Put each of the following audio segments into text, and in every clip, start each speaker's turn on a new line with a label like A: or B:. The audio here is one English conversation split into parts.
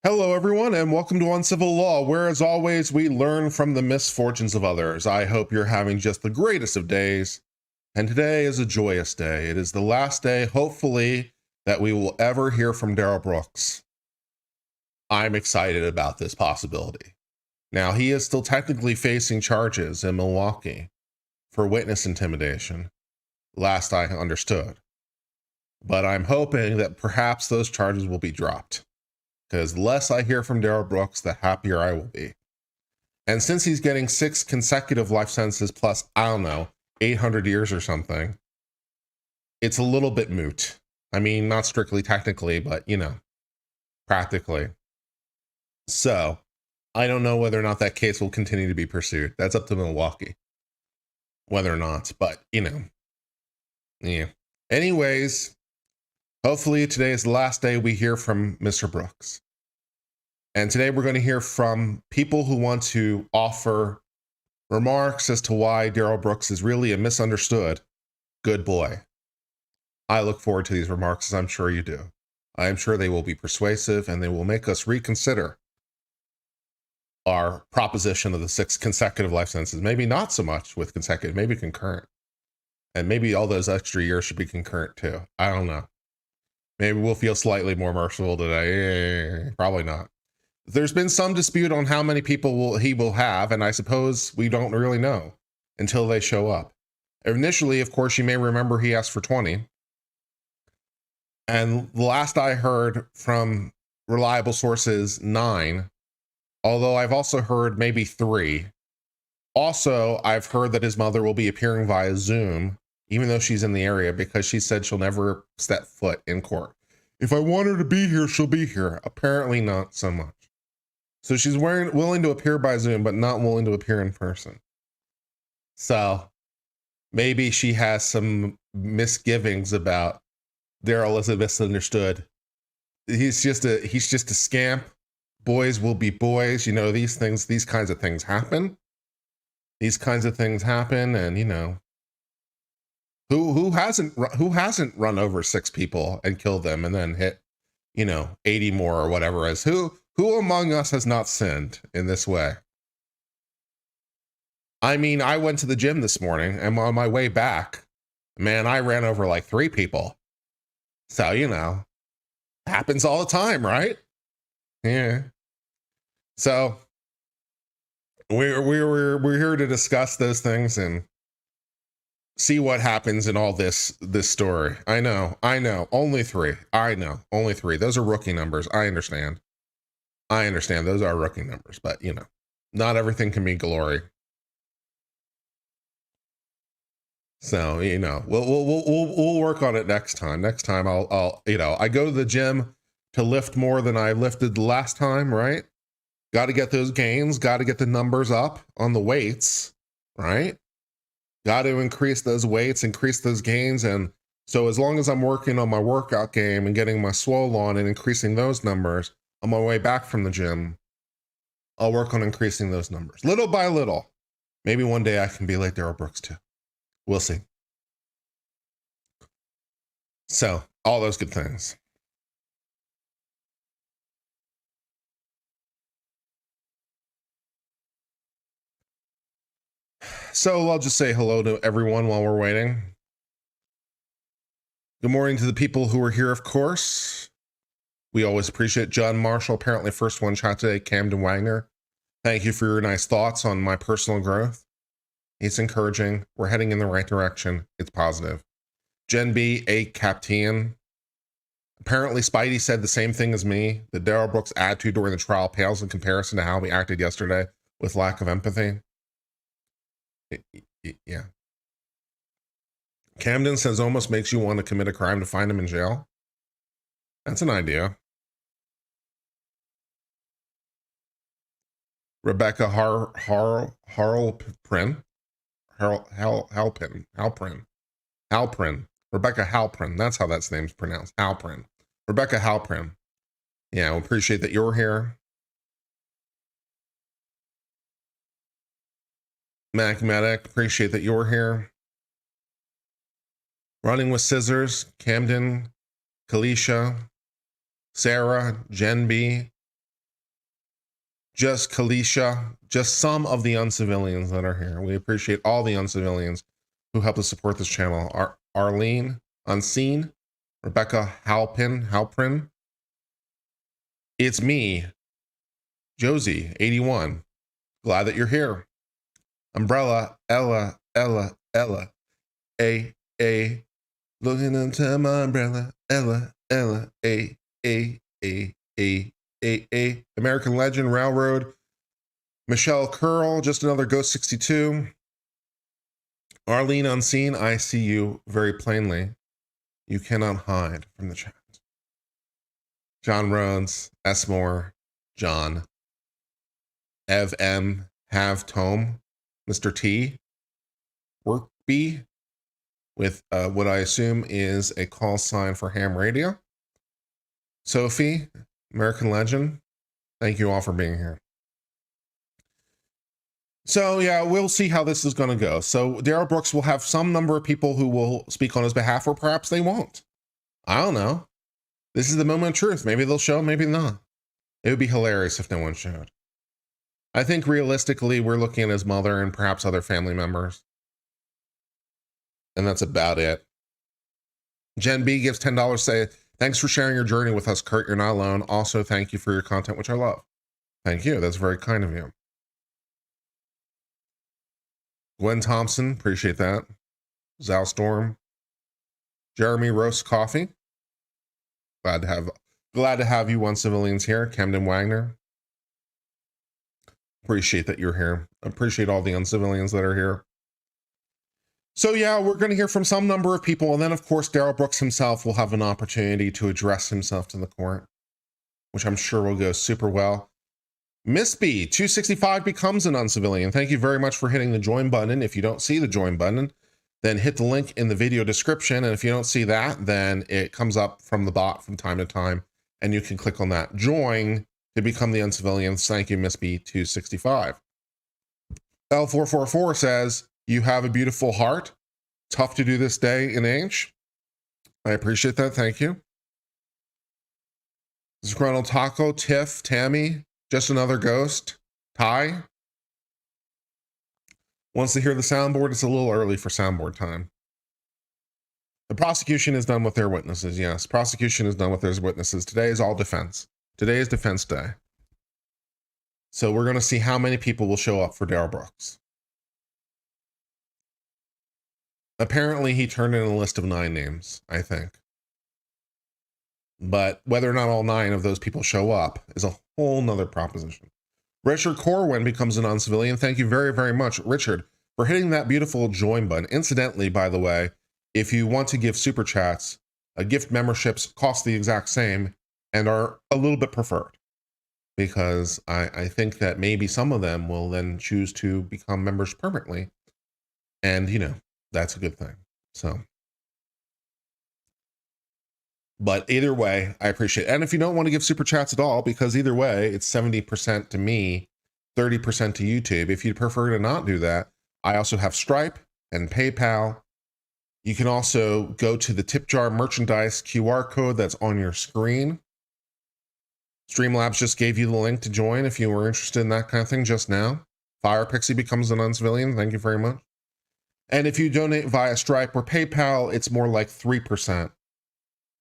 A: Hello, everyone, and welcome to Uncivil Law, where, as always, we learn from the misfortunes of others. I hope you're having just the greatest of days, and today is a joyous day. It is the last day, hopefully, that we will ever hear from Darryl Brooks. I'm excited about this possibility. Now, he is still technically facing charges in Milwaukee for witness intimidation, last I understood. But I'm hoping that perhaps those charges will be dropped, because the less I hear from Darryl Brooks, the happier I will be. And since he's getting 6 consecutive life sentences plus, I don't know, 800 years or something, it's a little bit moot. I mean, not strictly technically, but, practically. So, I don't know whether or not that case will continue to be pursued. That's up to Milwaukee, whether or not, but, yeah. Anyways, hopefully today is the last day we hear from Mr. Brooks. And today we're going to hear from people who want to offer remarks as to why Darryl Brooks is really a misunderstood good boy. I look forward to these remarks, as I'm sure you do. I am sure they will be persuasive and they will make us reconsider our proposition of the 6 consecutive life sentences. Maybe not so much with consecutive, maybe concurrent. And maybe all those extra years should be concurrent too. I don't know. Maybe we'll feel slightly more merciful today. Probably not. There's been some dispute on how many people he will have, and I suppose we don't really know until they show up. Initially, of course, you may remember he asked for 20. And the last I heard from reliable sources, 9. Although I've also heard maybe 3. Also, I've heard that his mother will be appearing via Zoom, even though she's in the area, because she said she'll never step foot in court. If I want her to be here, she'll be here. Apparently not so much. So she's willing to appear by Zoom, but not willing to appear in person. So maybe she has some misgivings about Darryl as a misunderstood. He's just a scamp. Boys will be boys. These kinds of things happen. These kinds of things happen, and who hasn't run over 6 people and killed them and then hit 80 more or whatever as who among us has not sinned in this way? I mean, I went to the gym this morning and on my way back, man, I ran over like 3 people. So, happens all the time, right? Yeah. So we're here to discuss those things and see what happens in all this story. I know. Only 3. I know. Only 3. Those are rookie numbers. I understand. Those are rookie numbers, but not everything can be glory. So, we'll work on it next time. Next time I'll I go to the gym to lift more than I lifted the last time, right? Got to get those gains, got to get the numbers up on the weights, right? Got to increase those weights, increase those gains. And so as long as I'm working on my workout game and getting my swole on and increasing those numbers on my way back from the gym, I'll work on increasing those numbers little by little. Maybe one day I can be like Darryl Brooks too. We'll see. So all those good things. So I'll just say hello to everyone while we're waiting. Good morning to the people who are here, of course. We always appreciate John Marshall, apparently first one shot today, Camden Wagner. Thank you for your nice thoughts on my personal growth. It's encouraging. We're heading in the right direction. It's positive. Jen B, A Captain. Apparently Spidey said the same thing as me, that Darryl Brooks' attitude during the trial pales in comparison to how we acted yesterday with lack of empathy. Yeah. Camden says almost makes you want to commit a crime to find him in jail. That's an idea. Rebecca Halprin. Rebecca Halprin. That's how that name's pronounced. Halprin. Rebecca Halprin. Yeah, we appreciate that you're here. Mac Medic, appreciate that you're here. Running with Scissors, Camden, Kalisha, Sarah, Jen B, just Kalisha, just some of the uncivilians that are here. We appreciate all the uncivilians who help us support this channel. Arlene, Unseen, Rebecca Halprin. It's me, Josie, 81. Glad that you're here. Umbrella, Ella, A. Looking into my umbrella, Ella, A. American Legend, Railroad, Michelle Curl, just another Ghost 62. Arlene Unseen, I see you very plainly. You cannot hide from the chat. John Rhodes, S. Moore, John, Ev M, Have Tome, Mr. T, Workby, with what I assume is a call sign for ham radio. Sophie, American Legend, thank you all for being here. So yeah, we'll see how this is going to go. So Darryl Brooks will have some number of people who will speak on his behalf, or perhaps they won't. I don't know. This is the moment of truth. Maybe they'll show, maybe not. It would be hilarious if no one showed. I think realistically, we're looking at his mother and perhaps other family members. And that's about it. Jen B gives $10, say, thanks for sharing your journey with us, Kurt. You're not alone. Also, thank you for your content, which I love. Thank you. That's very kind of you. Gwen Thompson, appreciate that. Zal Storm. Jeremy Roast Coffee. Glad to have you Uncivilians here. Camden Wagner. Appreciate that you're here. Appreciate all the Uncivilians that are here. So yeah, we're going to hear from some number of people, and then of course Darryl Brooks himself will have an opportunity to address himself to the court, which I'm sure will go super well. Miss B 265 becomes an Uncivilian. Thank you very much for hitting the join button. If you don't see the join button, then hit the link in the video description, and if you don't see that, then it comes up from the bot from time to time, and you can click on that join to become the Uncivilians. Thank you, Miss B 265. L444 says, you have a beautiful heart. Tough to do this day and age. I appreciate that. Thank you. Disgruntled Taco, Tiff, Tammy, just another ghost. Ty wants to hear the soundboard. It's a little early for soundboard time. The prosecution is done with their witnesses. Yes, prosecution is done with their witnesses. Today is all defense. Today is defense day. So we're going to see how many people will show up for Darryl Brooks. Apparently, he turned in a list of 9 names, I think. But whether or not all 9 of those people show up is a whole nother proposition. Richard Corwin becomes an Uncivilian. Thank you very, very much, Richard, for hitting that beautiful join button. Incidentally, by the way, if you want to give super chats, gift memberships cost the exact same and are a little bit preferred, because I think that maybe some of them will then choose to become members permanently. And, you know, that's a good thing. So, but either way, I appreciate it. And if you don't want to give super chats at all, because either way, it's 70% to me, 30% to YouTube. If you prefer to not do that, I also have Stripe and PayPal. You can also go to the tip jar merchandise QR code that's on your screen. Streamlabs just gave you the link to join if you were interested in that kind of thing just now. Fire Pixie becomes an Uncivilian. Thank you very much. And if you donate via Stripe or PayPal, it's more like 3%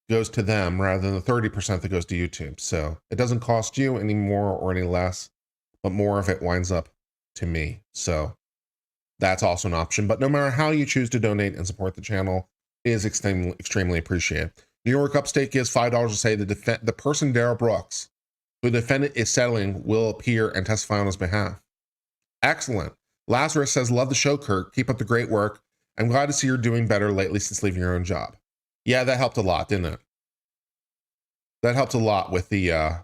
A: goes to them rather than the 30% that goes to YouTube. So it doesn't cost you any more or any less, but more of it winds up to me. So that's also an option. But no matter how you choose to donate and support the channel, it is extremely appreciated. New York Upstate gives $5 to say the person Darryl Brooks, who the defendant is settling, will appear and testify on his behalf. Excellent. Lazarus says, love the show, Kurt. Keep up the great work. I'm glad to see you're doing better lately since leaving your own job. Yeah, that helped a lot, didn't it? That helped a lot with the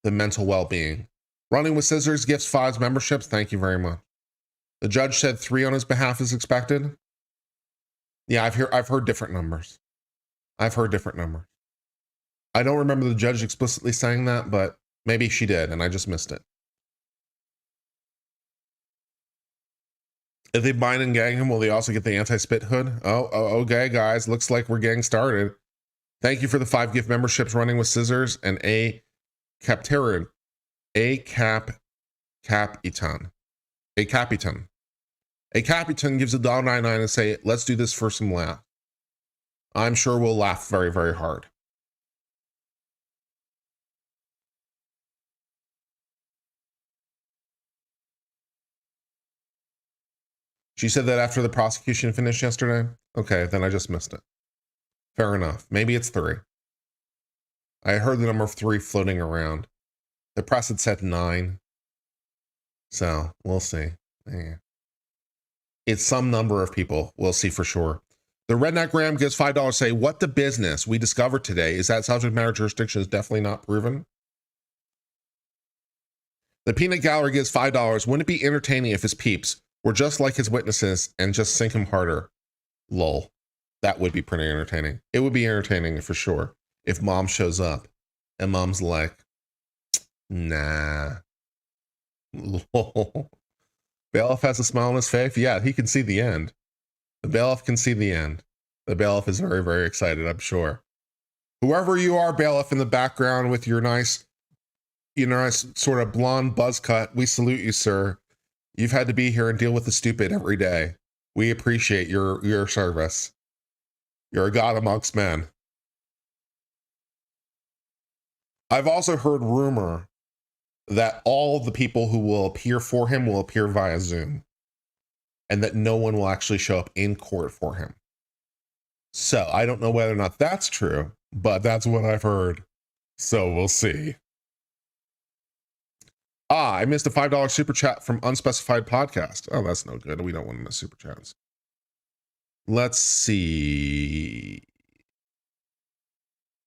A: mental well-being. Running with Scissors gifts 5 memberships. Thank you very much. The judge said 3 on his behalf is expected. Yeah, I've heard different numbers. I've heard different numbers. I don't remember the judge explicitly saying that, but maybe she did, and I just missed it. If they bind and gag him, will they also get the anti-spit hood? Oh, okay, guys. Looks like we're getting started. Thank you for the 5 gift memberships, Running with Scissors and A. Capterin. A capitan. A capitan. A capitan gives $1.99 and say, let's do this for some laugh. I'm sure we'll laugh very, very hard. She said that after the prosecution finished yesterday? Okay, then I just missed it. Fair enough. Maybe it's 3. I heard the number 3 floating around. The press had said 9. So, we'll see. Yeah. It's some number of people. We'll see for sure. The Redneck Graham gives $5. Say, what the business we discovered today is that subject matter jurisdiction is definitely not proven. The Peanut Gallery gives $5. Wouldn't it be entertaining if his peeps were just like his witnesses and just sink him harder? Lol. That would be pretty entertaining. It would be entertaining for sure if mom shows up and mom's like, nah. Lol. Bailiff has a smile on his face. Yeah, he can see the end. The bailiff can see the end. The bailiff is very, very excited, I'm sure. Whoever you are, bailiff, in the background with your nice sort of blonde buzz cut, we salute you, sir. You've had to be here and deal with the stupid every day. We appreciate your service. You're a god amongst men. I've also heard rumor that all the people who will appear for him will appear via Zoom, and that no one will actually show up in court for him. So I don't know whether or not that's true, but that's what I've heard. So we'll see. I missed a $5 super chat from Unspecified Podcast. Oh, that's no good. We don't want to miss super chats. Let's see.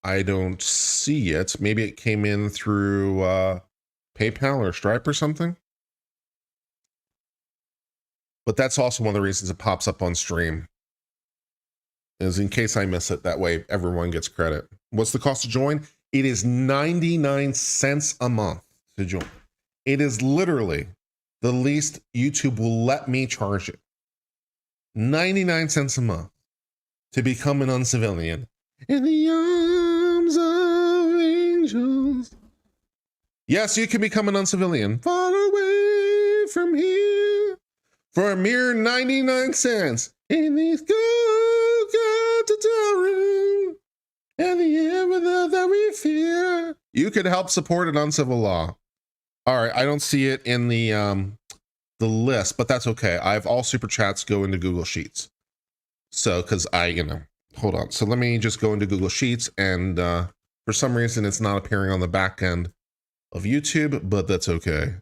A: I don't see it. Maybe it came in through PayPal or Stripe or something. But that's also one of the reasons it pops up on stream, is in case I miss it. That way everyone gets credit. What's the cost to join? It is 99 cents a month to join. It is literally the least YouTube will let me charge it. 99 cents a month to become an uncivilian in the arms of angels. Yes, you can become an uncivilian far away from here for a mere 99 cents in these good room and the air that we fear. You could help support an Uncivil Law. All right, I don't see it in the list, but that's okay. I have all super chats go into Google Sheets. So, because hold on. So let me just go into Google Sheets, and for some reason it's not appearing on the back end of YouTube, but that's okay,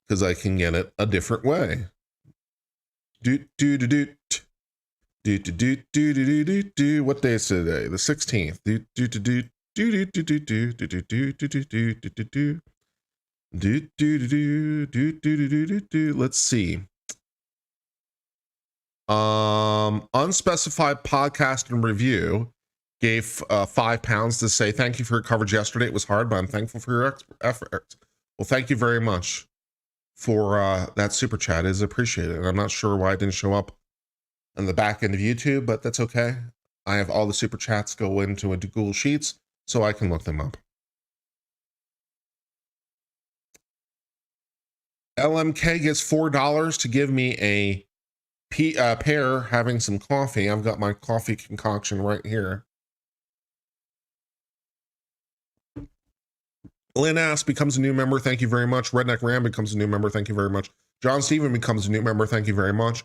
A: because I can get it a different way. What day is today? The 16th. Let's see. Unspecified Podcast and Review gave £5 to say thank you for your coverage yesterday. It was hard, but I'm thankful for your efforts. Well, thank you very much for that super chat. It is appreciated. I'm not sure why it didn't show up on the back end of YouTube, but that's okay. I have all the super chats go into Google Sheets so I can look them up. LMK gets $4 to give me a pear having some coffee. I've got my coffee concoction right here. Lynn Ass becomes a new member. Thank you very much. Redneck Ram becomes a new member. Thank you very much. John Steven becomes a new member. Thank you very much.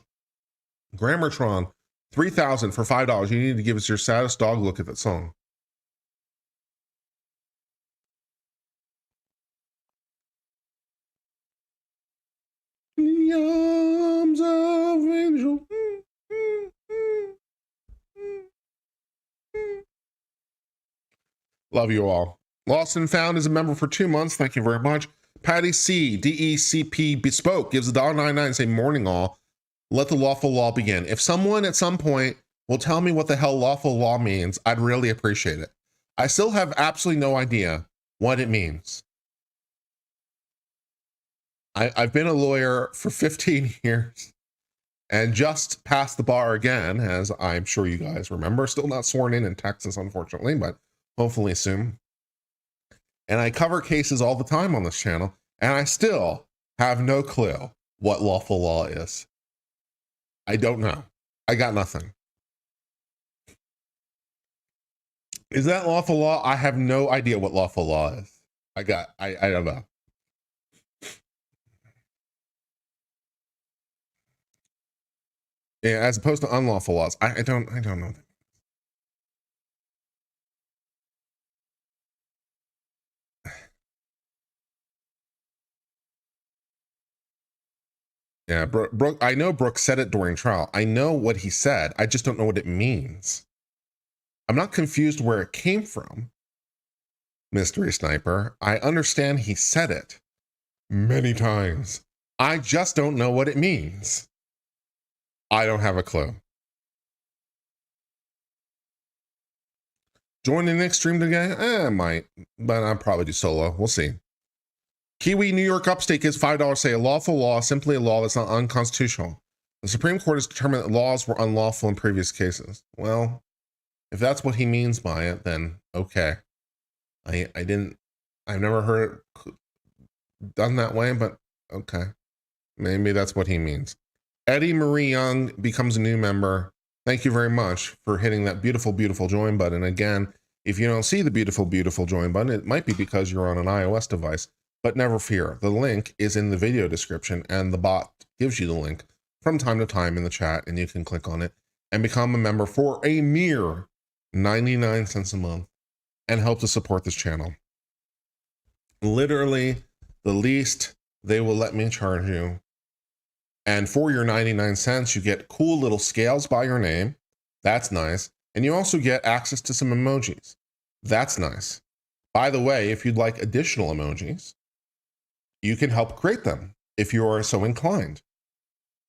A: Grammartron, 3,000 for $5. You need to give us your saddest dog look at that song. In the arms of angel. Love you all. Lost and Found is a member for 2 months. Thank you very much. Patty C, DECP Bespoke gives $1.99 and say morning all. Let the lawful law begin. If someone at some point will tell me what the hell lawful law means, I'd really appreciate it. I still have absolutely no idea what it means. I've been a lawyer for 15 years and just passed the bar again, as I'm sure you guys remember. Still not sworn in Texas, unfortunately, but hopefully soon. And I cover cases all the time on this channel, and I still have no clue what lawful law is. I don't know. I got nothing. Is that lawful law? I have no idea what lawful law is. I don't know. Yeah, as opposed to unlawful laws. I don't know. Yeah, Brooke, I know Brooke said it during trial. I know what he said. I just don't know what it means. I'm not confused where it came from, Mystery Sniper. I understand he said it many times. I just don't know what it means. I don't have a clue. Join the next stream today? I might, but I'll probably do solo. We'll see. Kiwi New York Upstate gives $5 say a lawful law is simply a law that's not unconstitutional. The Supreme Court has determined that laws were unlawful in previous cases. Well, if that's what he means by it, then okay. I've never heard it done that way, but okay. Maybe that's what he means. Eddie Marie Young becomes a new member. Thank you very much for hitting that beautiful, beautiful join button. Again, if you don't see the beautiful, beautiful join button, it might be because you're on an iOS device, but never fear. The link is in the video description and the bot gives you the link from time to time in the chat, and you can click on it and become a member for a mere 99 cents a month and help to support this channel. Literally the least they will let me charge you. And for your 99 cents, you get cool little scales by your name. That's nice. And you also get access to some emojis. That's nice. By the way, if you'd like additional emojis, you can help create them if you are so inclined.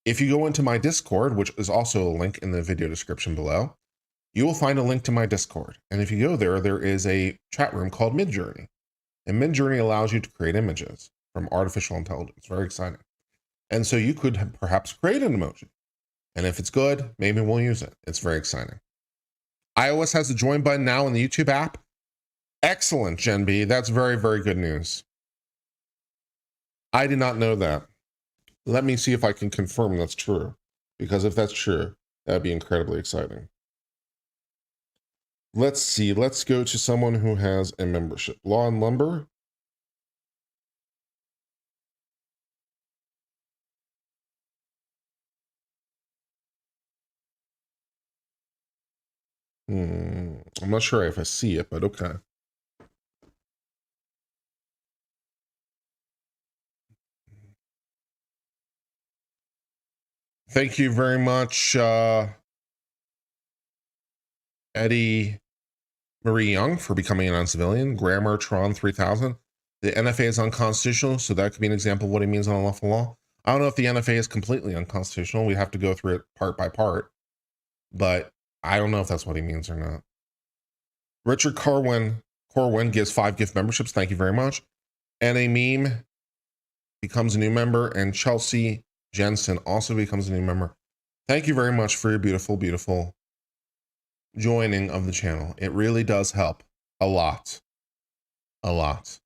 A: If you go into my Discord, which is also a link in the video description below, you will find a link to my Discord. And if you go there, there is a chat room called Midjourney. And Midjourney allows you to create images from artificial intelligence. Very exciting. And so you could perhaps create an emoji. And if it's good, maybe we'll use it. It's very exciting. iOS has the join button now in the YouTube app. Excellent, Gen B. That's very, very good news. I did not know that. Let me see if I can confirm that's true. Because if that's true, that'd be incredibly exciting. Let's see. Let's go to someone who has a membership. Law and Lumber. I'm not sure if I see it, but okay. Thank you very much, Eddie Marie Young, for becoming an uncivilian. Grammar Tron 3000. The NFA is unconstitutional, so that could be an example of what it means on unlawful law. I don't know if the NFA is completely unconstitutional. We have to go through it part by part, but I don't know if that's what he means or not. Richard Corwin gives 5 gift memberships. Thank you very much. And a meme becomes a new member, and Chelsea Jensen also becomes a new member. Thank you very much for your beautiful, beautiful joining of the channel. It really does help a lot. A lot.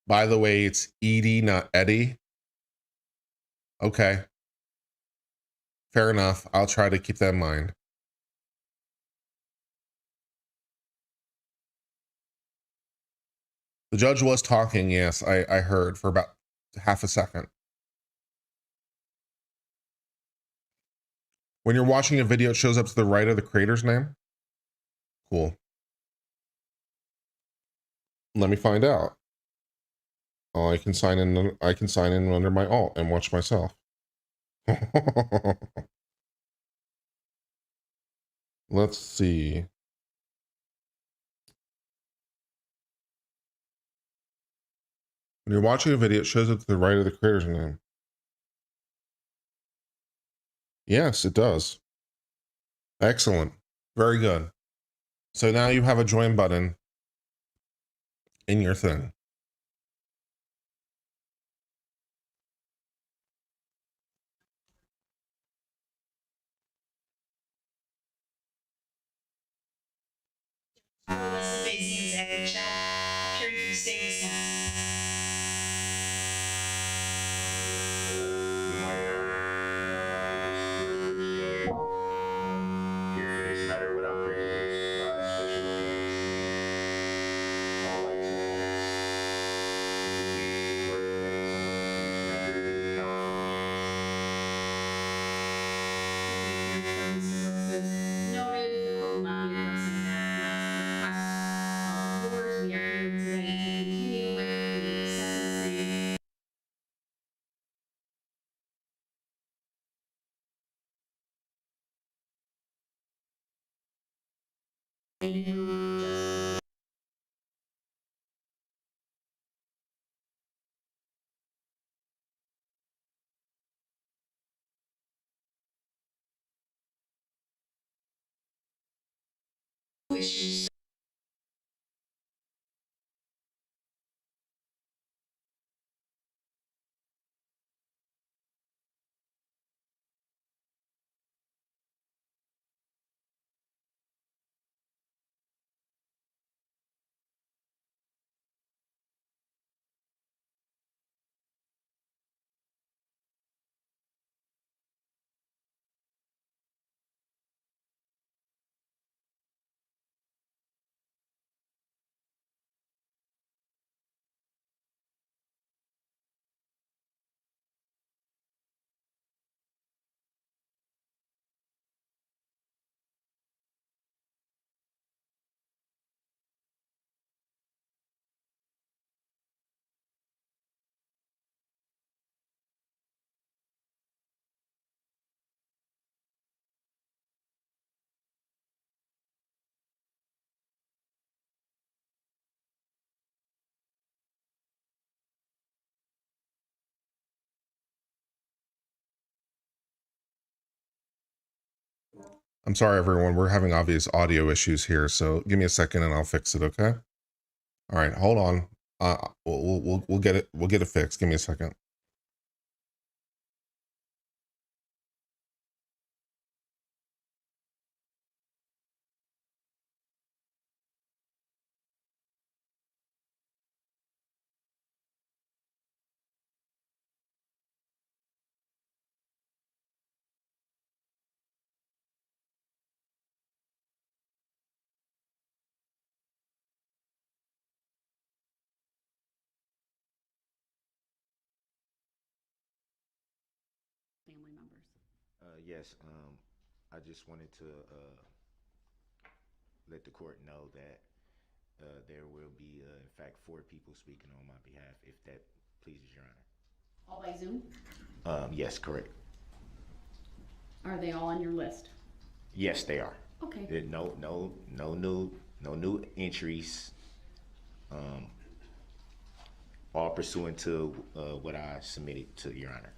A: By the way, it's Edie, not Eddie. Okay. Fair enough. I'll try to keep that in mind. The judge was talking, yes, I heard for about half a second. When you're watching a video, it shows up to the right of the creator's name? Cool. Let me find out. Oh, I can sign in under my alt and watch myself. Let's see. When you're watching a video, it shows up to the right of the creator's name. Yes, it does. Excellent. Very good. So now you have a join button in your thing.
B: said which shall appear to the state of the Senate. Issues.
A: I'm sorry, everyone. We're having obvious audio issues here, so give me a second and I'll fix it. Okay. All right. Hold on. We'll get it. We'll get it fixed. Give me a second.
C: Family members.
D: Yes, I just wanted to let the court know that there will be, in fact, 4 people speaking on my behalf, if that pleases Your Honor.
C: All by Zoom?
D: Yes, correct.
C: Are they all on your list?
D: Yes, they are.
C: Okay.
D: No new entries. All pursuant to what I submitted to Your Honor.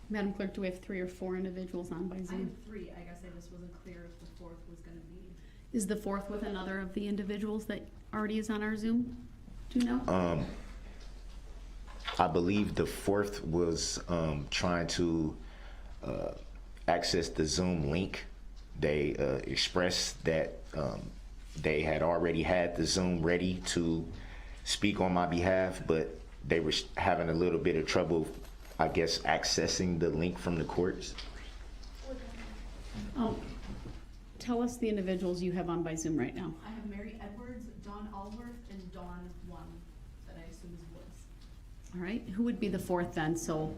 C: Madam Clerk, do we have 3 or 4 individuals on by
E: I
C: Zoom?
E: have 3. I guess I just wasn't clear if the 4th was going to be.
C: Is the 4th with another of the individuals that already is on our Zoom? Do you know?
D: I believe the 4th was trying to access the Zoom link. They expressed that they had already had the Zoom ready to speak on my behalf, but they were having a little bit of trouble, I guess, accessing the link from the courts.
C: Tell us the individuals you have on by Zoom right now.
E: I have Mary Edwards, Dawn Alworth, and Dawn One, that I assume is Woods.
C: All right. Who would be the 4th then? So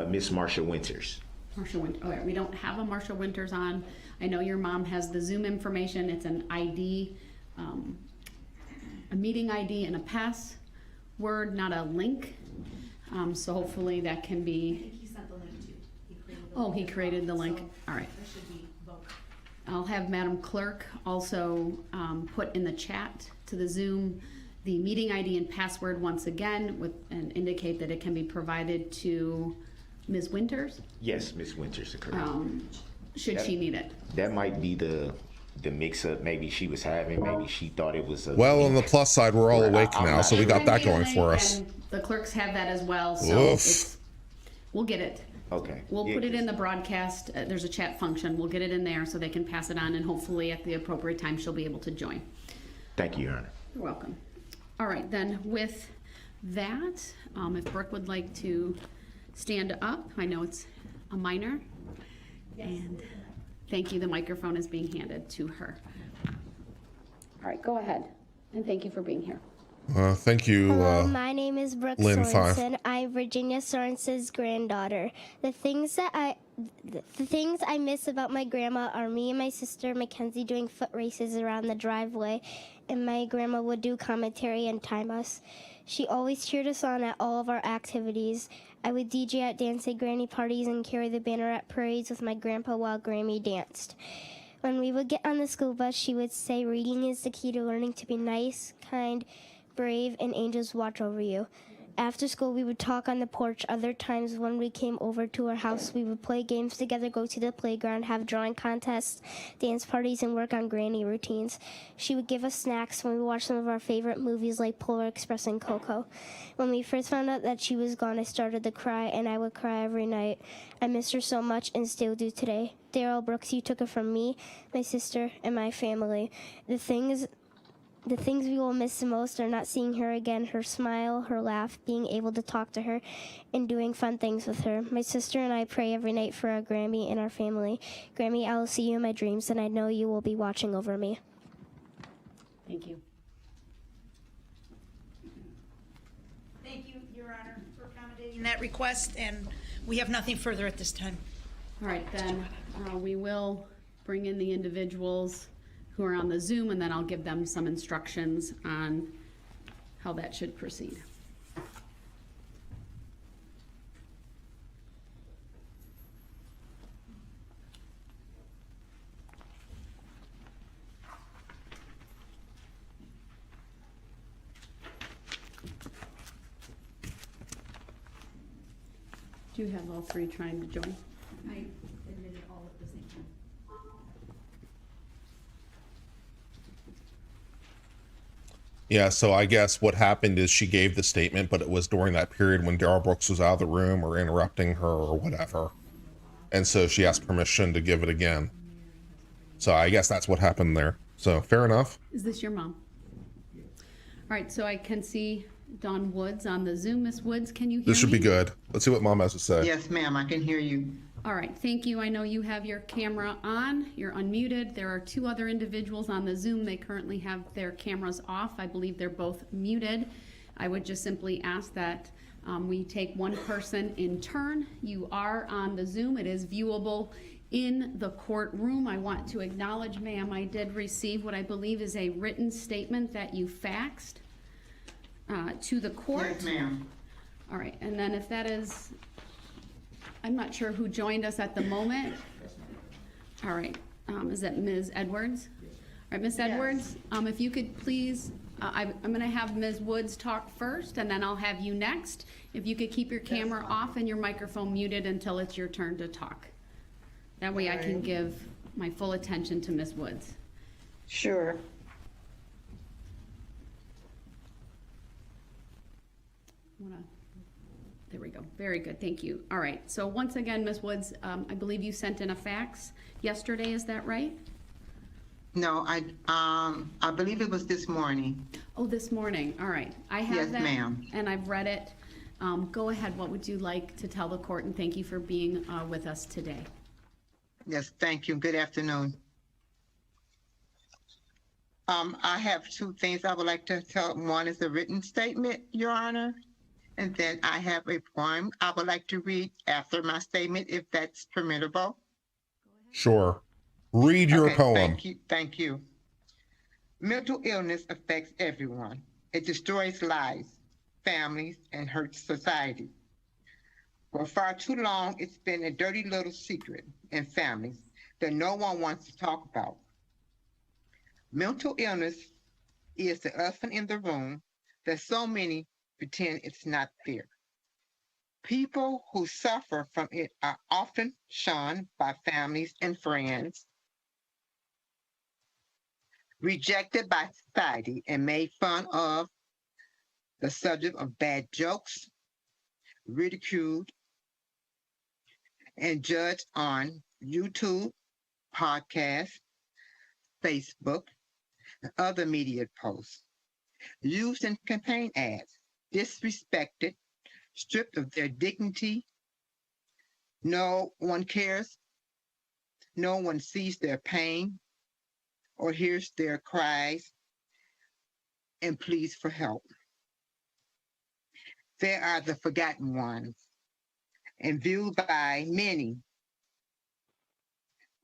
D: Miss Marsha Winters.
C: Marsha Winters. Okay, we don't have a Marsha Winters on. I know your mom has the Zoom information. It's an ID, a meeting ID and a password, not a link. So hopefully that can
E: I
C: be.
E: think he sent the link too. He created the
C: Oh,
E: link
C: he
E: as
C: created
E: well,
C: the link.
E: so
C: All right.
E: there should be both.
C: I'll have Madam Clerk also put in the chat to the Zoom the meeting ID and password once again and indicate that it can be provided to Ms. Winters,
D: Yes, Miss Winters, correct.
C: should she need it.
D: That might be the mix-up maybe she was having. Maybe she thought it was a
A: Well, on the plus side, we're all awake
D: I'm
A: now,
D: not
A: so we
D: sure.
A: got that
C: Can be a
A: going
C: link,
A: for us.
C: and the clerks have that as well, so
A: Oof.
C: we'll get it.
D: Okay.
C: We'll
D: Yeah,
C: put it in the broadcast. There's a chat function. We'll get it in there so they can pass it on, and hopefully at the appropriate time she'll be able to join.
D: Thank you, Your Honor.
C: You're welcome. All right, then with that, if Brooke would like to stand up, I know it's a minor. And thank you, the microphone is being handed to her. All right, go ahead, and thank you for being here.
A: Thank you.
F: Hello, my name is Brooke
A: Lynn
F: Sorensen.
A: Five.
F: I'm Virginia Sorensen's granddaughter. The things I miss about my grandma are me and my sister Mackenzie doing foot races around the driveway, and my grandma would do commentary and time us. She always cheered us on at all of our activities. I would DJ at dance day granny parties and carry the banner at parades with my grandpa while Grammy danced. When we would get on the school bus, she would say reading is the key to learning to be nice, kind, brave, and angels watch over you. After school, we would talk on the porch. Other times when we came over to her house, we would play games together, go to the playground, have drawing contests, dance parties, and work on granny routines. She would give us snacks when we watched some of our favorite movies like Polar Express and Coco. When we first found out that she was gone, I started to cry, and I would cry every night. I missed her so much and still do today. Darryl, Brooks, you took her from me, my sister, and my family. The things we will miss the most are not seeing her again, her smile, her laugh, being able to talk to her, and doing fun things with her. My sister and I pray every night for our Grammy and our family. Grammy, I will see you in my dreams, and I know you will be watching over me.
C: Thank you.
G: Thank you, Your Honor, for accommodating that request, and we have nothing further at this time.
C: All right, then we will bring in the individuals who are on the Zoom, and then I'll give them some instructions on how that should proceed. Do you have all three trying to join?
E: I admitted all at the same time.
A: Yeah, so I guess what happened is she gave the statement, but it was during that period when Darryl Brooks was out of the room or interrupting her or whatever. And so she asked permission to give it again. So I guess that's what happened there. So fair enough.
C: Is this your mom? All right, so I can see Dawn Woods on the Zoom. Miss Woods, can you hear me?
A: This should be good. Let's see what mom has to say.
H: Yes, ma'am, I can hear you.
C: All right, thank you. I know you have your camera on. You're unmuted. There are two other individuals on the Zoom. They currently have their cameras off. I believe they're both muted. I would just simply ask that we take one person in turn. You are on the Zoom. It is viewable in the courtroom. I want to acknowledge, ma'am, I did receive what I believe is a written statement that you faxed to the court.
H: Yes, ma'am.
C: All right, and then if that is, I'm not sure who joined us at the moment. All right, is that Ms. Edwards? All right, Ms. Edwards, if you could please, I'm gonna have Ms. Woods talk first, and then I'll have you next. If you could keep your camera off and your microphone muted until it's your turn to talk. That way I can give my full attention to Ms. Woods.
H: Sure.
C: There we go. Very good. Thank you. All right. So once again, Ms. Woods, I believe you sent in a fax yesterday. Is that right?
H: No, I believe it was this morning.
C: Oh, this morning. All right. I have
H: Yes,
C: that,
H: ma'am.
C: and I've read it. Go ahead. What would you like to tell the court? And thank you for being with us today.
H: Yes, thank you. Good afternoon. I have two things I would like to tell. One is a written statement, Your Honor, and then I have a poem I would like to read after my statement, if that's permissible.
A: Sure. Read your
H: Okay,
A: poem.
H: Thank you. Thank you. Mental illness affects everyone. It destroys lives, families, and hurts society. For far too long, it's been a dirty little secret in families that no one wants to talk about. Mental illness is the elephant in the room that so many pretend it's not there. People who suffer from it are often shunned by families and friends, rejected by society, and made fun of, the subject of bad jokes, ridiculed, and judged on YouTube, podcasts, Facebook, and other media posts, used in campaign ads, disrespected, stripped of their dignity. No one cares. No one sees their pain or hears their cries and pleas for help. They are the forgotten ones and viewed by many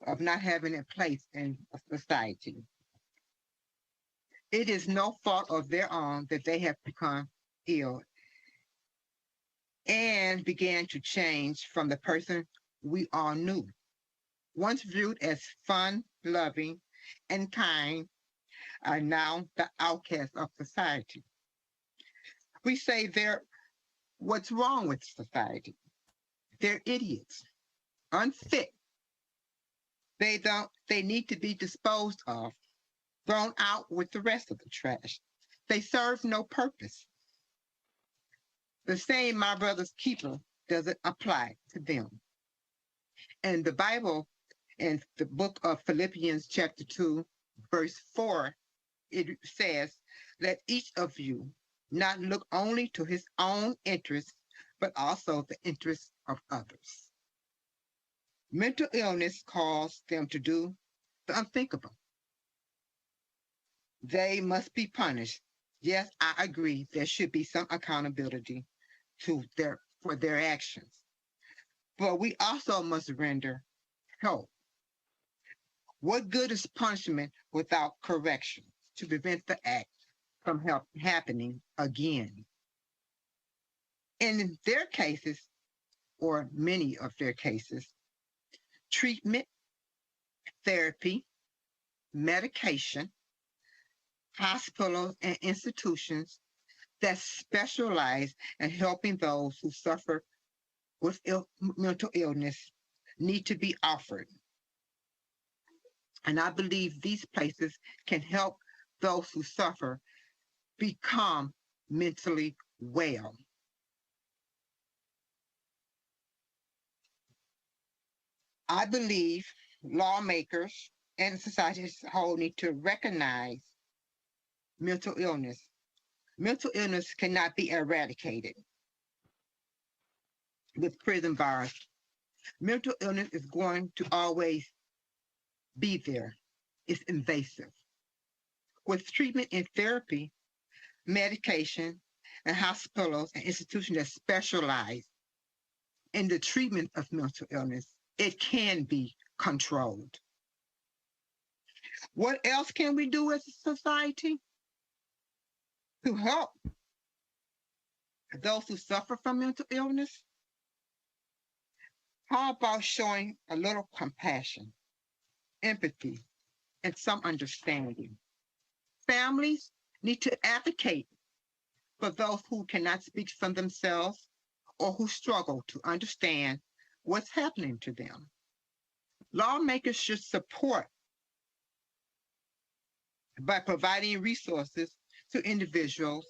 H: of not having a place in a society. It is no fault of their own that they have become ill and began to change from the person we all knew. Once viewed as fun, loving, and kind, are now the outcasts of society. We say what's wrong with society? They're idiots, unfit. They need to be disposed of, thrown out with the rest of the trash. They serve no purpose. The same my brother's keeper doesn't apply to them. And the Bible, in the book of Philippians chapter 2, verse 4, it says, let each of you not look only to his own interests, but also the interests of others. Mental illness caused them to do the unthinkable. They must be punished. Yes, I agree. There should be some accountability for their actions. But we also must render help. What good is punishment without correction to prevent the act from happening again? In their cases, or many of their cases, treatment, therapy, medication, hospitals, and institutions that specialize in helping those who suffer with mental illness need to be offered. And I believe these places can help those who suffer become mentally well. I believe lawmakers and society as a whole need to recognize mental illness. Mental illness cannot be eradicated with prison bars. Mental illness is going to always be there. It's invasive. With treatment and therapy, medication, and hospitals and institutions that specialize in the treatment of mental illness, it can be controlled. What else can we do as a society to help those who suffer from mental illness? How about showing a little compassion, empathy, and some understanding? Families need to advocate for those who cannot speak for themselves or who struggle to understand what's happening to them. Lawmakers should support by providing resources to individuals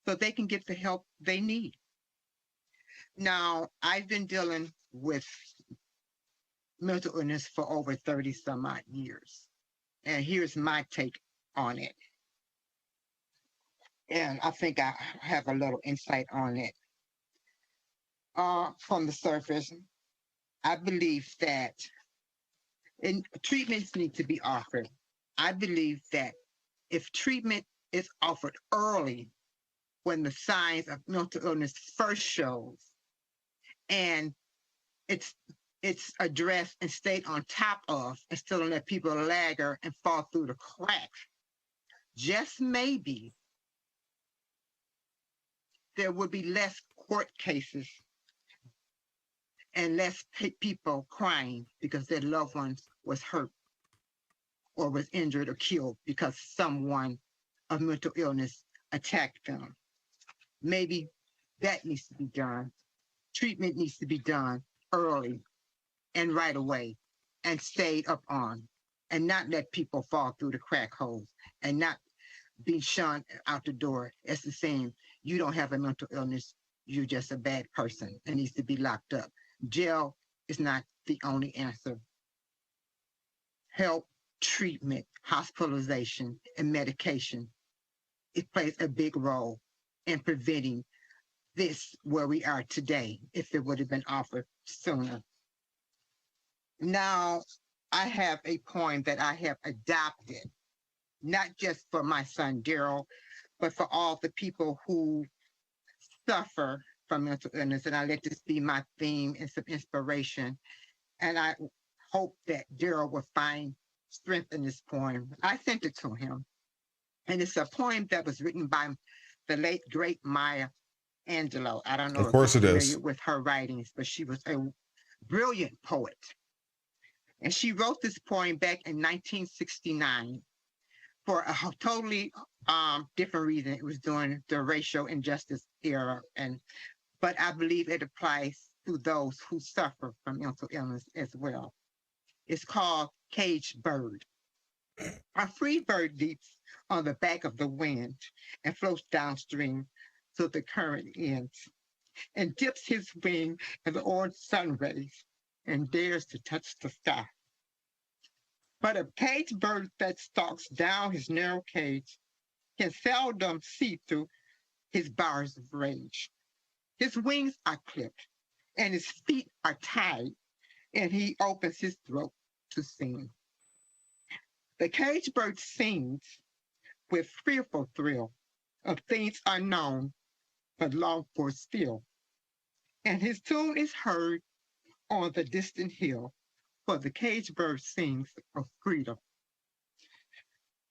H: so they can get the help they need. Now, I've been dealing with mental illness for over 30 some odd years. And here's my take on it. And I think I have a little insight on it. From the surface, I believe that treatments need to be offered. I believe that if treatment is offered early, when the signs of mental illness first shows, and it's addressed and stayed on top of, instead of let people lagger and fall through the cracks, just maybe there would be less court cases and less people crying because their loved ones was hurt or was injured or killed because someone of mental illness attacked them. Maybe that needs to be done. Treatment needs to be done early and right away and stayed up on, and not let people fall through the crack holes and not be shunned out the door. It's the same. You don't have a mental illness. You're just a bad person and needs to be locked up. Jail is not the only answer. Help treatment, hospitalization, and medication. It plays a big role in preventing this where we are today if it would have been offered sooner. Now, I have a poem that I have adopted, not just for my son Darryl, but for all the people who suffer from mental illness. And I let this be my theme and some inspiration. And I hope that Darryl will find strength in this poem. I sent it to him. And it's a poem that was written by the late, great Maya Angelou. I don't know
A: Of course
H: if
A: it
H: you're
A: is.
H: familiar with her writings, but she was a brilliant poet. And she wrote this poem back in 1969 for a totally different reason. It was during the racial injustice era, but I believe it applies to those who suffer from mental illness as well. It's called Caged Bird. A free bird leaps on the back of the wind and floats downstream till the current ends, and dips his wing in the orange sun rays and dares to touch the sky. But a caged bird that stalks down his narrow cage can seldom see through his bars of rage. His wings are clipped and his feet are tied, and he opens his throat to sing. The caged bird sings with fearful thrill of things unknown but longed for still, and his tune is heard on the distant hill, for the caged bird sings of freedom.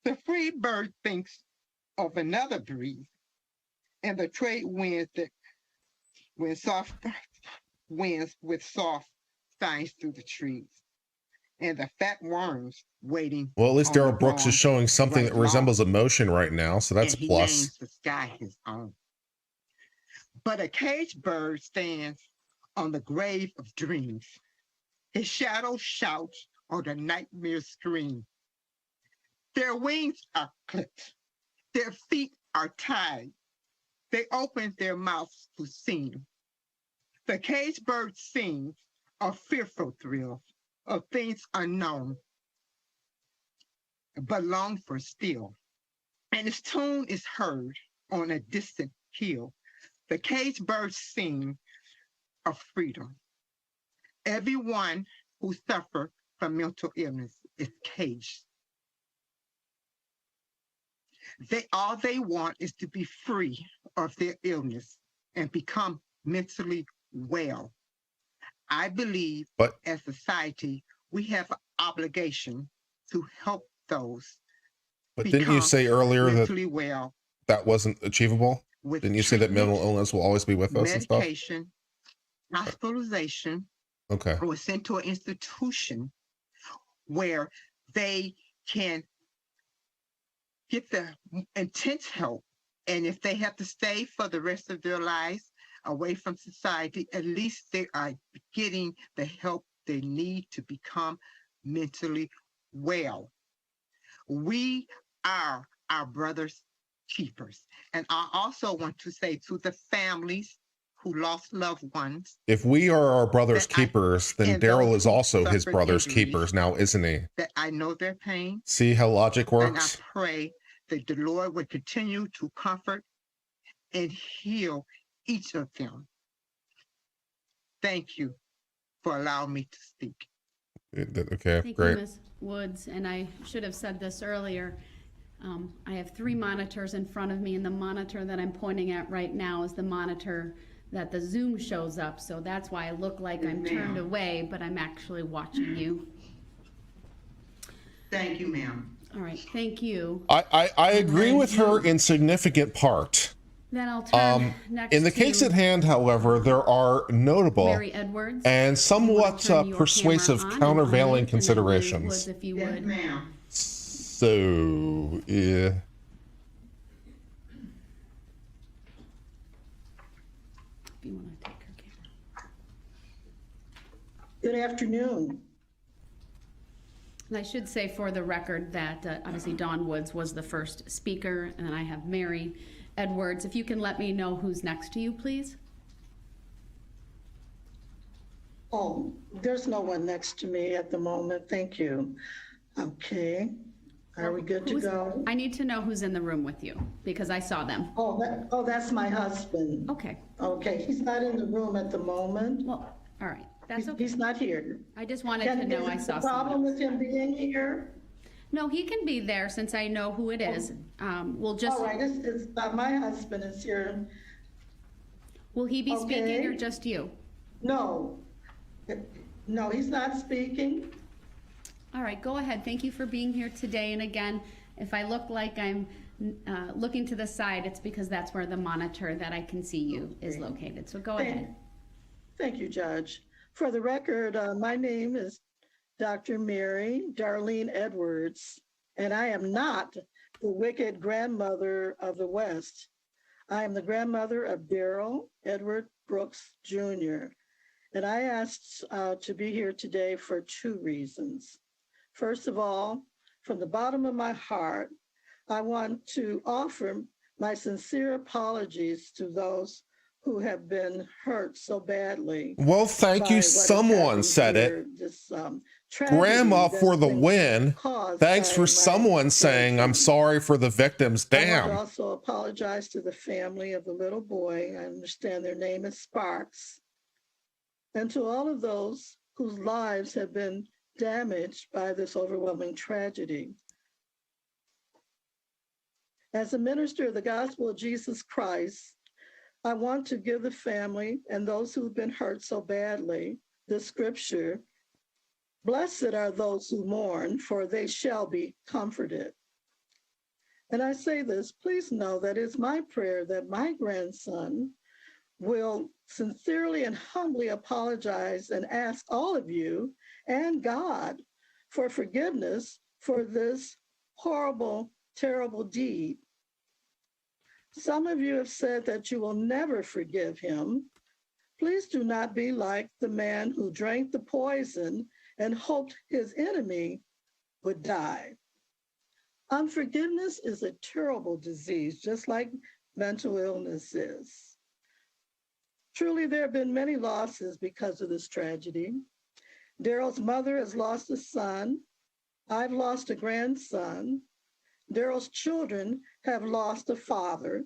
H: The free bird thinks of another breeze, and the trade winds that when soft winds with soft signs through the trees, and the fat worms waiting.
A: Well, at least
H: on the
A: Darryl Brooks is
H: lawn
A: showing something
H: right
A: that resembles
H: long,
A: emotion right now, so that's a
H: and he
A: plus.
H: names the sky his own. But a caged bird stands on the grave of dreams. His shadow shouts on the nightmare screen. Their wings are clipped. Their feet are tied. They open their mouths to sing. The caged bird sings of fearful thrills, of things unknown, but longed for still. And its tune is heard on a distant hill. The caged birds sing of freedom. Everyone who suffers from mental illness is caged. All they want is to be free of their illness and become mentally well. I believe
A: But
H: as a society, we have an obligation to help those
A: didn't you
H: become
A: say earlier that
H: mentally well
A: that wasn't achievable?
H: with
A: Didn't you say that mental
H: treatment,
A: illness will always be with us and stuff?
H: medication, hospitalization,
A: Okay.
H: or sent to an institution where they can get the intense help. And if they have to stay for the rest of their lives away from society, at least they are getting the help they need to become mentally well. We are our brother's keepers. And I also want to say to the families who lost loved ones,
A: If we are our brother's
H: that I-
A: keepers, then
H: and
A: Darryl
H: those
A: is
H: who
A: also his
H: suffered
A: brother's
H: injuries,
A: keepers now, isn't he?
H: that I know their pain,
A: See how logic
H: and I
A: works?
H: pray that the Lord would continue to comfort and heal each of them. Thank you for allowing me to speak.
A: Okay,
C: Thank
A: great.
C: you, Ms. Woods, and I should have said this earlier. I have 3 monitors in front of me, and the monitor that I'm pointing at right now is the monitor that the Zoom shows up, so that's why I look like I'm turned away, but I'm actually watching you.
H: Thank you, ma'am.
C: All right, thank you.
A: I agree with her in significant part.
C: Then I'll turn next
A: In the case
C: to
A: at hand, however, there are notable
C: Mary Edwards.
A: and
C: If you wanna
A: somewhat
C: turn your
A: persuasive
C: camera on and
A: countervailing
C: unmute, and then Ms.
A: considerations.
C: Woods, if you
H: Yes,
C: would.
H: ma'am.
A: So, yeah.
C: If you want to take her camera.
I: Good afternoon.
C: And I should say for the record that obviously Dawn Woods was the first speaker, and then I have Mary Edwards. If you can let me know who's next to you, please.
I: Oh, there's no one next to me at the moment. Thank you. Okay. Are we good to go?
C: I need to know who's in the room with you because I saw them.
I: Oh, that's my husband.
C: Okay,
I: Okay, he's not in the room at the moment.
C: well, all right, that's okay.
I: He's not here.
C: I just wanted to know I
I: Is
C: saw
I: the problem
C: someone.
I: with him being here?
C: No, he can be there since I know who it is. We'll just,
I: All right, my husband is here.
C: will he be speaking or
I: Okay.
C: just you?
I: No. No, he's not speaking.
C: All right, go ahead. Thank you for being here today. And again, if I look like I'm looking to the side, it's because that's where the monitor that I can see you is located. So go ahead.
I: Thank you, Judge. For the record, my name is Dr. Mary Darlene Edwards, and I am not the wicked grandmother of the West. I am the grandmother of Darryl Edward Brooks Jr., and I asked to be here today for two reasons. First of all, from the bottom of my heart, I want to offer my sincere apologies to those who have been hurt so badly.
A: Well, thank
I: by
A: you.
I: what has
A: Someone
I: happened
A: said
I: here,
A: it.
I: this,
A: Grandma
I: tragedy
A: for
I: that's
A: the
I: been
A: win.
I: caused
A: Thanks
I: by
A: for
I: my
A: someone saying, I'm
I: children.
A: sorry for the victims.
I: I want to
A: Damn.
I: also apologize to the family of the little boy. I understand their name is Sparks. And to all of those whose lives have been damaged by this overwhelming tragedy. As a minister of the gospel of Jesus Christ, I want to give the family and those who've been hurt so badly the scripture, "Blessed are those who mourn, for they shall be comforted." And I say this, please know that it's my prayer that my grandson will sincerely and humbly apologize and ask all of you and God for forgiveness for this horrible, terrible deed. Some of you have said that you will never forgive him. Please do not be like the man who drank the poison and hoped his enemy would die. Unforgiveness is a terrible disease, just like mental illness is. Truly, there have been many losses because of this tragedy. Darryl's mother has lost a son. I've lost a grandson. Darryl's children have lost a father.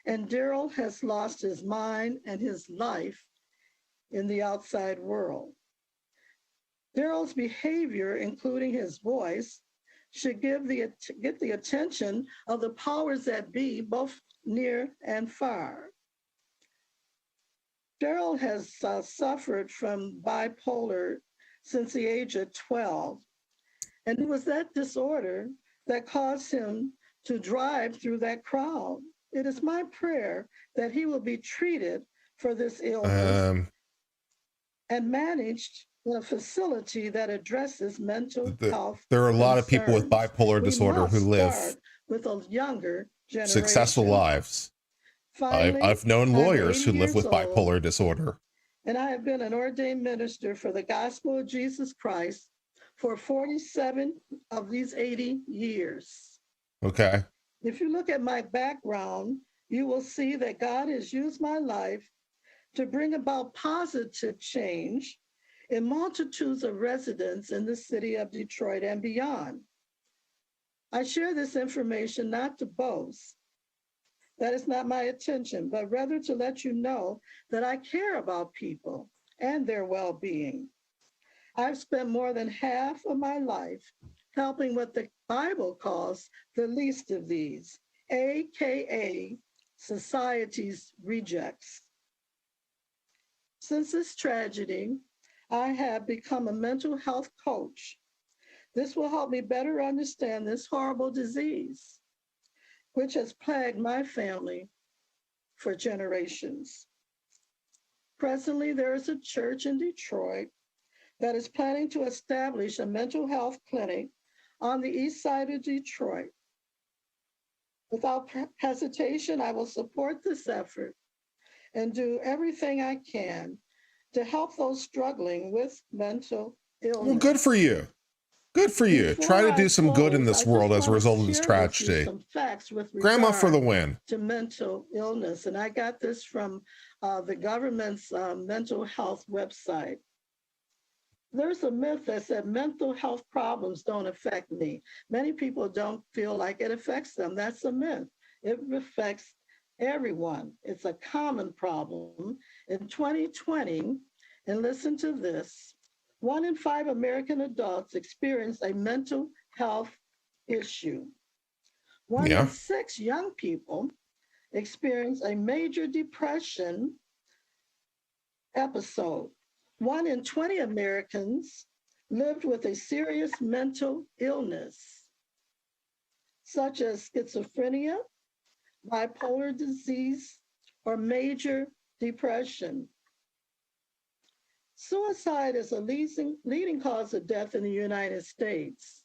I: And Darryl has lost his mind and his life in the outside world. Darryl's behavior, including his voice, should get the attention of the powers that be, both near and far. Darryl has suffered from bipolar since the age of 12, and it was that disorder that caused him to drive through that crowd. It is my prayer that he will be treated for this illness and managed in a facility that addresses mental health.
A: There are a lot of people with
I: concerns.
A: bipolar disorder who live
I: Start with a younger generation.
A: successful lives.
I: Finally,
A: I've known
I: I'm
A: lawyers
I: 80
A: who live
I: years
A: with
I: old,
A: bipolar disorder.
I: and I have been an ordained minister for the gospel of Jesus Christ for 47 of these 80 years.
A: Okay.
I: If you look at my background, you will see that God has used my life to bring about positive change in multitudes of residents in the city of Detroit and beyond. I share this information not to boast. That is not my intention, but rather to let you know that I care about people and their well-being. I've spent more than half of my life helping what the Bible calls the least of these, AKA society's rejects. Since this tragedy, I have become a mental health coach. This will help me better understand this horrible disease, which has plagued my family for generations. Presently, there is a church in Detroit that is planning to establish a mental health clinic on the east side of Detroit. Without hesitation, I will support this effort and do everything I can to help those struggling with mental illness.
A: Well, good for you. Good for you.
I: Before
A: Try to
I: I
A: do some good in
I: close,
A: this
I: I
A: world
I: just
A: as a
I: wanna
A: result of this
I: share with you
A: tragedy.
I: some facts with
A: Grandma for the
I: regard
A: win.
I: to mental illness, and I got this from the government's mental health website. There's a myth that said mental health problems don't affect me. Many people don't feel like it affects them. That's a myth. It affects everyone. It's a common problem. In 2020, and listen to this, 1 in 5 American adults experience a mental health issue. 1 in 6 young people experience a major depression episode. 1 in 20 Americans lived with a serious mental illness, such as schizophrenia, bipolar disease, or major depression. Suicide is a leading cause of death in the United States.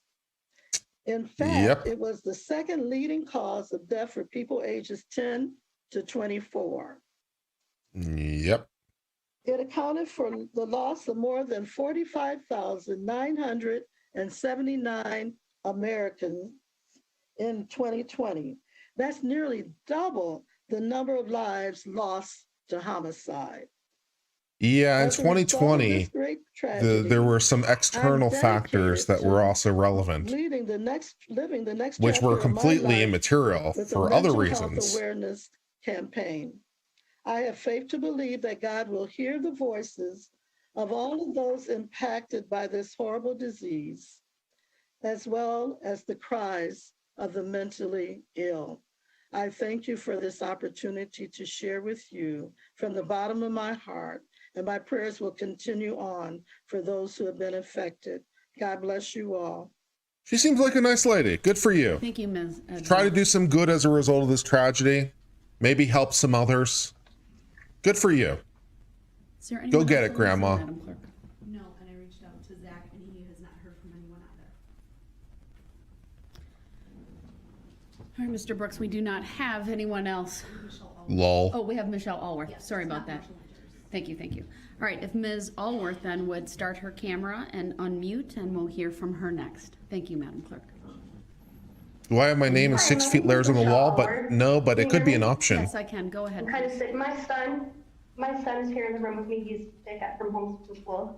I: In fact, it was the second leading cause of death for people ages 10 to 24.
A: Yep.
I: It accounted for the loss of more than 45,979 Americans in 2020. That's nearly double the number of lives lost to homicide.
A: Yeah, in 2020, there were some external factors that were also relevant,
I: living the next
A: which were completely immaterial for other reasons.
I: Awareness campaign. I have faith to believe that God will hear the voices of all of those impacted by this horrible disease, as well as the cries of the mentally ill. I thank you for this opportunity to share with you from the bottom of my heart, and my prayers will continue on for those who have been affected. God bless you all.
A: She seems like a nice lady. Good for you.
C: Thank you, Ms.
A: Try to do some good as a result of this tragedy. Maybe help some others. Good for you. Go get it, Grandma.
E: No, and I reached out to Zach, and he has not heard from anyone either.
C: All right, Mr. Brooks, we do not have anyone else.
A: Lol.
C: Oh, we have Michelle Allworth.
E: Yes,
C: Sorry about that. Thank you, thank you. All right, if Ms. Allworth then would start her camera and unmute, and we'll hear from her next. Thank you, Madam Clerk.
A: Do I have my name and 6 feet letters on the wall? But no, but it could be an option.
C: Yes, I can. Go ahead.
J: I'm kind of sick. My son's here in the room with me. He's sick from homeschool.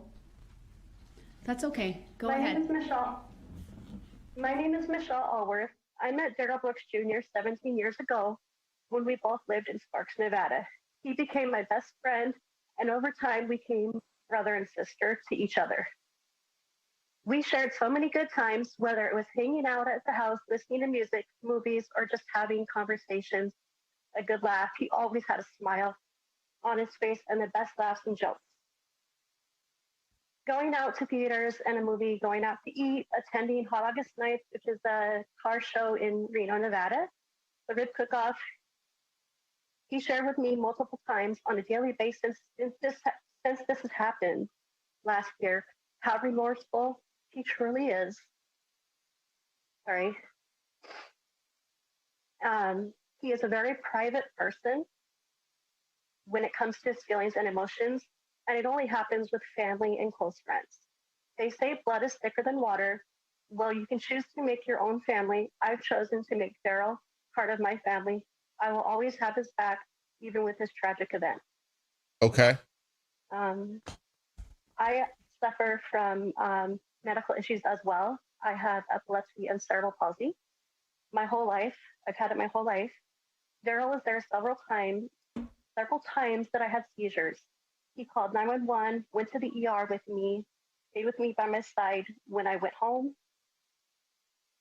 C: That's okay. Go
J: My
C: ahead.
J: name is Michelle. My name is Michelle Allworth. I met Darryl Brooks Jr. 17 years ago when we both lived in Sparks, Nevada. He became my best friend, and over time we became brother and sister to each other. We shared so many good times, whether it was hanging out at the house, listening to music, movies, or just having conversations, a good laugh. He always had a smile on his face and the best laughs and jokes. Going out to theaters and a movie, going out to eat, attending Hot August Nights, which is a car show in Reno, Nevada, the rib cook-off. He shared with me multiple times on a daily basis since this has happened last year, how remorseful he truly is. Sorry. He is a very private person when it comes to his feelings and emotions, and it only happens with family and close friends. They say blood is thicker than water. Well, you can choose to make your own family. I've chosen to make Darryl part of my family. I will always have his back, even with this tragic event.
A: Okay.
J: I suffer from medical issues as well. I have epilepsy and cerebral palsy. My whole life, I've had it my whole life. Darryl was there several times that I had seizures. He called 911, went to the ER with me, stayed with me by my side when I went home,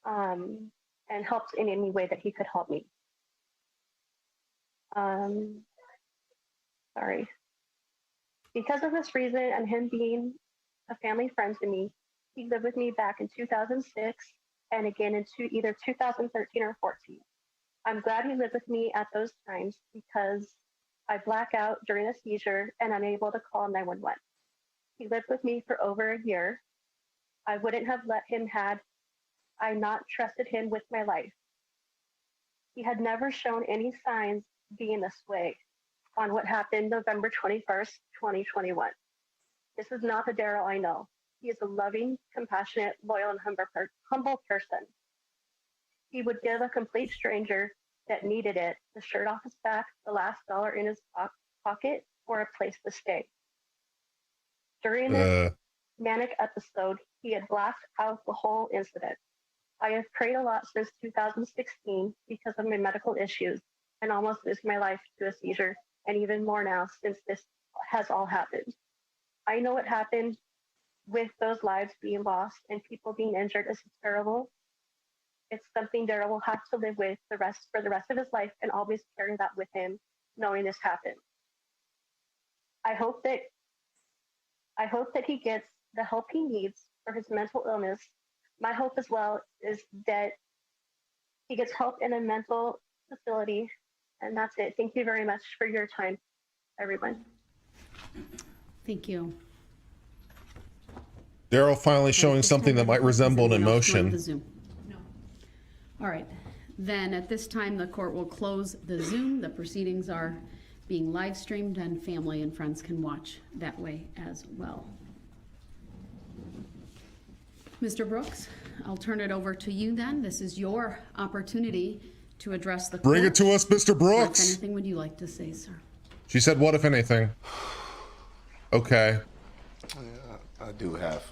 J: and helped in any way that he could help me. Sorry. Because of this reason and him being a family friend to me, he lived with me back in 2006 and again in either 2013 or 14. I'm glad he lived with me at those times because I black out during a seizure and unable to call 911. He lived with me for over a year. I wouldn't have let him had I not trusted him with my life. He had never shown any signs being this way on what happened November 21st, 2021. This is not the Darryl I know. He is a loving, compassionate, loyal, and humble person. He would give a complete stranger that needed it the shirt off his back, the last dollar in his pocket, or a place to stay. During manic episode, he had blacked out the whole incident. I have prayed a lot since 2016 because of my medical issues and almost losing my life to a seizure, and even more now since this has all happened. I know what happened with those lives being lost and people being injured is terrible. It's something Darryl will have to live with for the rest of his life and always carry that with him, knowing this happened. I hope that he gets the help he needs for his mental illness. My hope as well is that he gets help in a mental facility. And that's it. Thank you very much for your time, everyone.
C: Thank you.
A: Darryl finally showing something that might resemble an
C: Anyone else join
A: emotion.
C: the Zoom? No. All right. Then at this time, the court will close the Zoom. The proceedings are being live streamed and family and friends can watch that way as well. Mr. Brooks, I'll turn it over to you then. This is your opportunity to address the court.
A: Bring it to us, Mr.
C: What,
A: Brooks.
C: if anything, would you like to say, sir?
A: She said, what if anything? Okay.
D: I do have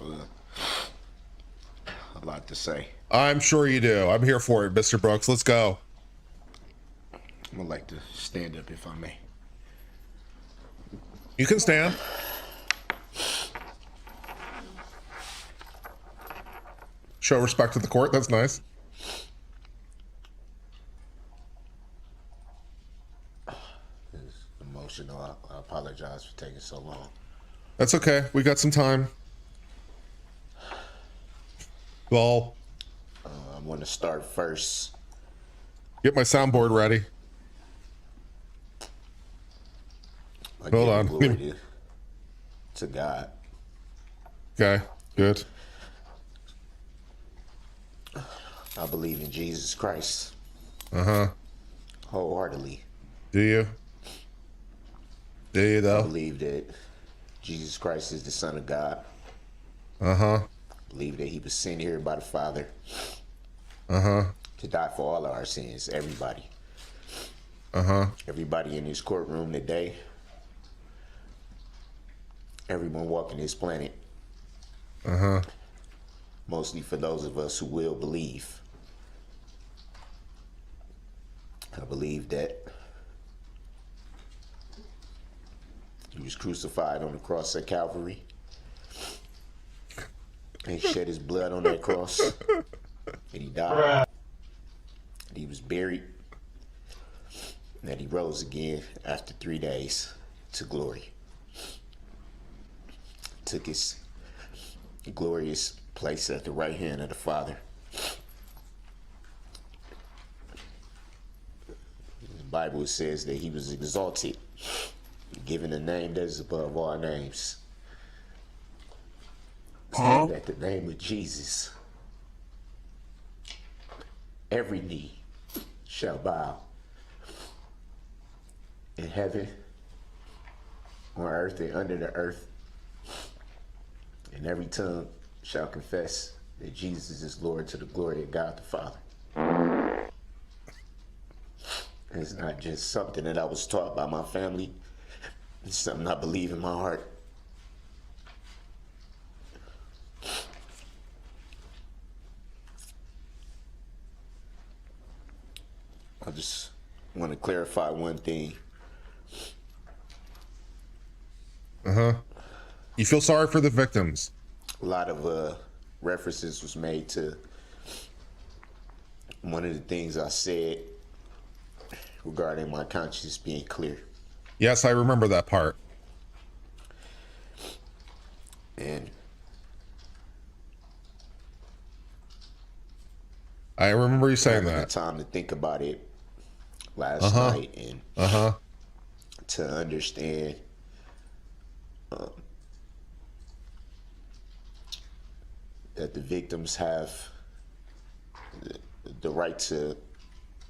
D: a lot to say.
A: I'm sure you do. I'm here for it, Mr. Brooks. Let's go.
D: I'm gonna like to stand up if I may.
A: You can stand. Show respect to the court. That's nice.
D: It's emotional. I apologize for taking so long.
A: That's okay. We got some time. Well,
D: I want to start first.
A: get my soundboard ready.
D: by
A: Hold
D: giving
A: on.
D: glory to God.
A: Okay, good.
D: I believe in Jesus Christ
A: Uh-huh.
D: wholeheartedly.
A: Do you? Do you,
D: I
A: though?
D: believe that Jesus Christ is the Son of God.
A: Uh-huh.
D: I believe that he was sent here by the Father
A: Uh-huh.
D: to die for all of our sins, everybody.
A: Uh-huh.
D: Everybody in this courtroom today, everyone walking this planet,
A: Uh-huh.
D: mostly for those of us who will believe. I believe that he was crucified on the cross at Calvary and he shed his blood on that cross and he died and he was buried and that he rose again after 3 days to glory. Took his glorious place at the right hand of the Father. The Bible says that he was exalted, given a name that is above all names. So that the name of Jesus, every knee shall bow in heaven, on earth, and under the earth, and every tongue shall confess that Jesus is Lord to the glory of God the Father. It's not just something that I was taught by my family. It's something I believe in my heart. I just want to clarify one thing.
A: Uh-huh. You feel sorry for the victims.
D: A lot of references was made to one of the things I said regarding my conscience being clear.
A: Yes, I remember that part.
D: And
A: I remember you saying
D: having the
A: that.
D: time to think about it last night and
A: Uh-huh.
D: to understand that the victims have the right to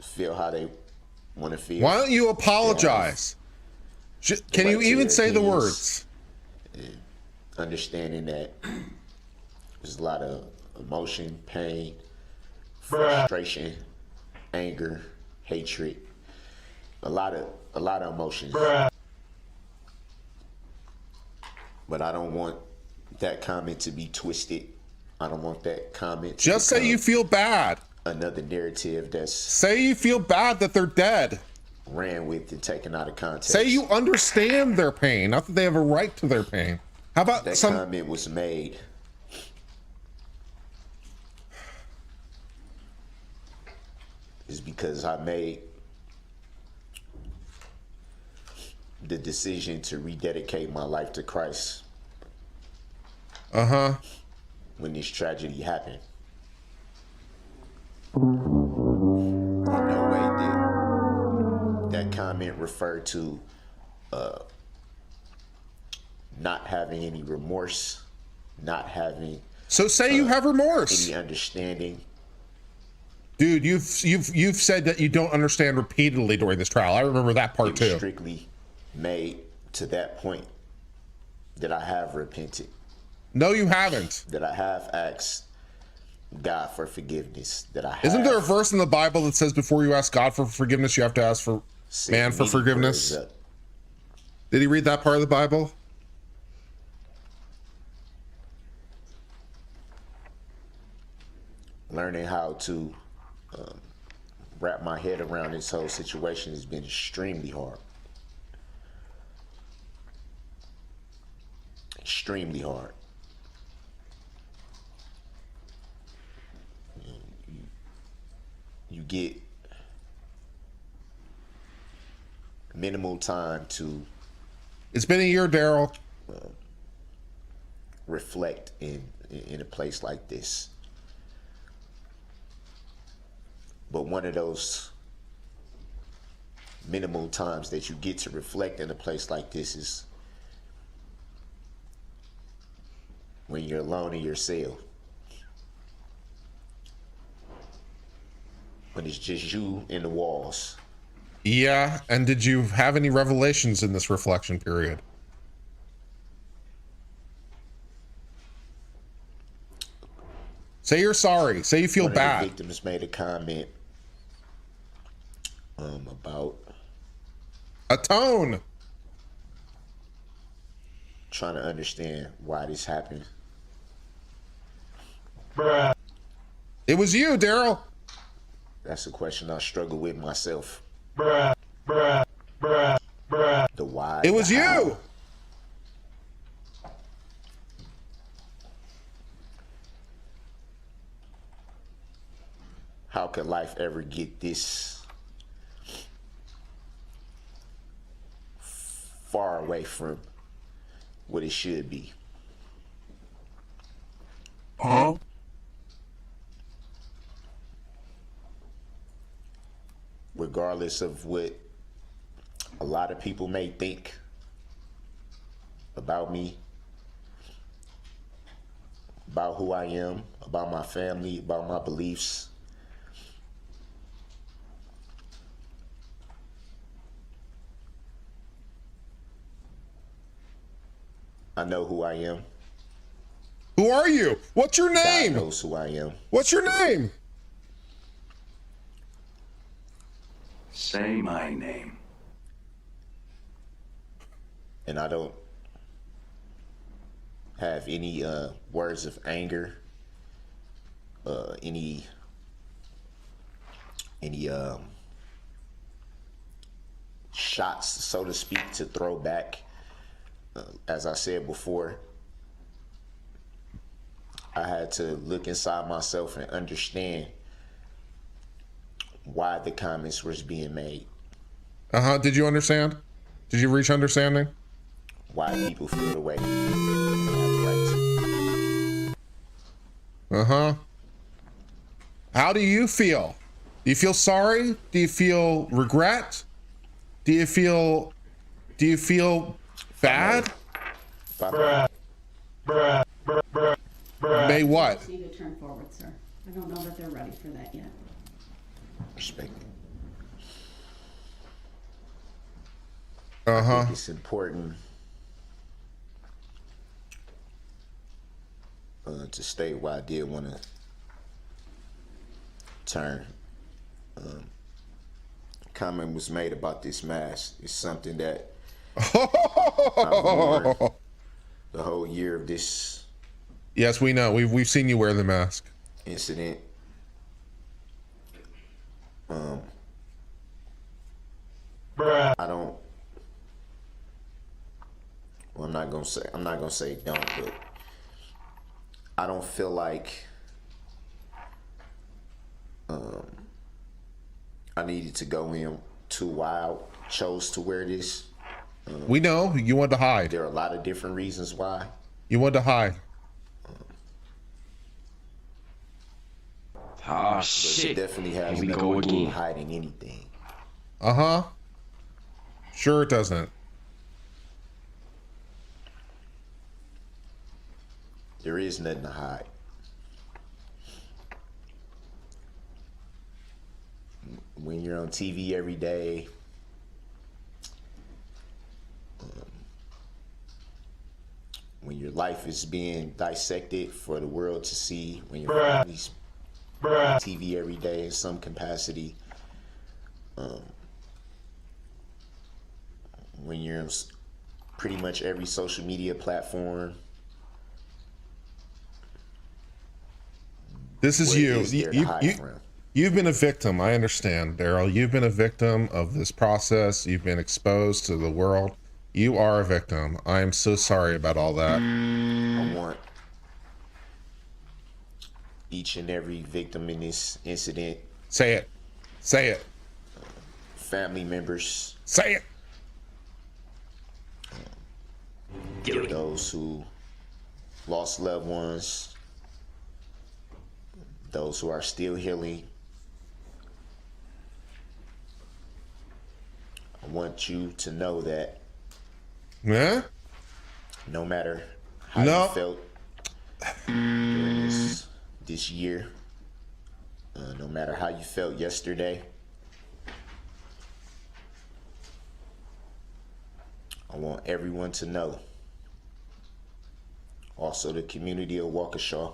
D: feel how they want to feel.
A: Why don't you apologize? Can you
D: right to
A: even
D: their
A: say the
D: opinions.
A: words?
D: Understanding that there's a lot of emotion, pain, frustration, anger, hatred, a lot of emotions. But I don't want that comment to be twisted. I don't want that comment to
A: Just say
D: become
A: you feel bad.
D: another narrative that's
A: Say you feel bad that they're dead.
D: ran with and taken out of context.
A: Say you understand their pain, not that they have a right to their pain. How about
D: that
A: some
D: comment was made is because I made the decision to rededicate my life to Christ
A: Uh-huh.
D: when this tragedy happened. In no way did that comment refer to not having any remorse, not having
A: So say you have remorse.
D: any understanding.
A: Dude, you've said that you don't understand repeatedly during this trial. I remember that part
D: It was
A: too.
D: strictly made to that point that I have repented,
A: No, you haven't.
D: that I have asked God for forgiveness, that I have
A: Isn't there a verse in the Bible that says before you ask God for forgiveness, you have to ask for
D: said
A: man for
D: many
A: forgiveness?
D: words up.
A: Did he read that part of the Bible?
D: Learning how to wrap my head around this whole situation has been extremely hard. Extremely hard. You get minimal time to
A: It's been a year, Darryl.
D: reflect in a place like this. But one of those minimal times that you get to reflect in a place like this is when you're alone in your cell. When it's just you and the walls.
A: Yeah, and did you have any revelations in this reflection period? Say you're sorry. Say you feel
D: One of the
A: bad.
D: victims made a comment about
A: Atone.
D: trying to understand why this happened.
A: It was you, Darryl.
D: That's a question I struggle with myself. The why.
A: It was
D: the how.
A: you.
D: How could life ever get this far away from what it should be?
A: Huh?
D: Regardless of what a lot of people may think about me, about who I am, about my family, about my beliefs, I know who I am.
A: Who are you? What's your
D: God
A: name?
D: knows who I am.
A: What's your name?
K: Say my name.
D: And I don't have any words of anger, any shots, so to speak, to throw back. As I said before, I had to look inside myself and understand why the comments was being made.
A: Uh-huh. Did you understand? Did you reach understanding?
D: Why people feel the way they have the right to.
A: Uh-huh. How do you feel? Do you feel sorry? Do you feel regret? Do you feel bad? May what?
C: You need to turn forward, sir. I don't know that they're ready for that yet.
D: Respect it.
A: Uh-huh.
D: It's important to state why I did want to turn. Comment was made about this mask. It's something that I've worn the whole year of this
A: Yes, we know. We've seen you wear the mask.
D: incident. I don't. Well, I'm not gonna say don't, but I don't feel like I needed to go in too wild. Chose to wear this.
A: We know you want to hide.
D: There are a lot of different reasons why.
A: You want to hide.
K: Ah,
D: But it
K: shit.
D: definitely has
K: Here we
D: nothing
K: go
D: to do with
K: again.
D: hiding anything.
A: Uh-huh. Sure it doesn't.
D: There is nothing to hide. When you're on TV every day, when your life is being dissected for the world to see, when your family's on TV every day in some capacity, when you're on pretty much every social media platform.
A: This is
D: What
A: you.
D: is there to hide from?
A: You've been a victim. I understand, Darryl. You've been a victim of this process. You've been exposed to the world. You are a victim. I am so sorry about all that.
D: I want each and every victim in this incident,
A: Say it. Say it.
D: family members,
A: Say it.
D: those who lost loved ones, those who are still healing. I want you to know that
A: Yeah?
D: no matter how
A: No.
D: you felt during this year, no matter how you felt yesterday, I want everyone to know, also the community of Waukesha,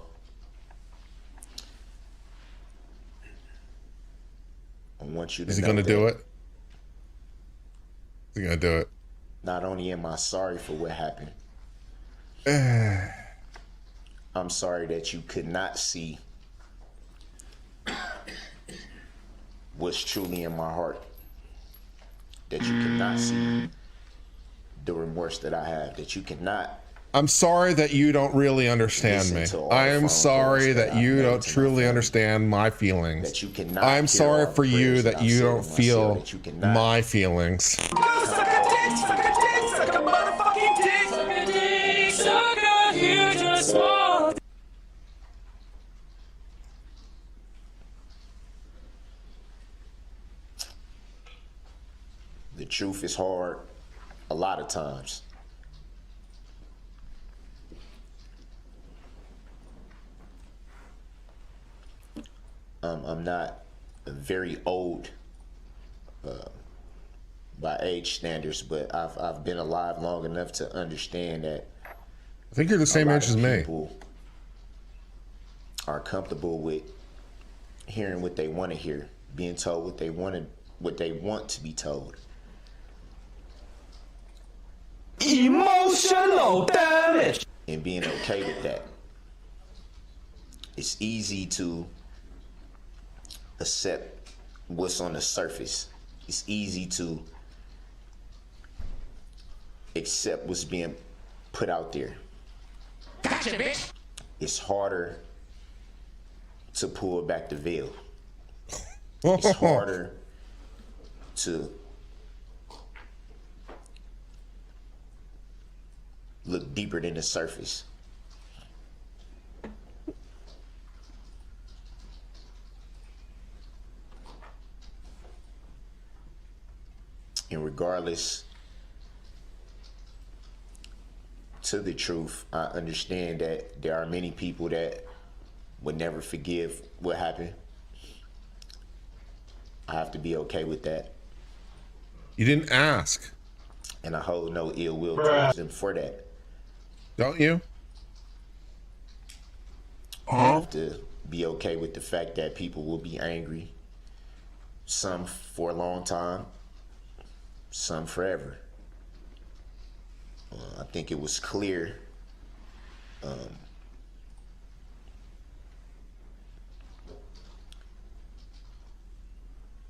D: I want you to
A: Is he
D: know
A: going to
D: that
A: do it? Is he going to do it?
D: not only am I sorry for what happened, I'm sorry that you could not see what's truly in my heart, that you could not see the remorse that I have, that you cannot.
A: I'm sorry that you don't really understand me.
D: Listen to all
A: I
D: the
A: am
D: phone
A: sorry
D: calls
A: that
D: that
A: you
D: I've
A: don't
D: made to my
A: truly
D: family.
A: understand my feelings.
D: That you cannot
A: I'm
D: hear
A: sorry
D: all the
A: for you
D: prayers
A: that
D: I've
A: you
D: said
A: don't
D: in my cell,
A: feel
D: that you cannot
A: my feelings.
D: The truth is hard a lot of times. I'm not very old by age standards, but I've been alive long enough to understand that
A: I think you're the same
D: a lot
A: age as
D: of
A: me.
D: people are comfortable with hearing what they want to hear, being told what they want to be told.
K: Emotional damage.
D: And being okay with that. It's easy to accept what's on the surface. It's easy to accept what's being put out there.
K: Gotcha, bitch.
D: It's harder to pull back the veil. It's harder to look deeper than the surface. And regardless to the truth, I understand that there are many people that would never forgive what happened. I have to be okay with that.
A: You didn't ask,
D: And I hold no ill will towards them for that.
A: don't you?
D: I have to be okay with the fact that people will be angry. Some for a long time, some forever. I think it was clear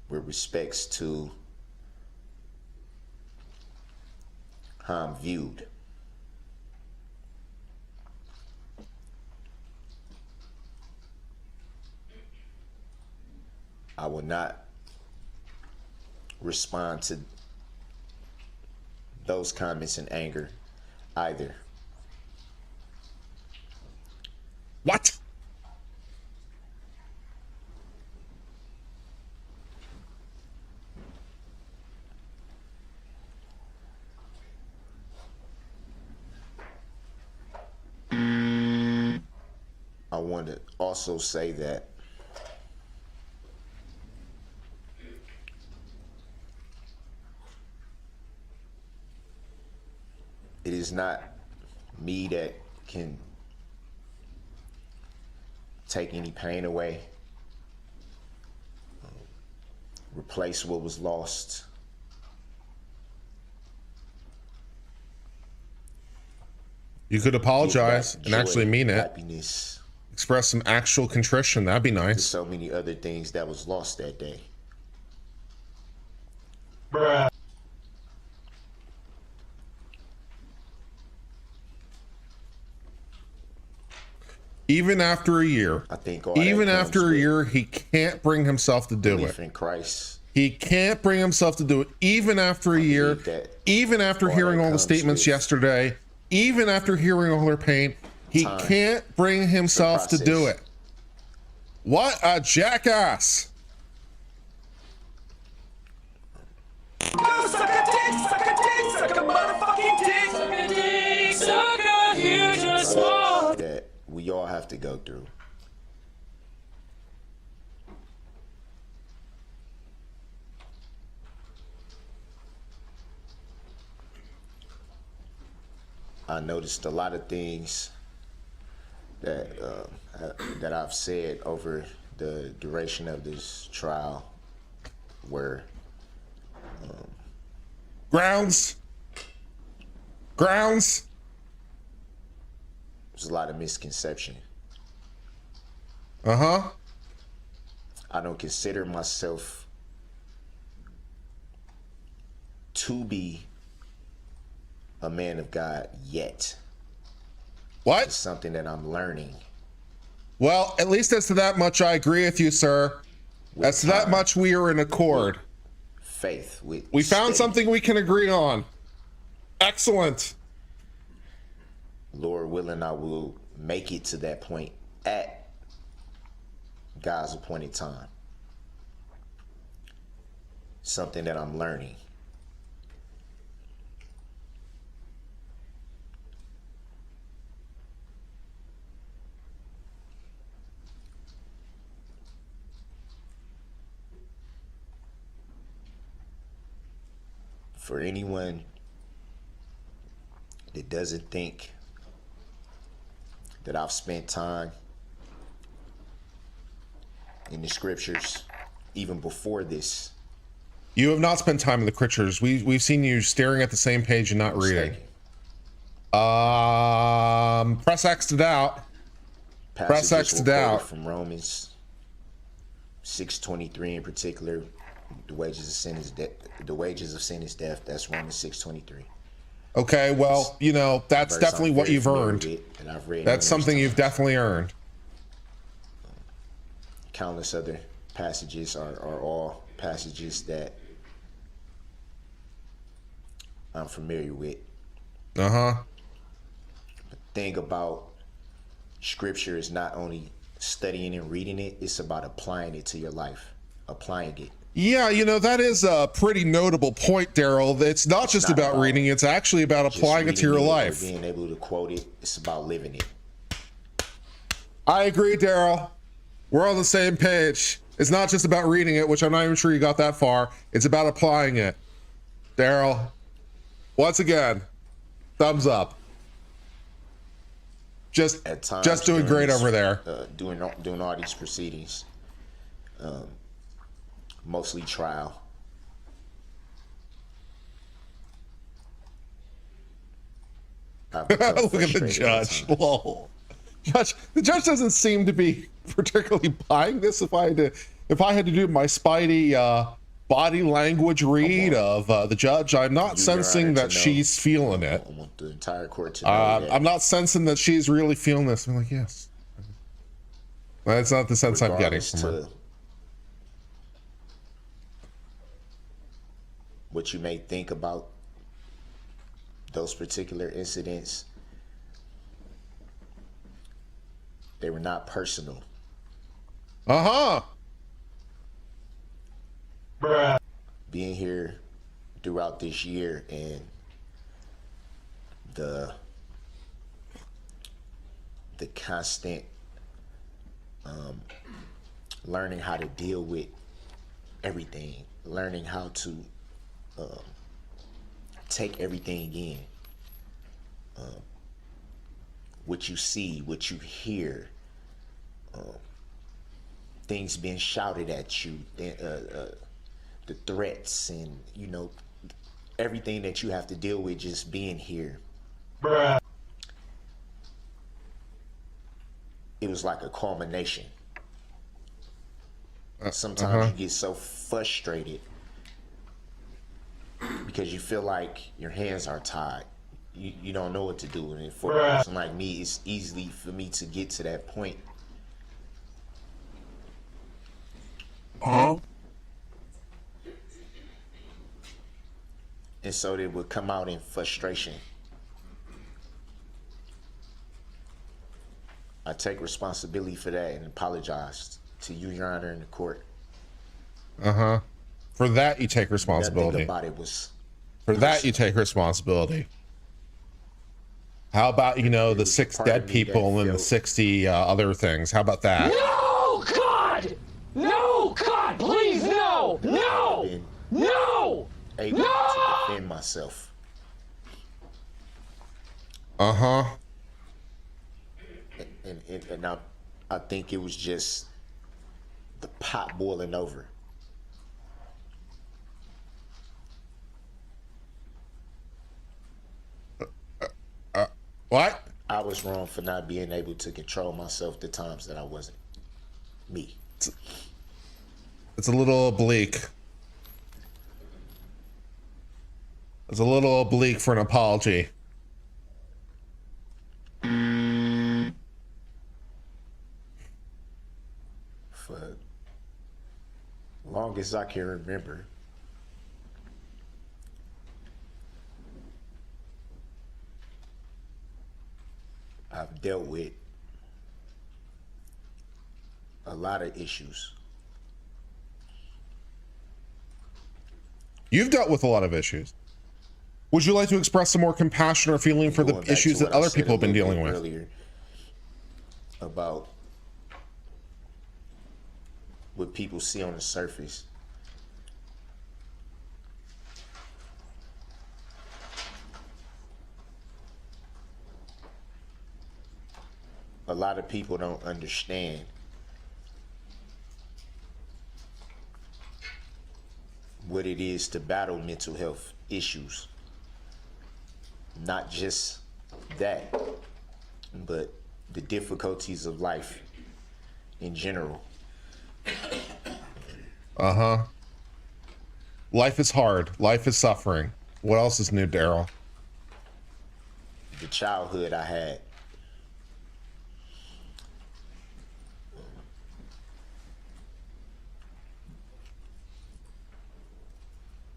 D: with respects to how I'm viewed. I will not respond to those comments in anger either.
A: What?
D: I want to also say that it is not me that can take any pain away, replace what was lost.
A: You could apologize and actually mean it.
D: Happiness.
A: Express some actual contrition. That'd be
D: There's
A: nice.
D: so many other things that was lost that day.
K: Bruh.
A: Even after a year,
D: I think all
A: even
D: that comes
A: after a
D: with
A: year, he can't bring himself to do
D: belief
A: it.
D: in Christ.
A: He can't bring himself to do it. Even after a year,
D: that
A: even after
D: all
A: hearing
D: that
A: all the
D: comes
A: statements
D: with
A: yesterday, even after hearing all their pain, he
D: time,
A: can't bring himself to do
D: process.
A: it. What a jackass.
K: Suck a dick, suck a dick, suck a motherfucking dick, suck a dick, suck a huge or small.
D: That we all have to go through. I noticed a lot of things that that I've said over the duration of this trial were
A: Grounds.
D: there's a lot of misconception.
A: Uh-huh.
D: I don't consider myself to be a man of God yet.
A: What?
D: It's something that I'm learning.
A: Well, at least as to that much, I agree with you, sir.
D: with
A: As to that
D: time,
A: much, we are in accord.
D: faith. With
A: We found
D: steady.
A: something we can agree on. Excellent.
D: Lord willing, I will make it to that point at God's appointed time. Something that I'm learning. For anyone that doesn't think that I've spent time in the scriptures even before this,
A: You have not spent time in the scriptures. We've seen you staring at the same page and not reading. Press X to doubt. Press X to
D: passages were quoted
A: doubt.
D: from Romans 6:23 in particular. The wages of sin is death. The wages of sin is death. That's Romans 6:23.
A: Okay, well, you know, that's
D: Verse
A: definitely
D: I'm
A: what
D: very
A: you've
D: familiar
A: earned.
D: with, and I've read
A: That's
D: numerous
A: something you've
D: times.
A: definitely earned.
D: Countless other passages are all passages that I'm familiar with.
A: Uh-huh.
D: The thing about scripture is not only studying and reading it, it's about applying it to your life. Applying it.
A: Yeah, you know, that is a pretty notable point, Darryl. It's not just
D: not
A: about
D: about
A: reading, it's actually about
D: Just
A: applying it to
D: reading
A: your
D: or
A: life.
D: being able to quote it, it's about living it.
A: I agree, Darryl. We're on the same page. It's not just about reading it, which I'm not even sure you got that far. It's about applying it. Darryl, once again, thumbs up.
D: At times,
A: Just doing
D: during
A: great
D: this,
A: over there.
D: Doing all these proceedings, mostly trial. I've become
A: Look at the
D: frustrated at
A: judge.
D: times.
A: Whoa. The judge doesn't seem to be particularly buying this. If I had to if I had to do my Spidey body language read of the judge, I'm not sensing that she's feeling it.
D: I want the entire court to know that.
A: I'm not sensing that she's really feeling this. I'm like, yes. That's not the sense I'm getting from her.
D: What you may think about those particular incidents, they were not personal.
A: Uh-huh.
D: Bruh. Being here throughout this year and the constant learning how to deal with everything, learning how to take everything in, what you see, what you hear, things being shouted at you, the threats, and you know, everything that you have to deal with just being here. Bruh. It was like a culmination. Sometimes you get so frustrated because you feel like your hands are tied. You don't know what to do. And for a person like me, it's easy for me to get to that point. And so they would come out in frustration. I take responsibility for that and apologize to you, Your Honor, in the court.
A: For that, you take responsibility.
D: Nothing about it was
A: For that, you take responsibility. How about, you know, the 6 dead people and the 60 other things? How about that?
K: No, God! No, God, please, no! No! No!
D: Able to defend myself. And I think it was just the pot boiling over.
A: What?
D: I was wrong for not being able to control myself the times that I wasn't me.
A: It's a little oblique. It's a little oblique for an apology.
D: For long as I can remember, I've dealt with a lot of issues.
A: You've dealt with a lot of issues. Would you like to express some more compassion or feeling for the issues that other people have been dealing with?
D: Earlier about what people see on the surface. A lot of people don't understand what it is to battle mental health issues. Not just that, but the difficulties of life in general.
A: Life is hard. Life is suffering. What else is new, Darryl?
D: The childhood I had.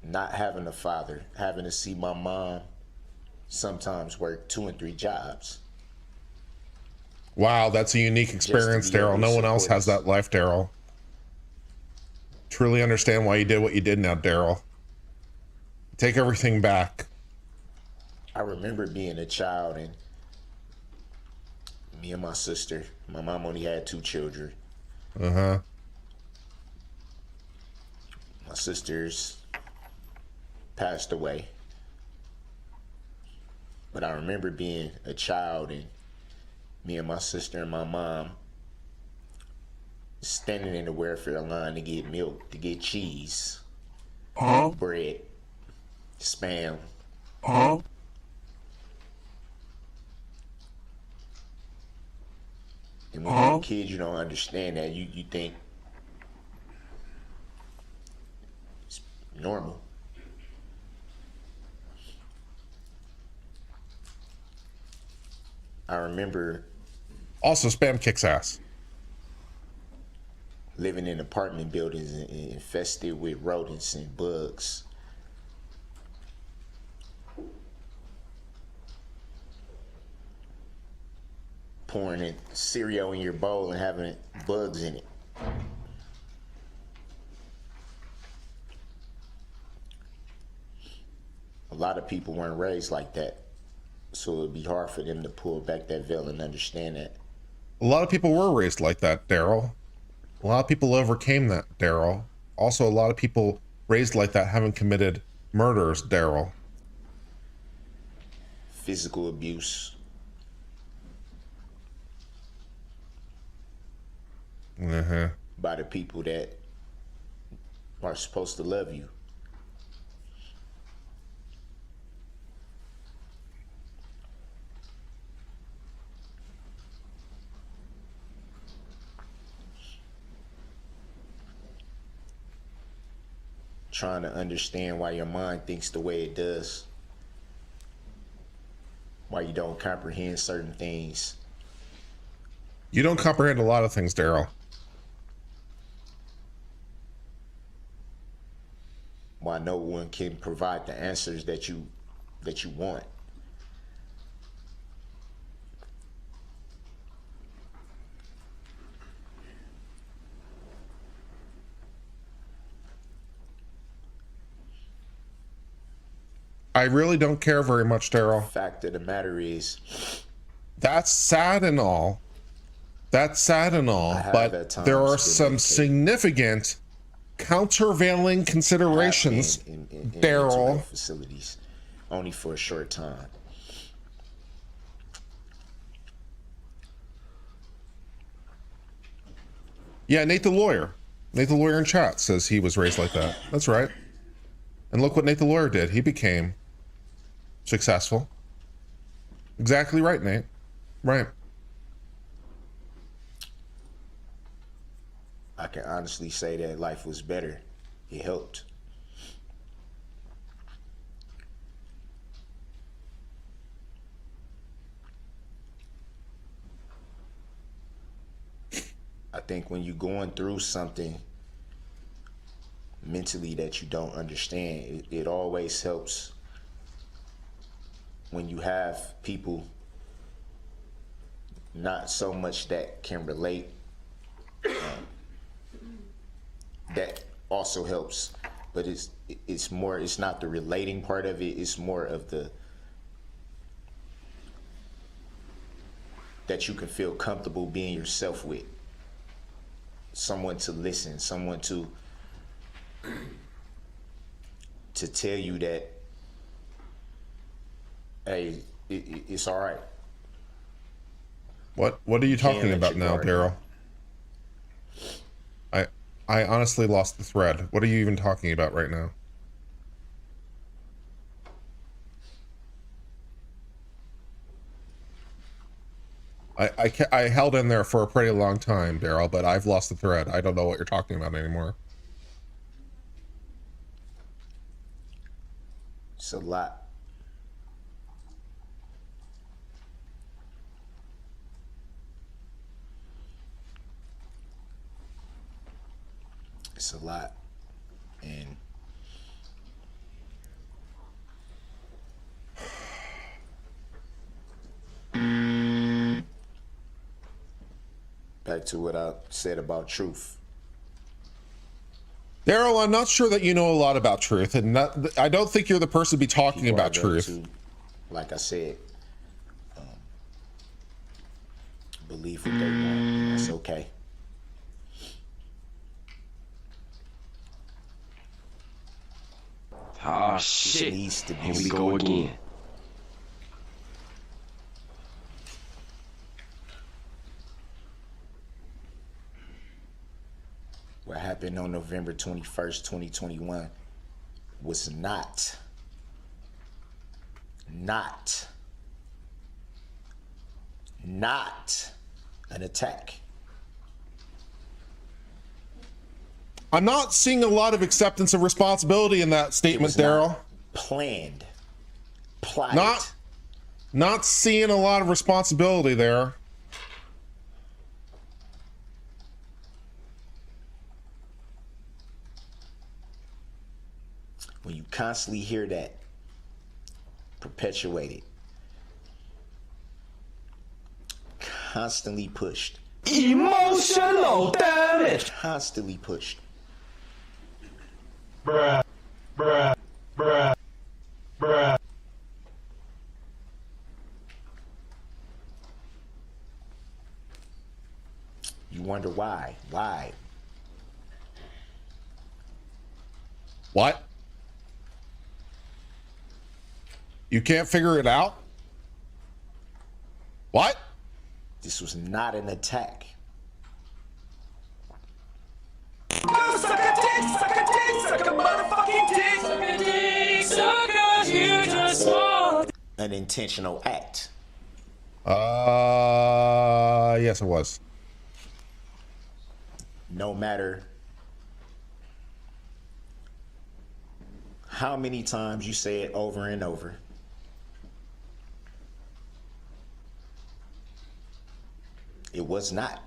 D: Not having a father, having to see my mom sometimes work 2 and 3 jobs.
A: Wow, that's a unique experience, Darryl. No one else has that life, Darryl. Truly understand why you did what you did now, Darryl. Take everything back.
D: I remember being a child and me and my sister, my mom only had 2 children. My sisters passed away. But I remember being a child and me and my sister and my mom standing in the welfare line to get milk, to get cheese, bread, Spam. And when you're a kid, you don't understand that. You think normal. I remember
A: Also, spam kicks ass.
D: living in apartment buildings infested with rodents and bugs. Pouring in cereal in your bowl and having bugs in it. A lot of people weren't raised like that, so it'd be hard for them to pull back that veil and understand that.
A: A lot of people were raised like that, Darryl. A lot of people overcame that, Darryl. Also, a lot of people raised like that haven't committed murders, Darryl.
D: Physical abuse. By the people that are supposed to love you. Trying to understand why your mind thinks the way it does. Why you don't comprehend certain things.
A: You don't comprehend a lot of things, Darryl.
D: Why no one can provide the answers that you want.
A: I really don't care very much, Darryl.
D: Fact of the matter is,
A: that's sad and all. That's sad and all, but there are some significant countervailing considerations,
D: in
A: Darryl.
D: Facilities, only for a short time.
A: Yeah, Nate the lawyer. Nate the lawyer in chat says he was raised like that. That's right. And look what Nate the lawyer did. He became successful. Exactly right, Nate. Right.
D: I can honestly say that life was better. It helped. I think when you're going through something mentally that you don't understand, it always helps when you have people not so much that can relate. That also helps, but it's more, it's not the relating part of it, it's more of the that you can feel comfortable being yourself with. Someone to listen, someone to tell you that, hey, it's all right.
A: What are you talking about now, Darryl? I honestly lost the thread. What are you even talking about right now? I held in there for a pretty long time, Darryl, but I've lost the thread. I don't know what you're talking about anymore.
D: It's a lot. It's a lot. And back to what I said about truth.
A: Darryl, I'm not sure that you know a lot about truth, and I don't think you're the person to be talking
D: People
A: about
D: are going
A: truth.
D: to, like I said, believe what they want, and that's okay.
L: Oh shit,
D: Needs to be
L: here we go again.
D: What happened on November 21st, 2021 was not an attack.
A: I'm not seeing a lot of acceptance of responsibility in that statement, Darryl.
D: Planned. Plotted.
A: Not seeing a lot of responsibility there.
D: When you constantly hear that perpetuated, constantly pushed,
K: Emotional damage.
D: constantly pushed.
K: Bruh, bruh, bruh, bruh.
D: You wonder why. Why?
A: What? You can't figure it out? What?
D: This was not an attack.
K: Suck a dick, suck a dick, suck a motherfucking dick. Suck a dick, suck a huge small.
D: An intentional act.
A: Yes, it was.
D: No matter how many times you say it over and over, it was not.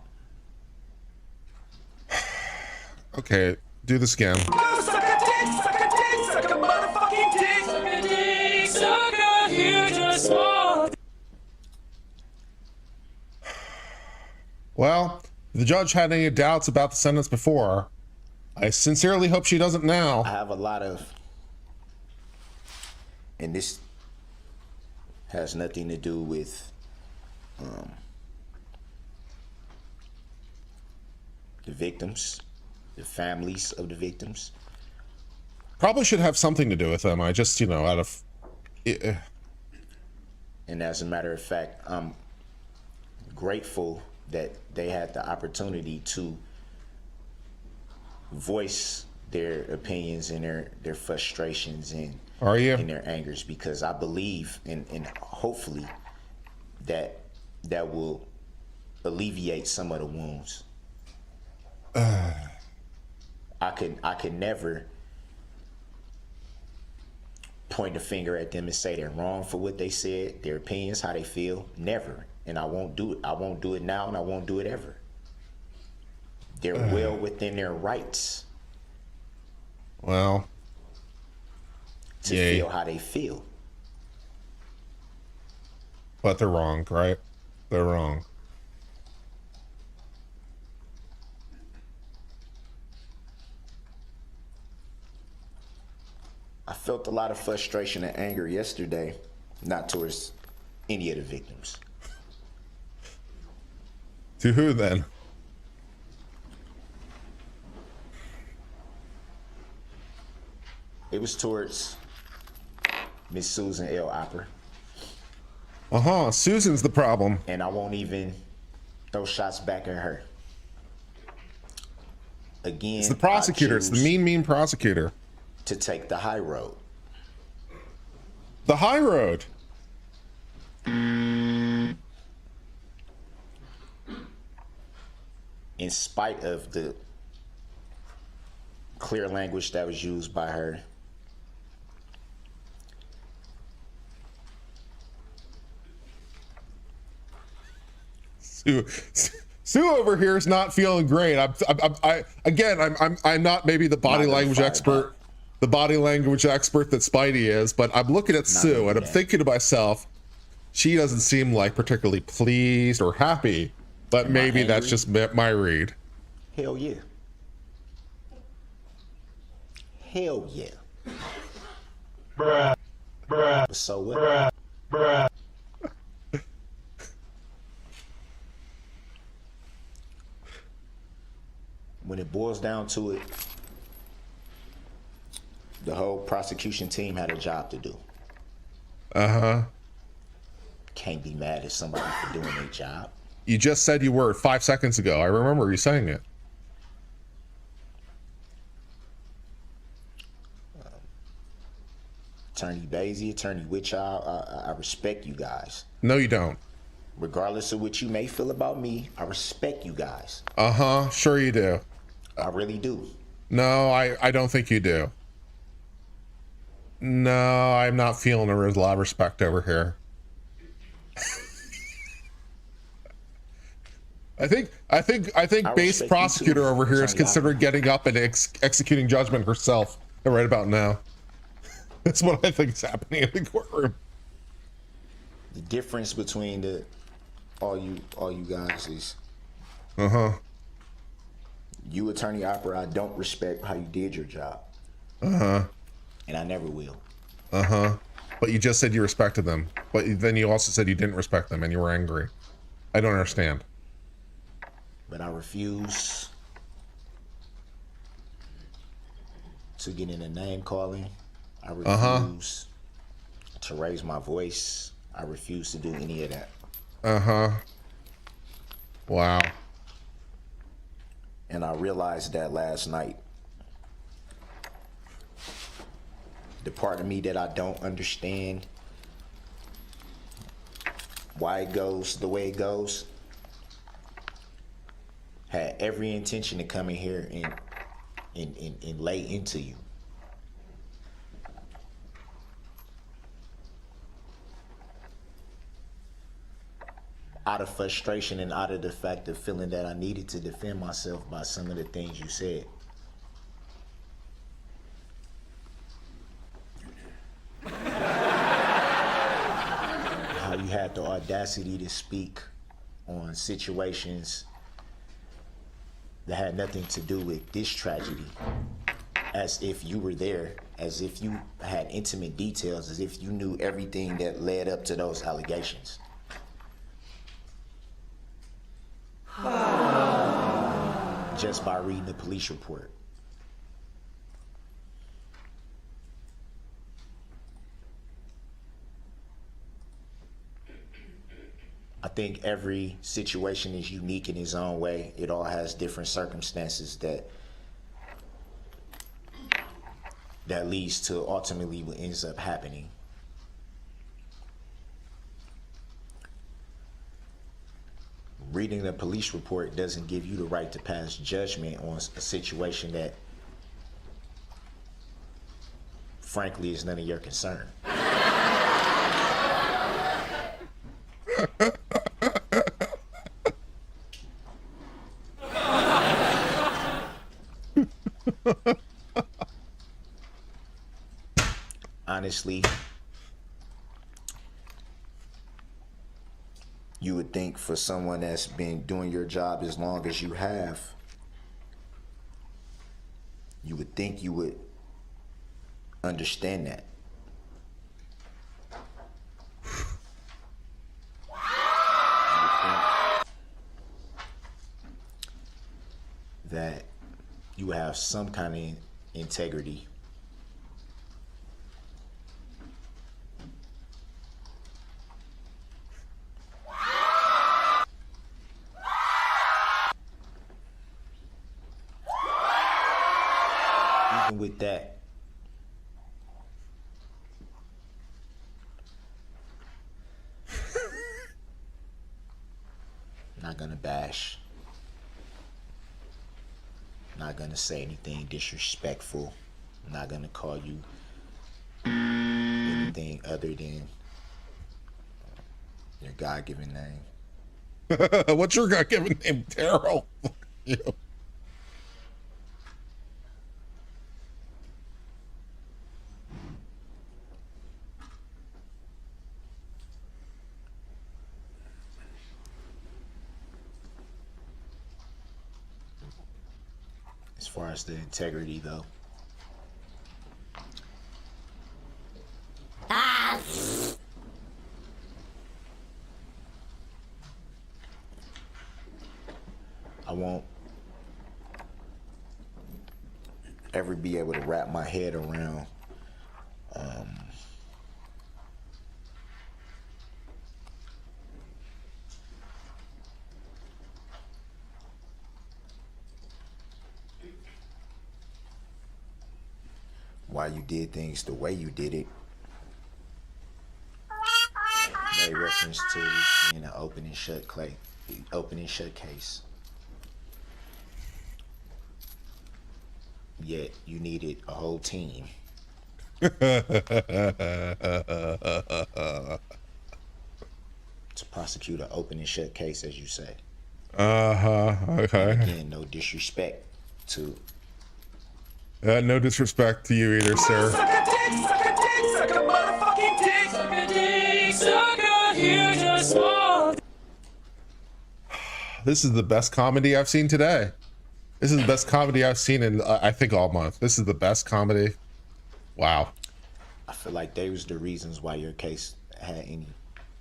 A: Okay, do this again.
K: Suck a dick, suck a dick, suck a motherfucking dick. Suck a dick, suck a huge small.
A: Well, if the judge had any doubts about the sentence before, I sincerely hope she doesn't now.
D: I have a lot of, and this has nothing to do with the victims, the families of the victims.
A: Probably should have something to do with them. I just, you know, out of...
D: And as a matter of fact, I'm grateful that they had the opportunity to voice their opinions and their frustrations and
A: Are you?
D: and their angers, because I believe and hopefully that will alleviate some of the wounds. I could never point a finger at them and say they're wrong for what they said, their opinions, how they feel. Never. And I won't do it. I won't do it now, and I won't do it ever. They're well within their rights
A: Well,
D: to
A: yay.
D: feel how they feel.
A: But they're wrong, right? They're wrong.
D: I felt a lot of frustration and anger yesterday, not towards any of the victims.
A: To who then?
D: It was towards Miss Susan L. Opper.
A: Susan's the problem.
D: And I won't even throw shots back at her. Again,
A: It's the prosecutor. It's the mean prosecutor.
D: to take the high road.
A: The high road.
D: In spite of the clear language that was used by her,
A: Sue over here is not feeling great. I'm not maybe the body language expert, that Spidey is, but I'm looking at Sue and I'm thinking to myself, she doesn't seem like particularly pleased or happy, but maybe that's just my read.
D: hell yeah. Hell yeah.
K: Bruh, bruh,
D: But so what?
K: bruh, bruh.
D: When it boils down to it, the whole prosecution team had a job to do. Can't be mad at somebody for doing their job.
A: You just said you were 5 seconds ago. I remember you saying it.
D: Attorney Basie, Attorney Witchow, I respect you guys.
A: No, you don't.
D: Regardless of what you may feel about me, I respect you guys.
A: Sure you do.
D: I really do.
A: No, I don't think you do. No, I'm not feeling a lot of respect over here. I think base
D: respect you
A: prosecutor
D: too,
A: over here is
D: Attorney
A: considering
D: Opera.
A: getting up and executing judgment herself right about now. That's what I think is happening in the courtroom.
D: The difference between all you guys is you, Attorney Opera, I don't respect how you did your job. And I never will.
A: But you just said you respected them. But then you also said you didn't respect them and you were angry. I don't understand.
D: But I refuse to get in a name calling. I refuse to raise my voice. I refuse to do any of that.
A: Wow.
D: And I realized that last night. The part of me that I don't understand why it goes the way it goes had every intention to come in here and lay into you. Out of frustration and out of the fact of feeling that I needed to defend myself by some of the things you said. How you had the audacity to speak on situations that had nothing to do with this tragedy, as if you were there, as if you had intimate details, as if you knew everything that led up to those allegations. Just by reading the police report. I think every situation is unique in its own way. It all has different circumstances that leads to ultimately what ends up happening. Reading the police report doesn't give you the right to pass judgment on a situation that, frankly, is none of your concern. Honestly, you would think for someone that's been doing your job as long as you have, you would think you would understand that. That you have some kind of integrity. Even with that, not gonna bash. Not gonna say anything disrespectful. I'm not gonna call you anything other than your God-given name.
A: What's your God-given name? Darryl. You.
D: As far as the integrity, though. I won't ever be able to wrap my head around why you did things the way you did it. Made reference to being an open and shut case. yet you needed a whole team. To prosecute an open and shut case, as you say.
A: Okay.
D: And again, no disrespect to.
A: No disrespect to you either, sir.
K: Suck a dick, suck a dick, suck a motherfucking dick, suck a dick, suck a huge or small.
A: This is the best comedy I've seen today. This is the best comedy I've seen in, I think, all month. This is the best comedy. Wow.
D: I feel like they was the reasons why your case had any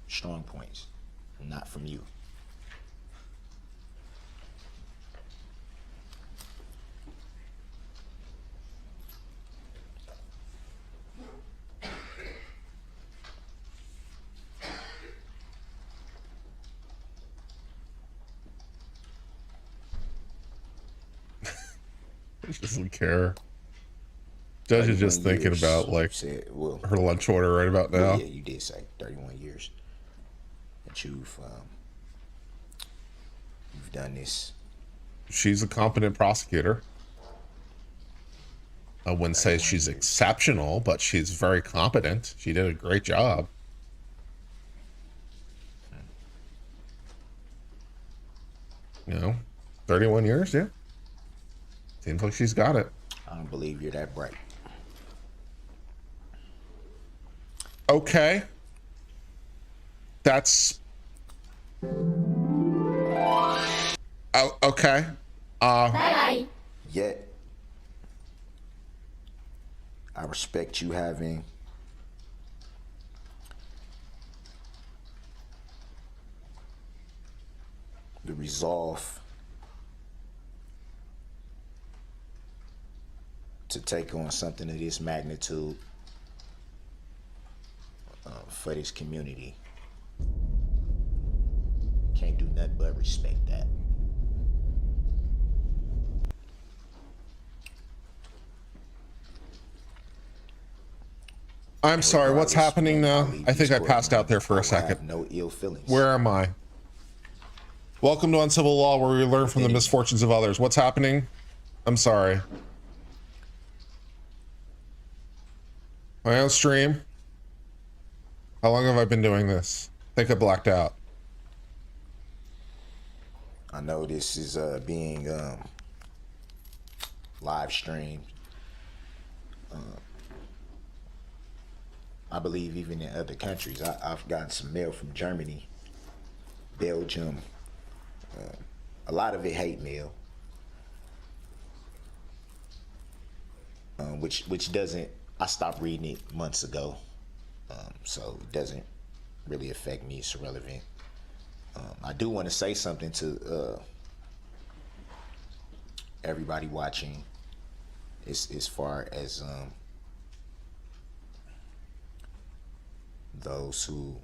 D: strong points, not from you.
A: Doesn't care. Judge is just thinking about like her lunch order right about now.
D: Yeah, you did say 31 years that you've done this.
A: She's a competent prosecutor. I wouldn't say she's exceptional, but she's very competent. She did a great job. You know, 31 years, yeah. Seems like she's got it.
D: I don't believe you're that bright.
A: Okay. That's... Oh, okay.
D: Bye. Yet, I respect you having the resolve to take on something of this magnitude for this community. Can't do nothing but respect that.
A: I'm sorry, what's happening now? I think I passed out there for a second.
D: No ill feelings.
A: Where am I? Welcome to Uncivil Law, where we learn from the misfortunes of others. What's happening? I'm sorry. Am I on stream? How long have I been doing this? I think I blacked out.
D: I know this is being live streamed. I believe even in other countries. I've gotten some mail from Germany, Belgium. A lot of it hate mail, which doesn't. I stopped reading it months ago, so it doesn't really affect me. It's irrelevant. I do want to say something to everybody watching, as far as those who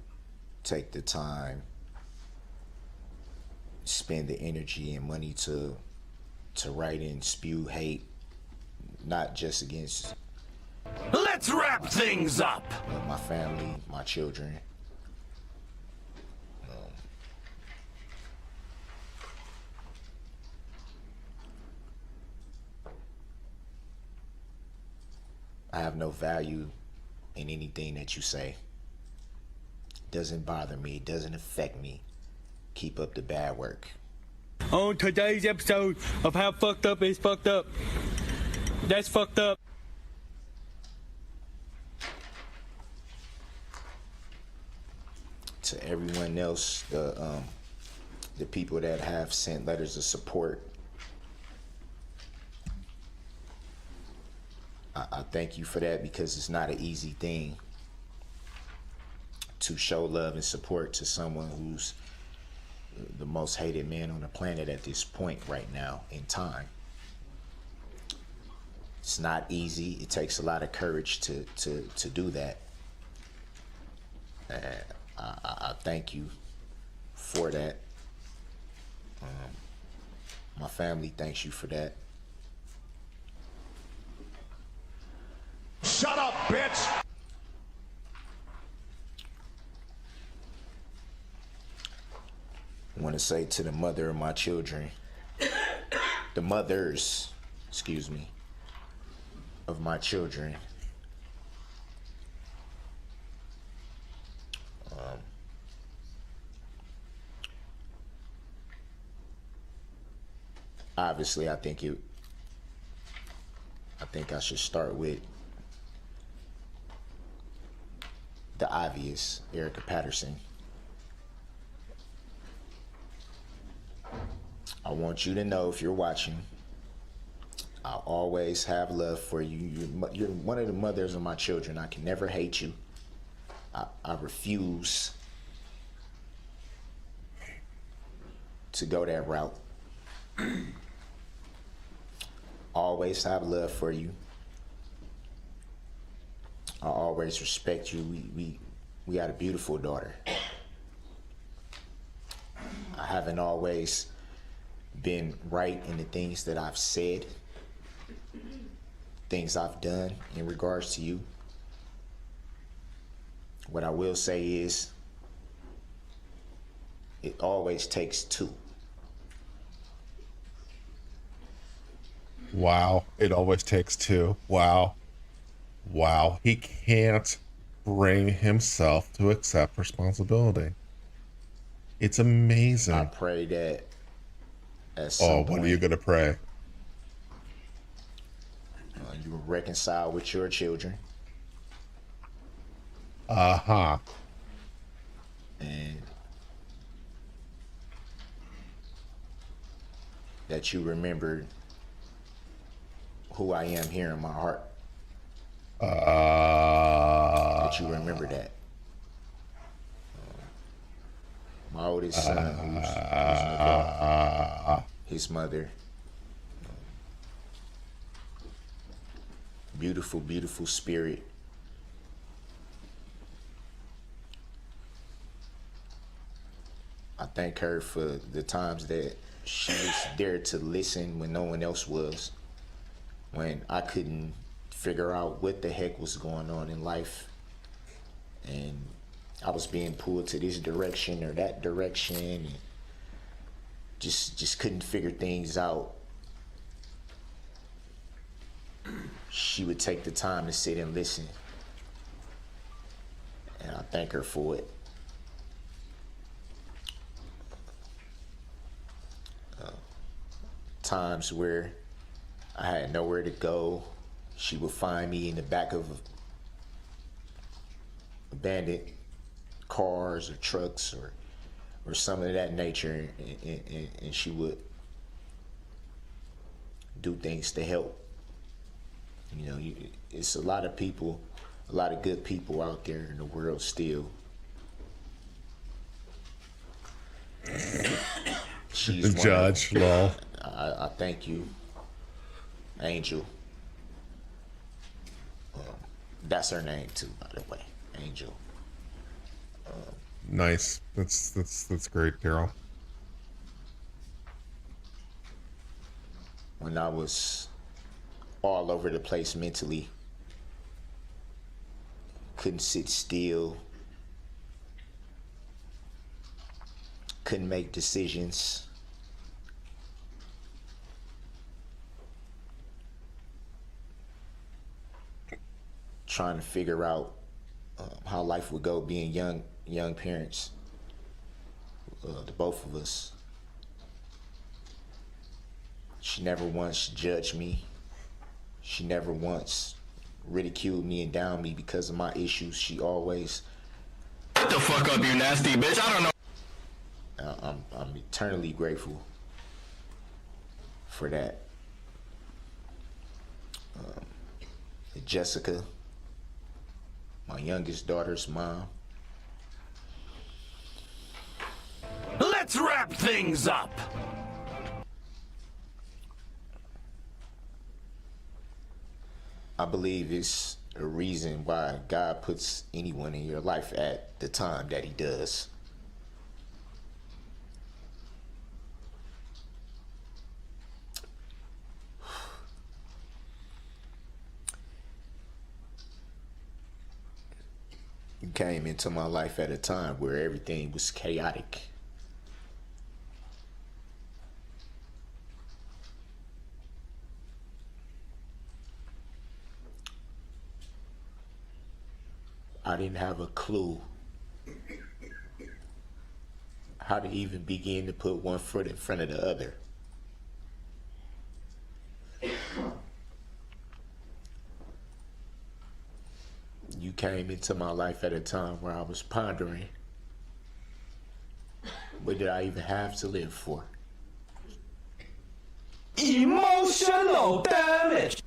D: take the time, spend the energy and money to write and spew hate, not just against.
K: Let's wrap things up.
D: My family, my children. I have no value in anything that you say. Doesn't bother me, doesn't affect me. Keep up the bad work.
M: On today's episode of How Fucked Up Is Fucked Up. That's fucked up.
D: To everyone else, the people that have sent letters of support, I thank you for that, because it's not an easy thing to show love and support to someone who's the most hated man on the planet at this point right now in time. It's not easy. It takes a lot of courage to do that. I thank you for that. My family thanks you for that.
K: Shut up, bitch!
D: I want to say to the mother of my children, the mothers, excuse me, of my children. Obviously, I think I should start with the obvious, Erica Patterson. I want you to know, if you're watching, I always have love for you. You're one of the mothers of my children. I can never hate you. I refuse to go that route. Always have love for you. I always respect you. We got a beautiful daughter. I haven't always been right in the things that I've said, things I've done in regards to you. What I will say is, it always takes two.
A: Wow. It always takes two. Wow. Wow. He can't bring himself to accept responsibility. It's amazing.
D: I pray that at some point,
A: what are you going to pray?
D: You will reconcile with your children.
A: Uh-huh.
D: And that you remember who I am here in my heart. That you remember that. My oldest son, who's an adult, his mother, beautiful, beautiful spirit. I thank her for the times that she was there to listen when no one else was, when I couldn't figure out what the heck was going on in life, and I was being pulled to this direction or that direction, and just couldn't figure things out. She would take the time to sit and listen, and I thank her for it. Times where I had nowhere to go, she would find me in the back of abandoned cars or trucks or something of that nature, and she would do things to help. You know, it's a lot of people, a lot of good people out there in the world still. She's
A: The judge, lol.
D: I thank you, Angel. That's her name too, by the way, Angel.
A: Nice. That's great, Darryl.
D: When I was all over the place mentally, couldn't sit still, couldn't make decisions. Trying to figure out how life would go being young parents, the both of us. She never once judged me. She never once ridiculed me and downed me because of my issues. She always, "Shut the fuck up, you nasty bitch, I don't know." I'm eternally grateful for that. Jessica, my youngest daughter's mom.
K: Let's wrap things up.
D: I believe it's a reason why God puts anyone in your life at the time that he does. You came into my life at a time where everything was chaotic. I didn't have a clue how to even begin to put one foot in front of the other. You came into my life at a time where I was pondering, what did I even have to live for?
K: Emotional damage.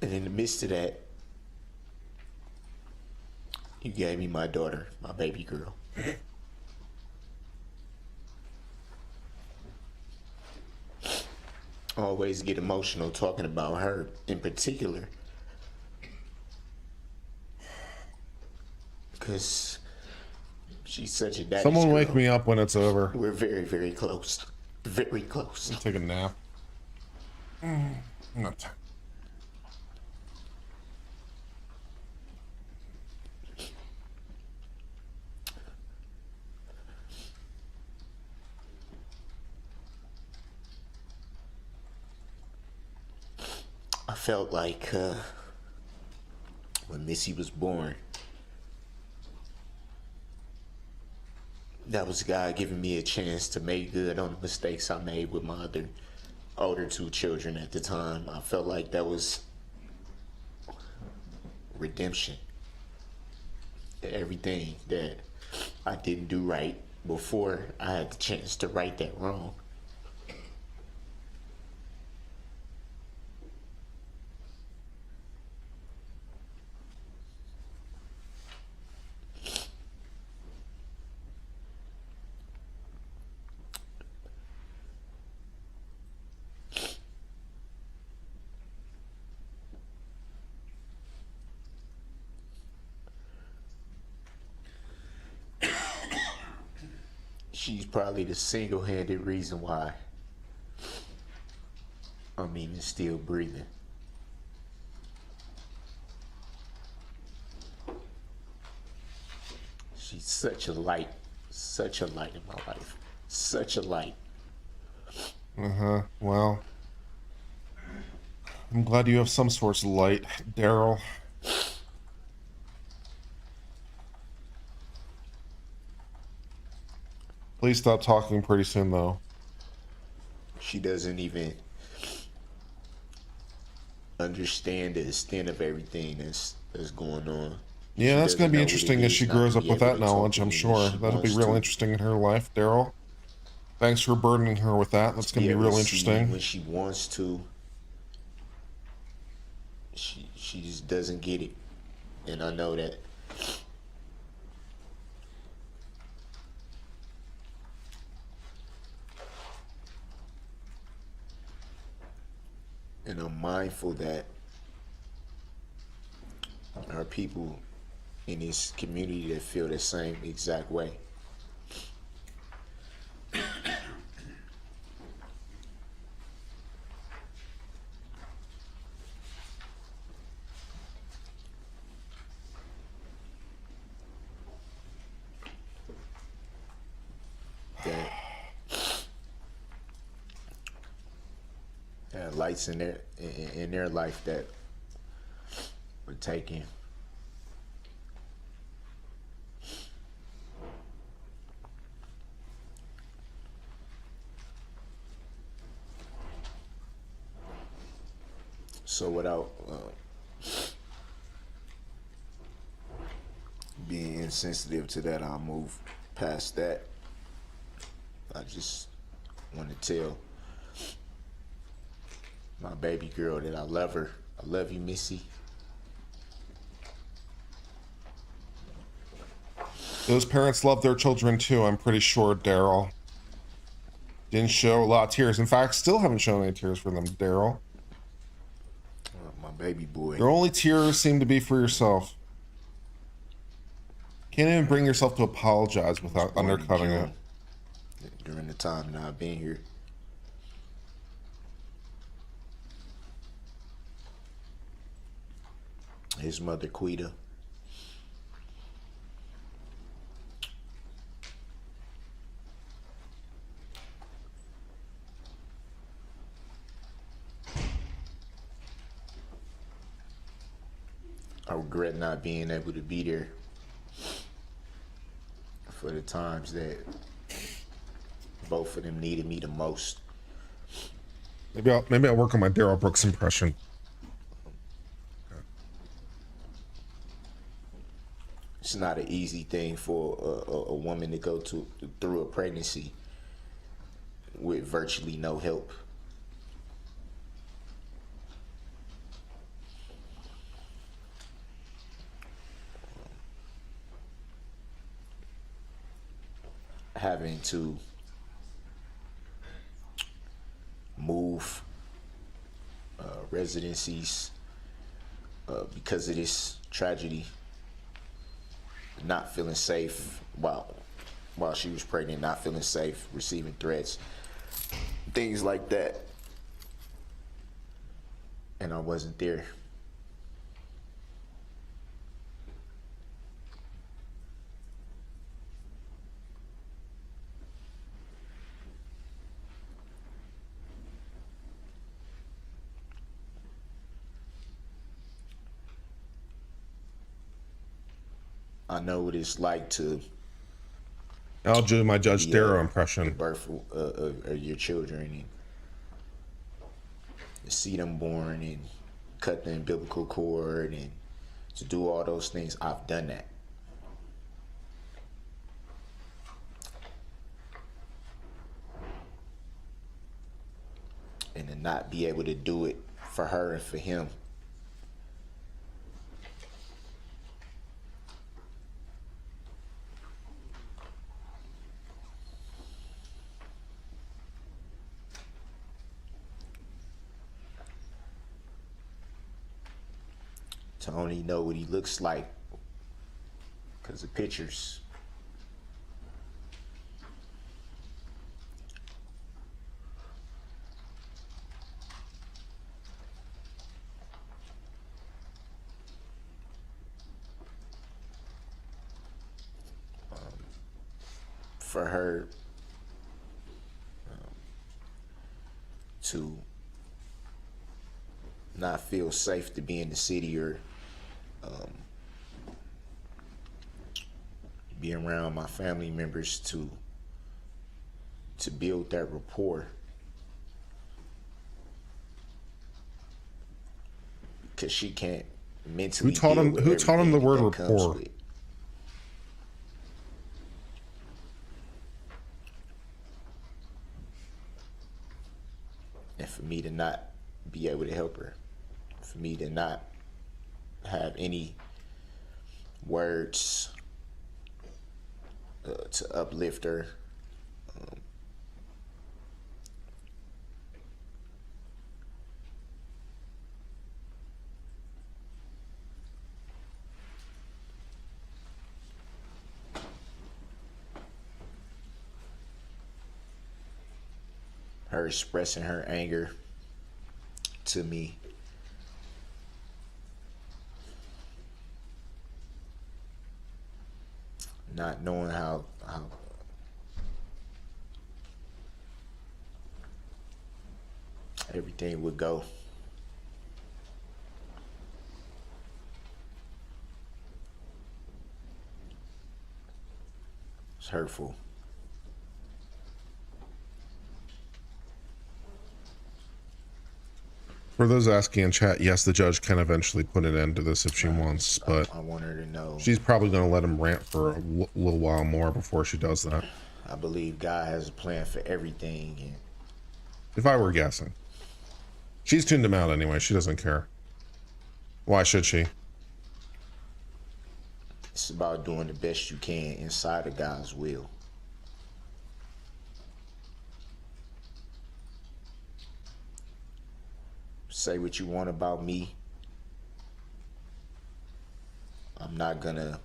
D: And in the midst of that, you gave me my daughter, my baby girl. I always get emotional talking about her in particular, because she's such a daddy's
A: Someone
D: girl.
A: wake me up when it's over.
D: We're very, very close. Very close.
A: Take a nap. Not.
D: I felt like when Missy was born, that was God giving me a chance to make good on the mistakes I made with my older two children at the time. I felt like that was redemption. Everything that I didn't do right before, I had the chance to right that wrong. She's probably the single-handed reason why I'm even still breathing. She's such a light in my life. Such a light.
A: Well, I'm glad you have some source of light, Darryl. Please stop talking pretty soon, though.
D: She doesn't even understand the extent of everything that's going on.
A: Yeah, that's going to be
D: doesn't know what
A: interesting
D: it
A: as
D: is
A: she
D: not
A: grows
D: to
A: up
D: be
A: with
D: able
A: that
D: to talk
A: knowledge,
D: to
A: I'm
D: me when
A: sure.
D: she
A: That'll be
D: wants
A: real
D: to.
A: interesting in her life, Darryl. Thanks for burdening her with that. That's going to be
D: able to
A: real
D: see
A: interesting.
D: when she wants to. She just doesn't get it, and I know that. And I'm mindful that there are people in this community that feel the same exact way. That lights in their life that were taken. So without being insensitive to that, I'll move past that. I just want to tell my baby girl that I love her. I love you, Missy.
A: Those parents love their children too, I'm pretty sure, Darryl. Didn't show a lot of tears. In fact, still haven't shown any tears for them, Darryl.
D: My baby boy.
A: Your only tears seem to be for yourself. Can't even bring yourself to apologize without undercutting it.
D: During the time that I've been here. His mother, Quita. regret not being able to be there for the times that both of them needed me the most.
A: Maybe I'll work on my Darryl Brooks impression.
D: It's not an easy thing for a woman to go through a pregnancy with virtually no help. Having to move residencies because of this tragedy, not feeling safe while she was pregnant, not feeling safe, receiving threats, things like that, and I wasn't there. I know what it's like to.
A: I'll do my Judge Darryl impression.
D: The birth of your children and see them born and cut the umbilical cord and to do all those things. I've done that. And to not be able to do it for her and for him. To only know what he looks like because of pictures. For her to not feel safe to be in the city or be around my family members to build that rapport, because she can't mentally.
A: Who taught him the word rapport?
D: And for me to not be able to help her, for me to not have any words to uplift her. Her expressing her anger to me. Not knowing how everything would go. It's hurtful.
A: For those asking in chat, yes, the judge can eventually put an end to this if she wants, but
D: I want her to know
A: she's probably going to let him rant for a little while more before she does that.
D: I believe God has a plan for everything. And
A: if I were guessing. She's tuned him out anyway. She doesn't care. Why should she?
D: It's about doing the best you can inside of God's will. Say what you want about me. I'm not gonna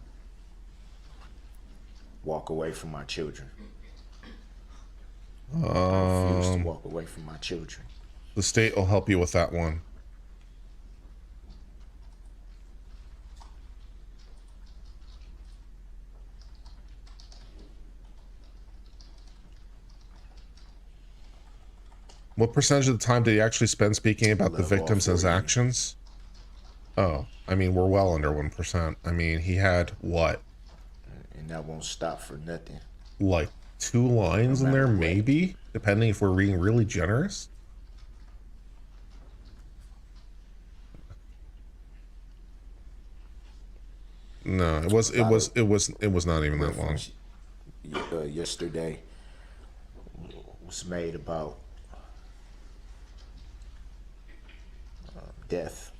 D: walk away from my children. I refuse to walk away from my children.
A: The state will help you with that one. What percentage of the time did he actually spend speaking about the victims and his actions? Oh, I mean, we're well under 1%. I mean, he had what?
D: And that won't stop for nothing.
A: Like 2 lines in there,
D: what.
A: maybe? Depending if we're being really generous. No, it was not even that long.
D: Yesterday was made about death.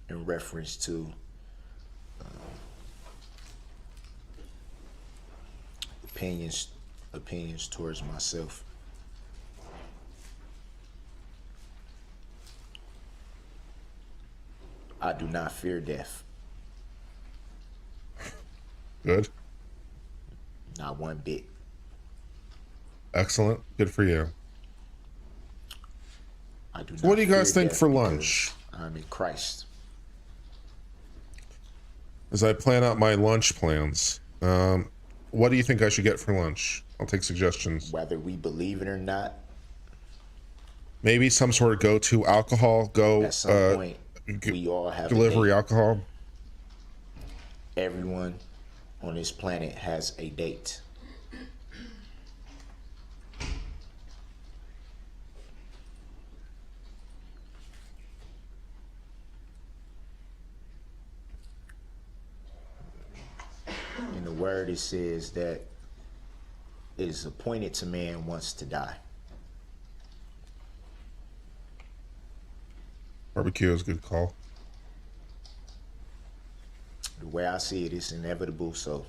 D: In reference to opinions towards myself. I do not fear death.
A: Good.
D: Not one bit.
A: Excellent. Good for you.
D: I do
A: So what do you guys
D: fear
A: think
D: death
A: for
D: because
A: lunch?
D: I'm in Christ.
A: As I plan out my lunch plans, what do you think I should get for lunch? I'll take suggestions.
D: Whether we believe it or not,
A: Maybe some sort of go-to alcohol,
D: at some point, we all have
A: delivery
D: a date.
A: alcohol.
D: Everyone on this planet has a date. In the word, it says that it is appointed to man once to die.
A: Barbecue is a good call.
D: The way I see it, it's inevitable, so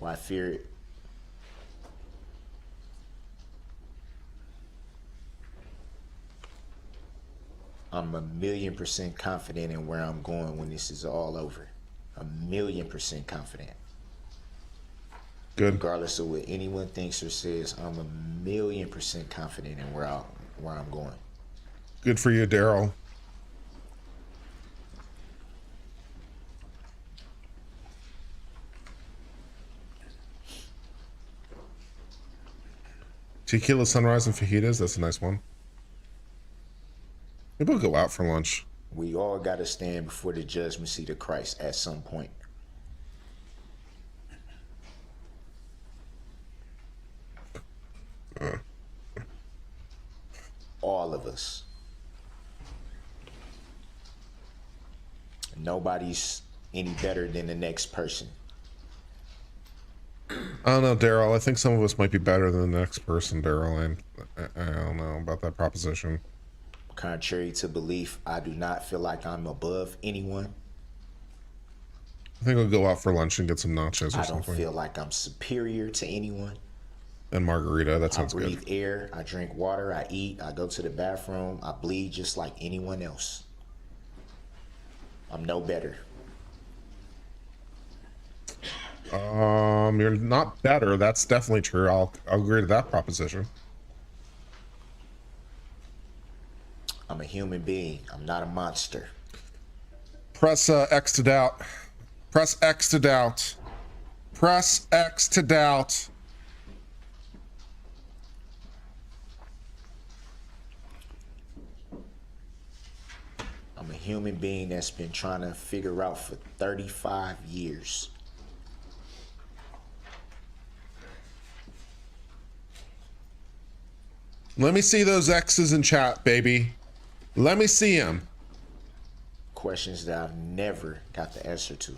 D: why fear it? I'm 1,000,000% confident in where I'm going when this is all over. 1,000,000% confident.
A: Good.
D: Regardless of what anyone thinks or says, I'm 1,000,000% confident in where I'm going.
A: Good for you, Darryl. Tequila sunrise and fajitas. That's a nice one. Maybe we'll go out for lunch.
D: We all got to stand before the judgment seat of Christ at some point. All of us. Nobody's any better than the next person.
A: I don't know, Darryl. I think some of us might be better than the next person, Darryl. I don't know about that proposition.
D: Contrary to belief, I do not feel like I'm above anyone.
A: I think we'll go out for lunch and get some nachos or
D: I don't
A: something.
D: feel like I'm superior to anyone.
A: And margarita, that sounds
D: I breathe
A: good.
D: air, I drink water, I eat, I go to the bathroom, I bleed just like anyone else. I'm no better.
A: You're not better. That's definitely true. I'll agree to that proposition.
D: I'm a human being. I'm not a monster.
A: Press X to doubt. Press X to doubt. Press X to doubt.
D: I'm a human being that's been trying to figure out for 35 years.
A: Let me see those X's in chat, baby. Let me see them.
D: Questions that I've never got the answer to.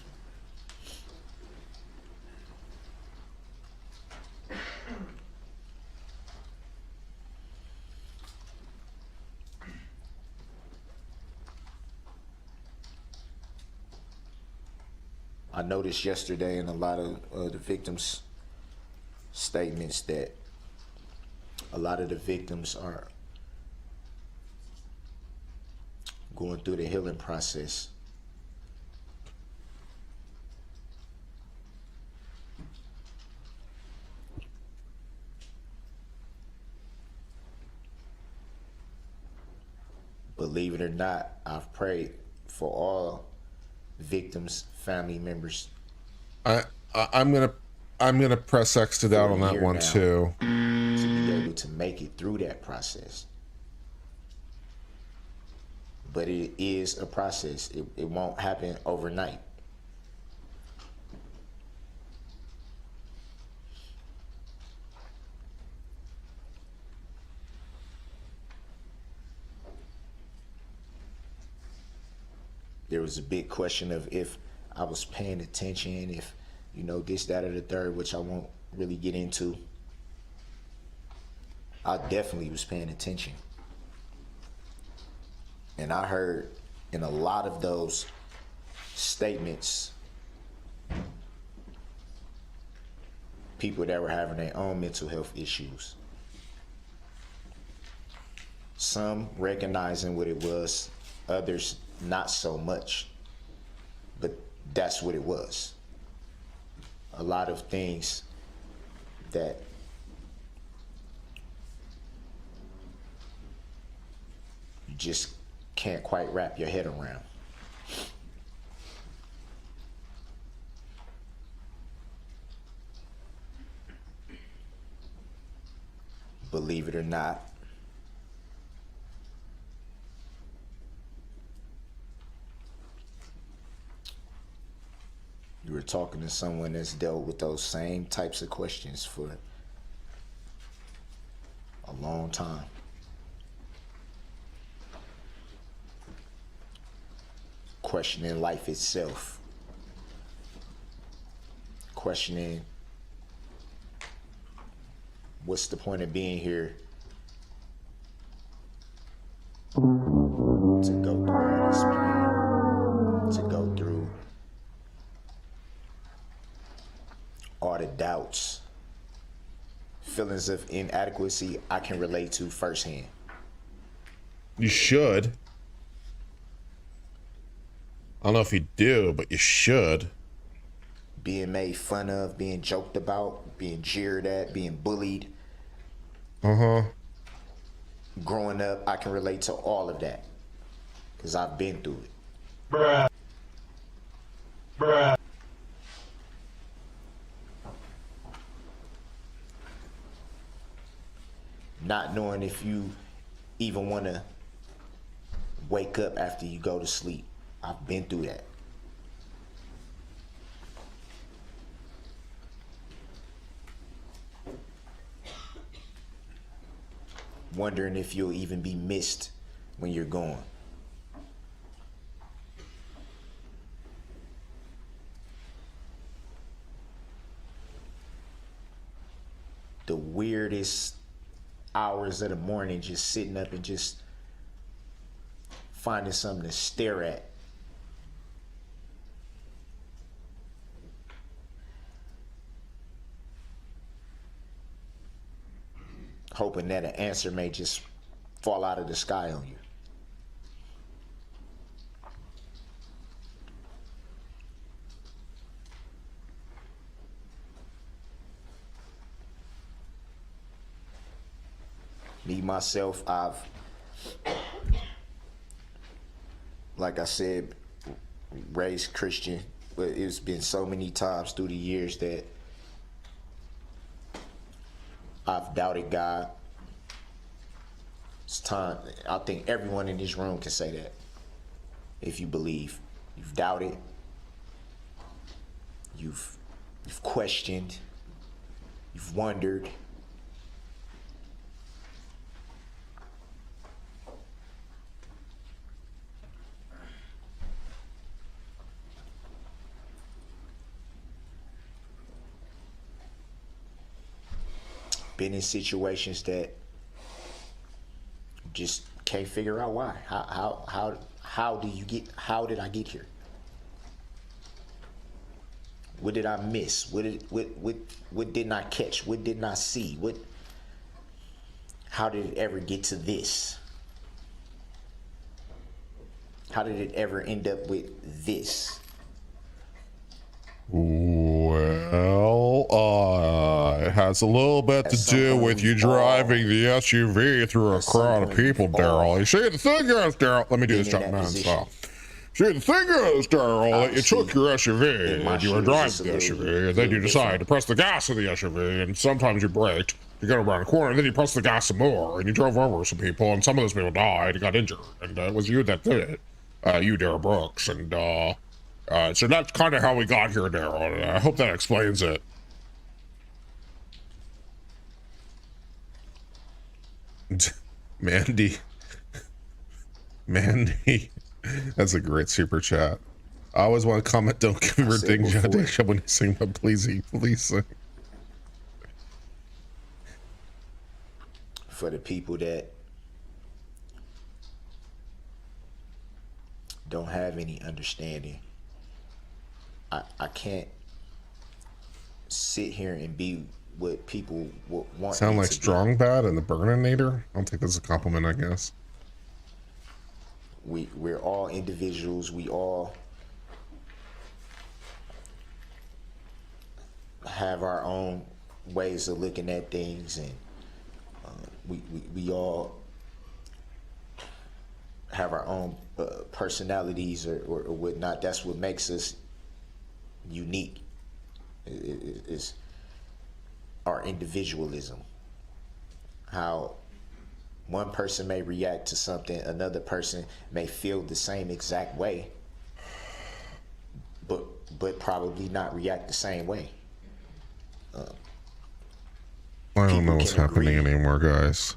D: I noticed yesterday in a lot of the victims' statements that a lot of the victims are going through the healing process. Believe it or not, I've prayed for all victims, family members.
A: I'm gonna press X to down on that one too.
D: To be able to make it through that process. But it is a process. It won't happen overnight. There was a big question of if I was paying attention, if, you know, this, that, or the third, which I won't really get into. I definitely was paying attention. And I heard in a lot of those statements, people that were having their own mental health issues. Some recognizing what it was, others not so much, but that's what it was. A lot of things that you just can't quite wrap your head around. Believe it or not, you were talking to someone that's dealt with those same types of questions for a long time. Questioning life itself. Questioning what's the point of being here? To go through all this pain, to go through all the doubts, feelings of inadequacy I can relate to firsthand.
A: You should. I don't know if you do, but you should.
D: Being made fun of, being joked about, being jeered at, being bullied. Growing up, I can relate to all of that because I've been through it. Bruh. Not knowing if you even want to wake up after you go to sleep. I've been through that. Wondering if you'll even be missed when you're gone. The weirdest hours of the morning, just sitting up and just finding something to stare at. Hoping that an answer may just fall out of the sky on you. Me, myself, I've, like I said, raised Christian, but it's been so many times through the years that I've doubted God. It's time. I think everyone in this room can say that. If you believe, you've doubted, you've questioned, you've wondered. Been in situations that just can't figure out why. How did I get here? What did I miss? What didn't I catch? What didn't I see? How did it ever get to this? How did it ever end up with this?
A: Well, has a little bit to do with you driving the SUV through a crowd of people, Darryl. You see, the thing is, Darryl, let me do this jump man style. See, the thing is, Darryl, that you took your SUV and you were driving the SUV, and then you decided to press the gas of the SUV, and sometimes you braked to get around a corner, and then you pressed the gas some more, and you drove over some people, and some of those people died and got injured, and it was you that did it. You, Darryl Brooks, and so that's kind of how we got here, Darryl. I hope that explains it. Mandy, that's a great super chat. I always want to comment, don't give her ding when you sing, but please sing.
D: For the people that don't have any understanding, I can't sit here and be what people want.
A: Sound like Strong Bad and the Burninator? I don't think that's a compliment, I guess.
D: We're all individuals. We all have our own ways of looking at things, and we all have our own personalities or whatnot. That's what makes us unique. Is our individualism. How one person may react to something, another person may feel the same exact way, but probably not react the same way.
A: I don't know what's happening anymore, guys.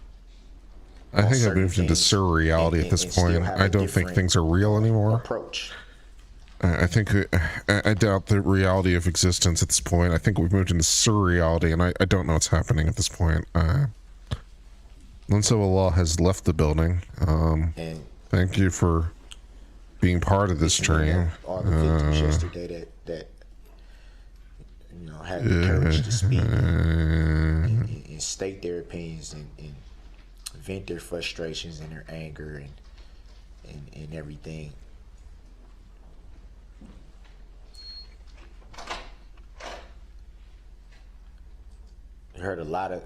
A: I think I've moved into surreality at this point. I don't think things are real anymore.
D: Approach.
A: I think I doubt the reality of existence at this point. I think we've moved into surreality, and I don't know what's happening at this point. Uncivil Law has left the building. Thank you for being part of this stream.
D: All the victims yesterday that had the courage to speak and state their opinions and vent their frustrations and their anger and everything. I heard a lot of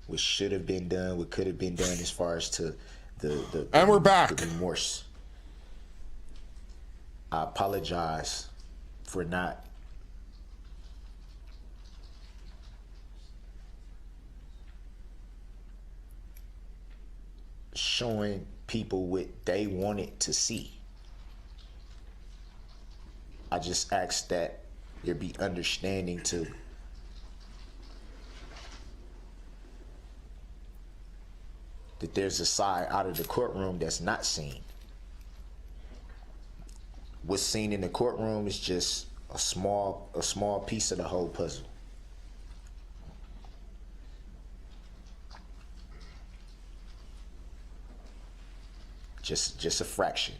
D: what should have been done, what could have been done as far as to the
A: and we're back.
D: The remorse. I apologize for not showing people what they wanted to see. I just ask that there be understanding to that there's a side out of the courtroom that's not seen. What's seen in the courtroom is just a small piece of the whole puzzle. Just a fraction.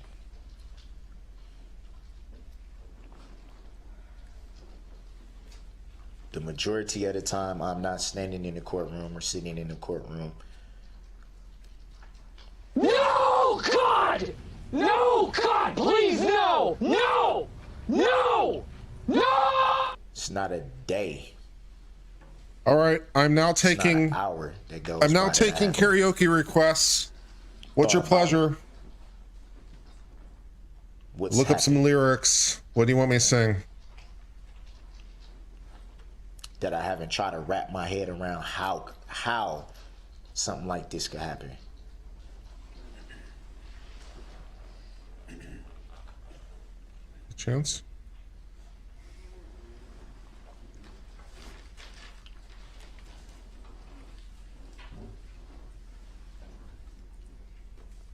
D: The majority of the time, I'm not standing in the courtroom or sitting in the courtroom.
K: No, God! No, God, please, no! No! No! No!
D: It's not a day.
A: All right, I'm now taking
D: It's not an hour that goes
A: I'm now
D: by
A: taking
D: that I haven't
A: karaoke requests. What's your pleasure? Look up some lyrics. What do you want me to sing?
D: That I haven't tried to wrap my head around how something like this could happen.
A: Chance?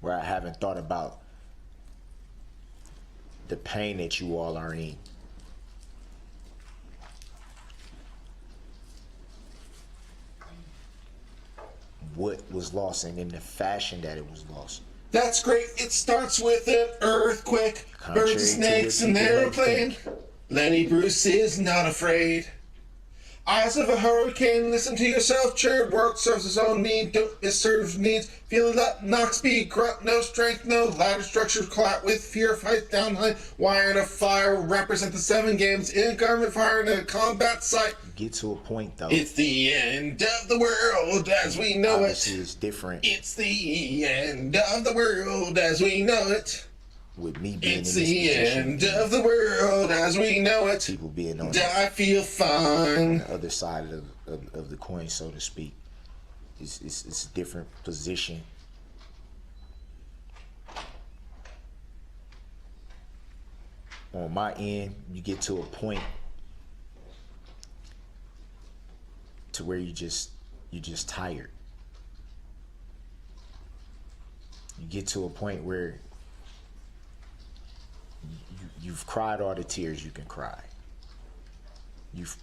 D: Where I haven't thought about the pain that you all are in. What was lost and in the fashion that it was lost.
A: That's great. It starts with an earthquake, birds and snakes, and an aeroplane. Lenny Bruce is not afraid. Eyes of a hurricane, listen to yourself, churn. World serves his own need, don't misserve needs. Feel it up, knock speed, grunt, no strength, no ladder structure, clot with fear, fight down high. Wire and a fire, represent the 7 games, in government fire in a combat site.
D: Get to a point though.
A: It's the end of the world as we know
D: Obviously,
A: it.
D: it's different.
A: It's the end of the world as we know it.
D: With me being
A: It's
D: in this
A: the
D: position,
A: end of the world as we know it.
D: people being on
A: And I feel fine.
D: the other side of the coin, so to speak, it's a different position. On my end, you get to a point to where you're just tired. You get to a point where you've cried all the tears you can cry. You've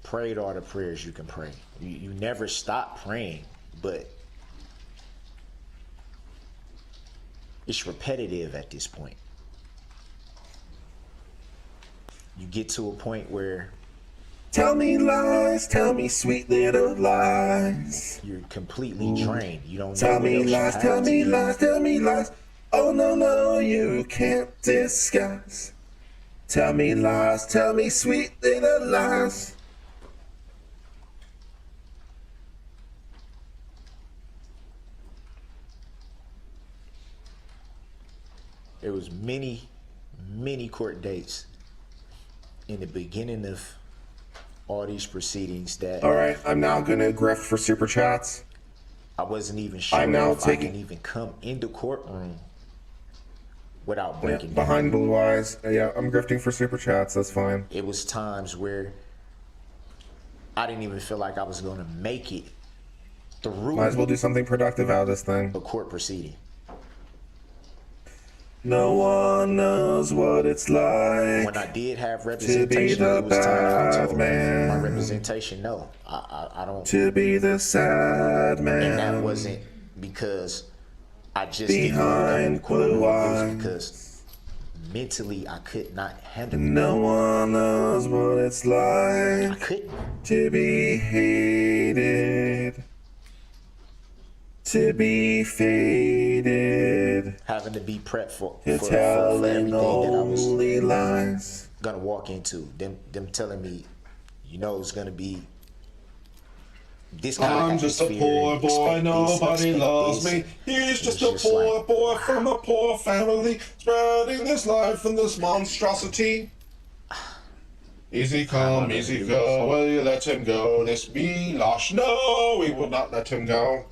D: prayed all the prayers you can pray. You never stop praying, but it's repetitive at this point. You get to a point where
A: Tell me lies, tell me sweet little lies.
D: you're completely drained. You don't know
A: Tell
D: what
A: me
D: else you
A: lies,
D: have
A: tell
D: to
A: me
D: do.
A: lies, tell me lies. Oh no, no, you can't disguise. Tell me lies, tell me sweet little lies.
D: There was many court dates in the beginning of all these proceedings that
A: Alright, I'm now gonna grift for super chats.
D: I wasn't even sure
A: I'm now
D: if
A: taking-
D: I can even come in the courtroom without
A: Yeah,
D: breaking
A: behind
D: down.
A: blue eyes. Yeah, I'm grifting for super chats, that's fine.
D: It was times where I didn't even feel like I was going to make it through
A: Might as well do something productive out of this thing.
D: a court proceeding.
A: No one knows what it's like.
D: When I did have
A: be
D: representation,
A: the
D: it was times I
A: bad
D: told
A: man.
D: my representation, no, I don't.
A: To be the sad man.
D: And that wasn't because I just didn't want to come in the
A: Behind
D: courtroom.
A: blue
D: It was
A: eyes.
D: because mentally I could not handle it.
A: No one knows what it's
D: I
A: like
D: couldn't.
A: to be hated, to be faded,
D: Having to be prepped for
A: to
D: everything
A: telling
D: that I was
A: only lies.
D: gonna walk into. Them telling me, you know, it's gonna be this kind of
A: I'm just a
D: atmosphere,
A: poor
D: you
A: boy,
D: expect this,
A: nobody
D: expect
A: loves
D: this.
A: me. He's
D: It's
A: just a
D: just
A: poor
D: like-
A: boy from a poor family, spreading this life and this monstrosity. Easy come, easy go, will you let him go? This be lost. No, we will not let him go.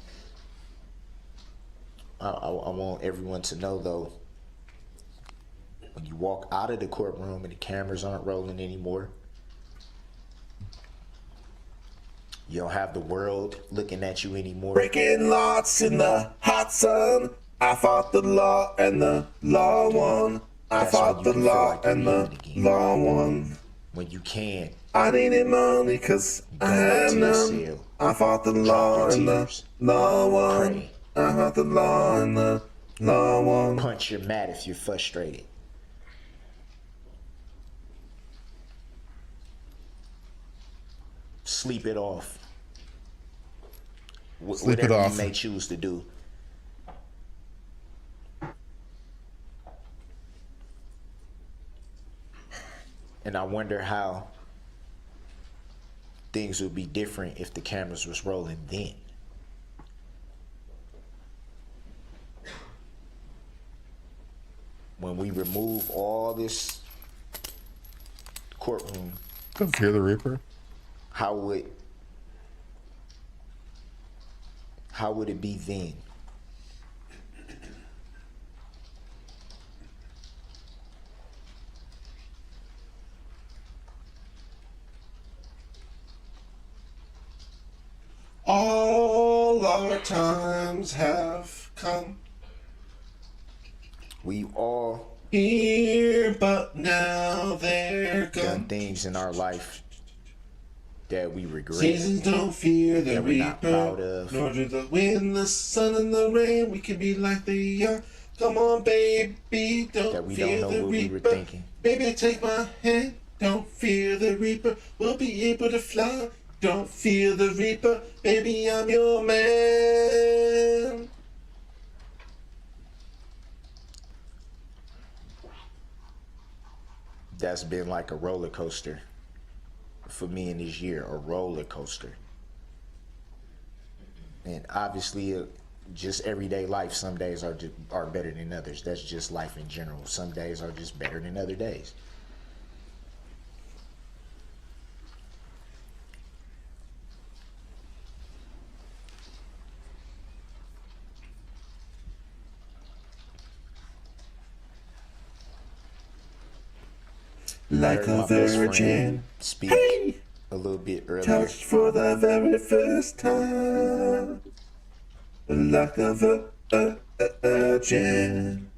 D: I want everyone to know though, when you walk out of the courtroom and the cameras aren't rolling anymore, you don't have the world looking at you anymore.
A: Breaking lots in the hot sun. I fought the law and the law won. I
D: That's
A: fought
D: when
A: the
D: you feel
A: law
D: like you're
A: and the
D: human again.
A: law won.
D: When you can
A: I needed money cause I
D: go
A: had
D: to your
A: none.
D: cell,
A: I fought the
D: drop
A: law
D: your
A: and the
D: tears,
A: law won.
D: pray,
A: I fought the law and the law won.
D: punch your mat if you're frustrated. Sleep it off.
A: Sleep it
D: Whatever
A: off.
D: you may choose to do. And I wonder how things would be different if the cameras was rolling then. When we remove all this courtroom,
A: Don't fear the Reaper.
D: how would it be then?
A: All our times have come
D: We've all
A: here, but now they're
D: done
A: gone.
D: things in our life that we regret.
A: Seasons don't fear the
D: that we're not proud
A: Reaper,
D: of.
A: nor do the wind, the sun, and the rain. We can be like they are. Come on, baby,
D: That we
A: fear
D: don't know
A: the
D: what we
A: Reaper.
D: were thinking.
A: Baby, take my hand. Don't fear the Reaper. We'll be be able to fly. Don't fear the reaper, baby, I'm your man.
D: That's been like a roller coaster for me in this year, a roller coaster. And obviously, just everyday life, some days are better than others. That's just life in general. Some days are just better than other days.
A: Like a virgin,
D: speak
A: hey,
D: a little bit earlier.
A: touched for the very first time. Like a virgin,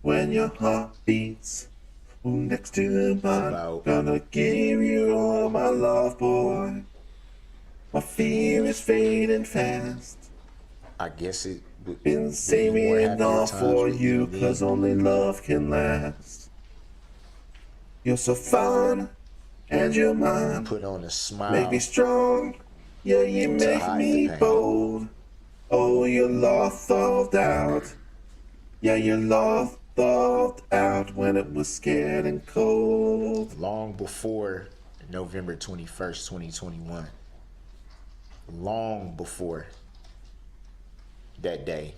A: when your heart beats next to mine. Gonna give you all my love, boy. My fear is fading fast.
D: I guess it would
A: been saving it all for you, cause only love can last. You're so fun, and you're mine.
D: Put on a smile.
A: Make me strong, yeah, you make me bold. Oh, your love thawed out. Yeah, your love thawed out when it was scared and cold.
D: Long before November 21st, 2021. Long before that day.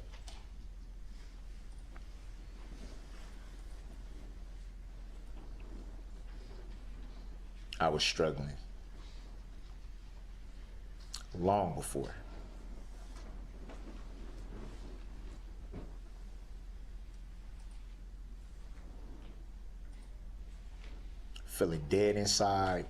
D: I was struggling. Long before. Feeling dead inside.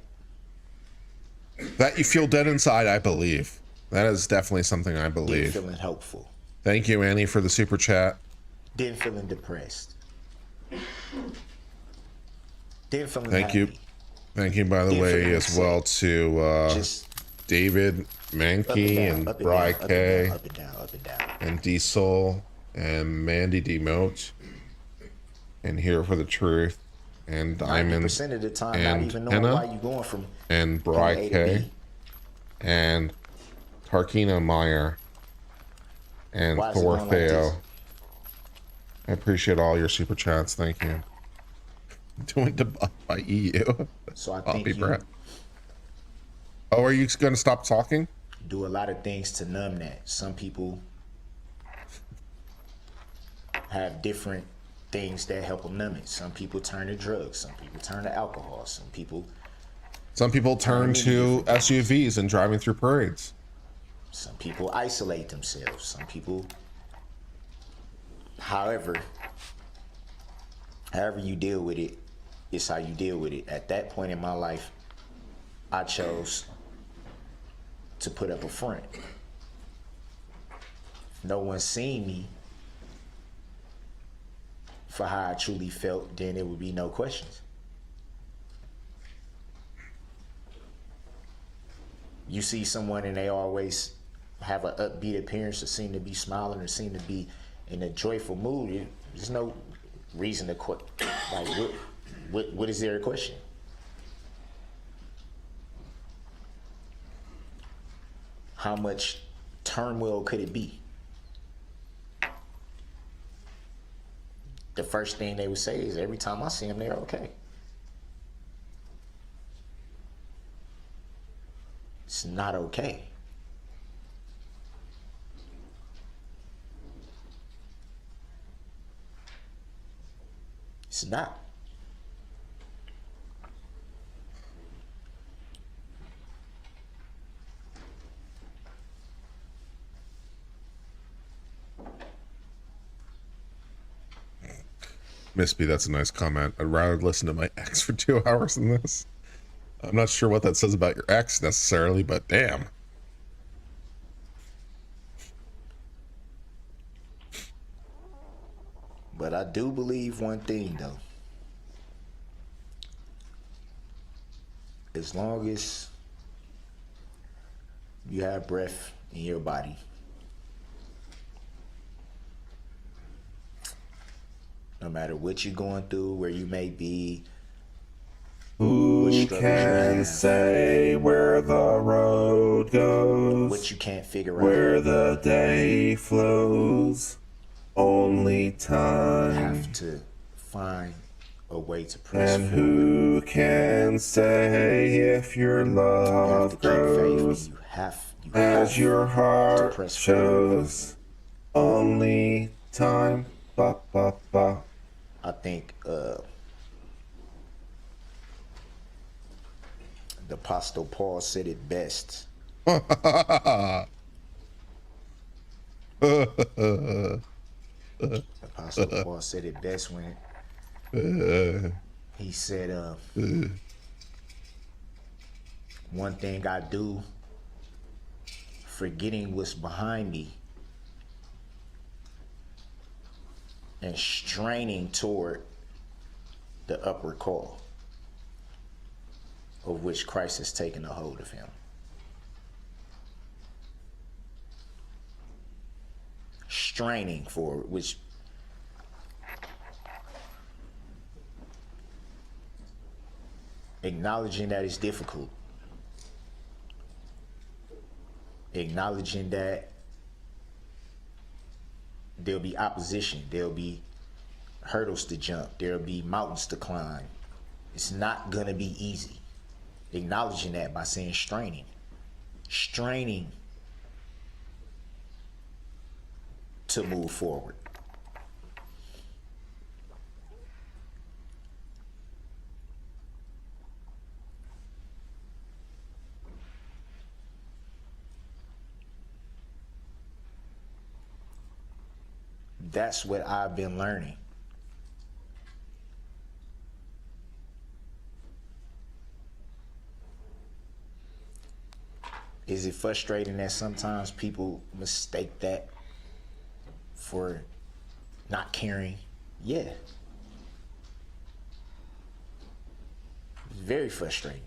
A: That you feel dead inside, I believe. That is definitely something I believe.
D: Feeling hopeful.
A: Thank you, Annie, for the super chat.
D: Then feeling depressed. Then feeling
A: Thank
D: happy.
A: you. Thank you, by the way, as well to David Mankey and Bri K and Diesel and Mandy Demote and Here for the Truth and Diamond
D: 90% of the time,
A: and
D: not even knowing why
A: Henna
D: you going from
A: and Bri
D: A to
A: K
D: B.
A: and Tarkina Meyer and
D: Why is it
A: Thor
D: going like
A: Theo.
D: this?
A: I appreciate all your super chats. Thank you. Doing debug by EU.
D: So I
A: Bobby
D: think you
A: Brett. Oh, are you going to stop talking?
D: do a lot of things to numb that. Some people have different things that help them numb it. Some people turn to drugs. Some people turn to alcohol. Some people
A: turn to SUVs and driving through parades.
D: Some people isolate themselves. Some people, however you deal with it, it's how you deal with it. At that point in my life, I chose to put up a front. No one seen me for how I truly felt, then there would be no questions. You see someone and they always have an upbeat appearance or seem to be smiling or seem to be in a joyful mood. There's no reason to what is there a question? How much turmoil could it be? The first thing they would say is every time I see them, they're okay. It's not okay. It's not.
A: Miss B, that's a nice comment. I'd rather listen to my ex for 2 hours than this. I'm not sure what that says about your ex necessarily, but damn.
D: But I do believe one thing though. As long as you have breath in your body, no matter what you're going through, where you may be, what struggles you
A: can
D: have,
A: say where the road goes,
D: what you can't figure
A: where
D: out.
A: the day flows? Only time.
D: Have to find a way to press
A: And
D: forward.
A: who can say if your
D: You have
A: love
D: to keep faith,
A: grows
D: and you have
A: as your
D: to
A: heart
D: press forward.
A: shows? Only time. Ba ba ba.
D: I think the Apostle Paul said it best. Apostle Paul said it best when he said, one thing I do, forgetting what's behind me and straining toward the upward call of which Christ has taken a hold of him. Straining forward, which acknowledging that it's difficult, acknowledging that there'll be opposition, there'll be hurdles to jump, there'll be mountains to climb. It's not gonna be easy. Acknowledging that by saying straining to move forward. That's what I've been learning. Is it frustrating that sometimes people mistake that for not caring? Yeah. It's very frustrating.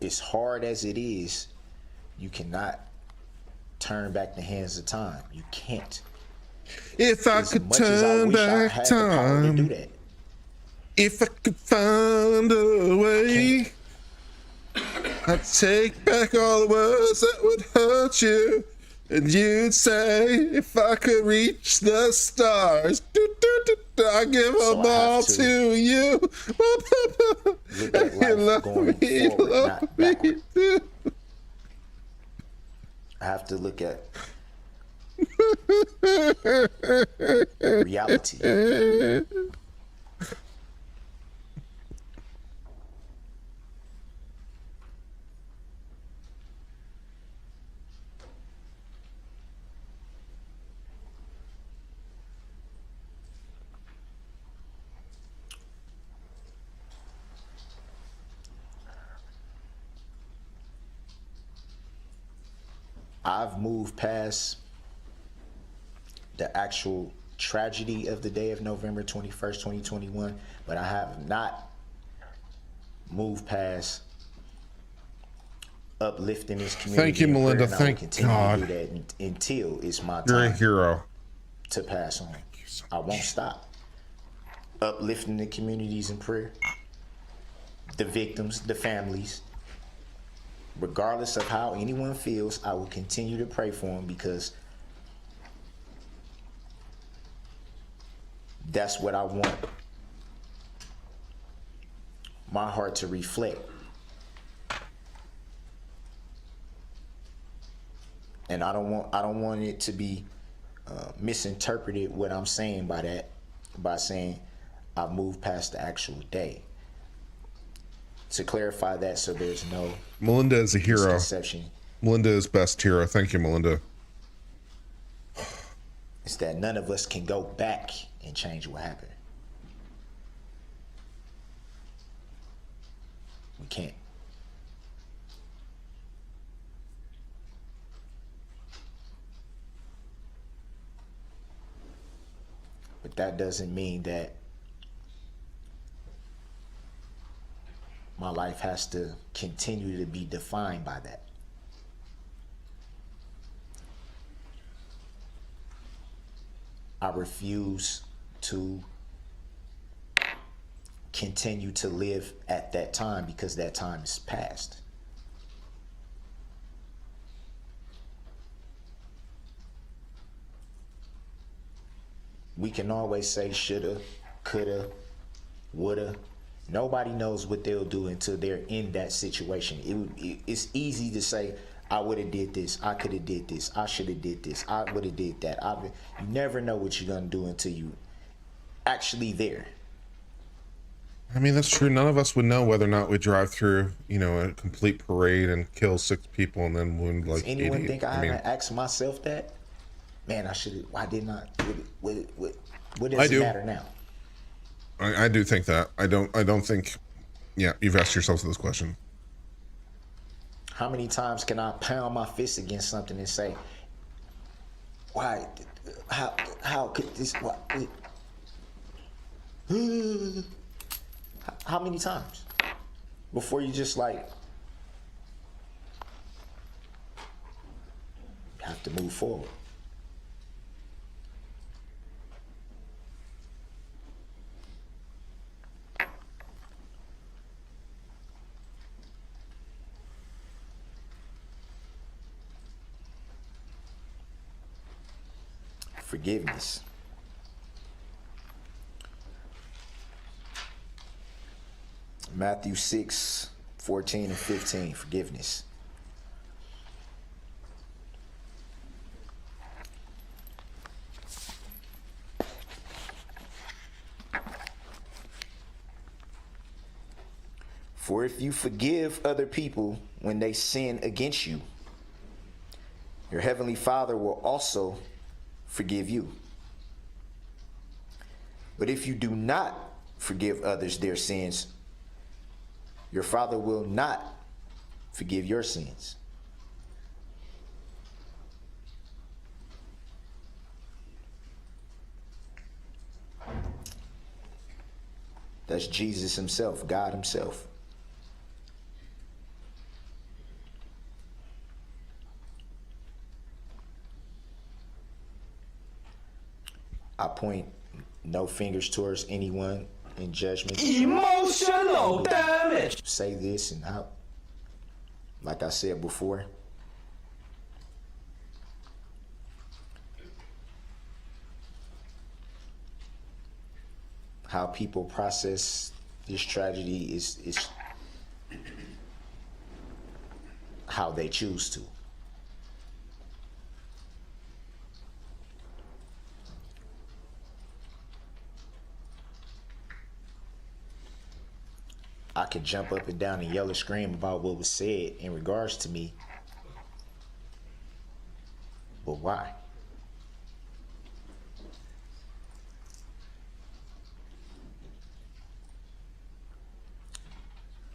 D: As hard as it is, you cannot turn back the hands of time. You can't.
A: If I could turn back time, if I could find a way, I'd take back all the words that would hurt you, and you'd say, if I could reach the stars, I give them all to you.
D: Look at life going forward, not backward. I have to look at reality. I've moved past the actual tragedy of the day of November 21st, 2021, but I have not moved past uplifting this community.
A: Thank you,
D: in prayer,
A: Melinda.
D: and I will
A: Thank
D: continue
A: God.
D: to do that until it's my
A: You're a
D: time
A: hero.
D: to pass on. I won't stop uplifting the communities in prayer, the victims, the families. Regardless of how anyone feels, I will continue to pray for them, because that's what I want my heart to reflect. And I don't want it to be misinterpreted what I'm saying by that, by saying I've moved past the actual day. To clarify that, so there's no
A: Melinda is a hero.
D: misconception.
A: Melinda is best hero. Thank you, Melinda.
D: It's that none of us can go back and change what happened. We can't. But that doesn't mean that my life life has to continue to be defined by that. I refuse to continue to live at that time because that time is past. We can always say shoulda, coulda, woulda. Nobody knows what they'll do until they're in that situation. It's easy to say, I would have did this, I could have did this, I should have did this, I would have did that. You never know what you're gonna do until you actually there.
A: I mean, that's true. None of us would know whether or not we drive through, you know, a complete parade and kill 6 people and then wound like 80.
D: Does anyone think I haven't asked myself that? Man, I should have. Why didn't I? What does it matter now?
A: I do think that. I don't think. Yeah, you've asked yourself this question.
D: How many times can I pound my fist against something and say, "Why? How could this? What?" How many times before you just like have to move forward? Forgiveness. Matthew 6:14 and 15, forgiveness. For if you forgive other people when they sin against you, your heavenly Father will also forgive you. But if you do not forgive others their sins, your Father will not forgive your sins. That's Jesus himself, God himself. I point no fingers towards anyone in judgment.
K: Emotional damage.
D: Say this and out. Like I said before, how people process this tragedy is how they choose to. I could jump up and down and yell and scream about what was said in regards to me. But why?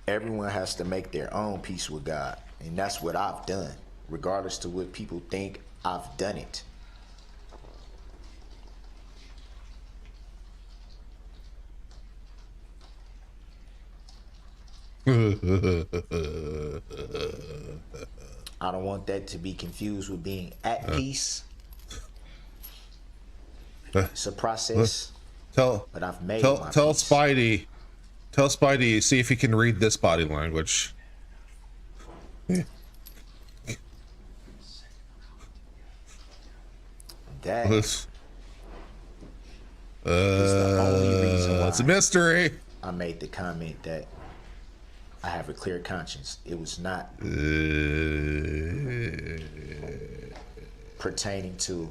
D: Everyone has to make their own peace with God. And that's what I've done. Regardless to what people think, I've done it. I don't want that to be confused with being at peace. It's a process. But I've made my peace.
A: Tell Spidey, see if he can read this body language.
D: That
A: is the only reason why
D: it's
A: a mystery.
D: I made the comment that I have a clear conscience. It was not pertaining to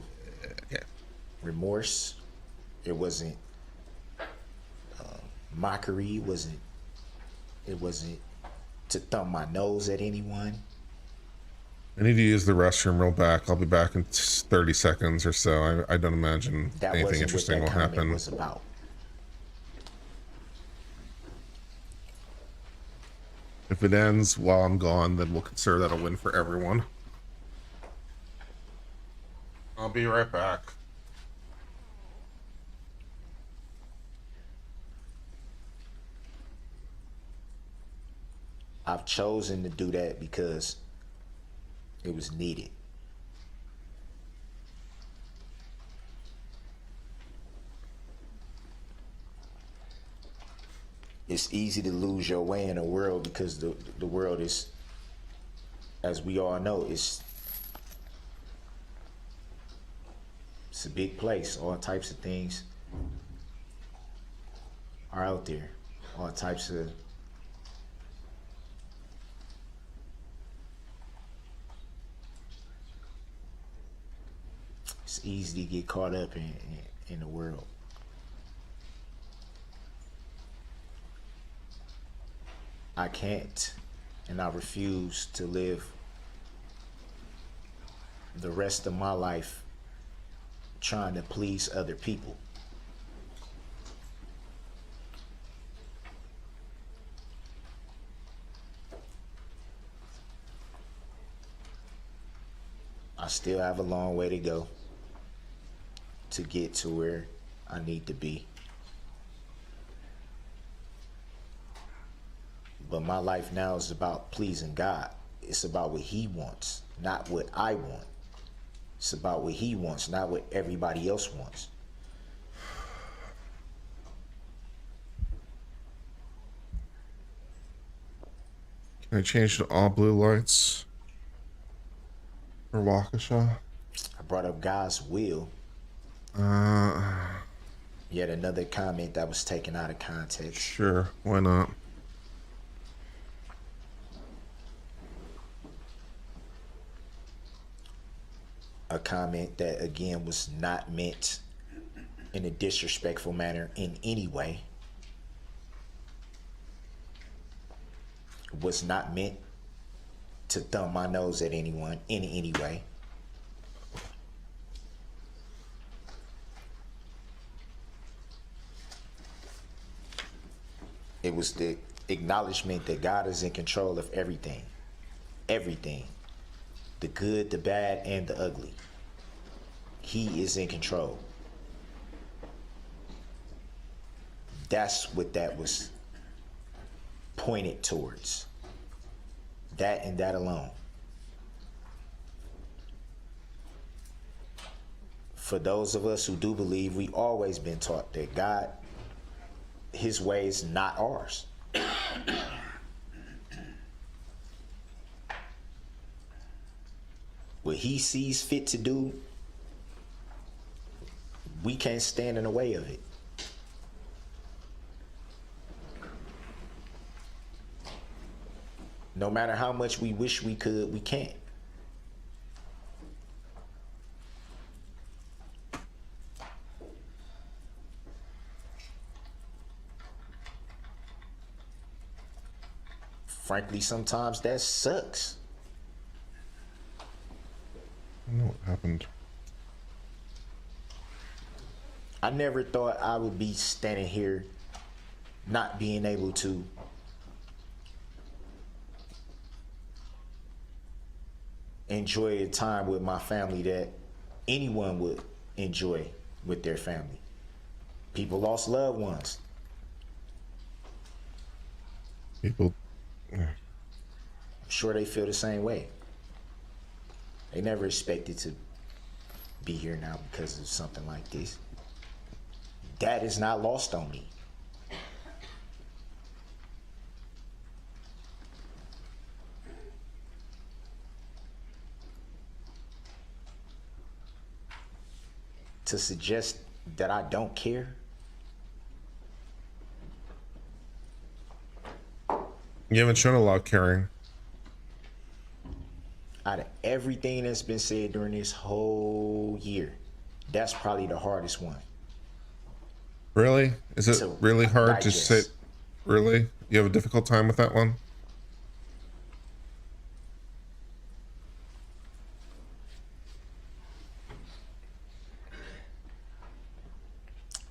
D: remorse. It wasn't mockery. It wasn't to thumb my nose at anyone.
A: I need to use the restroom real back. I'll be back in 30 seconds or so. I don't imagine
D: That
A: anything
D: wasn't
A: interesting
D: what
A: will
D: that comment
A: happen.
D: was about.
A: If it ends while I'm gone, then we'll consider that a win for everyone. I'll be right back.
D: I've chosen to do that because it was needed. It's easy to lose your way in a world because the world is, as we all know, it's a big place. All types of things are out there. All types of it's easy to get caught up in the world. I can't and I refuse to live the rest of my life trying to please other people. I still have a long way to go to get to where I need to be. But my life now is about pleasing God. It's about what He wants, not what I want. It's about what He wants, not what everybody else wants.
A: Can I change to all blue lights for Waukesha?
D: I brought up God's will. Yet another comment that was taken out of context.
A: Sure, why not?
D: A comment that again was not meant in a disrespectful manner in any way. Was not meant to thumb my nose at anyone in any way. It was the acknowledgement that God is in control of everything. Everything. The good, the bad, and the ugly. He is in control. That's what that was pointed towards. That and that alone. For those of us who do believe, we always been taught that God, His way is not ours. What He sees fit to do, we can't stand in the way of it. No matter how much we wish we could, we can't. Frankly, sometimes that sucks.
A: I know what happened.
D: I never thought I would be standing here not being able to enjoy a time with my family that anyone would enjoy with their family. People lost loved ones.
A: People,
D: I'm sure they feel the same way. They never expected to be here now because of something like this. That is not lost on me. To suggest that I don't care.
A: You haven't shown a lot of caring.
D: Out of everything that's been said during this whole year, that's probably the hardest one.
A: Really? Is it really hard to say? Really? You have a difficult time with that one?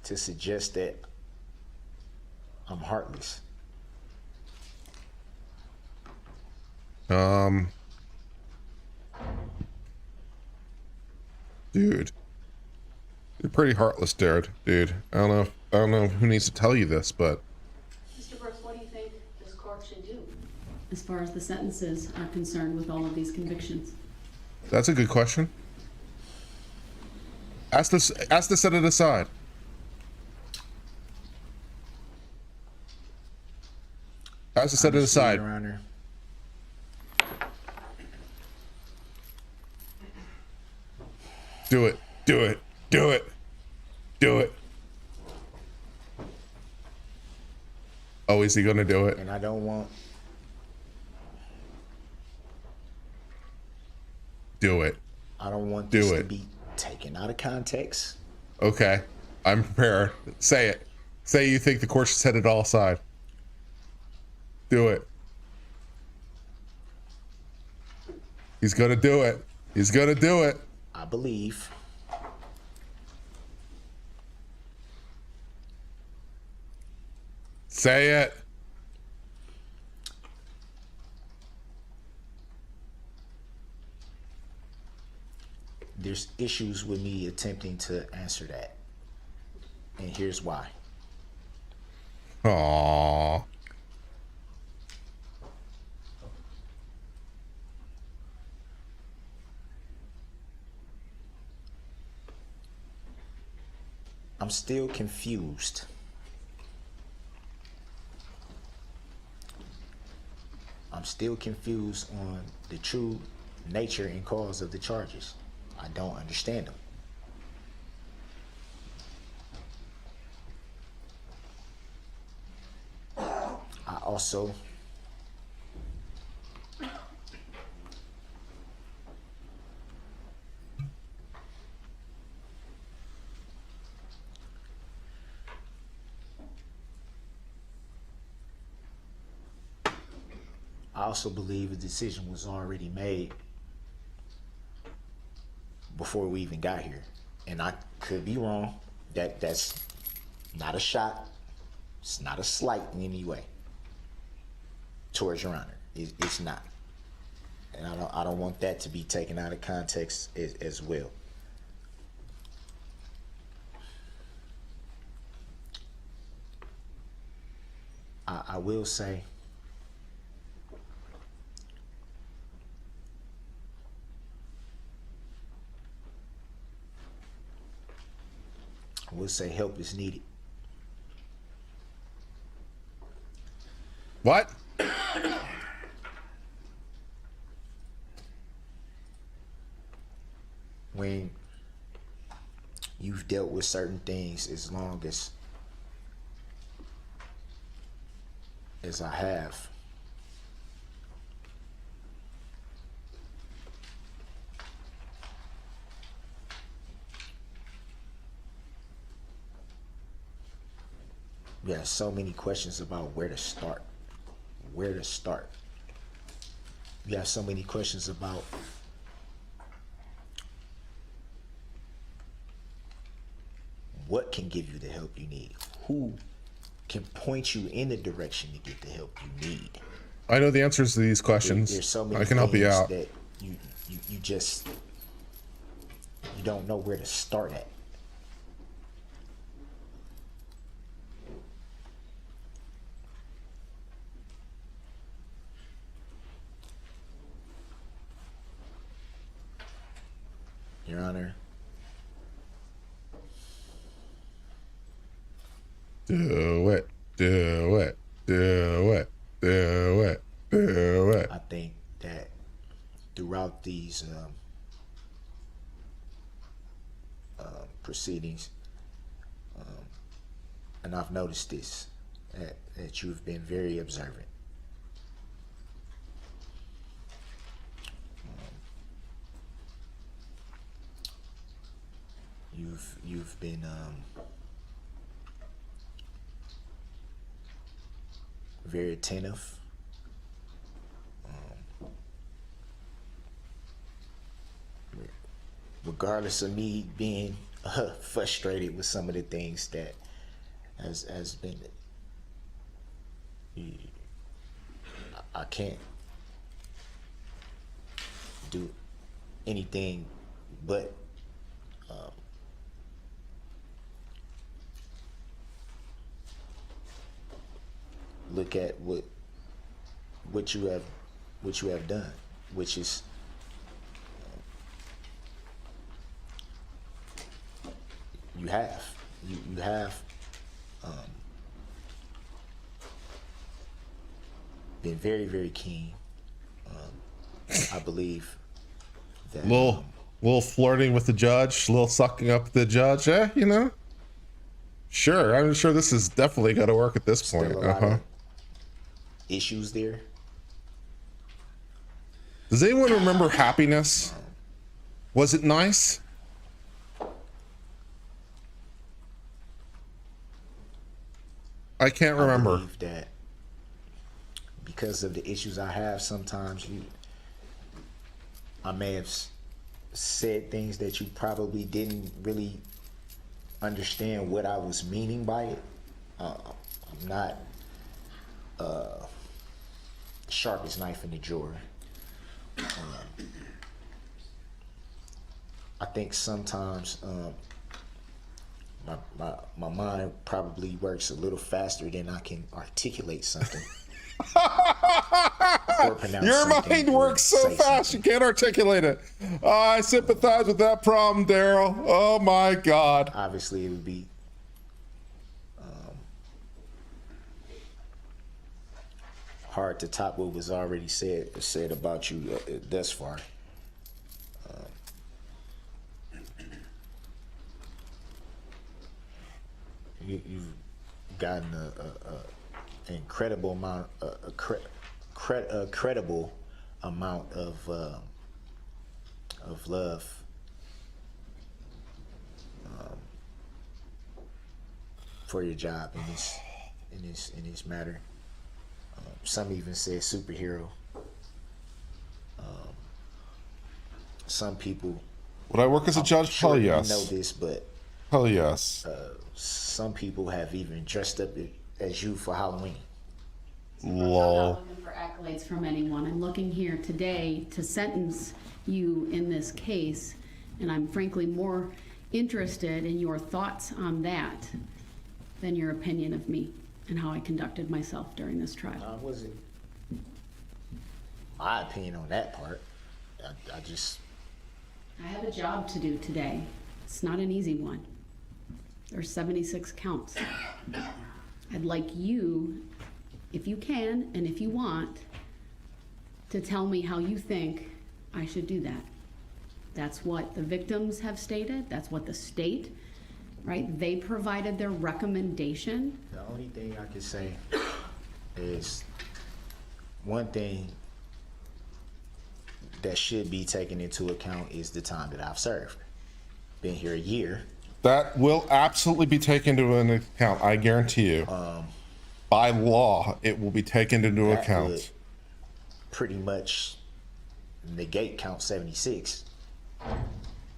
D: To suggest that I'm heartless.
A: Dude, you're pretty heartless, dude. I don't know who needs to tell you this, but
C: Mr. Brooks, what do you think this court should do? as far as the sentences are concerned with all of these convictions?
A: That's a good question. Ask to set it aside. Ask to set it
D: Honestly,
A: aside.
D: Your Honor,
A: Do it. Do it. Do it. Do it. Oh, is he gonna do it?
D: and I don't want.
A: Do it.
D: I don't want
A: Do
D: this to
A: it.
D: be taken out of context.
A: Okay. I'm prepared. Say it. Say you think the court should set it all aside. Do it. He's gonna do it. He's gonna do it.
D: I believe
A: Say it.
D: there's issues with me attempting to answer that. And here's why.
A: Aww.
D: I'm still confused. I'm still confused on the true nature and cause of the charges. I don't understand them. I also believe a decision was already made before we even got here. And I could be wrong. That's not a shot. It's not a slight in any way towards Your Honor. It's not. And I don't want that to be taken out of context as well. I will say help is needed.
A: What?
D: When you've dealt with certain things as long as I have, we have so many questions about where to start. Where to start. You have so many questions about what can give you the help you need. Who can point you in the direction to get the help you need.
A: I know the answers to these questions.
D: There's so many
A: I can help you
D: things
A: out.
D: that you just you don't know where to start at. Your Honor,
A: do it, do it, do it, do it, do it.
D: I think that throughout these proceedings, and I've noticed this, that you've been very observant. You've been very attentive. Regardless of me being frustrated with some of the things that has been, I can't do anything but look at what what you have done, which is you have been very, very keen. I believe that
A: little flirting with the judge, little sucking up the judge. You know. Sure, I'm sure this is definitely got to work at this point.
D: still a lot of issues there.
A: Does anyone remember Happiness? Was it nice? I can't remember.
D: I believe that because of the issues I have, sometimes I may have said things that you probably didn't really understand what I was meaning by it. I'm not sharpest knife in the drawer. I think sometimes my mind probably works a little faster than I can articulate something.
A: Your mind works so fast you can't articulate it. Oh, I sympathize with that problem, Darryl. Oh my God.
D: Obviously, it would be hard to top what was already said about you thus far. You've gotten an incredible amount, a credible amount of love. For your job in this matter. Some even say superhero. Some people.
A: Would I work as a judge?
D: Sure
A: Hell yes.
D: You know this, but
A: hell yes.
D: Some people have even dressed up as you for Halloween.
A: Lol.
C: I'm not looking for accolades from anyone. I'm looking here today to sentence you in this case, and I'm frankly more interested in your thoughts on that than your opinion of me and how I conducted myself during this trial.
D: Wasn't my opinion on that part.
C: I have a job to do today. It's not an easy one. There's 76 counts. I'd like you, if you can and if you want, to tell me how you think I should do that. That's what the victims have stated. That's what the state, right? They provided their recommendation.
D: The only thing I can say is one thing that should be taken into account is the time that I've served. Been here a year.
A: That will absolutely be taken into account. I guarantee you. By law, it will be taken into account.
D: Would pretty much negate count 76.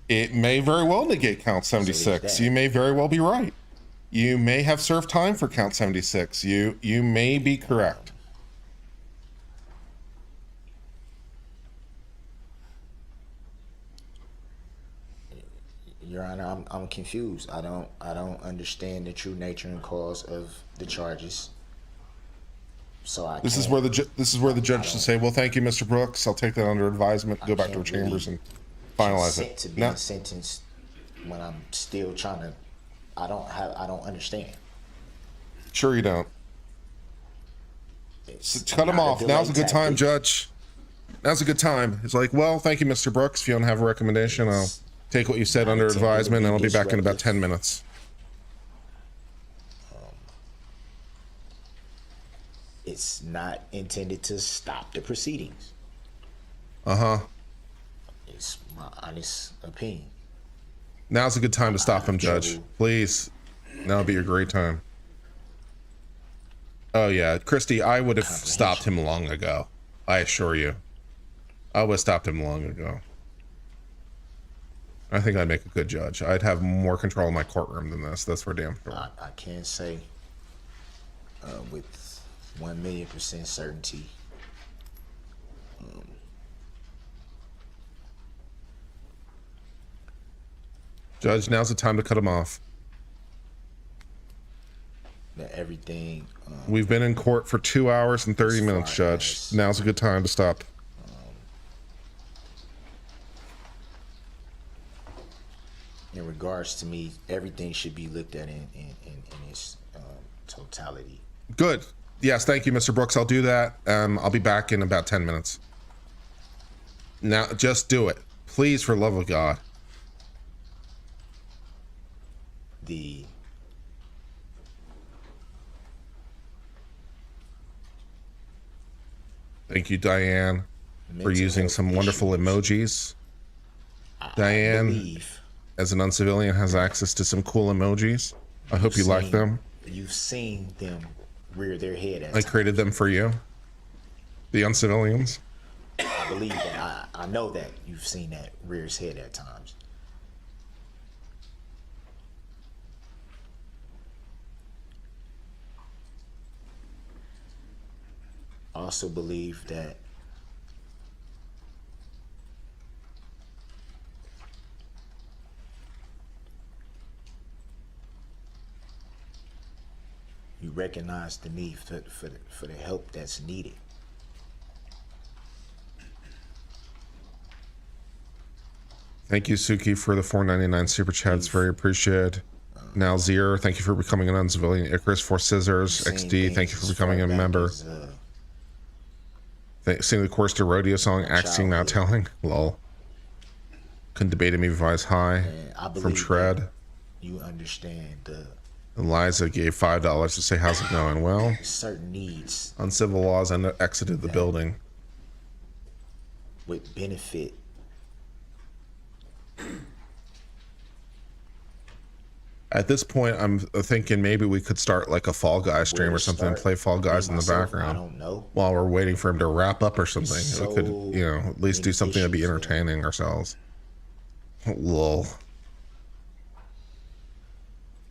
A: It may very well negate count 76. You may very well be right. You may have served time for count 76. You may be correct.
D: Your Honor, I'm confused. I don't understand the true nature and cause of the charges. So
A: this is where the judge should say, "Well, thank you, Mr. Brooks. I'll take that under advisement. Go back to our chambers and finalize it."
D: To be sentenced when I'm still trying to, I don't understand.
A: Sure you don't. Cut him off. Now's a good time, Judge. Now's a good time. It's like, well, thank you, Mr. Brooks. If you don't have a recommendation, I'll take what you said under advisement, and I'll be back in about 10 minutes.
D: It's not intended to stop the proceedings. It's my honest opinion.
A: Now's a good time to stop him, Judge. Please. Now would be a great time. Oh, yeah. Christy, I would have stopped him long ago. I assure you. I would have stopped him long ago. I think I'd make a good judge. I'd have more control of my courtroom than this. That's for damn sure.
D: I can't say with 1,000,000% certainty.
A: Judge, now's the time to cut him off.
D: That every everything.
A: We've been in court for 2 hours and 30 minutes, Judge. Now's a good time to stop.
D: In regards to me, everything should be looked at in its totality.
A: Good. Yes, thank you, Mr. Brooks. I'll do that. I'll be back in about 10 minutes. Now, just do it. Please, for love of God. Thank you, Diane, for using some wonderful emojis. Diane, as an uncivilian, has access to some cool emojis. I hope you like them.
D: You've seen them rear their head at
A: I created them for you. The uncivilians.
D: I believe that. I know that you've seen that rear his head at times. I also believe that you recognize the need for the help that's needed.
A: Thank you, Suki, for the $4.99 super chats. Very appreciated. Now, Zier, thank you for becoming an uncivilian. Icarus for Scissors. XD, thank you for becoming a member. Sing the chorus to Rodeo song, acting, now telling. Lol. Couldn't debate me before I was high. From Shred.
D: You understand the
A: Eliza gave $5 to say, how's it going? Well,
D: certain needs.
A: Uncivil Laws exited the building.
D: With benefit.
A: At this point, I'm thinking maybe we could start like a Fall Guys stream or something and play Fall Guys in the background.
D: I don't know.
A: While we're waiting for him to wrap up or something.
D: So
A: we could, you know, at least do something to be entertaining ourselves. Lol.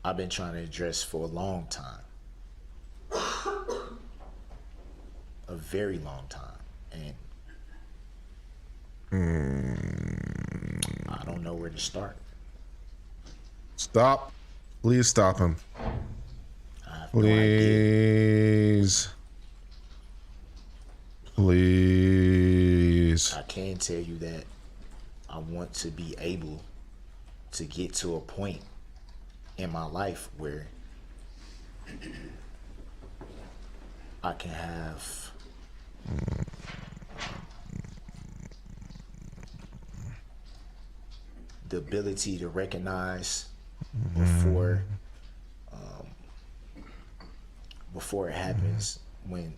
D: I've been trying to address for a long time. A very long time. And I don't know where to start.
A: Stop. Please stop him. Please. Please.
D: I can tell you that I want to be able to get to a point in my life where I can have the ability to recognize before it happens, when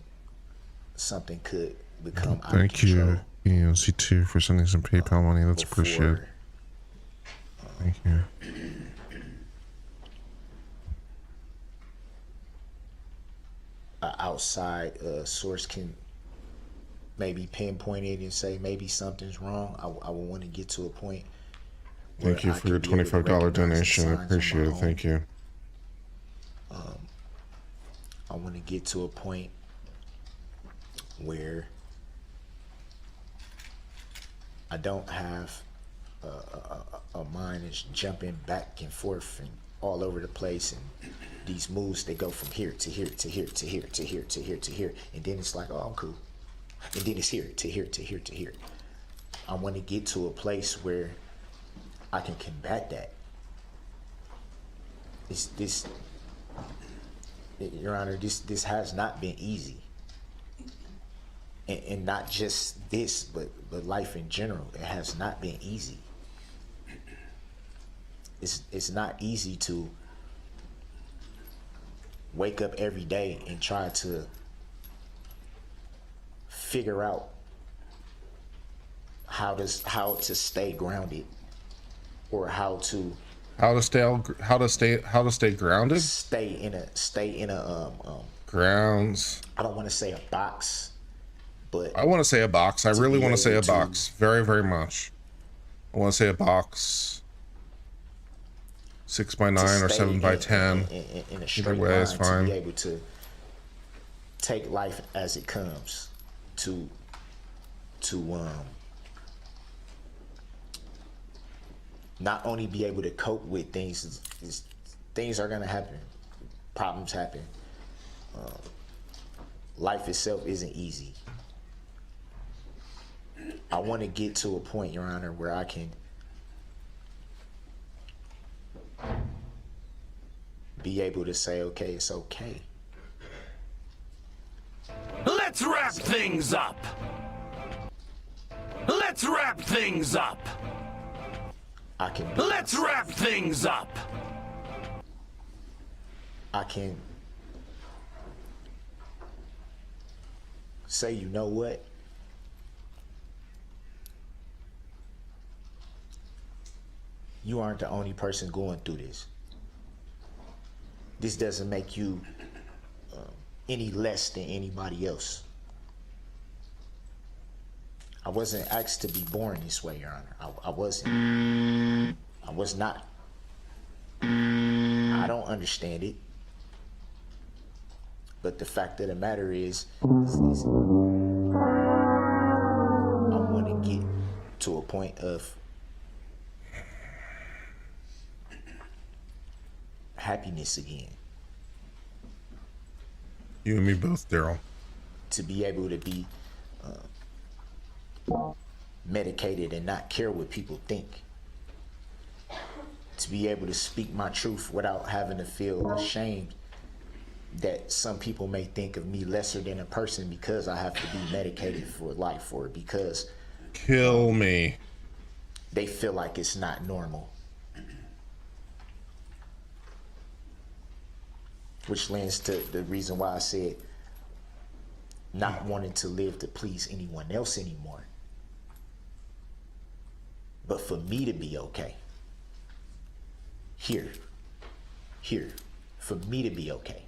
D: something could become out of control.
A: Thank you, EOC2, for sending some PayPal money. That's appreciated. Thank you.
D: An outside source can maybe pinpoint it and say maybe something's wrong. I would want to get to a point.
A: Thank you for your $25 donation. I appreciate it. Thank you.
D: I want to get to a point where I don't have a mind that's jumping back and forth and all over the place, and these moves, they go from here to here to here to here to here to here to here, and then it's like, oh, I'm cool, and then it's here to here to here to here. I want to get to a place where I can combat that. Your Honor, this has not been easy, and not just this, but life in general. It has not been easy. It's not easy to wake up every day and try to figure out how to stay grounded, or how to stay grounded. Stay in a
A: grounds.
D: I don't want to say a box, but
A: I want to say a box. I really want to say a box, very, very much. I want to say a box. 6x9 or 7x10.
D: In a
A: Either way is fine.
D: To be able to take life as it comes. To not only be able to cope with things. Things are gonna happen. Problems happen. life itself isn't easy. I want to get to a point, Your Honor, where I can be able to say, okay, it's okay.
K: Let's wrap things up. Let's wrap things up.
D: I can.
K: Let's wrap things up.
D: I can say, you know what? You aren't the only person going through this. This doesn't make you any less than anybody else. I wasn't asked to be born this way, Your Honor. I wasn't. I was not. I don't understand it. But the fact of the matter is I want to get to a point of happiness again.
A: You and me both, Darryl.
D: To be able to be medicated and not care what people think. To be able to speak my truth without having to feel ashamed that some people may think of me lesser than a person because I have to be medicated for life, or because
A: kill me.
D: They feel like it's not normal. Which lends to the reason why I said not wanting to live to please anyone else anymore. But for me to be okay. Here, for me to be okay.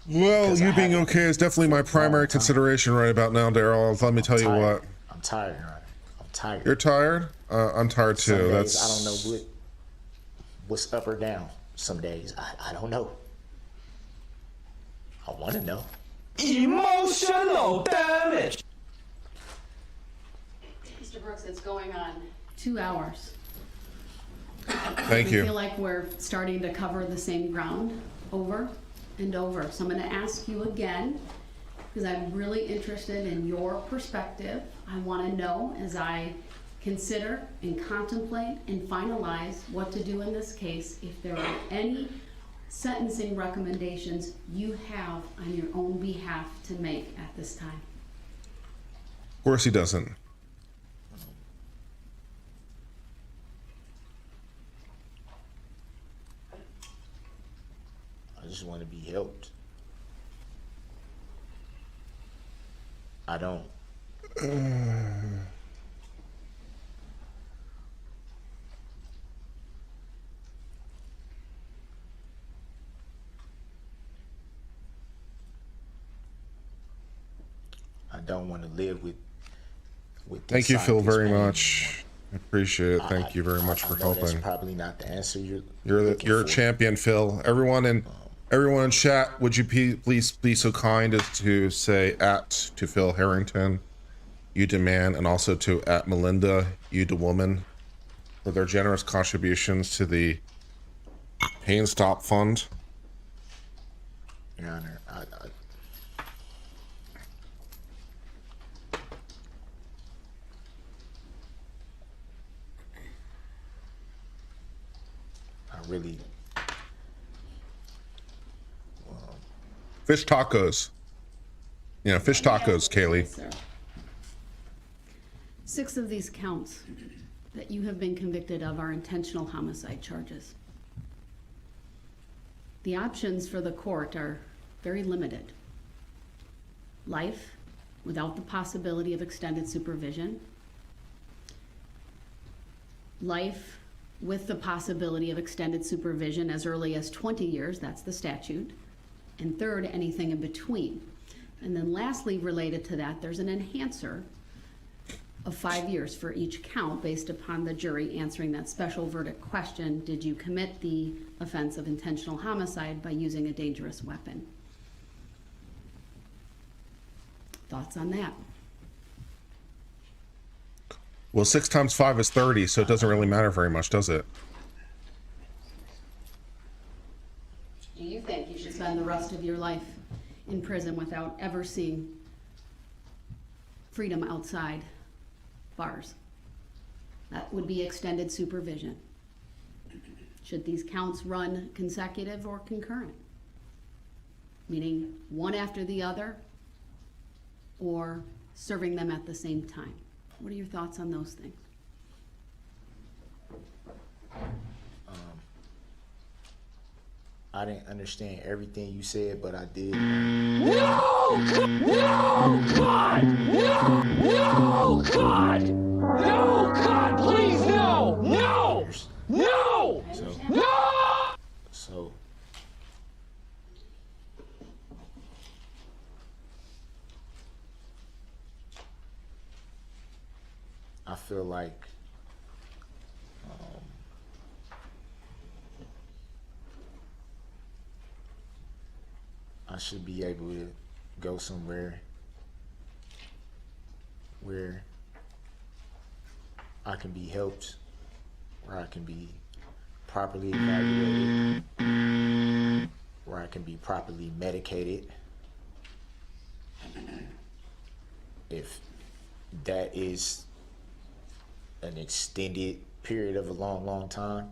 A: Well, you being okay is definitely my primary consideration right about now, Darryl. Let me tell you what.
D: I'm tired, Your Honor. I'm tired.
A: You're tired? I'm tired too.
D: Some days,
A: That's.
D: I don't know what's up or down. Some days I don't know. I want to know.
K: Emotional damage.
C: Mr. Brooks, it's going on 2 hours.
A: Thank you.
C: I feel like we're starting to cover the same ground over and over. So I'm going to ask you again, because I'm really interested in your perspective. I want to know, as I consider and contemplate and finalize what to do in this case, if there are any sentencing recommendations you have on your own behalf to make at this time.
A: Of course he doesn't.
D: I just want to be helped. I don't. I don't want to live with
A: Thank you, Phil, very much. I appreciate it. Thank you very much for
D: I know that's
A: helping.
D: probably not the answer
A: You're a champion, Phil. Everyone in chat, would you please be so kind as to say to Phil Harrington, you demand, and also to Melinda, you the woman, for their generous contributions to the Pain Stop Fund.
D: Your Honor, I really.
A: Fish tacos. Yeah, fish tacos, Kaylee.
C: Yes, sir. 6 of these counts that you have been convicted of are intentional homicide charges. The options for the court are very limited. Life without the possibility of extended supervision. Life with the possibility of extended supervision as early as 20 years, that's the statute. And third, anything in between. And then lastly, related to that, there's an enhancer of 5 years for each count based upon the jury answering that special verdict question, did you commit the offense of intentional homicide by using a dangerous weapon? Thoughts on that?
A: Well, 6 times 5 is 30, so it doesn't really matter very much, does it?
C: Do you think you should spend the rest of your life in prison without ever seeing freedom outside bars. That would be extended supervision. Should these counts run consecutive or concurrent? Meaning one after the other, or serving them at the same time? What are your thoughts on those things?
D: I didn't understand everything you said, but I did.
K: No! No! God! No! No! God! No! God, please, no! No! No! No!
D: So I feel like I should be able to go somewhere where I can be helped, where I can be properly evaluated, where I can be properly medicated. If that is an extended period of a long, long time,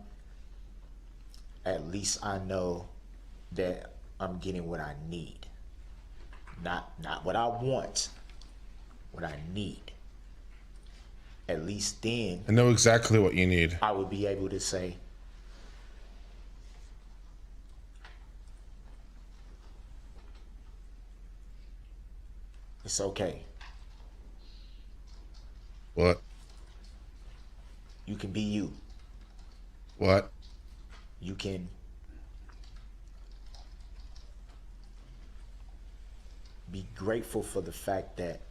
D: at least I know that I'm getting what I need. Not what I want, what I need. At least then
A: I know exactly what you need.
D: I would be able to say, it's okay.
A: What?
D: You can be you.
A: What?
D: You can be grateful for the fact that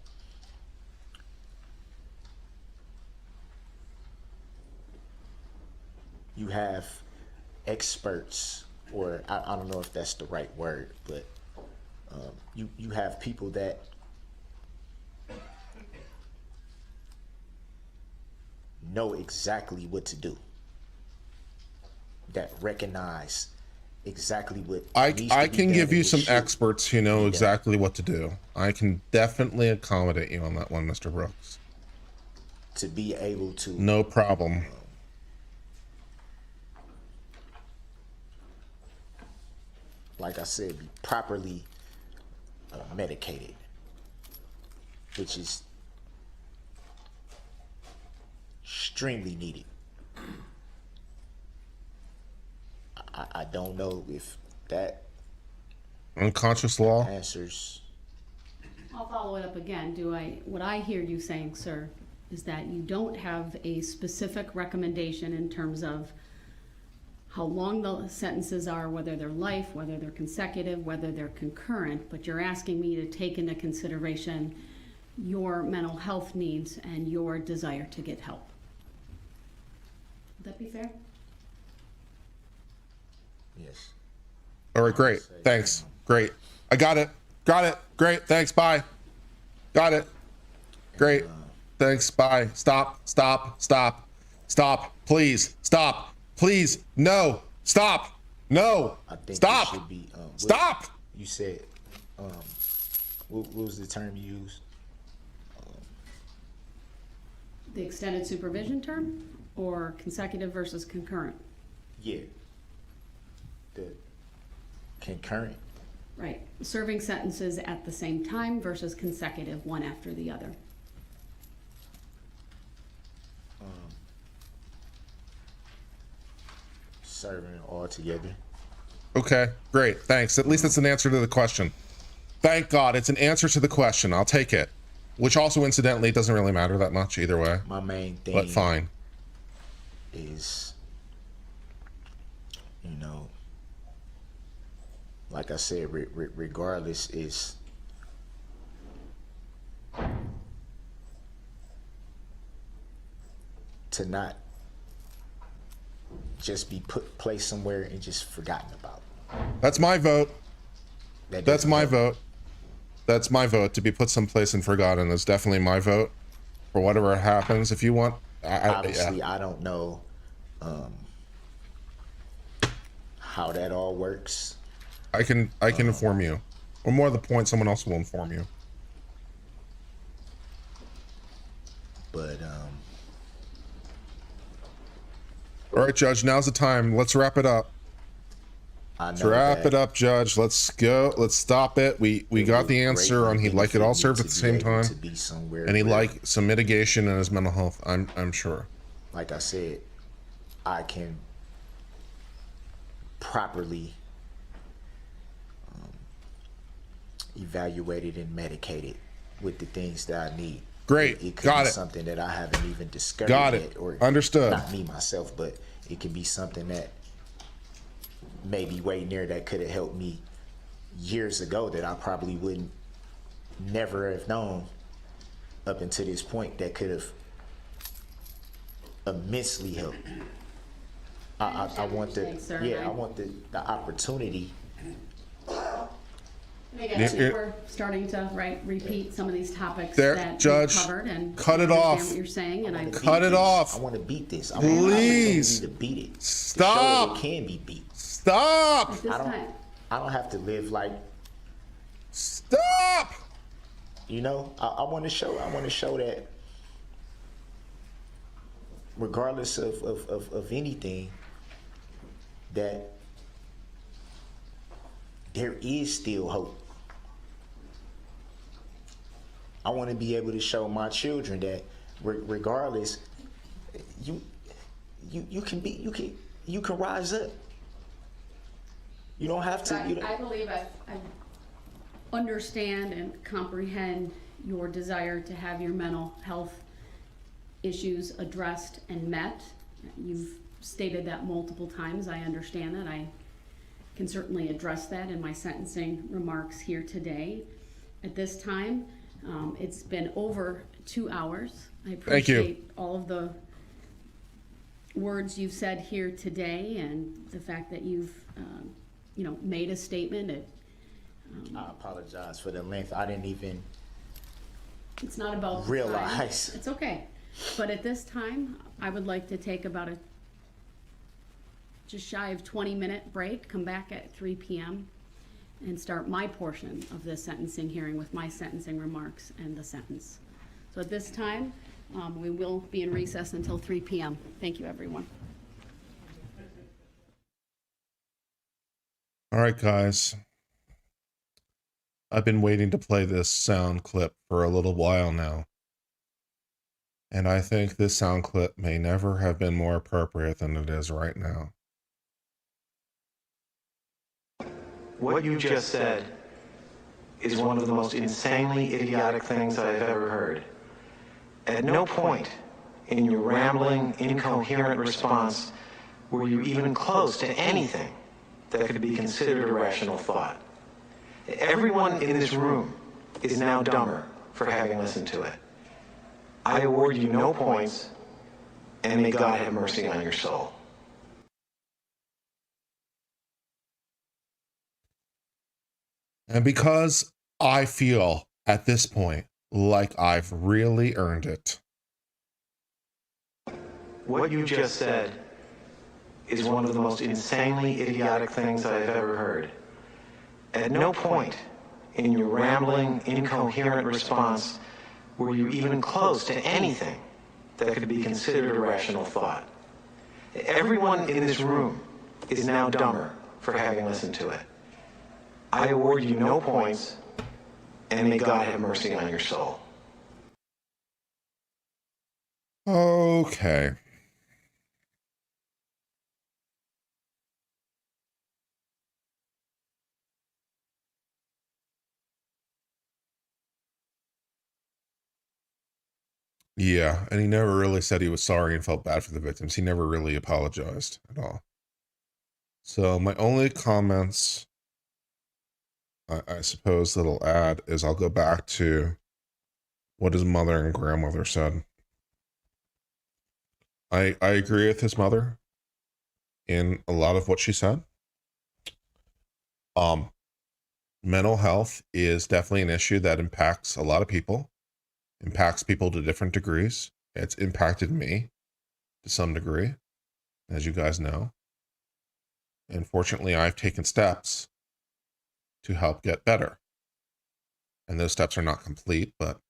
D: you have experts, or I don't know if that's the right word, but you have people that know exactly what to do, that recognize exactly what
A: I
D: needs to be
A: can
D: done
A: give you
D: and
A: some
D: what should
A: experts who know
D: be done.
A: exactly what to do. I can definitely accommodate you on that one, Mr. Brooks.
D: To be able to
A: No problem.
D: like I said, be properly medicated, which is extremely needed. I don't know if that
A: Unconscious law?
D: answers.
C: I'll follow it up again. What I hear you saying, sir, is that you don't have a specific recommendation in terms of how long the sentences are, whether they're life, whether they're consecutive, whether they're concurrent, but you're asking me to take into consideration your mental health needs and your desire to get help. Would that be fair?
D: Yes.
A: All right, great. Thanks. Great. I got it. Got it. Great. Thanks. Bye. Got it. Great. Thanks. Bye. Stop. Stop. Stop. Stop. Please. Stop. Please. No. Stop. No.
D: I think
A: Stop.
D: it should be,
A: Stop.
D: You said, what was the term you used?
C: The extended supervision term or consecutive versus concurrent?
D: Yeah. The concurrent.
C: Right. Serving sentences at the same time versus consecutive, one after the other.
D: Serving all together.
A: Okay. Great. Thanks. At least it's an answer to the question. Thank God. It's an answer to the question. I'll take it. Which also, incidentally, doesn't really matter that much either way.
D: My main thing
A: But fine.
D: is, you know, like I said, regardless, is to not just be placed somewhere and just forgotten about.
A: That's my vote.
D: That
A: That's
D: doesn't
A: my
D: help.
A: vote. That's my vote, to be put someplace and forgotten. That's definitely my vote for whatever happens. If you want,
D: Obviously, I don't know how that all works.
A: I can inform you, or more to the point, someone else will inform you.
D: But
A: All right, Judge, now's the time. Let's wrap it up. Let's wrap it up, Judge. Let's go. Let's stop it. We got the answer on he'd like it all served at the same time, and he'd like some mitigation in his mental health. I'm sure.
D: Like I said, I can properly evaluate it and medicate it with the things that I need.
A: Great.
D: It could
A: Got
D: be
A: it.
D: something that I haven't even discovered
A: Got
D: yet,
A: it.
D: or
A: Understood.
D: not me myself, but it could be something that maybe way near that could have helped me years ago that I probably wouldn't never have known up until this point that could have immensely helped. I want the I want the opportunity.
C: And again, we're starting to repeat some of these topics
A: There,
C: that
A: Judge,
C: we covered, and
A: cut it
C: I understand
A: off.
C: what you're saying, and I
A: Cut it off.
D: I want to beat this. I
A: Please.
D: want to beat it.
A: Stop.
D: To show that it can be beat.
A: Stop.
C: At this time.
D: I don't have to live like.
A: Stop.
D: You know, I want to show. I want to show that, regardless of anything, that there is still hope. I want to be able to show my children that, regardless, you can rise up. You don't have to.
C: I believe I understand and comprehend your desire to have your mental health issues addressed and met. You've stated that multiple times. I understand that. I can certainly address that in my sentencing remarks here today. At this time, it's been over 2 hours. I appreciate all of the words you've said here today and the fact that you've made a statement.
D: I apologize for the length. I didn't even.
C: It's not about the
D: realize.
C: time. It's okay. But at this time, I would like to take about a just shy of 20-minute break, come back at 3 p.m. and start my portion of this sentencing hearing with my sentencing remarks and the sentence. So at this time, we will be in recess until 3 p.m. Thank you, everyone.
A: All right, guys. I've been waiting to play this sound clip for a little while now. And I think this sound clip may never have been more appropriate than it is right now.
N: What you just said is one of the most insanely idiotic things I've ever heard. At no point in your rambling, incoherent response were you even close to anything that could be considered a rational thought. Everyone in this room is now dumber for having listened to it. I award you no points, and may God have mercy on your soul.
A: And because I feel at this point like I've really earned it.
N: What you just said is one of the most insanely idiotic things I've ever heard. At no point in your rambling, incoherent response were you even close to anything that could be considered a rational thought. Everyone in this room is now dumber for having listened to it. I award you no points, and may God have mercy on your soul.
A: Okay. Yeah, and he never really said he was sorry and felt bad for the victims. He never really apologized at all. So my only comments, I suppose, that I'll add is I'll go back to what his mother and grandmother said. I agree with his mother in a lot of what she said. Mental health is definitely an issue that impacts a lot of people. Impacts people to different degrees. It's impacted me to some degree, as you guys know. And fortunately, I've taken steps to help get better. And those steps are not complete, but,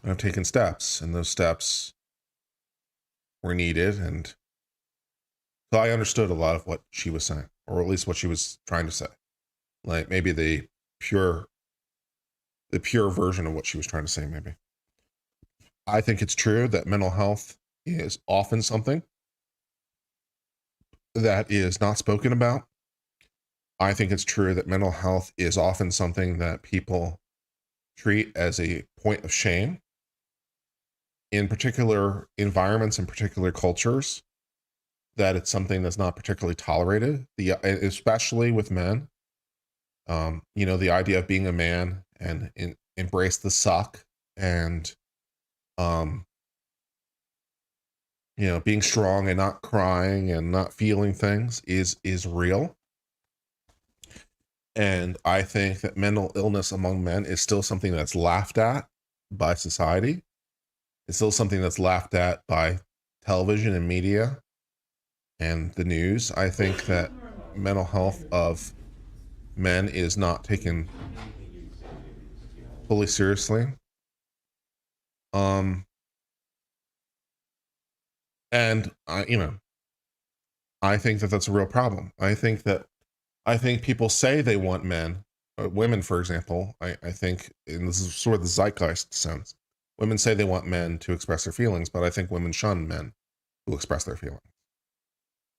A: I've taken steps, and those steps were needed. And so I understood a lot of what she was saying, or at least what she was trying to say. Like maybe the pure version of what she was trying to say, maybe. I think it's true that mental health is often something that is not spoken about. I think it's true that mental health is often something that people treat as a point of shame in particular environments and particular cultures, that it's something that's not particularly tolerated, especially with men. The idea of being a man and embrace the suck and, being strong and not crying and not feeling things is real. And I think that mental illness among men is still something that's laughed at by society. It's still something that's laughed at by television and media and the news. I think that mental health of men is not taken fully seriously. And I think that that's a real problem. I think people say they want men, women, for example. I think, and this is sort of the zeitgeist sense, women say they want men to express their feelings, but I think women shun men who express their feelings.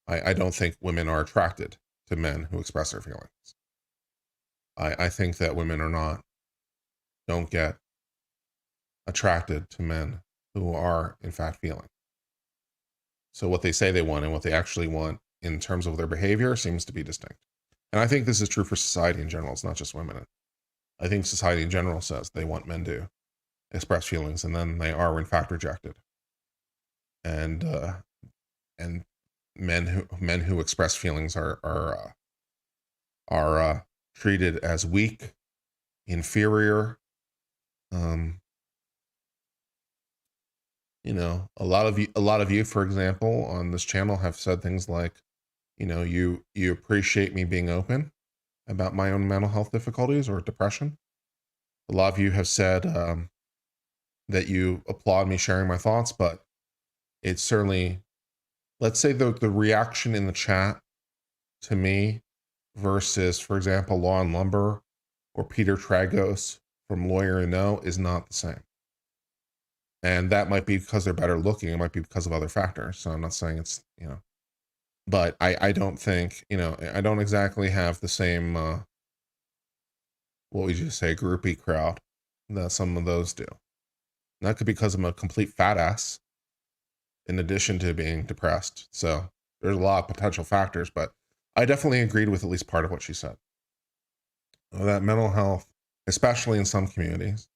A: I don't think women are attracted to men who express their feelings. I think that women don't get attracted to men who are in fact feeling. So what they say they want and what they actually want in terms of their behavior seems to be distinct. And I think this is true for society in general. It's not just women. I think society in general says they want men to express feelings, and then they are in fact rejected. And men who express feelings are treated as weak, inferior. A lot of you, for example, on this channel have said things like, you appreciate me being open about my own mental health difficulties or depression. A lot of you have said that you applaud me sharing my thoughts, but it's certainly, let's say the reaction in the chat to me versus, for example, Law and Lumber or Peter Tragos from Lawyer and No is not the same. And that might be because they're better looking. It might be because of other factors. So I'm not saying it's, but I don't think, I don't exactly have the same, what would you say, groupie crowd that some of those do. And that could be because I'm a complete fat ass in addition to being depressed. So there's a lot of potential factors, but I definitely agreed with at least part of what she said. That mental health, especially in some communities,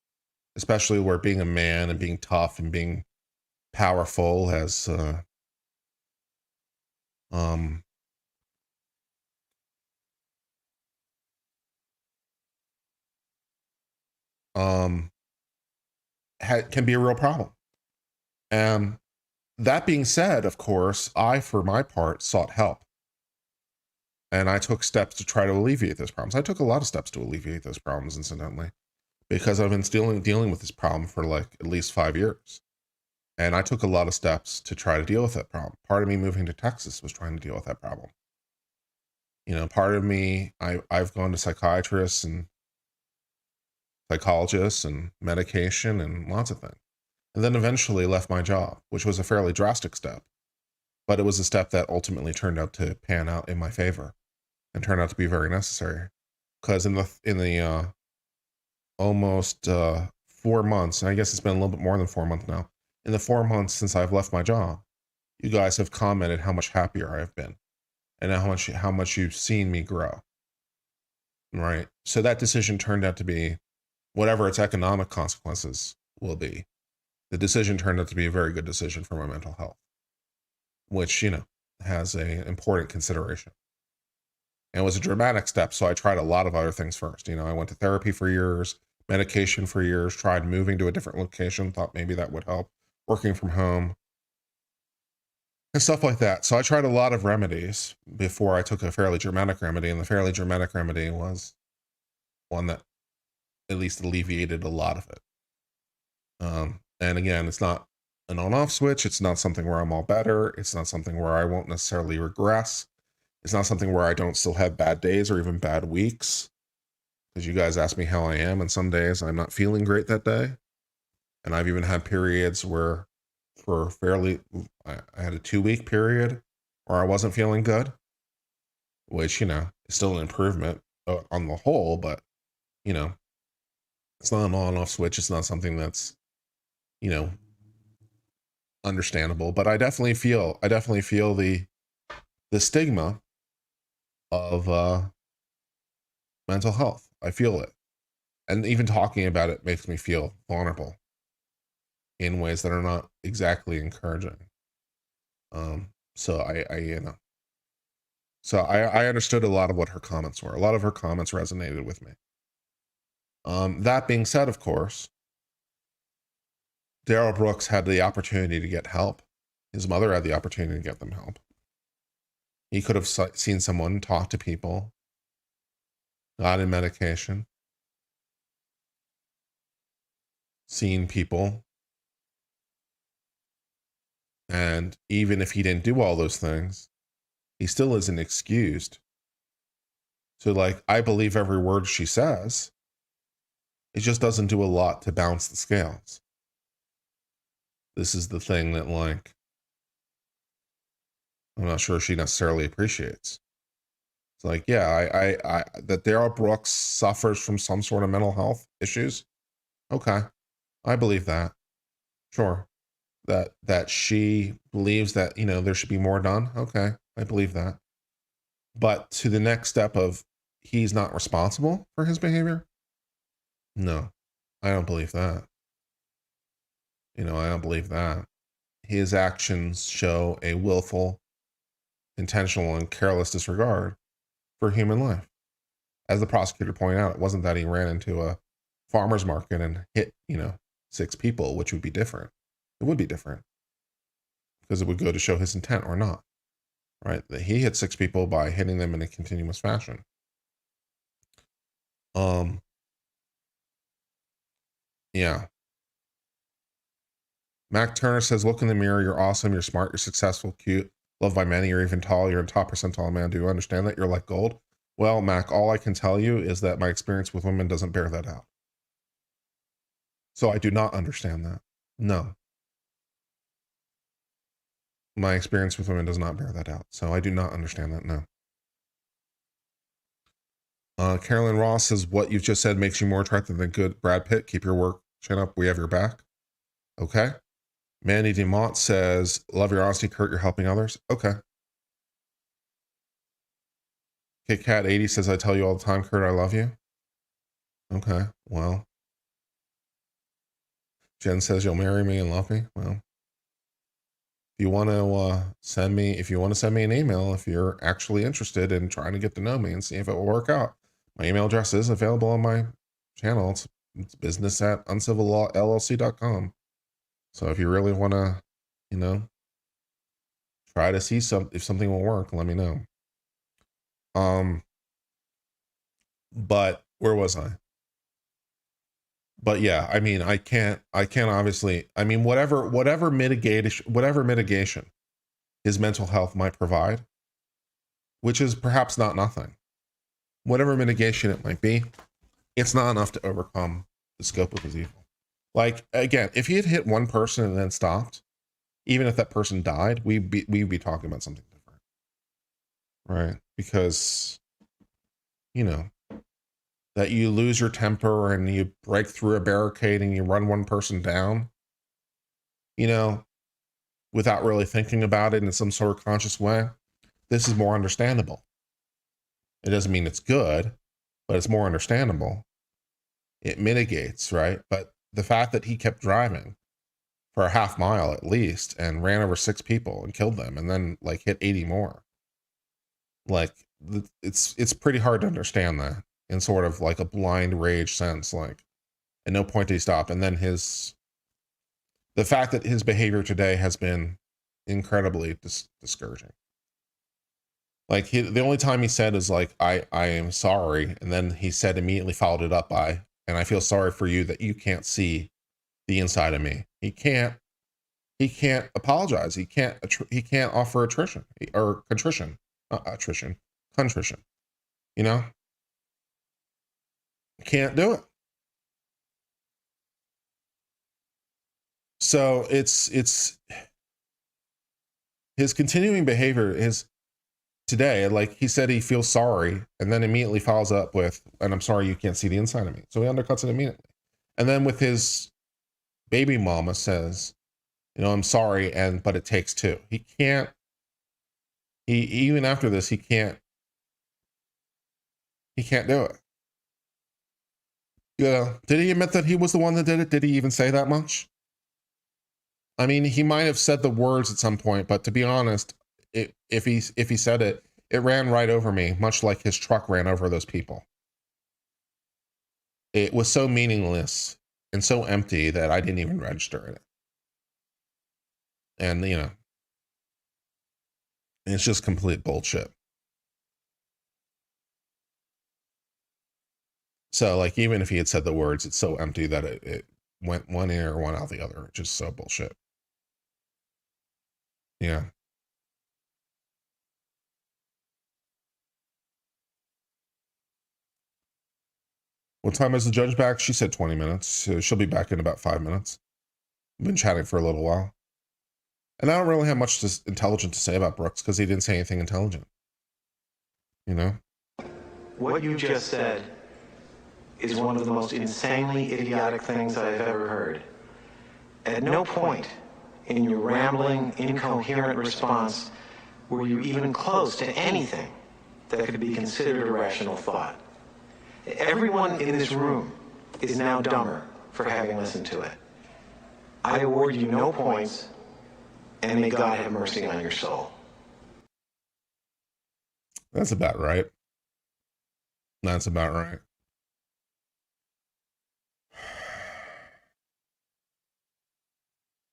A: especially where being a man and being tough and being powerful has can be a real problem. That being said, of course, I, for my part, sought help. And I took steps to try to alleviate those problems. I took a lot of steps to alleviate those problems, incidentally, because I've been dealing with this problem for like at least 5 years. And I took a lot of steps to try to deal with that problem. Part of me moving to Texas was trying to deal with that problem. Part of me, I've gone to psychiatrists and psychologists and medication and lots of things. And then eventually left my job, which was a fairly drastic step. But it was a step that ultimately turned out to pan out in my favor and turned out to be very necessary. Because in the almost 4 months, and I guess it's been a little bit more than 4 months now, in the 4 months since I've left my job, you guys have commented how much happier I have been and how much you've seen me grow. Right? So that decision turned out to be, whatever its economic consequences will be, the decision turned out to be a very good decision for my mental health, which, has an important consideration. And it was a dramatic step, so I tried a lot of other things first. I went to therapy for years, medication for years, tried moving to a different location, thought maybe that would help, working from home, and stuff like that. So I tried a lot of remedies before I took a fairly dramatic remedy, and the fairly dramatic remedy was one that at least alleviated a lot of it. And again, it's not an on-off switch. It's not something where I'm all better. It's not something where I won't necessarily regress. It's not something where I don't still have bad days or even bad weeks. Because you guys ask me how I am, and some days I'm not feeling great that day. And I've even had periods where I had a 2-week period where I wasn't feeling good, which, is still an improvement on the whole, but, it's not an on-off switch. It's not something that's, understandable. But I definitely feel the stigma of mental health. I feel it. And even talking about it makes me feel vulnerable in ways that are not exactly encouraging. So I understood a lot of what her comments were. A lot of her comments resonated with me. That being said, of course, Darryl Brooks had the opportunity to get help. His mother had the opportunity to get them help. He could have seen someone, talk to people, got in medication, seen people. And even if he didn't do all those things, he still isn't excused. So, I believe every word she says. It just doesn't do a lot to bounce the scales. This is the thing that, I'm not sure she necessarily appreciates. It's that Darryl Brooks suffers from some sort of mental health issues. Okay. I believe that. Sure. That she believes that, there should be more done. Okay. I believe that. But to the next step of he's not responsible for his behavior? No, I don't believe that. I don't believe that. His actions show a willful, intentional, and careless disregard for human life. As the prosecutor pointed out, it wasn't that he ran into a farmer's market and hit, 6 people, which would be different. It would be different because it would go to show his intent or not, right? That he hit 6 people by hitting them in a continuous fashion. Yeah. Mac Turner says, look in the mirror. You're awesome. You're smart. You're successful, cute, loved by many. You're even tall. You're a top percentile man. Do you understand that? You're like gold. Well, Mac, all I can tell you is that my experience with women doesn't bear that out. So I do not understand that. No. My experience with women does not bear that out. So I do not understand that. No. Carolyn Ross says, what you've just said makes you more attractive than good Brad Pitt. Keep your work chin up. We have your back. Okay. Mandy DeMont says, love your honesty, Kurt. You're helping others. Okay. Kit Kat 80 says, I tell you all the time, Kurt, I love you. Okay. Well, Jen says you'll marry me and love me. Well, if you want to send me an email, if you're actually interested in trying to get to know me and see if it will work out, my email address is available on my channel. It's business@uncivillawllc.com. So if you really want to, try to see if something will work, let me know. But where was I? But yeah, I can't obviously, whatever mitigation his mental health might provide, which is perhaps not nothing, whatever mitigation it might be, it's not enough to overcome the scope of his evil. Again, if he had hit one person and then stopped, even if that person died, we'd be talking about something different, right? Because, that you lose your temper and you break through a barricade and you run one person down, without really thinking about it in some sort of conscious way, this is more understandable. It doesn't mean it's good, but it's more understandable. It mitigates, right? But the fact that he kept driving for a half mile at least and ran over 6 people and killed them and then hit 80 more, it's pretty hard to understand that in sort of a blind rage sense. At no point did he stop. And then the fact that his behavior today has been incredibly discouraging. Like the only time he said is like, I am sorry. And then he said immediately followed it up by, and I feel sorry for you that you can't see the inside of me. He can't apologize. He can't offer contrition, you know, can't do it. So it's his continuing behavior is today, like he said, he feels sorry and then immediately follows up with, and I'm sorry you can't see the inside of me. So he undercuts it immediately. And then with his baby mama says, you know, I'm sorry, but it takes two. He even after this, he can't do it. Yeah. Did he admit that he was the one that did it? Did he even say that much? I mean, he might have said the words at some point, but to be honest, if he said it, it ran right over me, much like his truck ran over those people. It was so meaningless and so empty that I didn't even register in it. And, you know, it's just complete bullshit. So, like, even if he had said the words, it's so empty that it went one ear, one out the other. It's just so bullshit. Yeah. What time is the judge back? She said 20 minutes. She'll be back in about 5 minutes. We've been chatting for a little while. And I don't really have much intelligent to say about Brooks because he didn't say anything intelligent. You know?
N: What you just said is one of the most insanely idiotic things I've ever heard. At no point in your rambling, incoherent response were you even close to anything that could be considered a rational thought. Everyone in this room is now dumber for having listened to it. I award you no points, and may God have mercy on your soul.
A: That's about right. That's about right.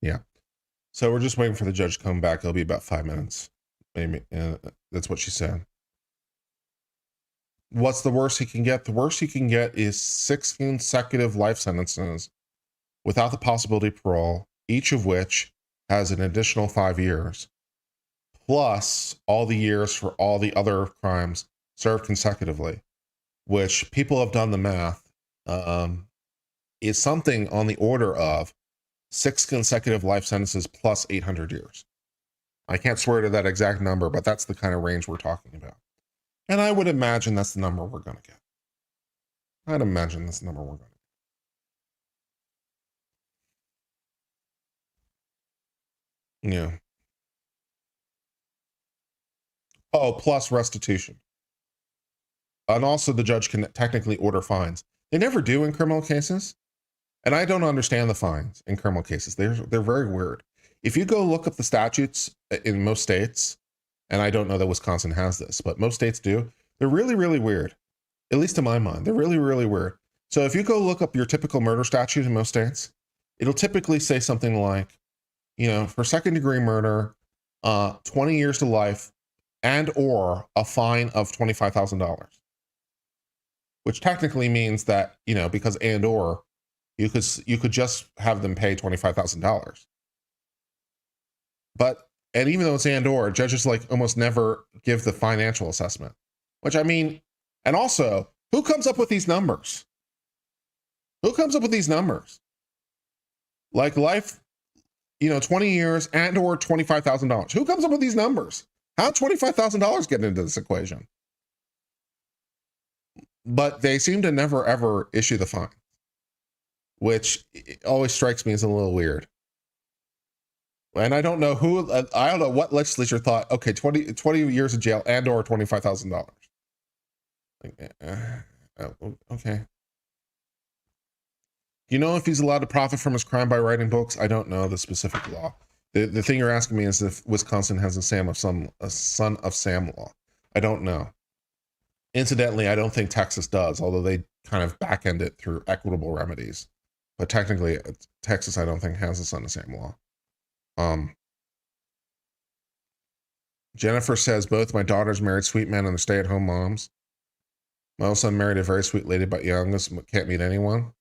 A: Yeah. So we're just waiting for the judge to come back. It'll be about 5 minutes. Maybe. That's what she said. What's the worst he can get? The worst he can get is 6 consecutive life sentences without the possibility of parole, each of which has an additional 5 years, plus all the years for all the other crimes served consecutively, which people have done the math, is something on the order of 6 consecutive life sentences plus 800 years. I can't swear to that exact number, but that's the kind of range we're talking about. And I would imagine that's the number we're going to get. I'd imagine that's the number we're going to get. Yeah. Oh, plus restitution. And also the judge can technically order fines. They never do in criminal cases. And I don't understand the fines in criminal cases. They're very weird. If you go look up the statutes in most states, and I don't know that Wisconsin has this, but most states do, they're really, really weird. At least to my mind, they're really, really weird. So if you go look up your typical murder statute in most states, it'll typically say something like, you know, for second-degree murder, 20 years to life, and or a fine of $25,000. Which technically means that, you know, because and or, you could just have them pay $25,000. And even though it's and or, judges like almost never give the financial assessment. Which I mean, and also, who comes up with these numbers? Who comes up with these numbers? Like life, you know, 20 years and or $25,000. Who comes up with these numbers? How $25,000 get into this equation? But they seem to never ever issue the fine, which always strikes me as a little weird. And I don't know what legislature thought, okay, 20 years in jail and or $25,000. Okay. You know if he's allowed to profit from his crime by writing books? I don't know the specific law. The thing you're asking me is if Wisconsin has a son of Sam law. I don't know. Incidentally, I don't think Texas does, although they kind of back-end it through equitable remedies. But technically, Texas, I don't think, has a son of Sam law. Jennifer says, both my daughters married sweet men and they're stay-at-home moms. My oldest son married a very sweet lady, but youngest can't meet anyone.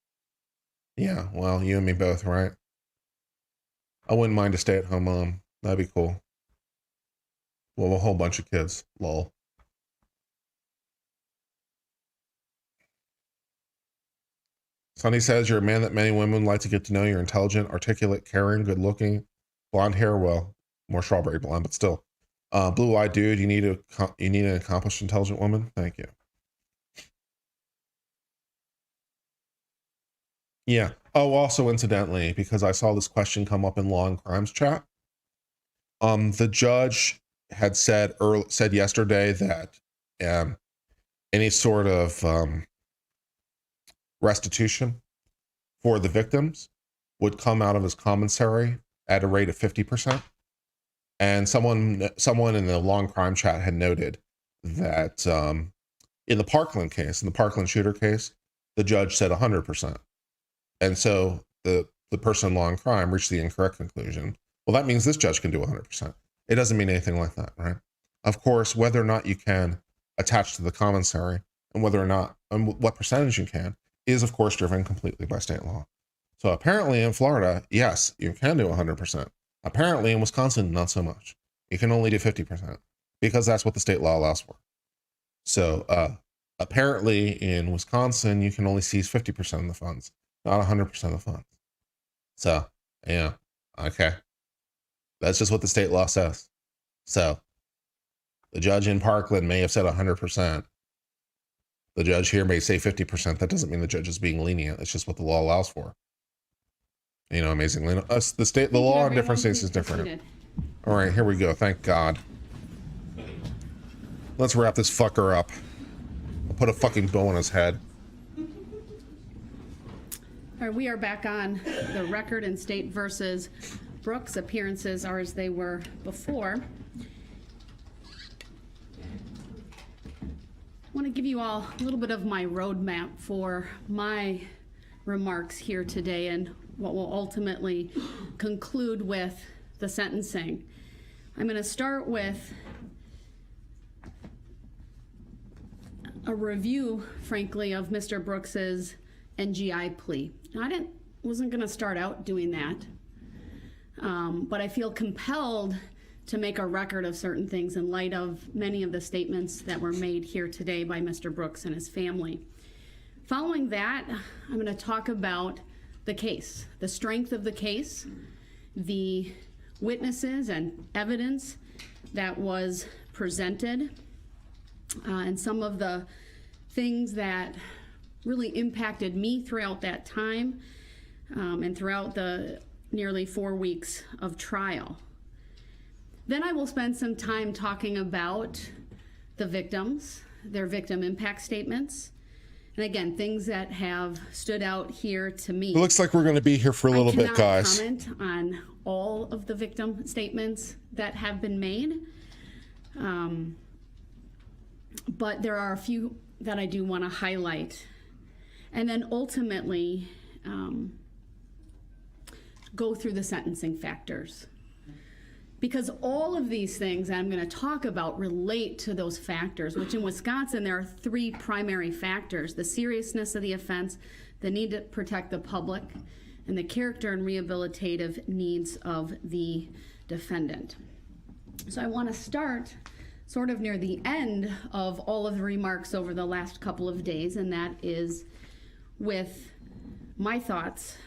A: Yeah, well, you and me both, right? I wouldn't mind a stay-at-home mom. That'd be cool. Well, a whole bunch of kids. Lol. Sonny says, you're a man that many women like to get to know. You're intelligent, articulate, caring, good-looking, blonde hair. Well, more strawberry blonde, but still. Blue-eyed dude. You need an accomplished, intelligent woman. Thank you. Yeah. Oh, also, incidentally, because I saw this question come up in Law and Crimes chat, the judge had said yesterday that any sort of restitution for the victims would come out of his commissary at a rate of 50%. And someone in the Law and Crime chat had noted that in the Parkland case, in the Parkland shooter case, the judge said 100%. And so the person in Law and Crime reached the incorrect conclusion. Well, that means this judge can do 100%. It doesn't mean anything like that, right? Of course, whether or not you can attach to the commissary and whether or not, and what percentage you can, is of course driven completely by state law. So apparently in Florida, yes, you can do 100%. Apparently in Wisconsin, not so much. You can only do 50% because that's what the state law allows for. So apparently in Wisconsin, you can only seize 50% of the funds, not 100% of the funds. So, yeah, okay. That's just what the state law says. So the judge in Parkland may have said 100%. The judge here may say 50%. That doesn't mean the judge is being lenient. It's just what the law allows for. You know, amazingly, the law in different states is different. All right, here we go. Thank God. Let's wrap this fucker up. I'll put a fucking bow on his head.
C: All right, we are back on the record in State versus Brooks. Appearances are as they were before. I want to give you all a little bit of my roadmap for my remarks here today and what will ultimately conclude with the sentencing. I'm going to start with a review, frankly, of Mr. Brooks's NGI plea. Now, wasn't going to start out doing that, but I feel compelled to make a record of certain things in light of many of the statements that were made here today by Mr. Brooks and his family. Following that, I'm going to talk about the case, the strength of the case, the witnesses and evidence that was presented, and some of the things that really impacted me throughout that time and throughout the nearly 4 weeks of trial. Then I will spend some time talking about the victims, their victim impact statements, and again, things that have stood out here to me.
A: It looks like we're going to be here for a little bit, guys.
C: I cannot comment on all of the victim statements that have been made, but there are a few that I do want to highlight. And then ultimately, go through the sentencing factors. Because all of these things that I'm going to talk about relate to those factors, which in Wisconsin, there are 3 primary factors: the seriousness of the offense, the need to protect the public, and the character and rehabilitative needs of the defendant. So I want to start sort of near the end of all of the remarks over the last couple of days, and that is with my thoughts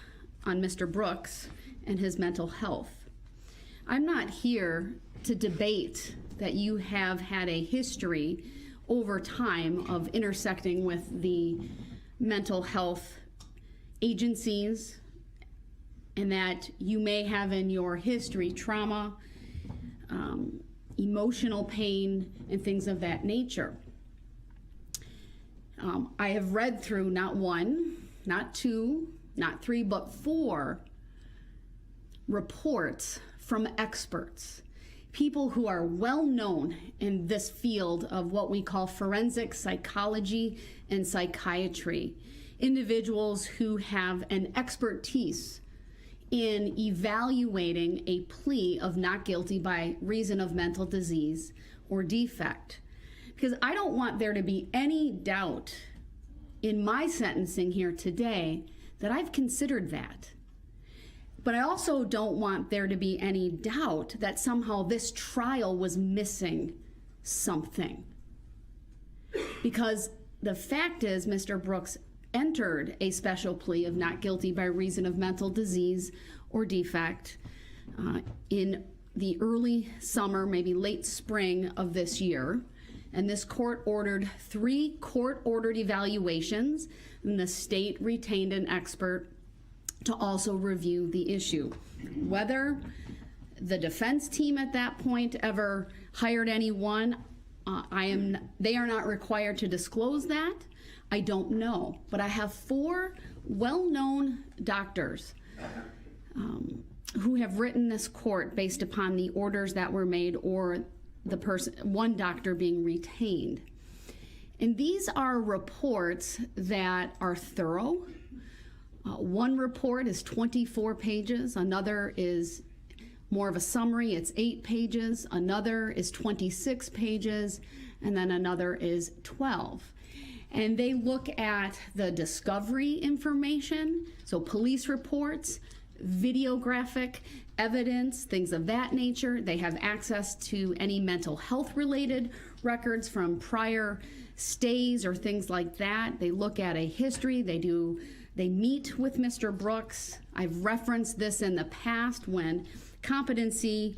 C: on Mr. Brooks and his mental health. I'm not here to debate that you have had a history over time of intersecting with the mental health agencies and that you may have in your history trauma, emotional pain, and things of that nature. I have read through not 1, not 2, not 3, but 4 reports from experts, people who are well known in this field of what we call forensic psychology and psychiatry, individuals who have an expertise in evaluating a plea of not guilty by reason of mental disease or defect. Because I don't want there to be any doubt in my sentencing here today that I've considered that. But I also don't want there to be any doubt that somehow this trial was missing something. Because the fact is, Mr. Brooks entered a special plea of not guilty by reason of mental disease or defect in the early summer, maybe late spring of this year. And this court ordered 3 court-ordered evaluations, and the state retained an expert to also review the issue. Whether the defense team at that point ever hired anyone, they are not required to disclose that. I don't know, but I have 4 well-known doctors who have written this court based upon the orders that were made or one doctor being retained. And these are reports that are thorough. One report is 24 pages, another is more of a summary, it's 8 pages, another is 26 pages, and then another is 12. And they look at the discovery information, so police reports, videographic evidence, things of that nature. They have access to any mental health related records from prior stays or things like that. They look at a history, they meet with Mr. Brooks. I've referenced this in the past when competency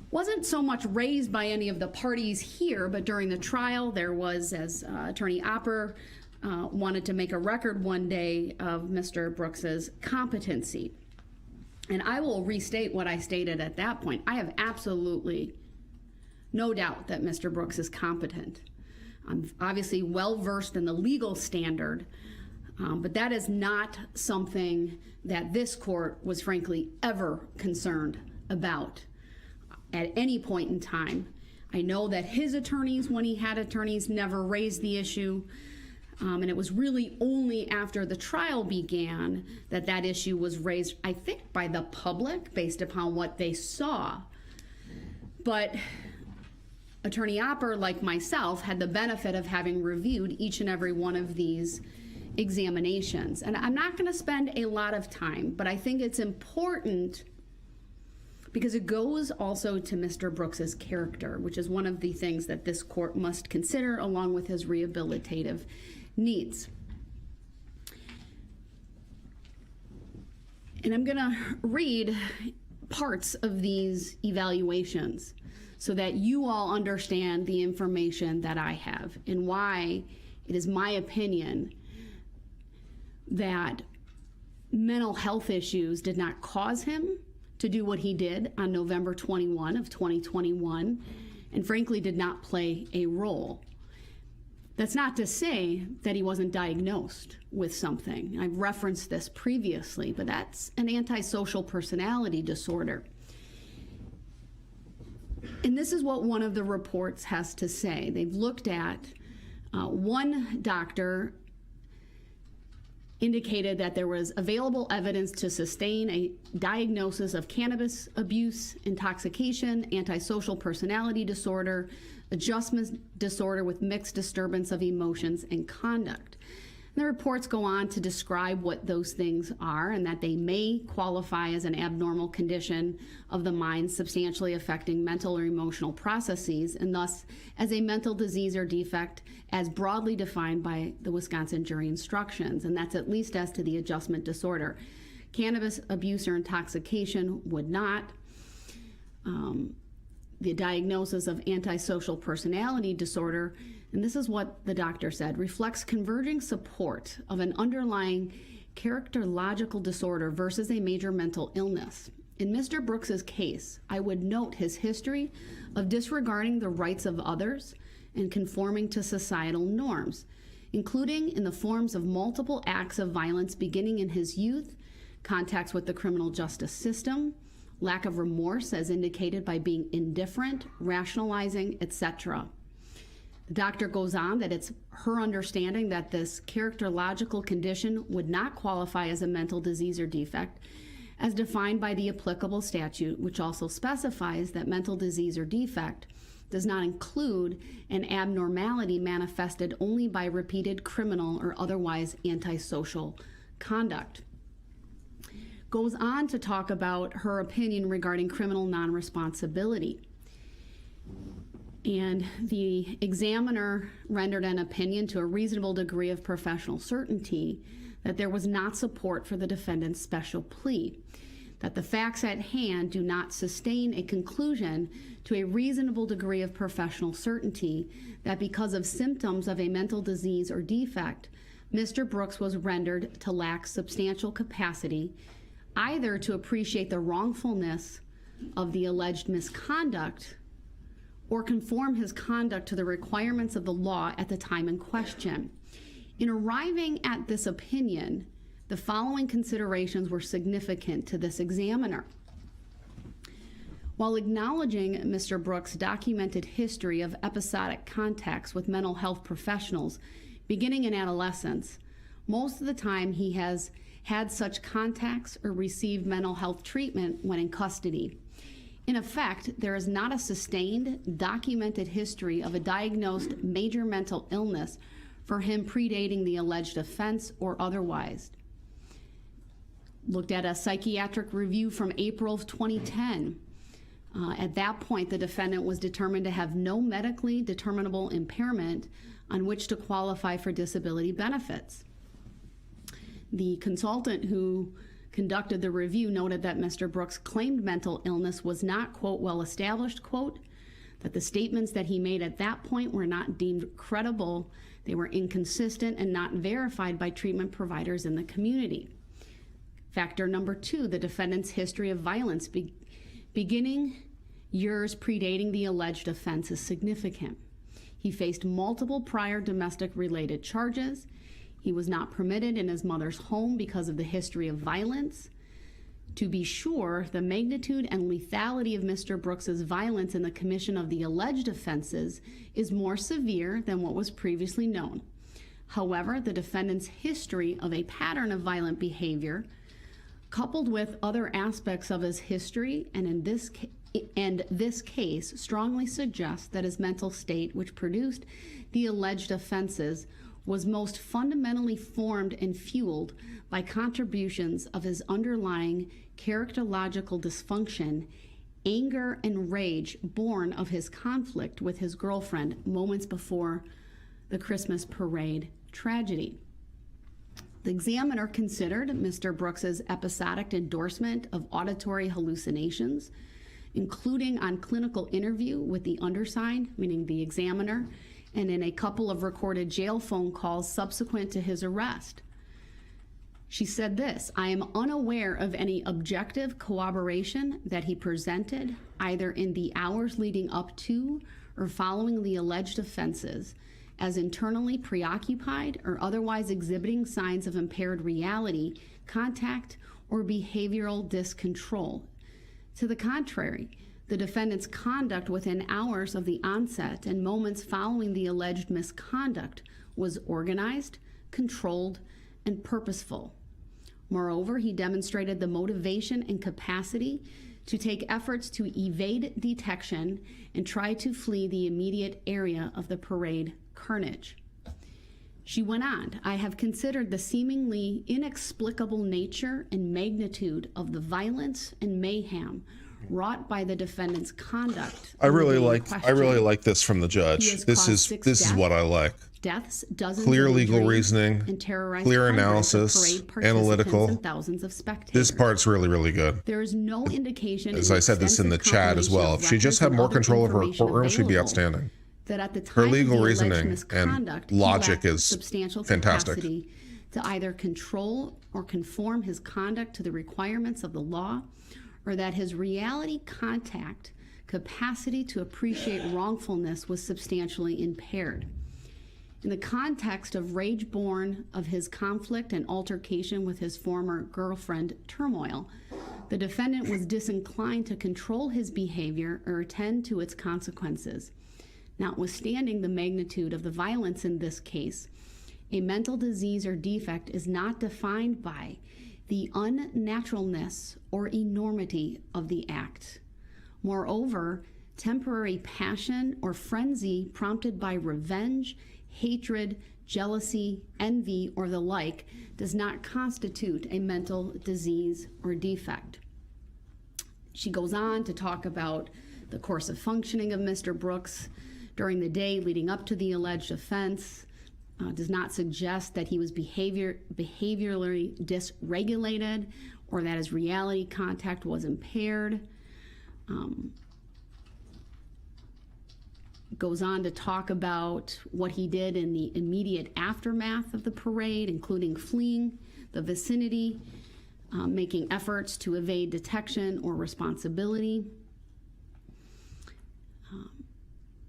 C: wasn't so much raised by any of the parties here, but during the trial there was, as Attorney Opper wanted to make a record one day of Mr. Brooks's competency. And I will restate what I stated at that point. I have absolutely no doubt that Mr. Brooks is competent. I'm obviously well versed in the legal standard, but that is not something that this court was frankly ever concerned about at any point in time. I know that his attorneys, when he had attorneys, never raised the issue. And it was really only after the trial began that that issue was raised, I think, by the public based upon what they saw. But Attorney Opper, like myself, had the benefit of having reviewed each and every one of these examinations. And I'm not going to spend a lot of time, but I think it's important because it goes also to Mr. Brooks's character, which is one of the things that this court must consider along with his rehabilitative needs. And I'm going to read parts of these evaluations so that you all understand the information that I have and why it is my opinion that mental health issues did not cause him to do what he did on November 21 of 2021, and frankly did not play a role. That's not to say that he wasn't diagnosed with something. I've referenced this previously, but that's an antisocial personality disorder. And this is what one of the reports has to say. They've looked at one doctor indicated that there was available evidence to sustain a diagnosis of cannabis abuse, intoxication, antisocial personality disorder, adjustment disorder with mixed disturbance of emotions and conduct. And the reports go on to describe what those things are and that they may qualify as an abnormal condition of the mind substantially affecting mental or emotional processes, and thus as a mental disease or defect as broadly defined by the Wisconsin jury instructions, and that's at least as to the adjustment disorder. Cannabis abuse or intoxication would not. The diagnosis of antisocial personality disorder, and this is what the doctor said, reflects converging support of an underlying characterological disorder versus a major mental illness. In Mr. Brooks's case, I would note his history of disregarding the rights of others and conforming to societal norms, including in the forms of multiple acts of violence beginning in his youth, contacts with the criminal justice system, lack of remorse as indicated by being indifferent, rationalizing, etc. The doctor goes on that it's her understanding that this characterological condition would not qualify as a mental disease or defect, as defined by the applicable statute, which also specifies that mental disease or defect does not include an abnormality manifested only by repeated criminal or otherwise antisocial conduct. Goes on to talk about her opinion regarding criminal non-responsibility. And the examiner rendered an opinion to a reasonable degree of professional certainty that there was not support for the defendant's special plea, that the facts at hand do not sustain a conclusion to a reasonable degree of professional certainty that because of symptoms of a mental disease or defect, Mr. Brooks was rendered to lack substantial capacity either to appreciate the wrongfulness of the alleged misconduct or conform his conduct to the requirements of the law at the time in question. In arriving at this opinion, the following considerations were significant to this examiner. While acknowledging Mr. Brooks' documented history of episodic contacts with mental health professionals beginning in adolescence, most of the time he has had such contacts or received mental health treatment when in custody. In effect, there is not a sustained, documented history of a diagnosed major mental illness for him predating the alleged offense or otherwise. Looked at a psychiatric review from April of 2010. At that point, the defendant was determined to have no medically determinable impairment on which to qualify for disability benefits. The consultant who conducted the review noted that Mr. Brooks' claimed mental illness was not, quote, well established, quote, that the statements that he made at that point were not deemed credible, they were inconsistent and not verified by treatment providers in the community. Factor number 2, the defendant's history of violence beginning years predating the alleged offense is significant. He faced multiple prior domestic-related charges. He was not permitted in his mother's home because of the history of violence. To be sure, the magnitude and lethality of Mr. Brooks's violence in the commission of the alleged offenses is more severe than what was previously known. However, the defendant's history of a pattern of violent behavior, coupled with other aspects of his history, and this case strongly suggests that his mental state, which produced the alleged offenses, was most fundamentally formed and fueled by contributions of his underlying characterological dysfunction, anger, and rage born of his conflict with his girlfriend moments before the Christmas parade tragedy. The examiner considered Mr. Brooks's episodic endorsement of auditory hallucinations, including on clinical interview with the undersigned, meaning the examiner, and in a couple of recorded jail phone calls subsequent to his arrest. She said this, "I am unaware of any objective corroboration that he presented, either in the hours leading up to or following the alleged offenses, as internally preoccupied or otherwise exhibiting signs of impaired reality, contact, or behavioral discontrol. To the contrary, the defendant's conduct within hours of the onset and moments following the alleged misconduct was organized, controlled, and purposeful. Moreover, he demonstrated the motivation and capacity to take efforts to evade detection and try to flee the immediate area of the parade carnage." She went on, "I have considered the seemingly inexplicable nature and magnitude of the violence and mayhem wrought by the defendant's conduct."
A: I really like this from the judge. This is what I like.
C: Deaths, dozens
A: clear
C: of
A: legal
C: injuries,
A: reasoning,
C: and terrorized
A: clear
C: hundreds of
A: analysis,
C: parade participants
A: analytical.
C: and thousands of spectators.
A: This part's really, really good.
C: There is no indication,
A: As I said this in the chat as well, if she just had more control over her courtroom, she'd be outstanding.
C: that at the time
A: Her legal
C: of the
A: reasoning
C: alleged
A: and
C: misconduct,
A: logic
C: he lacked
A: is
C: substantial
A: fantastic.
C: capacity to either control or conform his conduct to the requirements of the law, or that his reality contact capacity to appreciate wrongfulness was substantially impaired. In the context of rage born of his conflict and altercation with his former girlfriend turmoil, the defendant was disinclined to control his behavior or attend to its consequences. Notwithstanding the magnitude of the violence in this case, a mental disease or defect is not defined by the unnaturalness or enormity of the act. Moreover, temporary passion or frenzy prompted by revenge, hatred, jealousy, envy, or the like does not constitute a mental disease or defect. She goes on to talk about the course of functioning of Mr. Brooks during the day leading up to the alleged offense. Does not suggest that he was behaviorally dysregulated or that his reality contact was impaired. Goes on to talk about what he did in the immediate aftermath of the parade, including fleeing the vicinity, making efforts to evade detection or responsibility,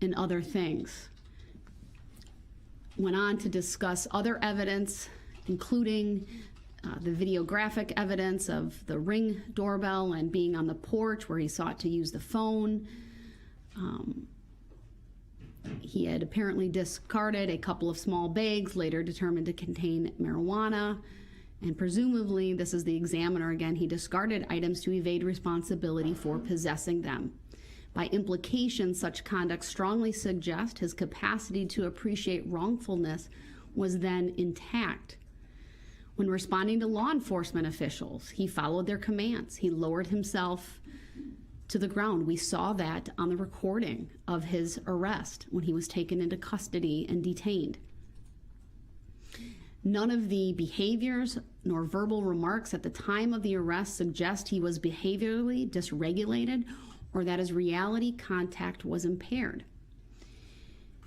C: and other things. Went on to discuss other evidence, including the videographic evidence of the Ring doorbell and being on the porch where he sought to use the phone. He had apparently discarded a couple of small bags, later determined to contain marijuana, and presumably, this is the examiner again, he discarded items to evade responsibility for possessing them. By implication, such conduct strongly suggests his capacity to appreciate wrongfulness was then intact. When responding to law enforcement officials, he followed their commands. He lowered himself to the ground. We saw that on the recording of his arrest when he was taken into custody and detained. None of the behaviors nor verbal remarks at the time of the arrest suggest he was behaviorally dysregulated or that his reality contact was impaired.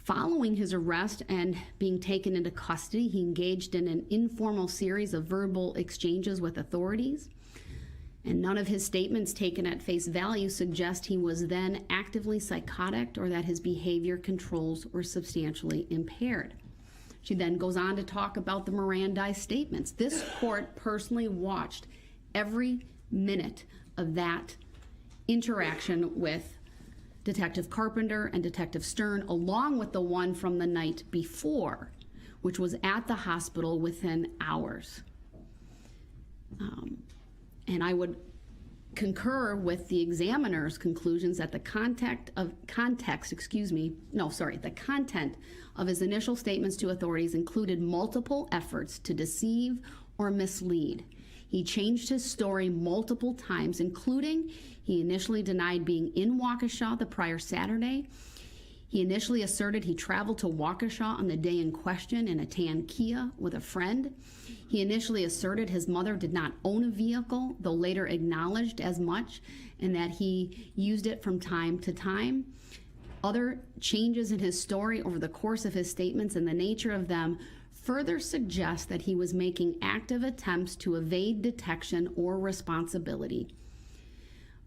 C: Following his arrest and being taken into custody, he engaged in an informal series of verbal exchanges with authorities, and none of his statements taken at face value suggest he was then actively psychotic or that his behavior controls were substantially impaired. She then goes on to talk about the Mirandized statements. This court personally watched every minute of that interaction with Detective Carpenter and Detective Stern, along with the one from the night before, which was at the hospital within hours. And I would concur with the examiner's conclusions that the content of his initial statements to authorities included multiple efforts to deceive or mislead. He changed his story multiple times, including he initially denied being in Waukesha the prior Saturday. He initially asserted he traveled to Waukesha on the day in question in a tan Kia with a friend. He initially asserted his mother did not own a vehicle, though later acknowledged as much, and that he used it from time to time. Other changes in his story over the course of his statements and the nature of them further suggest that he was making active attempts to evade detection or responsibility.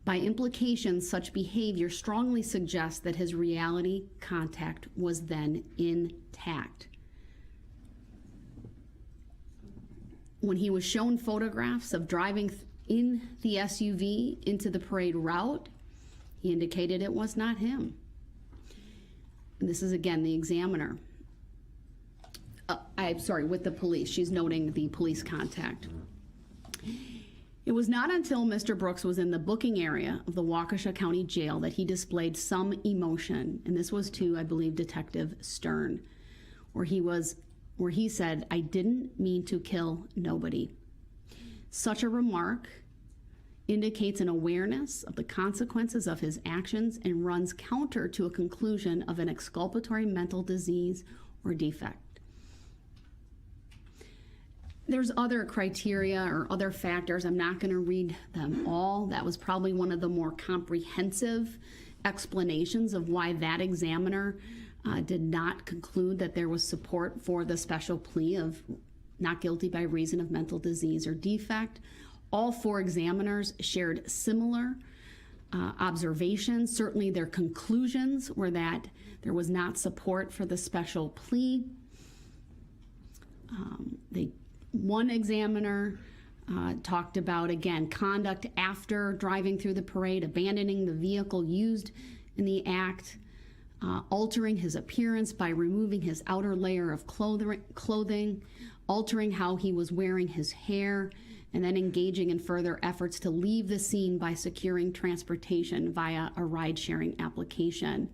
C: By implication, such behavior strongly suggests that his reality contact was then intact. When he was shown photographs of driving in the SUV into the parade route, he indicated it was not him. And this is again the examiner. With the police. She's noting the police contact. It was not until Mr. Brooks was in the booking area of the Waukesha County Jail that he displayed some emotion, and this was to, I believe, Detective Stern, where he said, "I didn't mean to kill nobody." Such a remark indicates an awareness of the consequences of his actions and runs counter to a conclusion of an exculpatory mental disease or defect. There's other criteria or other factors. I'm not going to read them all. That was probably one of the more comprehensive explanations of why that examiner did not conclude that there was support for the special plea of not guilty by reason of mental disease or defect. All four examiners shared similar observations. Certainly their conclusions were that there was not support for the special plea. One examiner talked about, again, conduct after driving through the parade, abandoning the vehicle used in the act, altering his appearance by removing his outer layer of clothing, altering how he was wearing his hair, and then engaging in further efforts to leave the scene by securing transportation via a ride-sharing application.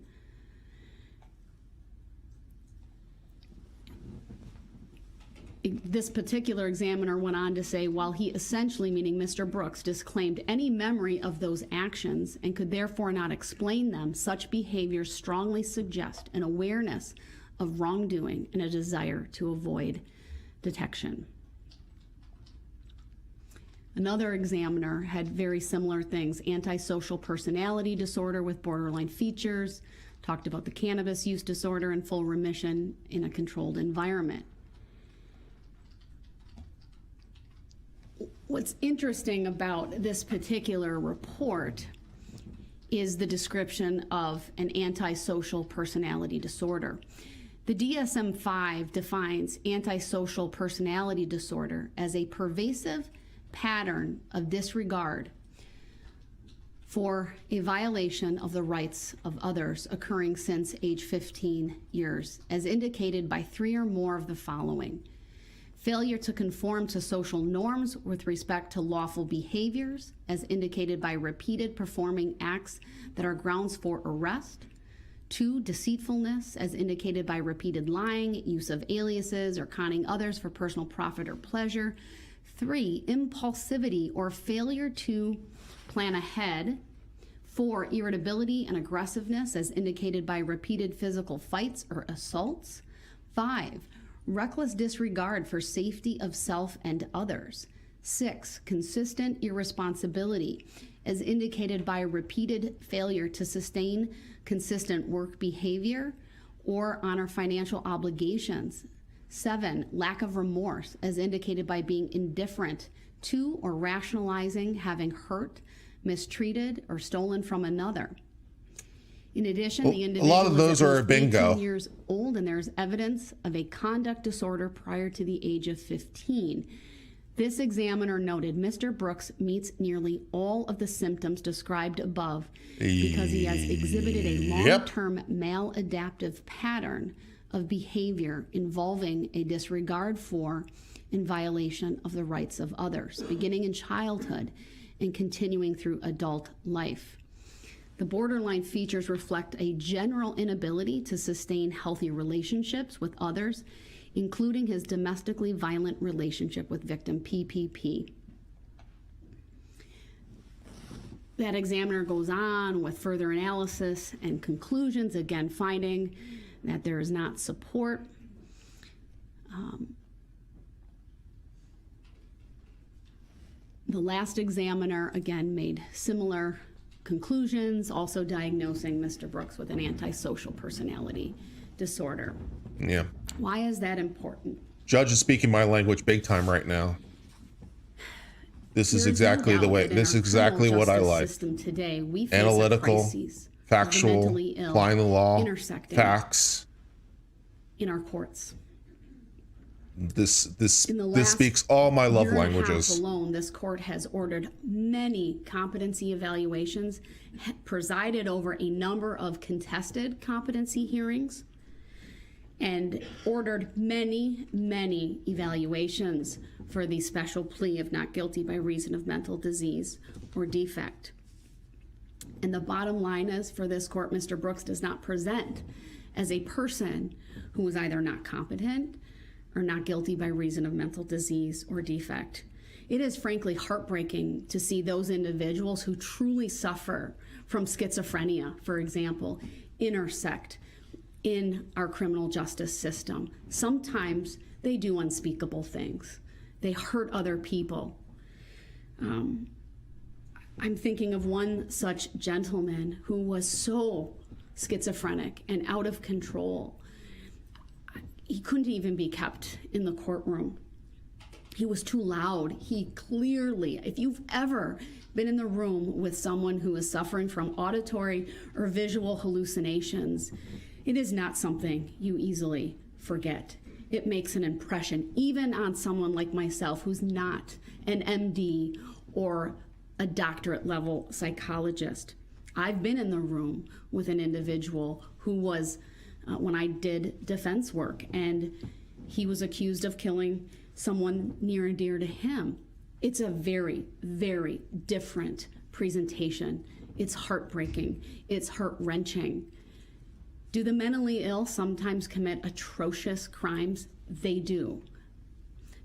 C: This particular examiner went on to say, while he essentially, meaning Mr. Brooks, disclaimed any memory of those actions and could therefore not explain them, such behaviors strongly suggest an awareness of wrongdoing and a desire to avoid detection. Another examiner had very similar things: antisocial personality disorder with borderline features, talked about the cannabis use disorder and full remission in a controlled environment. What's interesting about this particular report is the description of an antisocial personality disorder. The DSM-5 defines antisocial personality disorder as a pervasive pattern of disregard for a violation of the rights of others occurring since age 15 years, as indicated by 3 or more of the following: failure to conform to social norms with respect to lawful behaviors, as indicated by repeated performing acts that are grounds for arrest. 2, deceitfulness, as indicated by repeated lying, use of aliases, or conning others for personal profit or pleasure. 3, impulsivity or failure to plan ahead. 4, irritability and aggressiveness, as indicated by repeated physical fights or assaults. 5, reckless disregard for safety of self and others. 6, consistent irresponsibility, as indicated by repeated failure to sustain consistent work behavior or honor financial obligations. 7, lack of remorse, as indicated by being indifferent to or rationalizing having hurt, mistreated, or stolen from another. In addition, the individual
A: a lot of those are a
C: is
A: bingo.
C: 18 years old, and there's evidence of a conduct disorder prior to the age of 15. This examiner noted Mr. Brooks meets nearly all of the symptoms described above because he has exhibited a long-term maladaptive pattern of behavior involving a disregard for and violation of the rights of others, beginning in childhood and continuing through adult life. The borderline features reflect a general inability to sustain healthy relationships with others, including his domestically violent relationship with victim PPP. That examiner goes on with further analysis and conclusions, again finding that there is not support. The last examiner, again, made similar conclusions, also diagnosing Mr. Brooks with an antisocial personality disorder.
A: Yeah.
C: Why is that important?
A: Judge is speaking my language big time right now. This is exactly the way, this is exactly what I like.
C: Today, we face
A: analytical, factual, applying the law, facts.
C: In our courts.
A: This speaks all my love languages.
C: Alone, this court has ordered many competency evaluations, presided over a number of contested competency hearings, and ordered many, many evaluations for the special plea of not guilty by reason of mental disease or defect. And the bottom line is, for this court, Mr. Brooks does not present as a person who is either not competent or not guilty by reason of mental disease or defect. It is frankly heartbreaking to see those individuals who truly suffer from schizophrenia, for example, intersect in our criminal justice system. Sometimes they do unspeakable things. They hurt other people. I'm thinking of one such gentleman who was so schizophrenic and out of control. He couldn't even be kept in the courtroom. He was too loud. He clearly, if you've ever been in the room with someone who is suffering from auditory or visual hallucinations, it is not something you easily forget. It makes an impression, even on someone like myself who's not an MD or a doctorate level psychologist. I've been in the room with an individual who was, when I did defense work, and he was accused of killing someone near and dear to him. It's a very, very different presentation. It's heartbreaking. It's heart-wrenching. Do the mentally ill sometimes commit atrocious crimes? They do.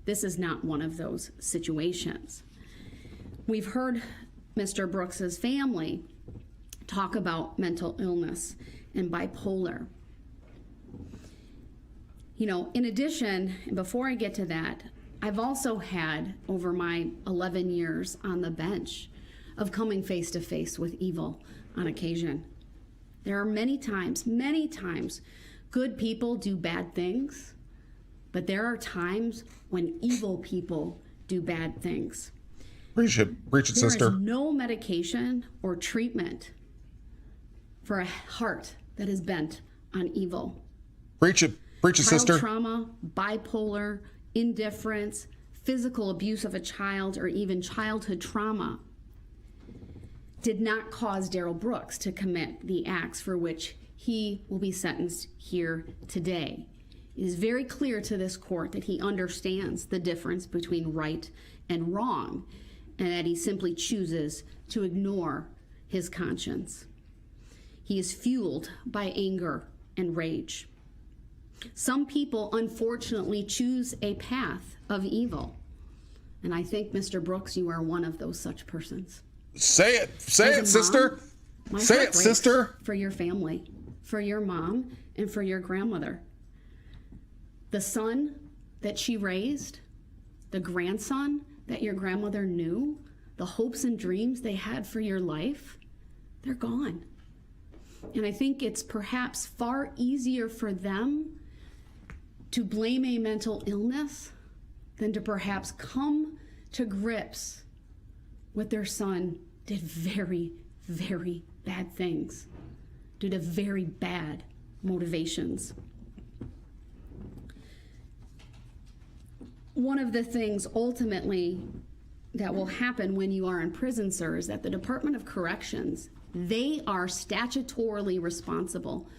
C: This is not one of those situations. We've heard Mr. Brooks's family talk about mental illness and bipolar. You know, in addition, and before I get to that, I've also had, over my 11 years on the bench, of coming face to face with evil on occasion. There are many times, good people do bad things, but there are times when evil people do bad things.
A: Preach it, sister.
C: There is no medication or treatment for a heart that is bent on evil.
A: Preach it, sister.
C: Child trauma, bipolar, indifference, physical abuse of a child, or even childhood trauma did not cause Darryl Brooks to commit the acts for which he will be sentenced here today. It is very clear to this court that he understands the difference between right and wrong, and that he simply chooses to ignore his conscience. He is fueled by anger and rage. Some people, unfortunately, choose a path of evil. And I think, Mr. Brooks, you are one of those such persons.
A: Say it, sister. Say it, sister.
C: For your family, for your mom, and for your grandmother. The son that she raised, the grandson that your grandmother knew, the hopes and dreams they had for your life, they're gone. And I think it's perhaps far easier for them to blame a mental illness than to perhaps come to grips with their son did very, very bad things due to very bad motivations. One of the things ultimately that will happen when you are in prison, sir, is that the Department of Corrections, they are statutorily responsible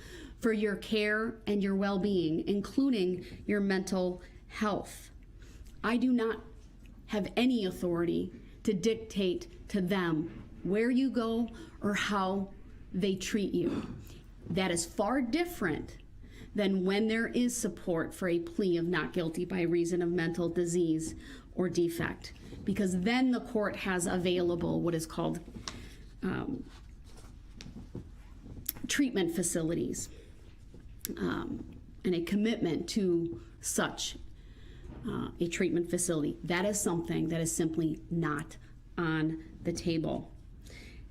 C: for your care and your well-being, including your mental health. I do not have any authority to dictate to them where you go or how they treat you. That is far different than when there is support for a plea of not guilty by reason of mental disease or defect, because then the court has available what is called treatment facilities and a commitment to such a treatment facility. That is something that is simply not on the table.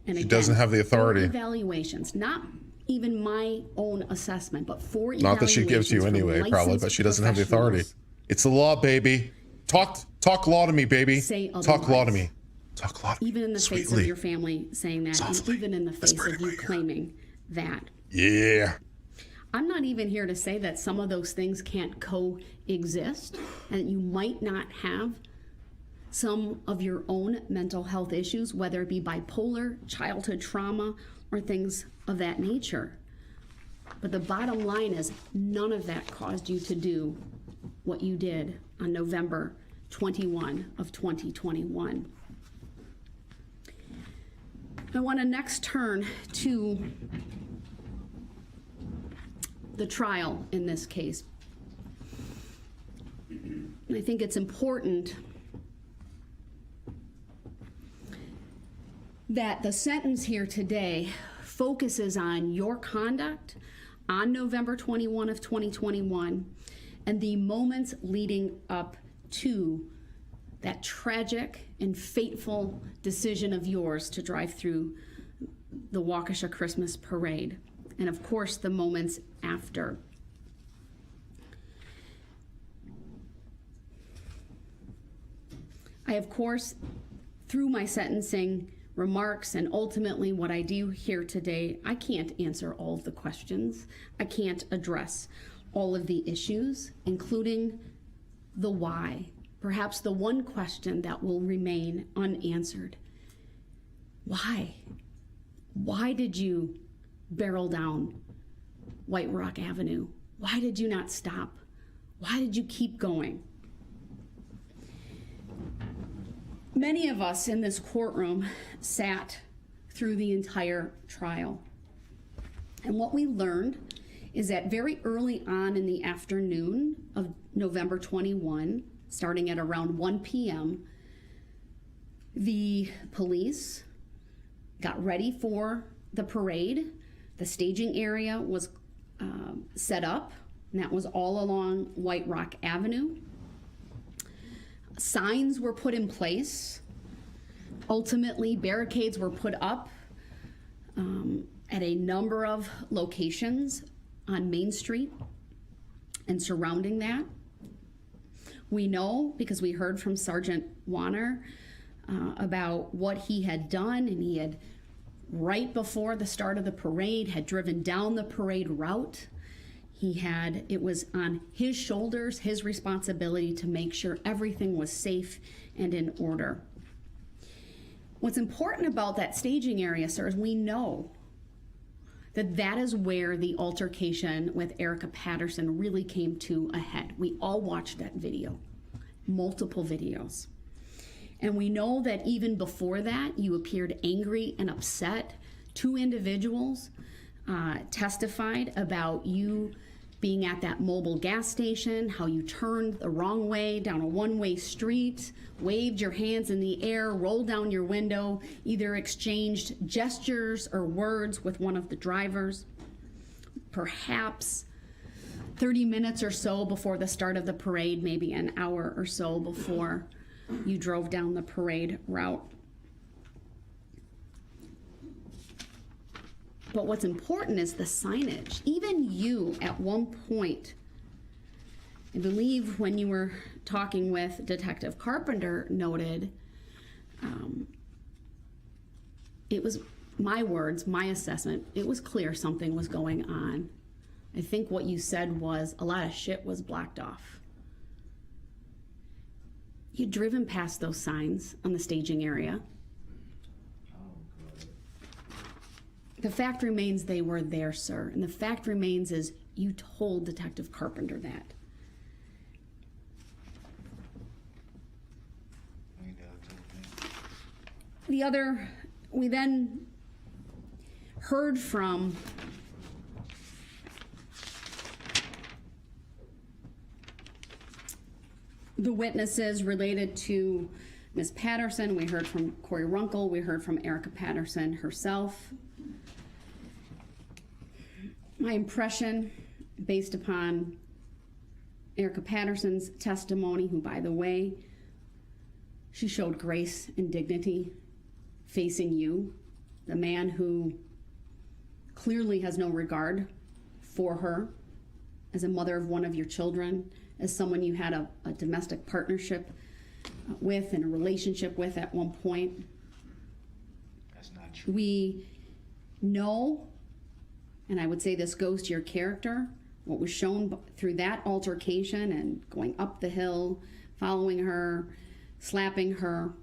C: And
A: She
C: again,
A: doesn't have the authority.
C: for evaluations, not even my own assessment, but for
A: Not that she gives you
C: evaluations from
A: anyway, probably, but
C: licensed
A: she doesn't have the authority. It's the law, baby. Talk law to me, baby.
C: Say
A: Talk law to
C: otherwise.
A: me. Talk law to me.
C: Even in the face
A: Sweetly.
C: of your family saying that,
A: Softly.
C: and even in the face of you claiming that.
A: Yeah.
C: I'm not even here to say that some of those things can't coexist, and that you might not have some of your own mental health issues, whether it be bipolar, childhood trauma, or things of that nature. But the bottom line is none of that caused you to do what you did on November 21 of 2021. I want to next turn to the trial in this case. And I think it's important that the sentence here today focuses on your conduct on November 21 of 2021 and the moments leading up to that tragic and fateful decision of yours to drive through the Waukesha Christmas parade, and of course the moments after. I, of course, through my sentencing remarks and ultimately what I do here today, I can't answer all of the questions. I can't address all of the issues, including the why. Perhaps the one question that will remain unanswered. Why? Why did you barrel down White Rock Avenue? Why did you not stop? Why did you keep going? Many of us in this courtroom sat through the entire trial. And what we learned is that very early on in the afternoon of November 21, starting at around 1 p.m., the police got ready for the parade. The staging area was set up, and that was all along White Rock Avenue. Signs were put in place. Ultimately, barricades were put up at a number of locations on Main Street and surrounding that. We know, because we heard from Sergeant Warner about what he had done, and he had, right before the start of the parade, had driven down the parade route. It was on his shoulders, his responsibility to make sure everything was safe and in order. What's important about that staging area, sir, is we know that is where the altercation with Erica Patterson really came to a head. We all watched that video, multiple videos. And we know that even before that, you appeared angry and upset. 2 individuals testified about you being at that mobile gas station, how you turned the wrong way down a one-way street, waved your hands in the air, rolled down your window, either exchanged gestures or words with one of the drivers. Perhaps 30 minutes or so before the start of the parade, maybe an hour or so before you drove down the parade route. But what's important is the signage. Even you, at one point, I believe when you were talking with Detective Carpenter, noted, it was my words, my assessment, it was clear something was going on. I think what you said was a lot of shit was blocked off. You'd driven past those signs on the staging area. The fact remains they were there, sir. And the fact remains is you told Detective Carpenter that. We then heard from the witnesses related to Ms. Patterson. We heard from Corey Runkle. We heard from Erica Patterson herself. My impression, based upon Erica Patterson's testimony, who, by the way, she showed grace and dignity facing you, the man who clearly has no regard for her as a mother of one of your children, as someone you had a domestic partnership with and a relationship with at one point.
D: That's not true.
C: We know, and I would say this goes to your character, what was shown through that altercation and going up the hill, following her, slapping her.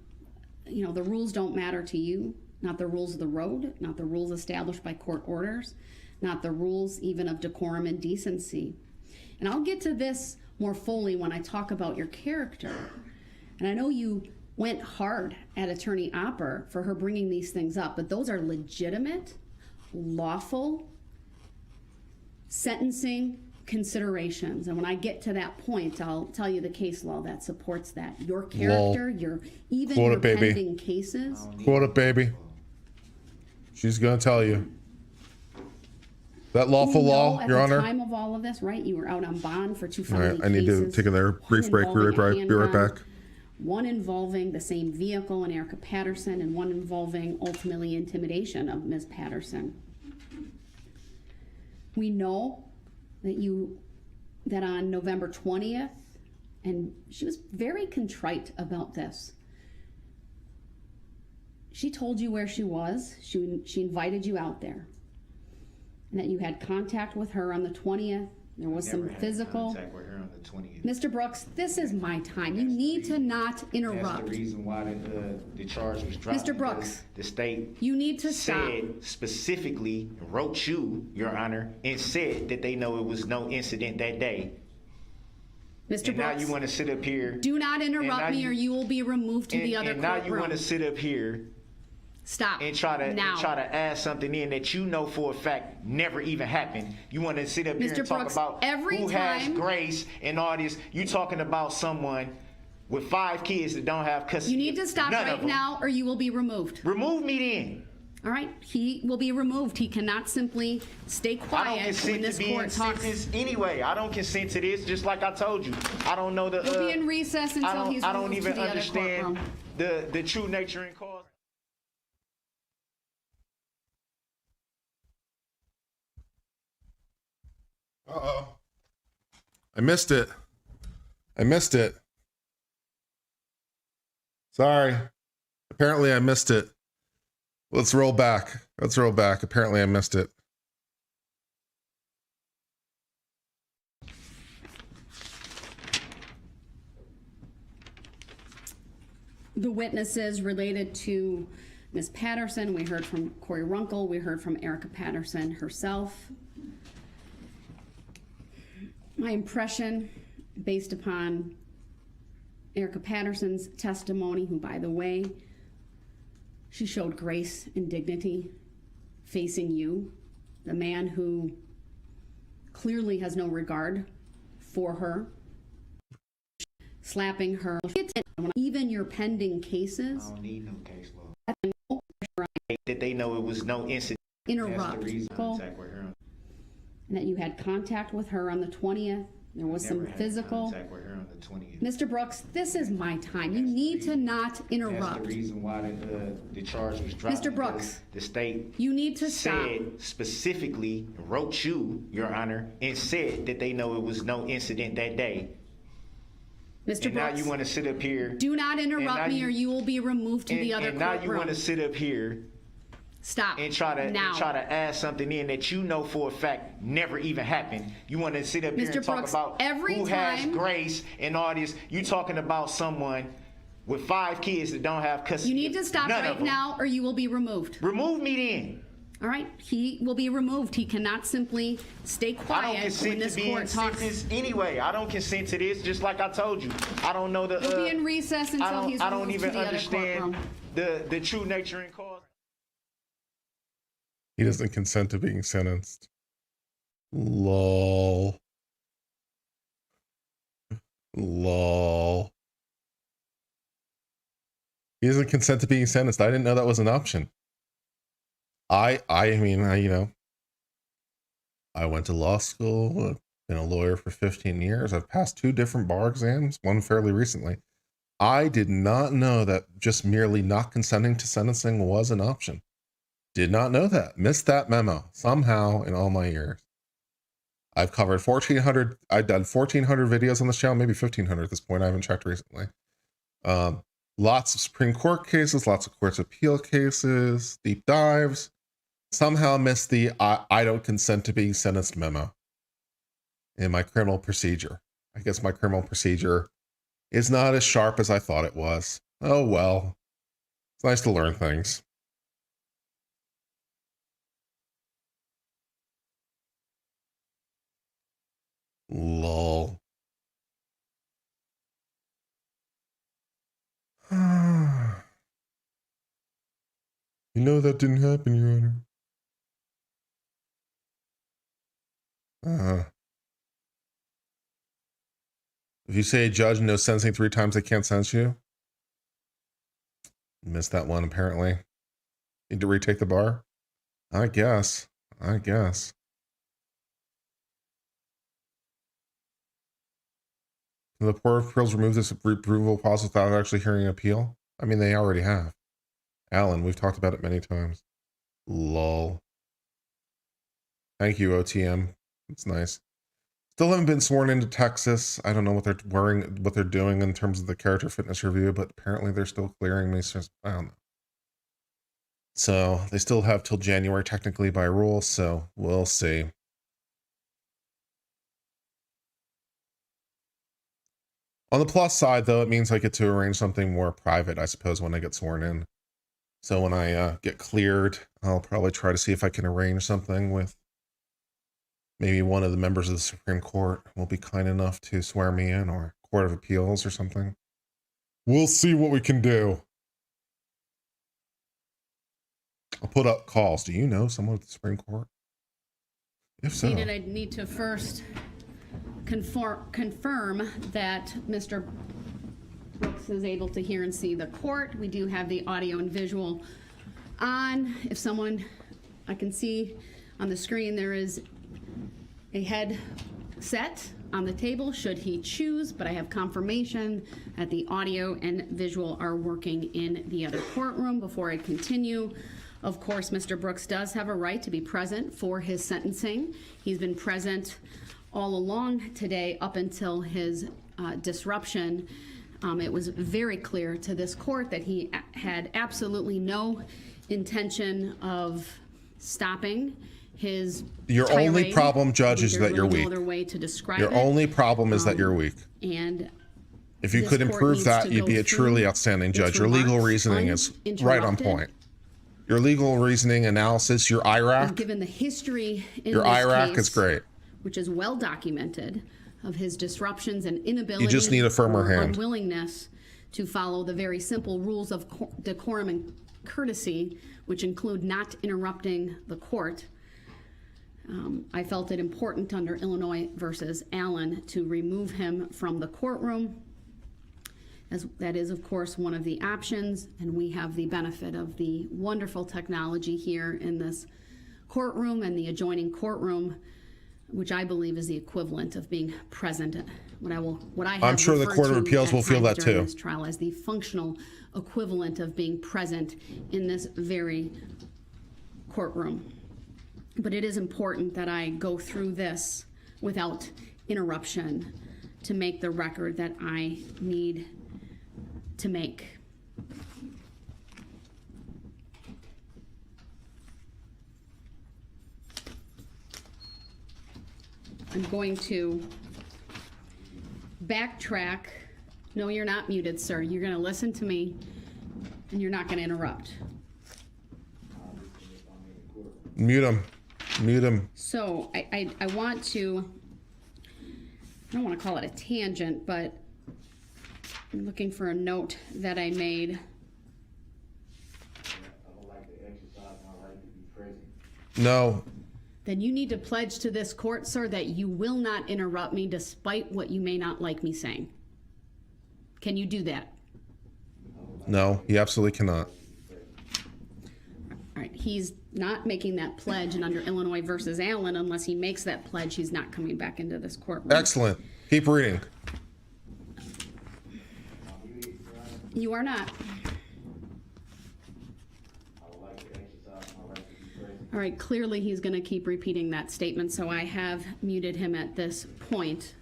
C: You know, the rules don't matter to you, not the rules of the road, not the rules established by court orders, not the rules even of decorum and decency. And I'll get to this more fully when I talk about your character. And I know you went hard at Attorney Opper for her bringing these things up, but those are legitimate, lawful sentencing considerations. And when I get to that point, I'll tell you the case law that supports that. Your character, your pending cases.
A: Quote it, baby. She's going to tell you. That lawful law, Your Honor.
C: At the time of all of this, right, you were out on bond for 2 felony cases.
A: All right, I need to take another brief break. Be right back.
C: One involving the same vehicle and Erica Patterson, and one involving ultimately intimidation of Ms. Patterson. We know that on November 20th, and she was very contrite about this. She told you where she was. She invited you out there. And that you had contact with her on the 20th. There was some physical.
D: Contact with her on the 20th.
C: Mr. Brooks, this is my time. You need to not interrupt.
D: That's the reason why the charge was dropped.
C: Mr. Brooks,
D: the state
C: you need to stop.
D: Said specifically, wrote you, Your Honor, and said that they know it was no incident that day.
C: Mr.
D: And now
C: Brooks,
D: you want to sit up here.
C: do not interrupt me or you will be removed to the other
D: And now
C: courtroom.
D: you want to sit up here
C: Stop.
D: and try to
C: now.
D: add something in that you know for a fact never even happened. You want to sit up here
C: Mr.
D: and talk
C: Brooks,
D: about
C: every
D: who has
C: time-
D: grace and all this. You talking about someone with 5 kids that don't have custody.
C: You need to stop
D: None of
C: right
D: them.
C: now or you will be removed.
D: Remove me then.
C: All right, he will be removed. He cannot simply stay
D: I don't
C: quiet when
D: consent
C: this
D: to being
C: court talks.
D: sentenced anyway. I don't consent to this, just like I told you. I don't know the.
C: He'll be in recess until he's
D: I don't
C: removed
D: even
C: to the other
D: understand
C: courtroom.
D: the true nature and cause.
A: Uh-oh. I missed it. I missed it. Sorry. Apparently I missed it. Let's roll back. Let's roll back. Apparently I missed it.
C: The witnesses related to Ms. Patterson, we heard from Corey Runkle, we heard from Erica Patterson herself. My impression, based upon Erica Patterson's testimony, who, by the way, she showed grace and dignity facing you, the man who clearly has no regard for her, slapping her, even your pending cases.
D: I don't need no case law. That they know it was no incident.
C: Interrupt.
D: That's the reason I attacked with her.
C: And that you had contact with her on the 20th. There was some
D: Never had
C: physical.
D: contact with her on the 20th.
C: Mr. Brooks, this is my time. You need to not
D: That's
C: interrupt.
D: the reason why the charge was dropped.
C: Mr. Brooks,
D: the state
C: you need to stop.
D: said specifically, wrote you, Your Honor, and said that they know it was no incident that day.
C: Mr.
D: And now
C: Brooks,
D: you want to sit up here.
C: do not interrupt me or you will be removed to the other
D: And now you want
C: courtroom.
D: to sit up here
C: Stop.
D: and try to
C: now.
D: add something in that you know for a fact never even happened. You want to sit up here
C: Mr.
D: and talk
C: Brooks,
D: about
C: every
D: who has
C: time-
D: grace and all this. You talking about someone with 5 kids that don't have custody.
C: You need to stop
D: None of
C: right
D: them.
C: now or you will be removed.
D: Remove me then.
C: All right, he will be removed. He cannot simply stay
D: I don't
C: quiet
D: consent
C: when
D: to
C: this
D: being
C: court talks.
D: sentenced anyway. I don't consent to this, just like I told you. I don't know the.
C: He'll be in recess until he's
D: I don't
C: removed
D: even
C: to the other
D: understand
C: courtroom.
D: the true nature and cause.
A: He doesn't consent to being sentenced. Lol. Lol. He doesn't consent to being sentenced. I didn't know that was an option. I mean, I went to law school. I've been a lawyer for 15 years. I've passed 2 different bar exams, one fairly recently. I did not know that just merely not consenting to sentencing was an option. Did not know that. Missed that memo somehow in all my years. I've covered 1,400. I've done 1,400 videos on this channel, maybe 1,500 at this point. I haven't checked recently. Lots of Supreme Court cases, lots of courts of appeal cases, deep dives. Somehow missed the I don't consent to being sentenced memo in my criminal procedure. I guess my criminal procedure is not as sharp as I thought it was. Oh well. It's nice to learn things. Lol. You know that didn't happen, Your Honor. If you say a judge knows sentencing 3 times, they can't sentence you. Missed that one, apparently. Need to retake the bar? I guess. Can the Court of Appeals remove this approval clause without actually hearing an appeal? I mean, they already have. Alan, we've talked about it many times. Lol. Thank you, OTM. It's nice. Still haven't been sworn into Texas. I don't know what they're doing in terms of the character fitness review, but apparently they're still clearing me. So I don't know. So they still have till January technically by rule. So we'll see. On the plus side, though, it means I get to arrange something more private, I suppose, when I get sworn in. So when I get cleared, I'll probably try to see if I can arrange something with Maybe one of the members of the Supreme Court will be kind enough to swear me in, or Court of Appeals or something. We'll see what we can do. I'll put up calls. Do you know someone at the Supreme Court? If so.
C: I need to first confirm that Mr. Brooks is able to hear and see the court. We do have the audio and visual on. If someone, I can see on the screen, there is a headset on the table should he choose, but I have confirmation that the audio and visual are working in the other courtroom. Before I continue, of course, Mr. Brooks does have a right to be present for his sentencing. He's been present all along today up until his disruption. It was very clear to this court that he had absolutely no intention of stopping his
A: Your
C: tirade.
A: only problem, Judge, is
C: There's
A: that you're
C: really
A: weak.
C: No other way to describe
A: Your
C: it.
A: only problem is that you're weak.
C: And
A: if you
C: this
A: could
C: court
A: improve
C: needs
A: that,
C: to
A: you'd
C: go
A: be a truly
C: through
A: outstanding
C: its
A: judge. Your legal
C: remarks
A: reasoning is right on
C: uninterrupted.
A: point. Your legal reasoning analysis, your
C: And
A: IRAC,
C: given the history in
A: your
C: this
A: IRAC
C: case,
A: is great.
C: which is well documented, of his disruptions and inability
A: You just need a firmer
C: or
A: hand.
C: unwillingness to follow the very simple rules of decorum and courtesy, which include not interrupting the court. I felt it important under Illinois versus Allen to remove him from the courtroom, as that is, of course, one of the options, and we have the benefit of the wonderful technology here in this courtroom and the adjoining courtroom, which I believe is the equivalent of being present. What I have
A: I'm sure the
C: referred
A: Court of
C: to
A: Appeals
C: at
A: will feel
C: times
A: that
C: during
A: too.
C: This trial as the functional equivalent of being present in this very courtroom. But it is important that I go through this without interruption to make the record that I need to make. I'm going to backtrack. No, you're not muted, sir. You're going to listen to me, and you're not going to interrupt.
A: Mute him. Mute him.
C: So I want to, I don't want to call it a tangent, but I'm looking for a note that I made.
A: No.
C: Then you need to pledge to this court, sir, that you will not interrupt me despite what you may not like me saying. Can you do that?
A: No, he absolutely cannot.
C: All right, he's not making that pledge, and under Illinois versus Allen, unless he makes that pledge, he's not coming back into this courtroom.
A: Excellent. Keep reading.
C: You are not. All right, clearly he's going to keep repeating that statement, so I have muted him at this point.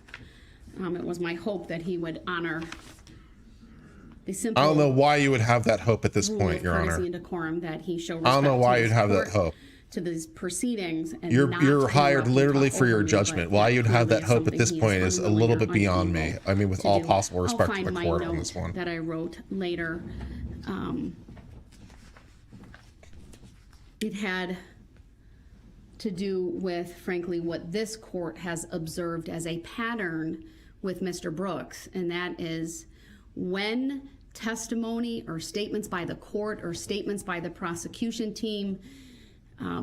C: It was my hope that he would honor the simple
A: I don't know why you would have that hope at this
C: rule
A: point,
C: of
A: Your
C: courtesy
A: Honor.
C: and decorum that he show respect
A: I don't know why
C: to
A: you'd
C: this
A: have that
C: court,
A: hope.
C: to these proceedings, and
A: You're
C: not
A: hired
C: interrupt and
A: literally
C: talk
A: for your
C: over me,
A: judgment.
C: but
A: Why you'd have
C: clearly
A: that hope at
C: something
A: this
C: he
A: point is a
C: unwilling
A: little
C: or
A: bit beyond me.
C: unable
A: I mean, with
C: to
A: all
C: do.
A: possible respect
C: I'll
A: to
C: find
A: the
C: my
A: court on
C: note
A: this one.
C: that I wrote later. It had to do with, frankly, what this court has observed as a pattern with Mr. Brooks, and that is when testimony or statements by the court or statements by the prosecution team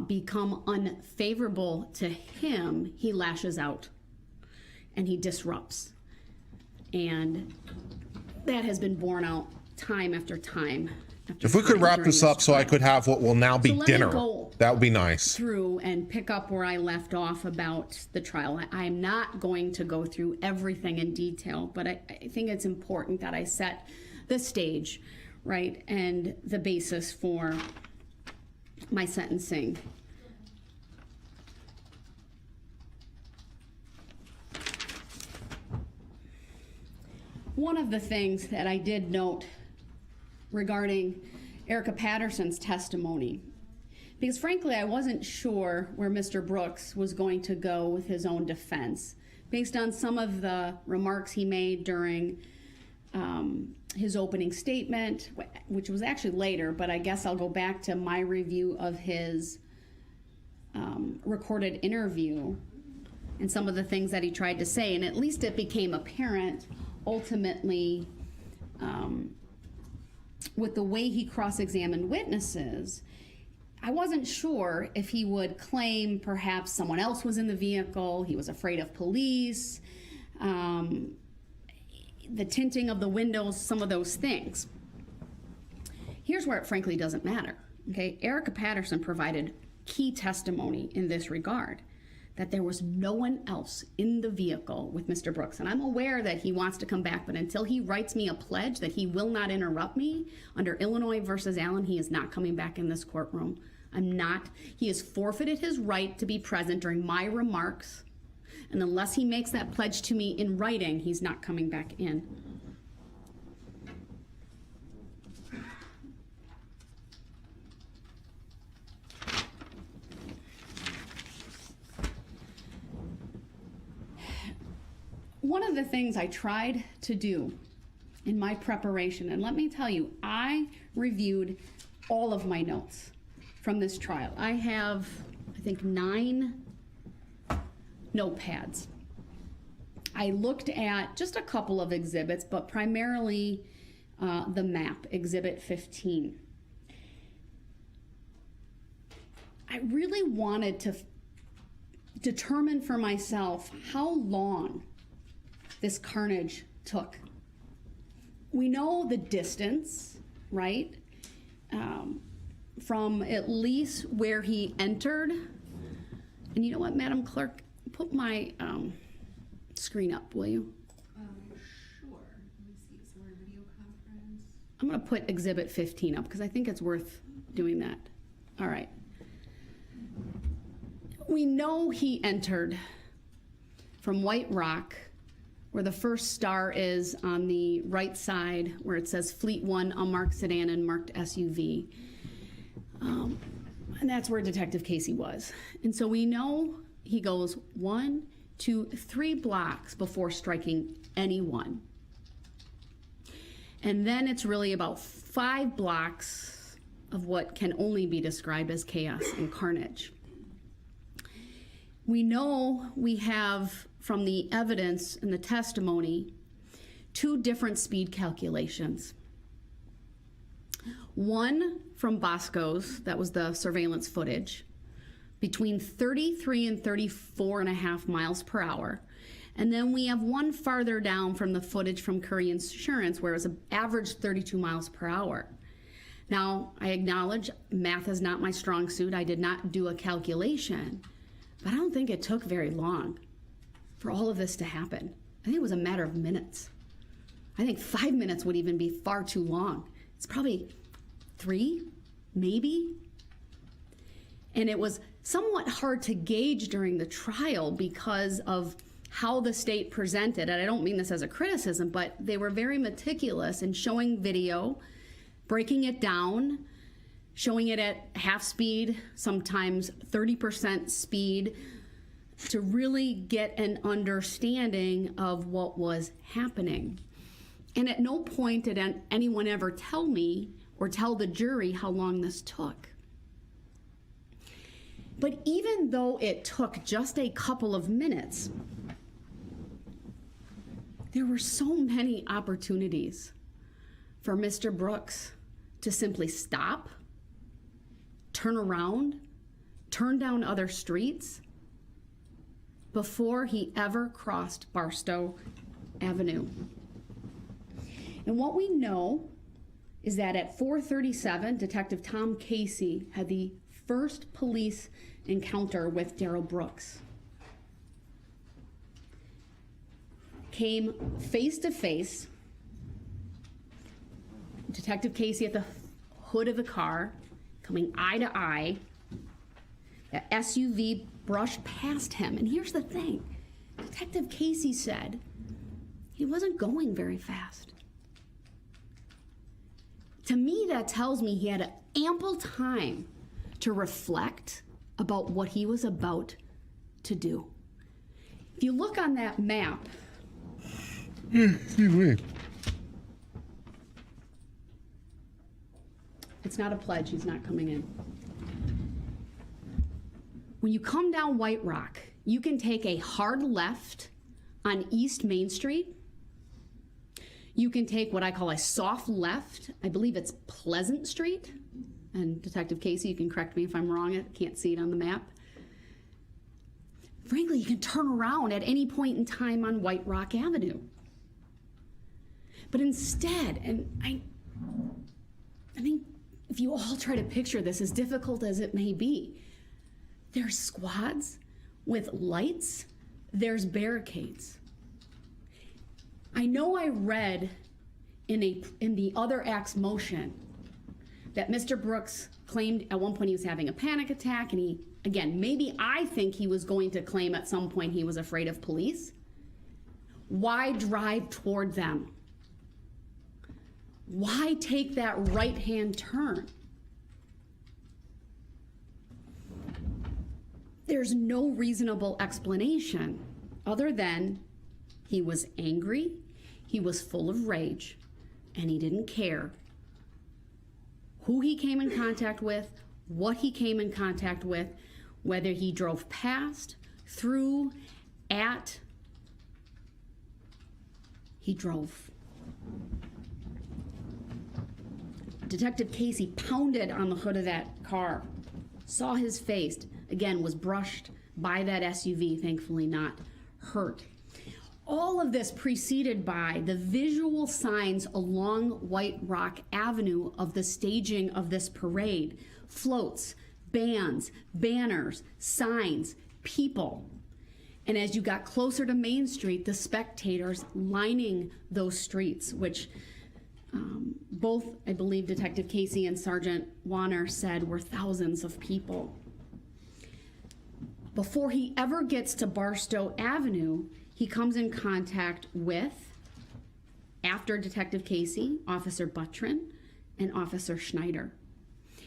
C: become unfavorable to him, he lashes out and he disrupts. And that has been borne out time after time.
A: If we could wrap this up so I could have what will now be
C: So let me
A: dinner,
C: go
A: that would be nice.
C: through and pick up where I left off about the trial. I'm not going to go through everything in detail, but I think it's important that I set the stage, right, and the basis for my sentencing. One of the things that I did note regarding Erica Patterson's testimony, because frankly I wasn't sure where Mr. Brooks was going to go with his own defense based on some of the remarks he made during his opening statement, which was actually later, but I guess I'll go back to my review of his recorded interview. and some of the things that he tried to say, and at least it became apparent ultimately with the way he cross-examined witnesses. I wasn't sure if he would claim perhaps someone else was in the vehicle, he was afraid of police, the tinting of the windows, some of those things. Here's where it frankly doesn't matter, okay? Erica Patterson provided key testimony in this regard, that there was no one else in the vehicle with Mr. Brooks. And I'm aware that he wants to come back, but until he writes me a pledge that he will not interrupt me under Illinois versus Allen, he is not coming back in this courtroom. He has forfeited his right to be present during my remarks. And unless he makes that pledge to me in writing, he's not coming back in. One of the things I tried to do in my preparation, and let me tell you, I reviewed all of my notes from this trial. I have, I think, 9 notepads. I looked at just a couple of exhibits, but primarily the map, Exhibit 15. I really wanted to determine for myself how long this carnage took. We know the distance, right? From at least where he entered. And you know what, Madam Clerk? Put my screen up, will you?
E: Sure. Let me see. So we're video conference.
C: I'm going to put Exhibit 15 up because I think it's worth doing that. All right. We know he entered from White Rock, where the first star is on the right side, where it says Fleet 1, unmarked sedan and marked SUV. And that's where Detective Casey was. And so we know he goes 1, 2, 3 blocks before striking anyone. And then it's really about 5 blocks of what can only be described as chaos and carnage. We know we have, from the evidence and the testimony, 2 different speed calculations. One from Bosco's, that was the surveillance footage, between 33 and 34.5 miles per hour. And then we have one farther down from the footage from Curry Insurance, where it was an average 32 miles per hour. Now, I acknowledge math is not my strong suit. I did not do a calculation, but I don't think it took very long for all of this to happen. I think it was a matter of minutes. I think 5 minutes would even be far too long. It's probably 3, maybe. And it was somewhat hard to gauge during the trial because of how the state presented, and I don't mean this as a criticism, but they were very meticulous in showing video, breaking it down, showing it at half speed, sometimes 30% speed, to really get an understanding of what was happening. And at no point did anyone ever tell me or tell the jury how long this took. But even though it took just a couple of minutes, there were so many opportunities for Mr. Brooks to simply stop, turn around, turn down other streets before he ever crossed Barstow Avenue. And what we know is that at 4:37, Detective Tom Casey had the first police encounter with Darryl Brooks. Came face to face, Detective Casey at the hood of the car, coming eye to eye. The SUV brushed past him. And here's the thing, Detective Casey said he wasn't going very fast. To me, that tells me he had ample time to reflect about what he was about to do. If you look on that map, it's not a pledge, he's not coming in. When you come down White Rock You can take a hard left on East Main Street. You can take what I call a soft left. I believe it's Pleasant Street. And Detective Casey, you can correct me if I'm wrong. I can't see it on the map. Frankly, you can turn around at any point in time on White Rock Avenue. But instead, and I think if you all try to picture this, as difficult as it may be, there's squads with lights, there's barricades. I know I read in the other act's motion that Mr. Brooks claimed at one point he was having a panic attack, and he, again, maybe I think he was going to claim at some point he was afraid of police. Why drive toward them? Why take that right-hand turn? There's no reasonable explanation other than he was angry, he was full of rage, and he didn't care who he came in contact with, what he came in contact with, whether he drove past, through, at, he drove. Detective Casey pounded on the hood of that car, saw his face, again, was brushed by that SUV, thankfully not hurt. All of this preceded by the visual signs along White Rock Avenue of the staging of this parade. Floats, bands, banners, signs, people. And as you got closer to Main Street, the spectators lining those streets, which both, I believe, Detective Casey and Sergeant Warner said were thousands of people. Before he ever gets to Barstow Avenue, he comes in contact with, after Detective Casey, Officer Buttrin and Officer Schneider.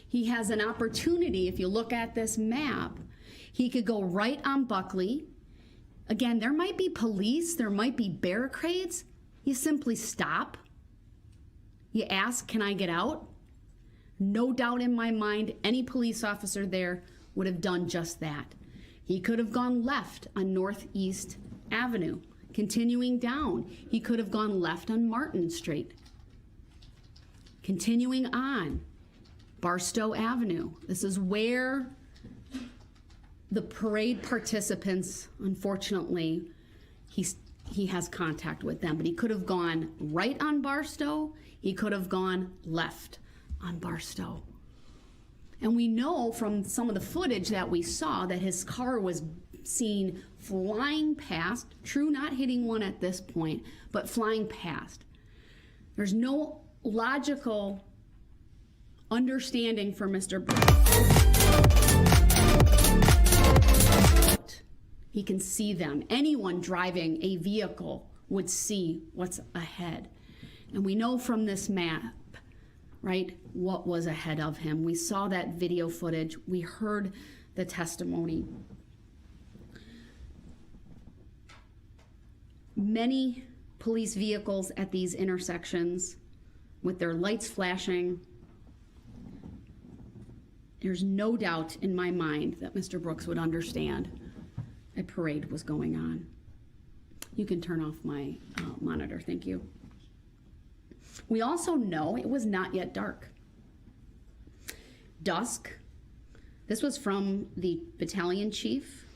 C: He has an opportunity, if you look at this map, he could go right on Buckley. Again, there might be police, there might be barricades. You simply stop. You ask, can I get out? No doubt in my mind, any police officer there would have done just that. He could have gone left on Northeast Avenue. Continuing down, he could have gone left on Martin Street. Continuing on, Barstow Avenue. This is where the parade participants, unfortunately, he has contact with them, but he could have gone right on Barstow. He could have gone left on Barstow. And we know from some of the footage that we saw that his car was seen flying past, true, not hitting one at this point, but flying past. There's no logical understanding for Mr. Brooks. He can see them. Anyone driving a vehicle would see what's ahead. And we know from this map, right, what was ahead of him. We saw that video footage. We heard the testimony. Many police vehicles at these intersections with their lights flashing. There's no doubt in my mind that Mr. Brooks would understand a parade was going on. You can turn off my monitor, thank you. We also know it was not yet dark. Dusk. This was from the battalion chief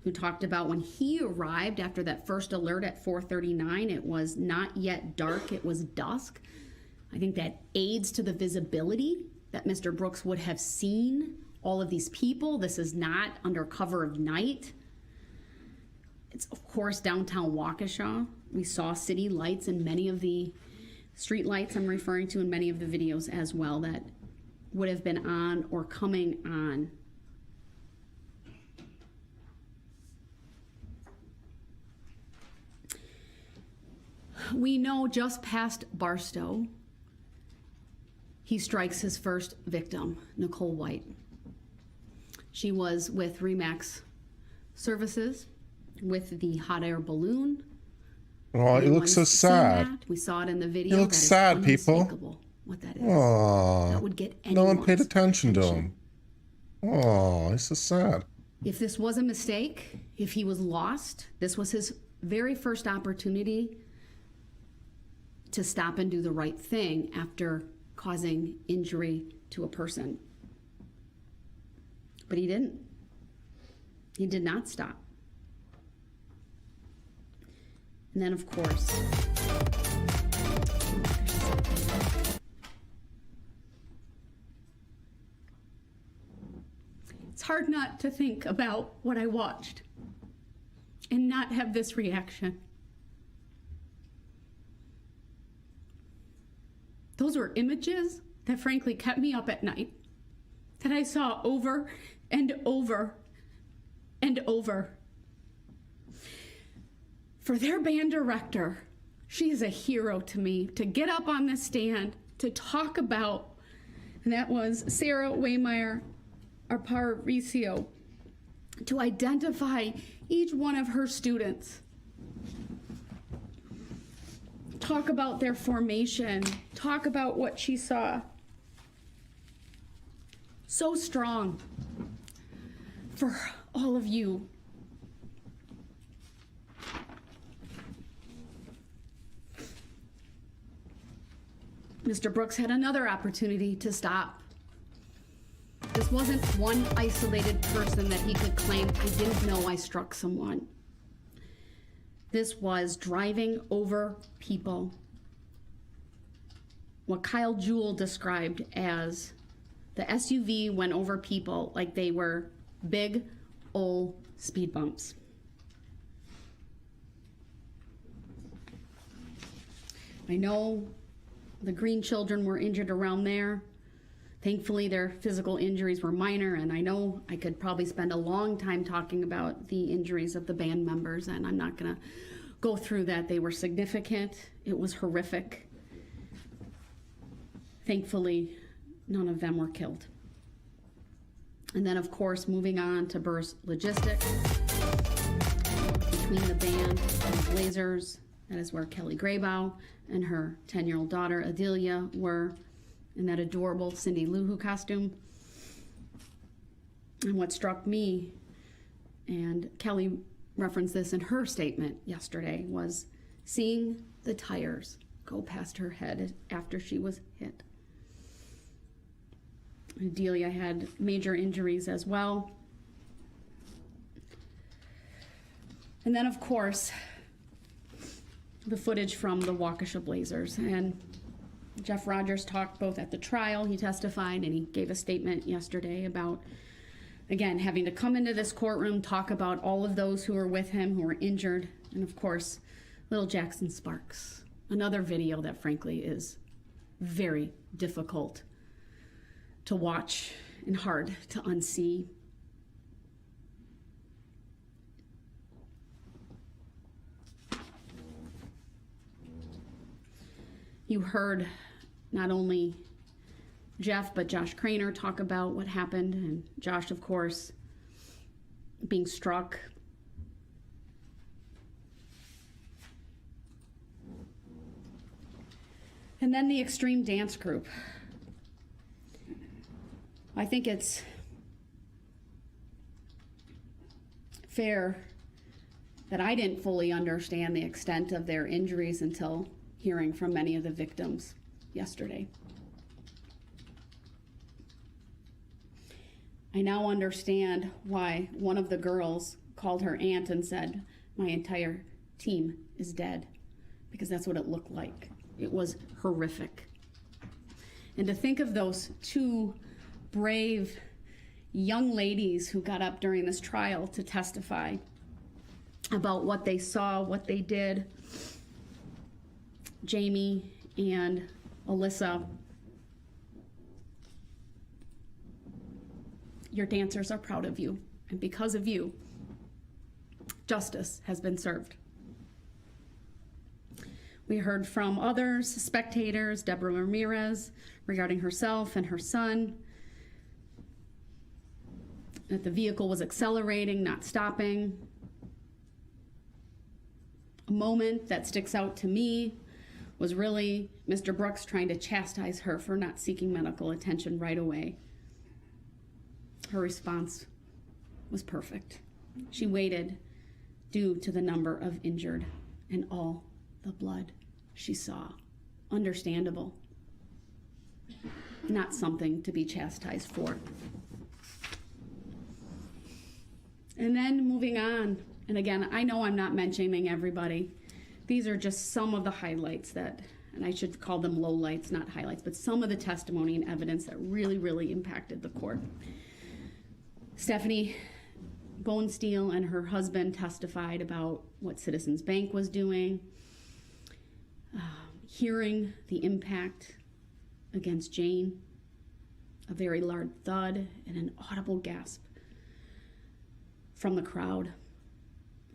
C: who talked about when he arrived after that first alert at 4:39, it was not yet dark, it was dusk. I think that aids to the visibility that Mr. Brooks would have seen all of these people. This is not under cover of night. It's, of course, downtown Waukesha. We saw city lights in many of the street lights I'm referring to in many of the videos as well that would have been on or coming on. We know just past Barstow, he strikes his first victim, Nicole White. She was with Remax Services with the hot air balloon.
A: Oh, it looks so sad.
C: We saw it in the video.
A: He looks sad, people.
C: What that is.
A: Oh,
C: that would get
A: no one paid
C: anyone's
A: attention to him. Oh, he's so sad.
C: If this was a mistake, if he was lost, this was his very first opportunity to stop and do the right thing after causing injury to a person. But he didn't. He did not stop. And then, of course, it's hard not to think about what I watched and not have this reaction. Those were images that frankly kept me up at night, that I saw over and over and over. For their band director, she is a hero to me, to get up on the stand, to talk about, and that was Sarah Waymeyer Aparicio, to identify each one of her students, talk about their formation, talk about what she saw. So strong for all of you. Mr. Brooks had another opportunity to stop. This wasn't one isolated person that he could claim, I didn't know I struck someone. This was driving over people. What Kyle Jewell described as the SUV went over people like they were big old speed bumps. I know the Green children were injured around there. Thankfully, their physical injuries were minor, and I know I could probably spend a long time talking about the injuries of the band members, and I'm not gonna go through that. They were significant. It was horrific. Thankfully, none of them were killed. And then, of course, moving on to Burris Logistics. Between the band and the Blazers, that is where Kelly Graybow and her 10-year-old daughter, Adelia, were in that adorable Cindy Lou Who costume. And what struck me, and Kelly referenced this in her statement yesterday, was seeing the tires go past her head after she was hit. Adelia had major injuries as well. And then, of course, the footage from the Waukesha Blazers. And Jeff Rogers talked both at the trial, he testified, and he gave a statement yesterday about, again, having to come into this courtroom, talk about all of those who were with him, who were injured, and of course, little Jackson Sparks. Another video that frankly is very difficult to watch and hard to unsee. You heard not only Jeff, but Josh Craner talk about what happened, and Josh, of course, being struck. And then the Extreme Dance Group. I think it's fair that I didn't fully understand the extent of their injuries until hearing from many of the victims yesterday. I now understand why one of the girls called her aunt and said, "My entire team is dead," because that's what it looked like. It was horrific. And to think of those two brave young ladies who got up during this trial to testify about what they saw, what they did, Jamie and Alyssa, your dancers are proud of you, and because of you, justice has been served. We heard from others, spectators, Deborah Ramirez, regarding herself and her son, that the vehicle was accelerating, not stopping. A moment that sticks out to me was really Mr. Brooks trying to chastise her for not seeking medical attention right away. Her response was perfect. She waited due to the number of injured and all the blood she saw. Understandable. Not something to be chastised for. And then moving on, and again, I know I'm not mentioning everybody. These are just some of the highlights that, and I should call them lowlights, not highlights, but some of the testimony and evidence that really, really impacted the court. Stephanie Bonesteel and her husband testified about what Citizens Bank was doing, hearing the impact against Jane, a very loud thud and an audible gasp from the crowd.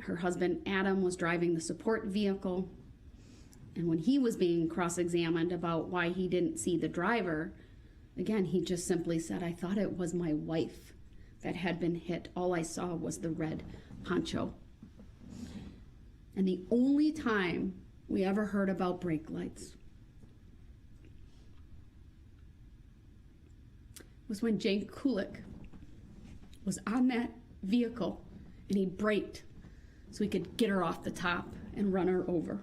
C: Her husband Adam was driving the support vehicle, and when he was being cross-examined about why he didn't see the driver, again, he just simply said, "I thought it was my wife that had been hit. All I saw was the red poncho." And the only time we ever heard about brake lights was when Jane Kulik was on that vehicle and he braked so he could get her off the top and run her over.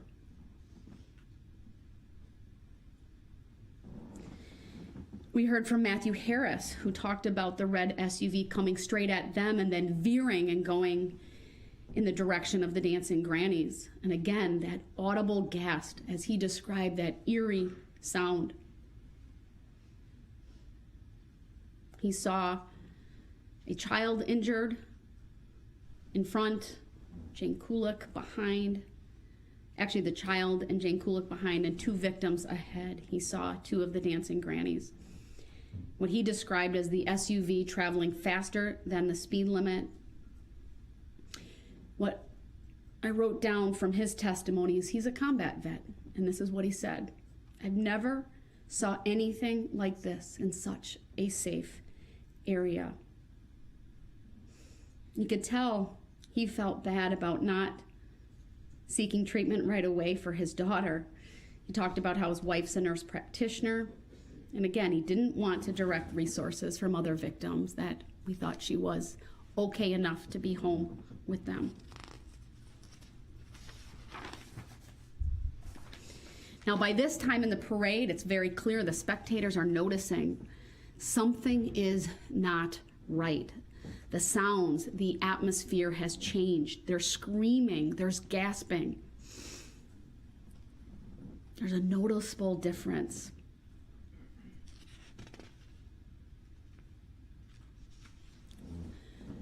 C: We heard from Matthew Harris, who talked about the red SUV coming straight at them and then veering and going in the direction of the dancing grannies. And again, that audible gasp as he described that eerie sound. He saw a child injured in front, Jane Kulik behind. Actually, the child and Jane Kulik behind, and 2 victims ahead. He saw 2 of the dancing grannies. What he described as the SUV traveling faster than the speed limit. What I wrote down from his testimony is he's a combat vet, and this is what he said. "I've never saw anything like this in such a safe area." You could tell he felt bad about not seeking treatment right away for his daughter. He talked about how his wife's a nurse practitioner. And again, he didn't want to direct resources from other victims, that we thought she was okay enough to be home with them. Now, by this time in the parade, it's very clear the spectators are noticing something is not right. The sounds, the atmosphere has changed. There's screaming, there's gasping. There's a noticeable difference.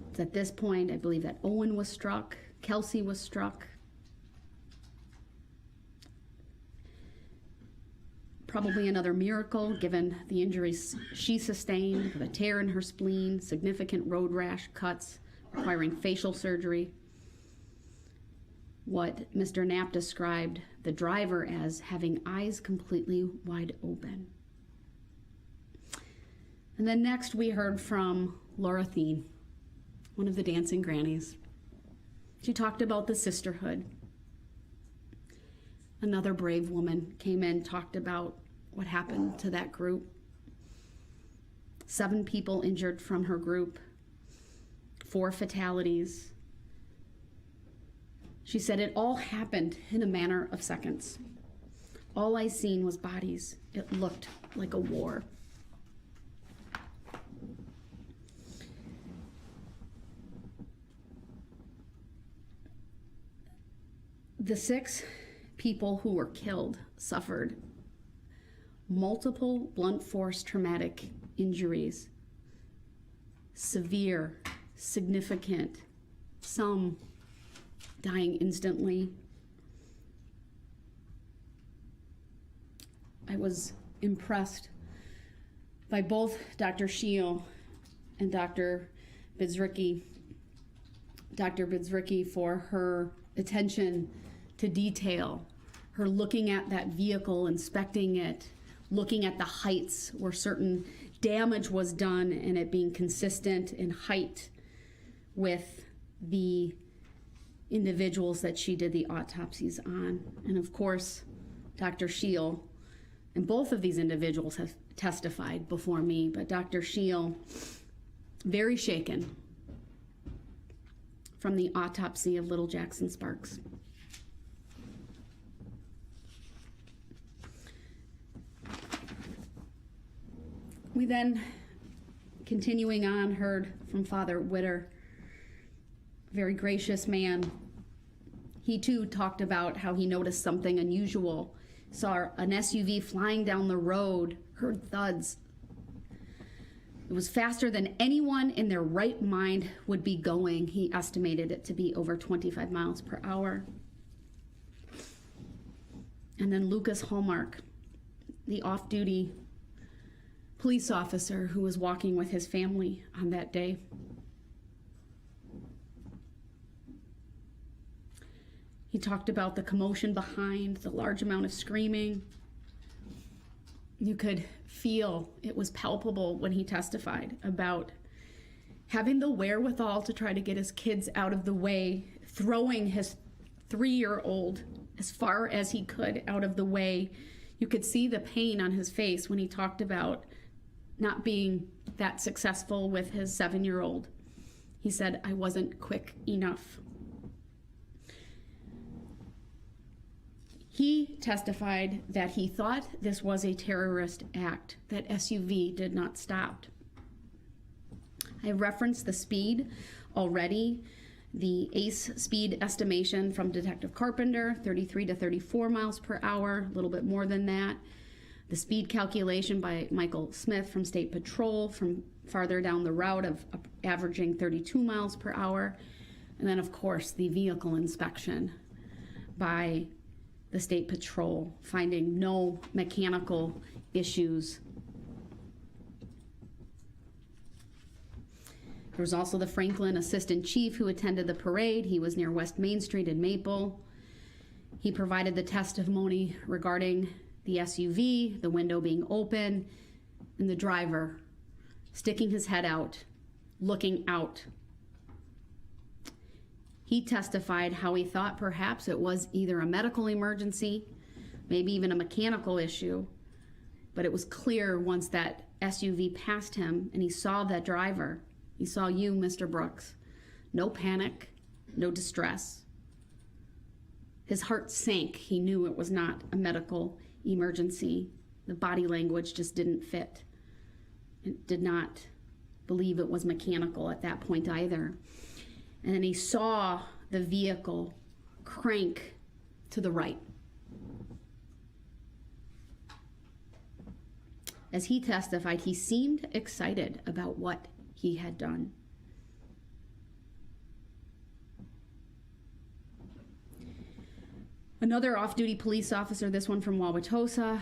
C: It's at this point, I believe, that Owen was struck, Kelsey was struck. Probably another miracle, given the injuries she sustained, with a tear in her spleen, significant road rash, cuts, requiring facial surgery. What Mr. Knapp described the driver as having eyes completely wide open. And then next we heard from Laura Thien, one of the dancing grannies. She talked about the sisterhood. Another brave woman came in, talked about what happened to that group. 7 people injured from her group, 4 fatalities. She said it all happened in a matter of seconds. All I seen was bodies. It looked like a war. The 6 people who were killed suffered multiple blunt force traumatic injuries, severe, significant, some dying instantly. I was impressed by both Dr. Scheel and Dr. Bidzricki. Dr. Bidzricki for her attention to detail, her looking at that vehicle, inspecting it, looking at the heights where certain damage was done, and it being consistent in height with the individuals that she did the autopsies on. And of course, Dr. Scheel, and both of these individuals have testified before me, but Dr. Scheel, very shaken from the autopsy of little Jackson Sparks. We then, continuing on, heard from Father Witter, very gracious man. He too talked about how he noticed something unusual, saw an SUV flying down the road, heard thuds. It was faster than anyone in their right mind would be going. He estimated it to be over 25 miles per hour. And then Lucas Hallmark, the off-duty police officer who was walking with his family on that day. He talked about the commotion behind, the large amount of screaming. You could feel it was palpable when he testified about having the wherewithal to try to get his kids out of the way, throwing his 3-year-old as far as he could out of the way. You could see the pain on his face when he talked about not being that successful with his 7-year-old. He said, "I wasn't quick enough." He testified that he thought this was a terrorist act, that SUV did not stop. I referenced the speed already. The ACE speed estimation from Detective Carpenter, 33 to 34 miles per hour, a little bit more than that. The speed calculation by Michael Smith from State Patrol from farther down the route of averaging 32 miles per hour. And then, of course, the vehicle inspection by the State Patrol, finding no mechanical issues. There was also the Franklin Assistant Chief who attended the parade. He was near West Main Street in Maple. He provided the testimony regarding the SUV, the window being open, and the driver sticking his head out, looking out. He testified how he thought perhaps it was either a medical emergency, maybe even a mechanical issue, but it was clear once that SUV passed him and he saw that driver, he saw you, Mr. Brooks. No panic, no distress. His heart sank. He knew it was not a medical emergency. The body language just didn't fit. It did not believe it was mechanical at that point either. And then he saw the vehicle crank to the right. As he testified, he seemed excited about what he had done. Another off-duty police officer, this one from Wauwatosa,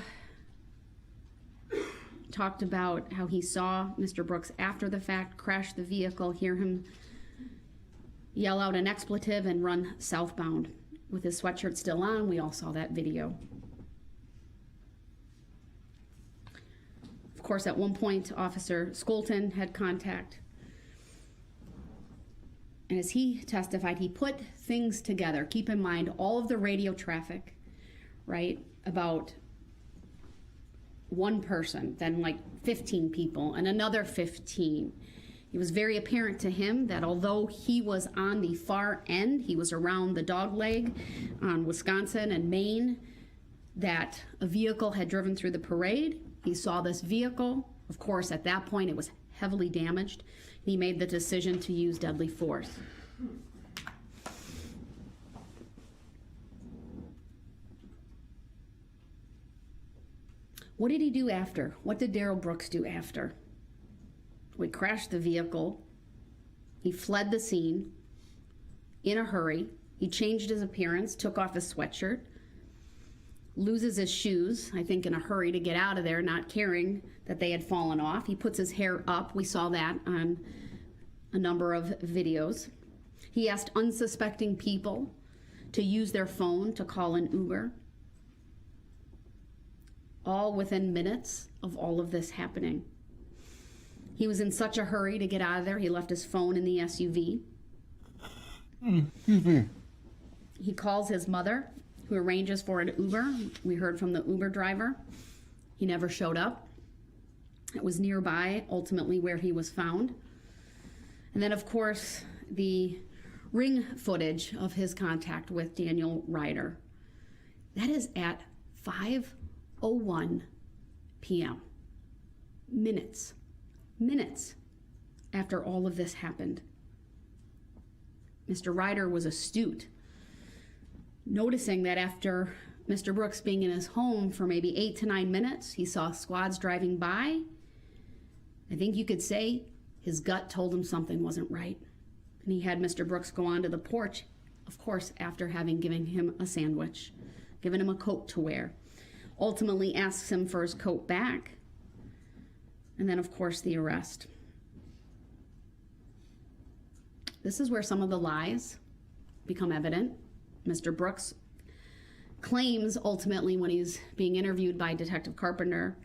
C: talked about how he saw Mr. Brooks after the fact crash the vehicle, hear him yell out an expletive and run southbound with his sweatshirt still on. We all saw that video. Of course, at one point, Officer Skolton had contact. And as he testified, he put things together. Keep in mind all of the radio traffic, right? About one person, then like 15 people, and another 15. It was very apparent to him that although he was on the far end, he was around the dog leg on Wisconsin and Maine, that a vehicle had driven through the parade. He saw this vehicle. Of course, at that point, it was heavily damaged. He made the decision to use deadly force. What did he do after? What did Darryl Brooks do after? We crashed the vehicle. He fled the scene in a hurry. He changed his appearance, took off his sweatshirt, loses his shoes, I think in a hurry to get out of there, not caring that they had fallen off. He puts his hair up. We saw that on a number of videos. He asked unsuspecting people to use their phone to call an Uber. All within minutes of all of this happening. He was in such a hurry to get out of there, he left his phone in the SUV. He calls his mother, who arranges for an Uber. We heard from the Uber driver. He never showed up. It was nearby, ultimately, where he was found. And then, of course, the ring footage of his contact with Daniel Ryder. That is at 5:01 p.m. Minutes after all of this happened. Mr. Ryder was astute, noticing that after Mr. Brooks being in his home for maybe 8 to 9 minutes, he saw squads driving by. I think you could say his gut told him something wasn't right. And he had Mr. Brooks go onto the porch, of course, after having given him a sandwich, given him a coat to wear. Ultimately asks him for his coat back. And then, of course, the arrest. This is where some of the lies become evident. Mr. Brooks claims ultimately when he's being interviewed by Detective Carpenter,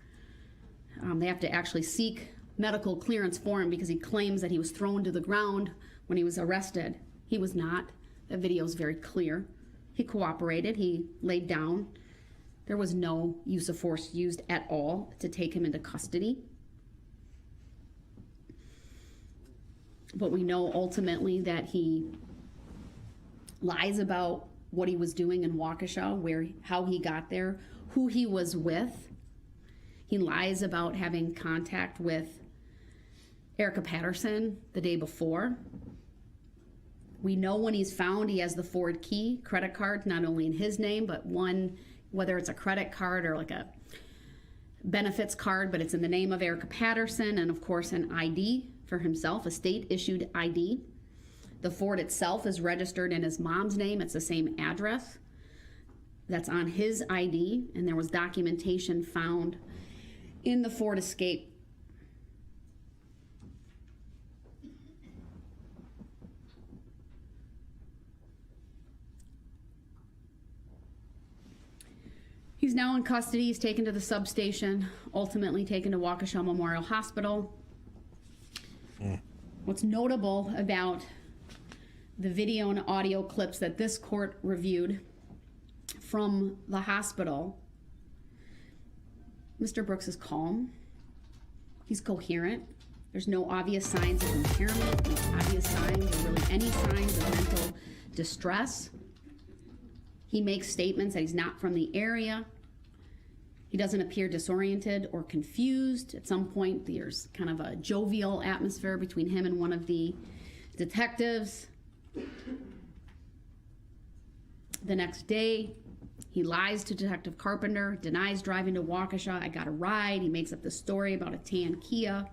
C: they have to actually seek medical clearance for him because he claims that he was thrown to the ground when he was arrested. He was not. The video is very clear. He cooperated. He laid down. There was no use of force used at all to take him into custody. But we know ultimately that he lies about what he was doing in Waukesha, how he got there, who he was with. He lies about having contact with Erica Patterson the day before. We know when he's found, he has the Ford Key credit card, not only in his name, but one, whether it's a credit card or like a benefits card, but it's in the name of Erica Patterson, and of course an ID for himself, a state-issued ID. The Ford itself is registered in his mom's name. It's the same address that's on his ID, and there was documentation found in the Ford Escape. He's now in custody. He's taken to the substation, ultimately taken to Waukesha Memorial Hospital. What's notable about the video and audio clips that this court reviewed from the hospital, Mr. Brooks is calm. He's coherent. There's no obvious signs of impairment, no obvious signs or really any signs of mental distress. He makes statements that he's not from the area. He doesn't appear disoriented or confused. At some point, there's kind of a jovial atmosphere between him and one of the detectives. The next day, he lies to Detective Carpenter, denies driving to Waukesha. I got a ride. He makes up the story about a tan Kia.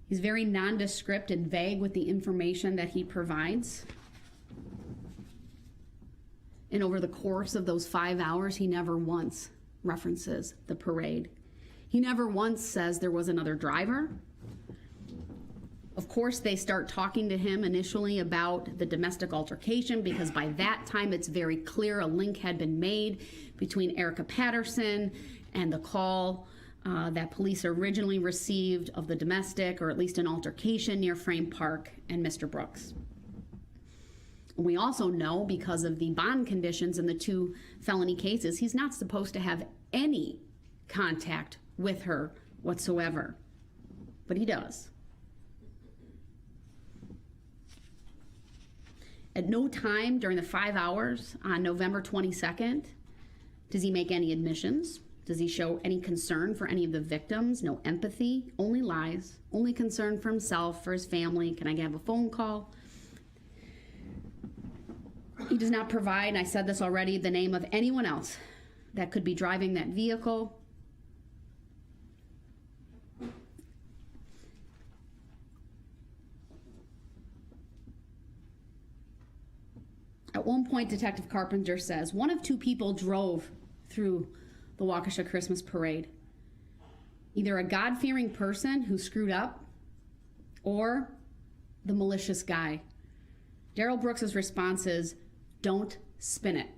C: He's very nondescript and vague with the information that he provides. And over the course of those 5 hours, he never once references the parade. He never once says there was another driver. Of course, they start talking to him initially about the domestic altercation because by that time it's very clear a link had been made between Erica Patterson and the call that police originally received of the domestic, or at least an altercation near Frame Park and Mr. Brooks. We also know, because of the bond conditions in the 2 felony cases, he's not supposed to have any contact with her whatsoever. But he does. At no time during the 5 hours on November 22nd does he make any admissions. Does he show any concern for any of the victims? No empathy, only lies, only concern for himself, for his family. Can I have a phone call? He does not provide, and I said this already, the name of anyone else that could be driving that vehicle. At one point, Detective Carpenter says, one of 2 people drove through the Waukesha Christmas parade. Either a God-fearing person who screwed up or the malicious guy. Darryl Brooks's response is, don't spin it.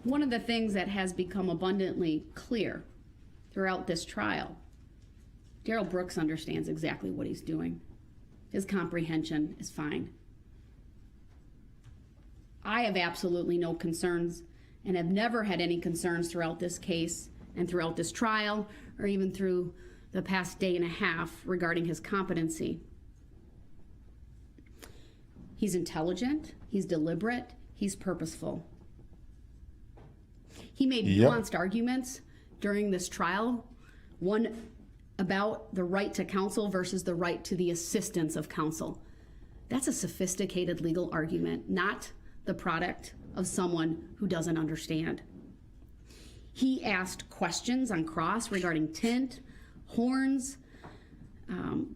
C: One of the things that has become abundantly clear throughout this trial, Darryl Brooks understands exactly what he's doing. His comprehension is fine. I have absolutely no concerns and have never had any concerns throughout this case and throughout this trial, or even through the past day and a half regarding his competency. He's intelligent, he's deliberate, he's purposeful. He made nuanced arguments during this trial, one about the right to counsel versus the right to the assistance of counsel. That's a sophisticated legal argument, not the product of someone who doesn't understand. He asked questions on cross regarding tint, horns.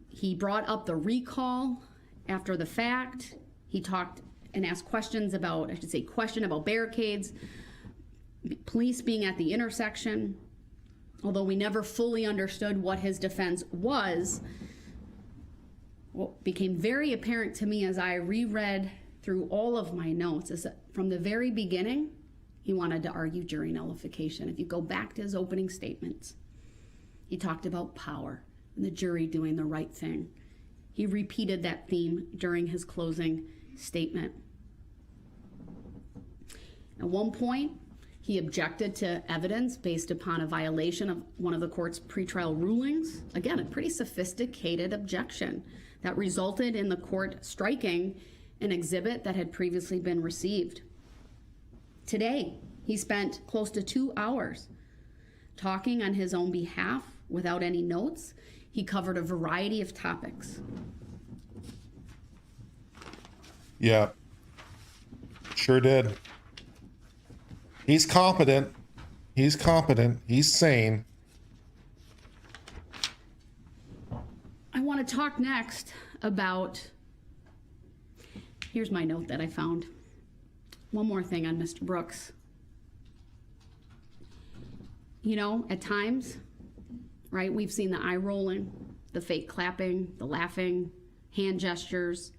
C: He brought up the recall after the fact. He talked and asked questions about, question about barricades, police being at the intersection. Although we never fully understood what his defense was, what became very apparent to me as I reread through all of my notes is that from the very beginning, he wanted to argue jury nullification. If you go back to his opening statements, he talked about power and the jury doing the right thing. He repeated that theme during his closing statement. At one point, he objected to evidence based upon a violation of one of the court's pretrial rulings. Again, a pretty sophisticated objection that resulted in the court striking an exhibit that had previously been received. Today, he spent close to 2 hours talking on his own behalf without any notes. He covered a variety of topics.
A: Yeah, sure did. He's competent. He's competent. He's sane.
C: I want to talk next about, here's my note that I found. One more thing on Mr. Brooks. You know, at times, right, we've seen the eye rolling, the fake clapping, the laughing, hand gestures,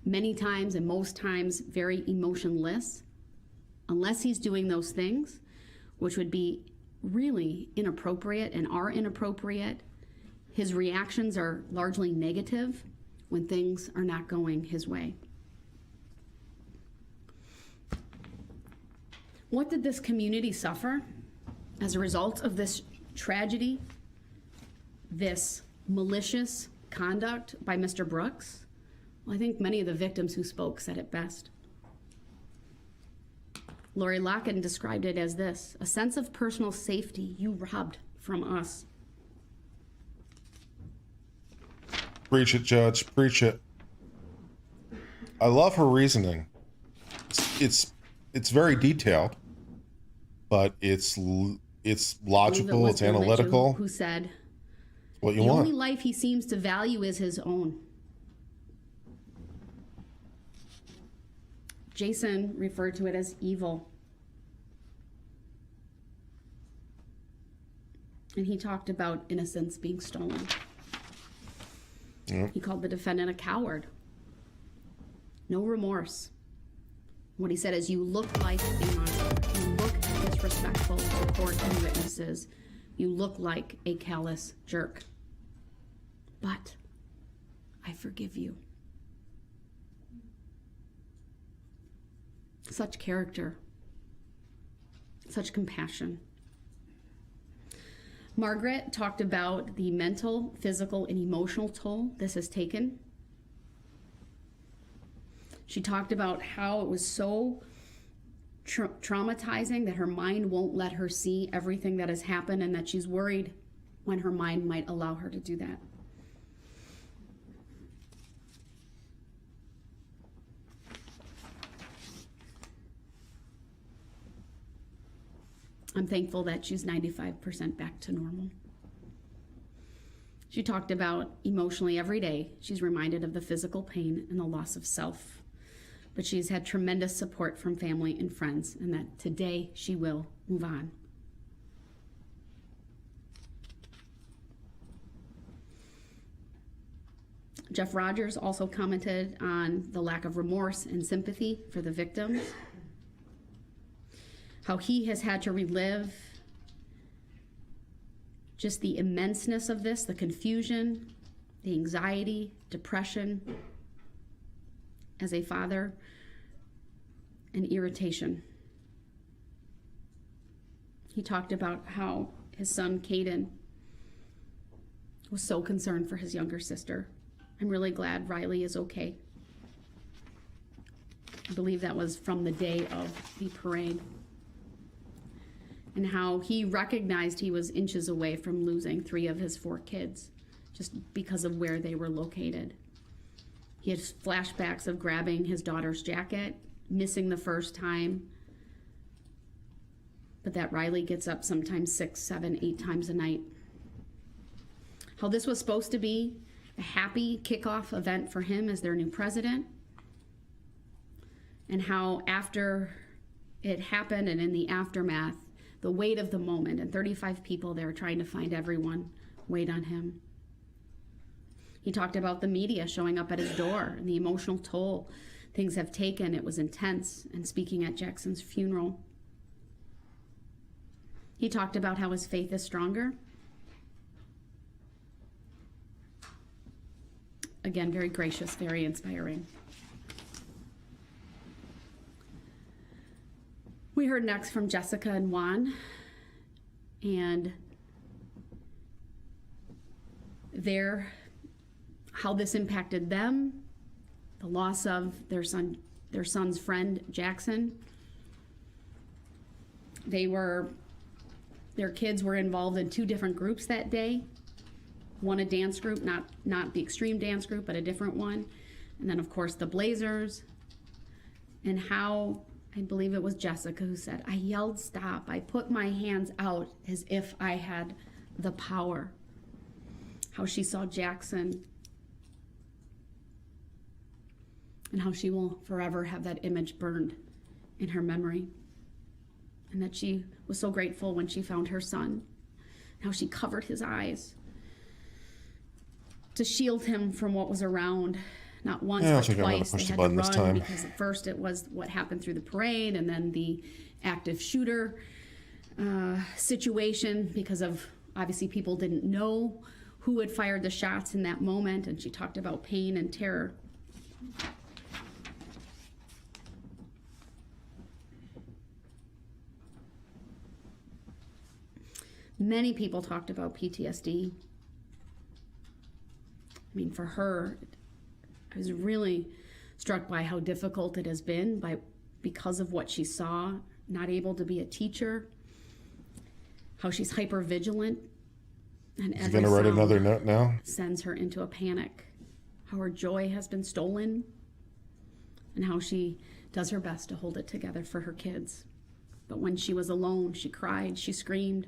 C: many times and most times very emotionless. Unless he's doing those things, which would be really inappropriate and are inappropriate, his reactions are largely negative when things are not going his way. What did this community suffer as a result of this tragedy, this malicious conduct by Mr. Brooks? Well, I think many of the victims who spoke said it best. Lori Locken described it as this: a sense of personal safety you robbed from us.
A: Preach it, Judge. Preach it. I love her reasoning. It's very detailed, but it's logical. It's analytical.
C: Who said
A: what you
C: the
A: want.
C: only life he seems to value is his own. Jason referred to it as evil. And he talked about innocence being stolen.
A: Yeah.
C: He called the defendant a coward. No remorse. What he said is, you look like a monster. You look disrespectful to court and witnesses. You look like a callous jerk. But I forgive you. Such character, such compassion. Margaret talked about the mental, physical, and emotional toll this has taken. She talked about how it was so traumatizing that her mind won't let her see everything that has happened, and that she's worried when her mind might allow her to do that. I'm thankful that she's 95% back to normal. She talked about emotionally every day. She's reminded of the physical pain and the loss of self. But she's had tremendous support from family and friends, and that today she will move on. Jeff Rogers also commented on the lack of remorse and sympathy for the victims, how he has had to relive just the immenseness of this, the confusion, the anxiety, depression as a father, and irritation. He talked about how his son, Caden, was so concerned for his younger sister. I'm really glad Riley is okay. I believe that was from the day of the parade. And how he recognized he was inches away from losing 3 of his 4 kids just because of where they were located. He had flashbacks of grabbing his daughter's jacket, missing the first time, but that Riley gets up sometimes 6, 7, 8 times a night. How this was supposed to be a happy kickoff event for him as their new president, and how after it happened and in the aftermath, the weight of the moment, and 35 people there trying to find everyone, weighed on him. He talked about the media showing up at his door and the emotional toll things have taken. It was intense, and speaking at Jackson's funeral. He talked about how his faith is stronger. Again, very gracious, very inspiring. We heard next from Jessica and Juan, and how this impacted them, the loss of their son's friend Jackson. Their kids were involved in 2 different groups that day. One a dance group, not the extreme dance group, but a different one. And then of course the Blazers. And how, I believe it was Jessica who said, I yelled stop. I put my hands out as if I had the power. How she saw Jackson, and how she will forever have that image burned in her memory. And that she was so grateful when she found her son. How she covered his eyes to shield him from what was around. Not once, but twice. They had to run because at first it was what happened through the parade, and then the active shooter situation, because of obviously people didn't know who had fired the shots in that moment. And she talked about pain and terror. Many people talked about PTSD. I mean, for her, I was really struck by how difficult it has been because of what she saw, not able to be a teacher, how she's hyper vigilant, and
A: Is he going to write another note now?
C: Sends her into a panic. How her joy has been stolen, and how she does her best to hold it together for her kids. But when she was alone, she cried, she screamed.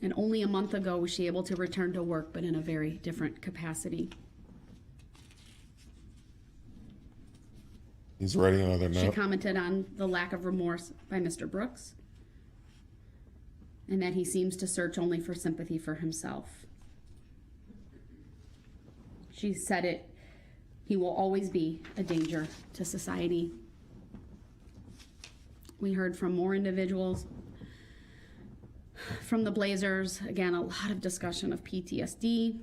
C: And only a month ago was she able to return to work, but in a very different capacity.
A: He's writing another note.
C: She commented on the lack of remorse by Mr. Brooks, and that he seems to search only for sympathy for himself. She said he will always be a danger to society. We heard from more individuals. From the Blazers, again, a lot of discussion of PTSD.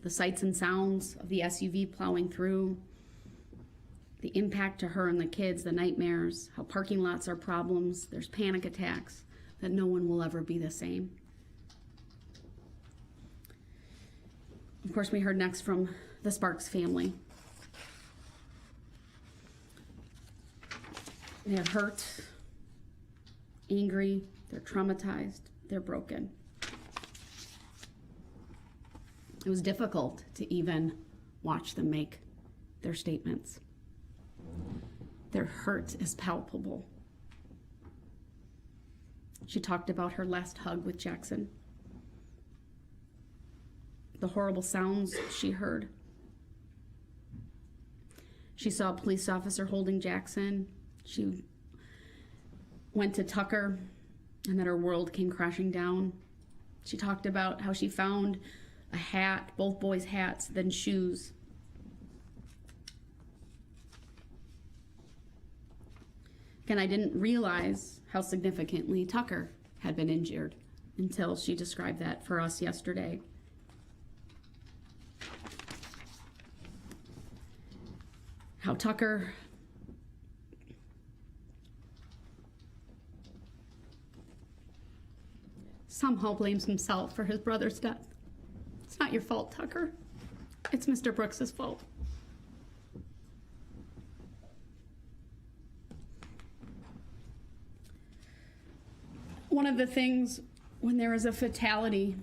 C: The sights and sounds of the SUV plowing through, the impact to her and the kids, the nightmares, how parking lots are problems, there's panic attacks, that no one will ever be the same. Of course, we heard next from the Sparks family. They're hurt, angry, they're traumatized, they're broken. It was difficult to even watch them make their statements. Their hurt is palpable. She talked about her last hug with Jackson, the horrible sounds she heard. She saw a police officer holding Jackson. She went to Tucker, and that her world came crashing down. She talked about how she found a hat, both boys' hats, then shoes. Again, I didn't realize how significantly Tucker had been injured until she described that for us yesterday. How Tucker somehow blames himself for his brother's death. It's not your fault, Tucker. It's Mr. Brooks's fault. One of the things when there is a fatality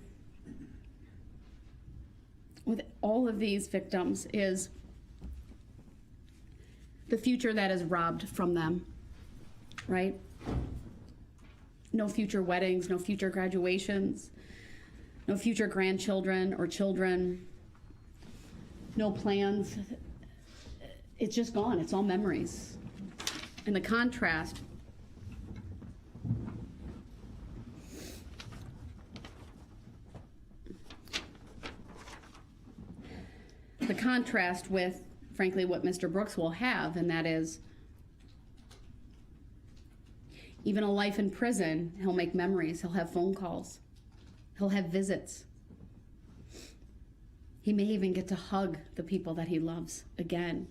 C: with all of these victims is the future that is robbed from them, right? No future weddings, no future graduations, no future grandchildren or children, no plans. It's just gone. It's all memories. And the contrast with, frankly, what Mr. Brooks will have, and that is even a life in prison. He'll make memories. He'll have phone calls. He'll have visits. He may even get to hug the people that he loves again.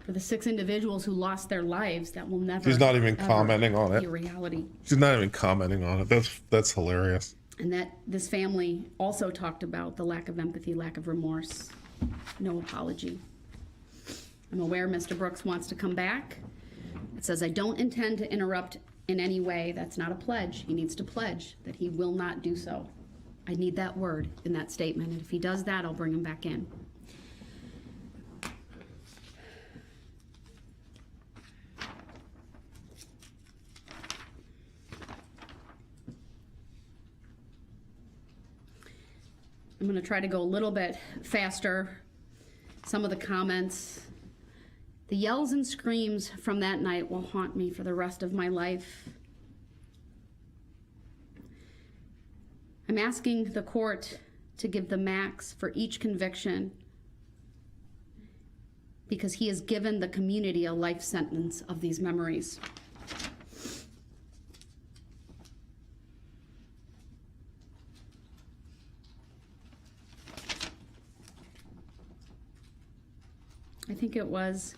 C: For the 6 individuals who lost their lives, that will never.
A: She's not even commenting on it.
C: Be a reality.
A: She's not even commenting on it. That's hilarious.
C: And that this family also talked about the lack of empathy, lack of remorse, no apology. I'm aware Mr. Brooks wants to come back. It says, I don't intend to interrupt in any way. That's not a pledge. He needs to pledge that he will not do so. I need that word in that statement. And if he does that, I'll bring him back in. I'm going to try to go a little bit faster. Some of the comments. The yells and screams from that night will haunt me for the rest of my life. I'm asking the court to give the max for each conviction because he has given the community a life sentence of these memories. I think it was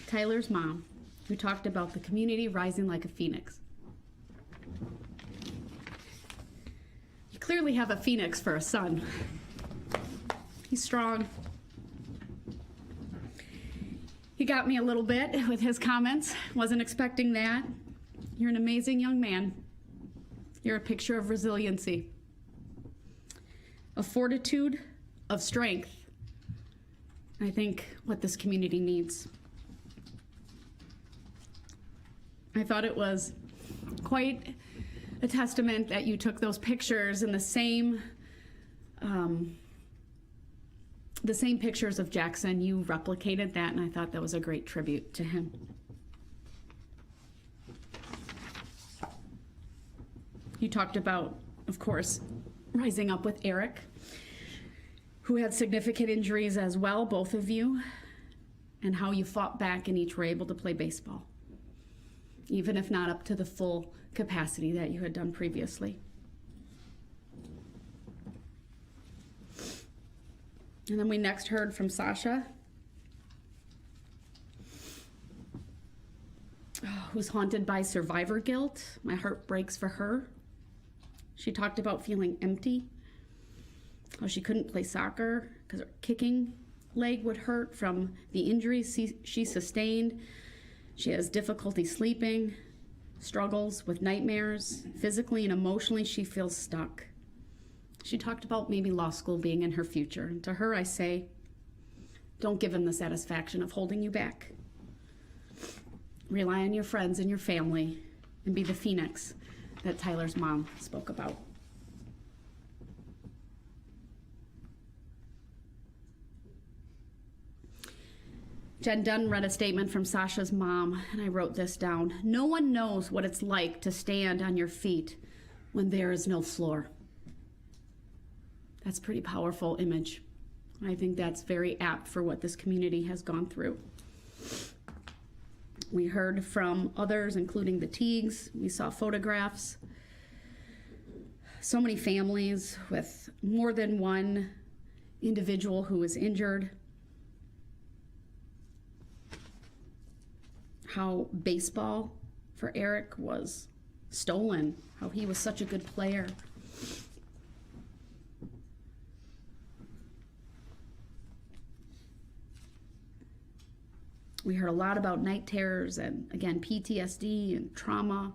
C: Tyler's mom who talked about the community rising like a phoenix. You clearly have a phoenix for a son. He's strong. He got me a little bit with his comments. Wasn't expecting that. You're an amazing young man. You're a picture of resiliency, of fortitude, of strength. I think what this community needs. I thought it was quite a testament that you took those pictures and the same pictures of Jackson, you replicated that, and I thought that was a great tribute to him. You talked about, of course, rising up with Eric, who had significant injuries as well, both of you, and how you fought back and each were able to play baseball, even if not up to the full capacity that you had done previously. And then we next heard from Sasha, who's haunted by survivor guilt. My heart breaks for her. She talked about feeling empty, how she couldn't play soccer because her kicking leg would hurt from the injuries she sustained. She has difficulty sleeping, struggles with nightmares. Physically and emotionally, she feels stuck. She talked about maybe law school being in her future. And to her, I say, don't give him the satisfaction of holding you back. Rely on your friends and your family and be the phoenix that Tyler's mom spoke about. Jen Dunn read a statement from Sasha's mom, and I wrote this down. No one knows what it's like to stand on your feet when there is no floor. That's a pretty powerful image. I think that's very apt for what this community has gone through. We heard from others, including the Teagues. We saw photographs. So many families with more than one individual who was injured. How baseball for Eric was stolen, how he was such a good player. We heard a lot about night terrors and, again, PTSD and trauma.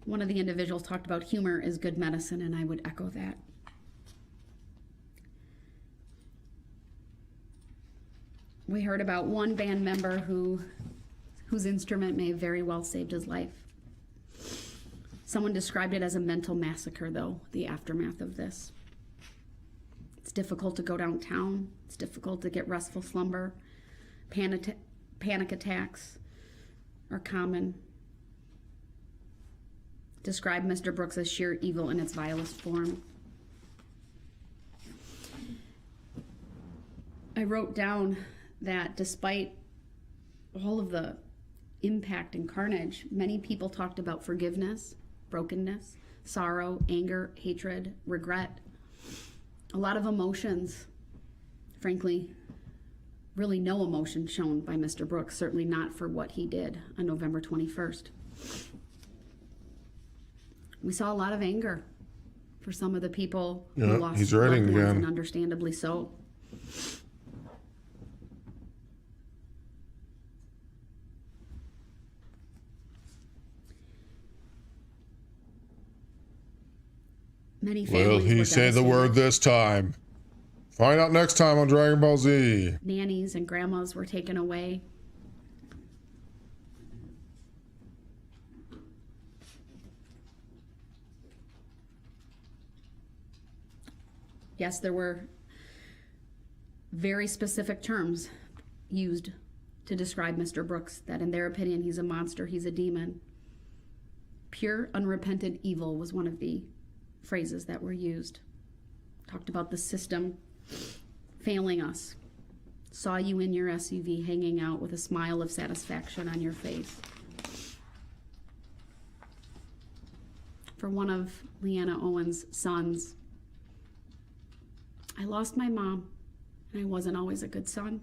C: One of the individuals talked about humor is good medicine, and I would echo that. We heard about one band member whose instrument may have very well saved his life. Someone described it as a mental massacre, though, the aftermath of this. It's difficult to go downtown. It's difficult to get restful slumber. Panic attacks are common. Describe Mr. Brooks as sheer evil in its vilest form. I wrote down that despite all of the impact and carnage, many people talked about forgiveness, brokenness, sorrow, anger, hatred, regret. A lot of emotions, frankly, really no emotion shown by Mr. Brooks, certainly not for what he did on November 21st. We saw a lot of anger for some of the people who lost
A: he's
C: loved
A: writing
C: ones,
A: again.
C: and understandably so. Many families
A: Will
C: were
A: he say the
C: devastated.
A: word this time? Find out next time on Dragon Ball Z.
C: Nannies and grandmas were taken away. Yes, there were very specific terms used to describe Mr. Brooks, that in their opinion, he's a monster, he's a demon. Pure, unrepentant evil was one of the phrases that were used. Talked about the system failing us. Saw you in your SUV hanging out with a smile of satisfaction on your face. For one of Leanna Owen's sons, I lost my mom, and I wasn't always a good son.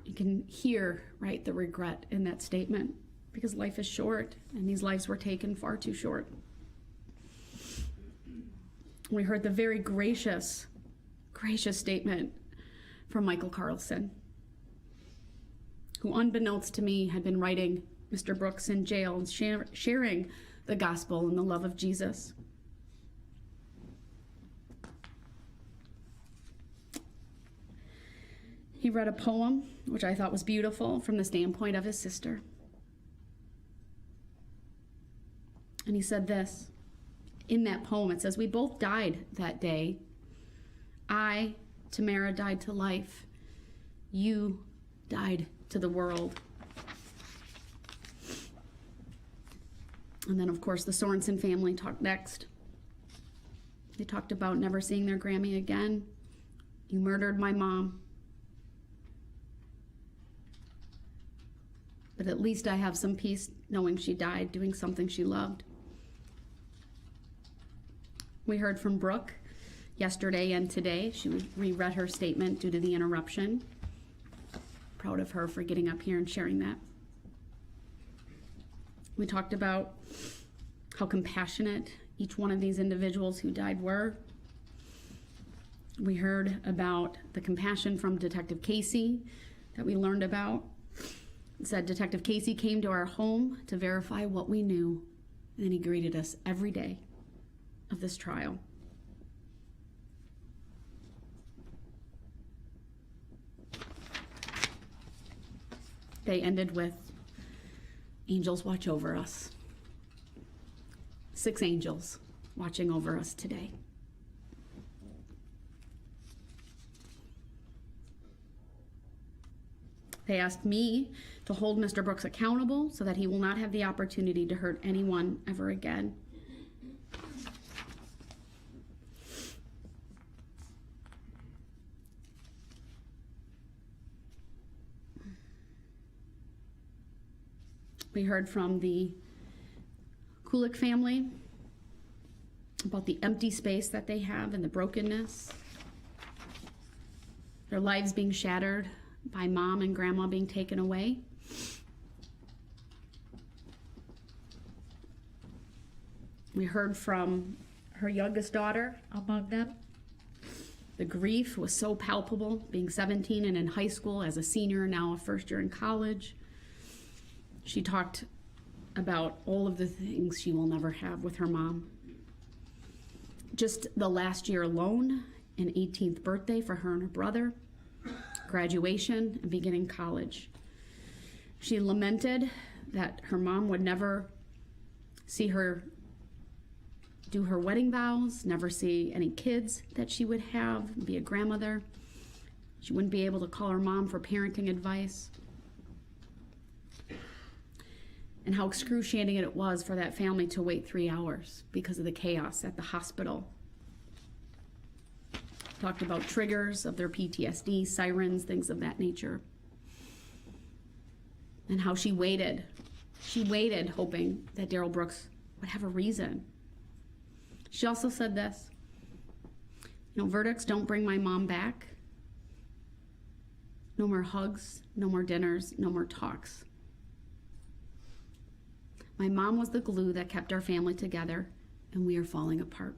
C: You can hear, right, the regret in that statement, because life is short, and these lives were taken far too short. We heard the very gracious statement from Michael Carlson, who, unbeknownst to me, had been writing Mr. Brooks in jail and sharing the gospel and the love of Jesus. He read a poem, which I thought was beautiful, from the standpoint of his sister. And he said this. In that poem, it says, "We both died that day. I, Tamara, died to life. You died to the world." And then, of course, the Sorensen family talked next. They talked about never seeing their Grammy again. You murdered my mom. But at least I have some peace knowing she died doing something she loved. We heard from Brooke yesterday and today. She reread her statement due to the interruption. Proud of her for getting up here and sharing that. We talked about how compassionate each one of these individuals who died were. We heard about the compassion from Detective Casey that we learned about. It said Detective Casey came to our home to verify what we knew, and he greeted us every day of this trial. They ended with, "Angels watch over us." 6 angels watching over us today. They asked me to hold Mr. Brooks accountable so that he will not have the opportunity to hurt anyone ever again. We heard from the Kulik family about the empty space that they have and the brokenness, their lives being shattered by mom and grandma being taken away. We heard from her youngest daughter among them. The grief was so palpable, being 17 and in high school as a senior, now a first year in college. She talked about all of the things she will never have with her mom. Just the last year alone, an 18th birthday for her and her brother, graduation, and beginning college. She lamented that her mom would never see her do her wedding vows, never see any kids that she would have, be a grandmother. She wouldn't be able to call her mom for parenting advice. And how excruciating it was for that family to wait 3 hours because of the chaos at the hospital. Talked about triggers of their PTSD, sirens, things of that nature. And how she waited. She waited hoping that Darryl Brooks would have a reason. She also said this, verdicts don't bring my mom back. No more hugs, no more dinners, no more talks. My mom was the glue that kept our family together, and we are falling apart.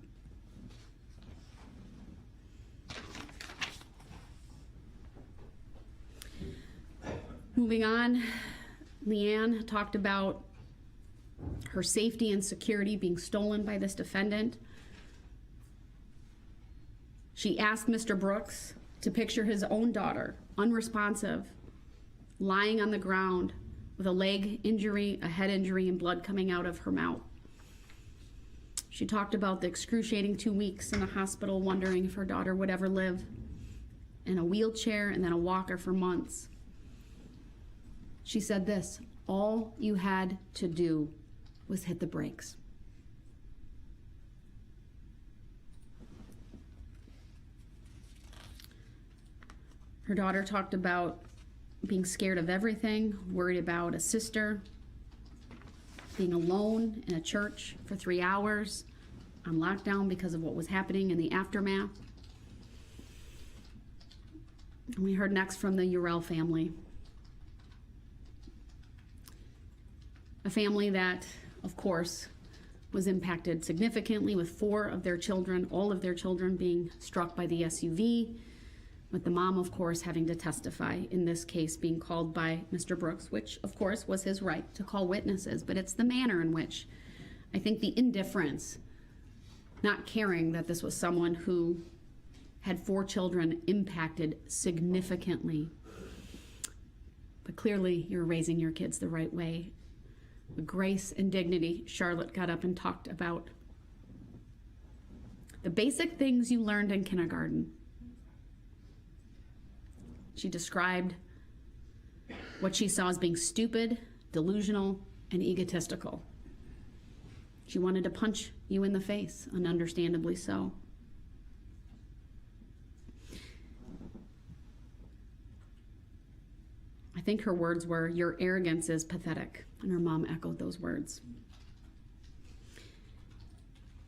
C: Moving on, Leanne talked about her safety and security being stolen by this defendant. She asked Mr. Brooks to picture his own daughter, unresponsive, lying on the ground with a leg injury, a head injury, and blood coming out of her mouth. She talked about the excruciating 2 weeks in the hospital, wondering if her daughter would ever live, in a wheelchair and then a walker for months. She said this, all you had to do was hit the brakes. Her daughter talked about being scared of everything, worried about a sister, being alone in a church for 3 hours on lockdown because of what was happening in the aftermath. And we heard next from the Urell family. A family that, of course, was impacted significantly with 4 of their children, all of their children being struck by the SUV, with the mom, of course, having to testify, in this case being called by Mr. Brooks, which, of course, was his right to call witnesses, but it's the manner in which, I think the indifference, not caring that this was someone who had 4 children impacted significantly. But clearly, you're raising your kids the right way. With grace and dignity, Charlotte got up and talked about the basic things you learned in kindergarten. She described what she saw as being stupid, delusional, and egotistical. She wanted to punch you in the face, and understandably so. I think her words were, "Your arrogance is pathetic," and her mom echoed those words.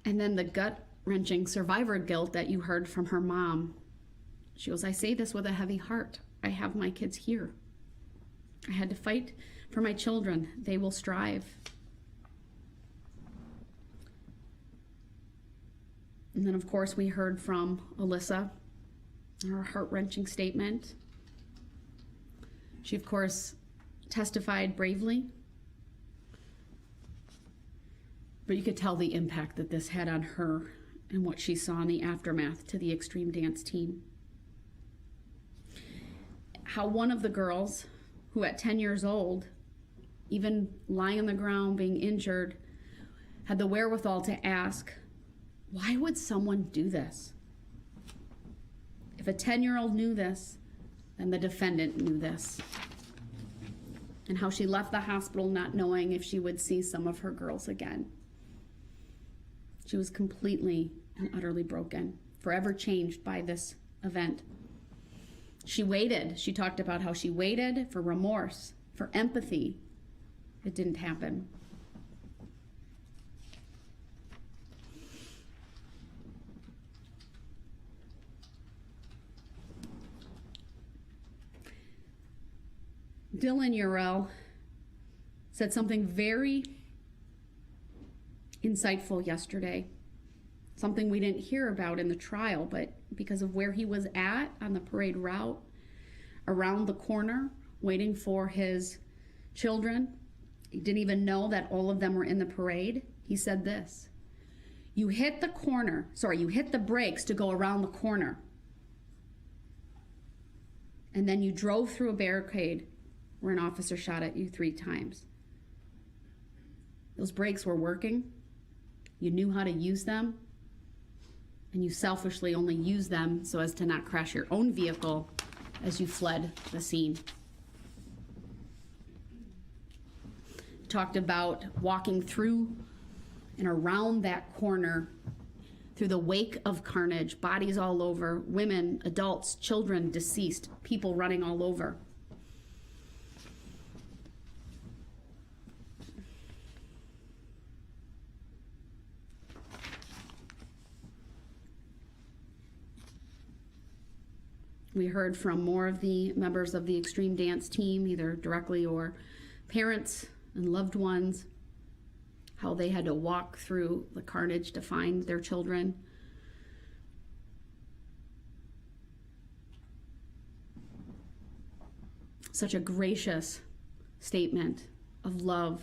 C: And then the gut-wrenching survivor guilt that you heard from her mom. She goes, "I say this with a heavy heart. I have my kids here. I had to fight for my children. They will strive." And then, of course, we heard from Alyssa, her heart-wrenching statement. She, of course, testified bravely, but you could tell the impact that this had on her and what she saw in the aftermath to the extreme dance team. How one of the girls, who at 10 years old, even lying on the ground being injured, had the wherewithal to ask, why would someone do this? If a 10-year-old knew this, then the defendant knew this. And how she left the hospital not knowing if she would see some of her girls again. She was completely and utterly broken, forever changed by this event. She waited. She talked about how she waited for remorse, for empathy. It didn't happen. Dylan Urell said something very insightful yesterday. Something we didn't hear about in the trial, but because of where he was at on the parade route, around the corner, waiting for his children, he didn't even know that all of them were in the parade. He said this: you hit the brakes to go around the corner. And then you drove through a barricade where an officer shot at you 3 times. Those brakes were working. You knew how to use them. And you selfishly only used them so as to not crash your own vehicle as you fled the scene. Talked about walking through and around that corner through the wake of carnage, bodies all over, women, adults, children deceased, people running all over. We heard from more of the members of the Extreme Dance team, either directly or parents and loved ones, how they had to walk through the carnage to find their children. Such a gracious statement of love,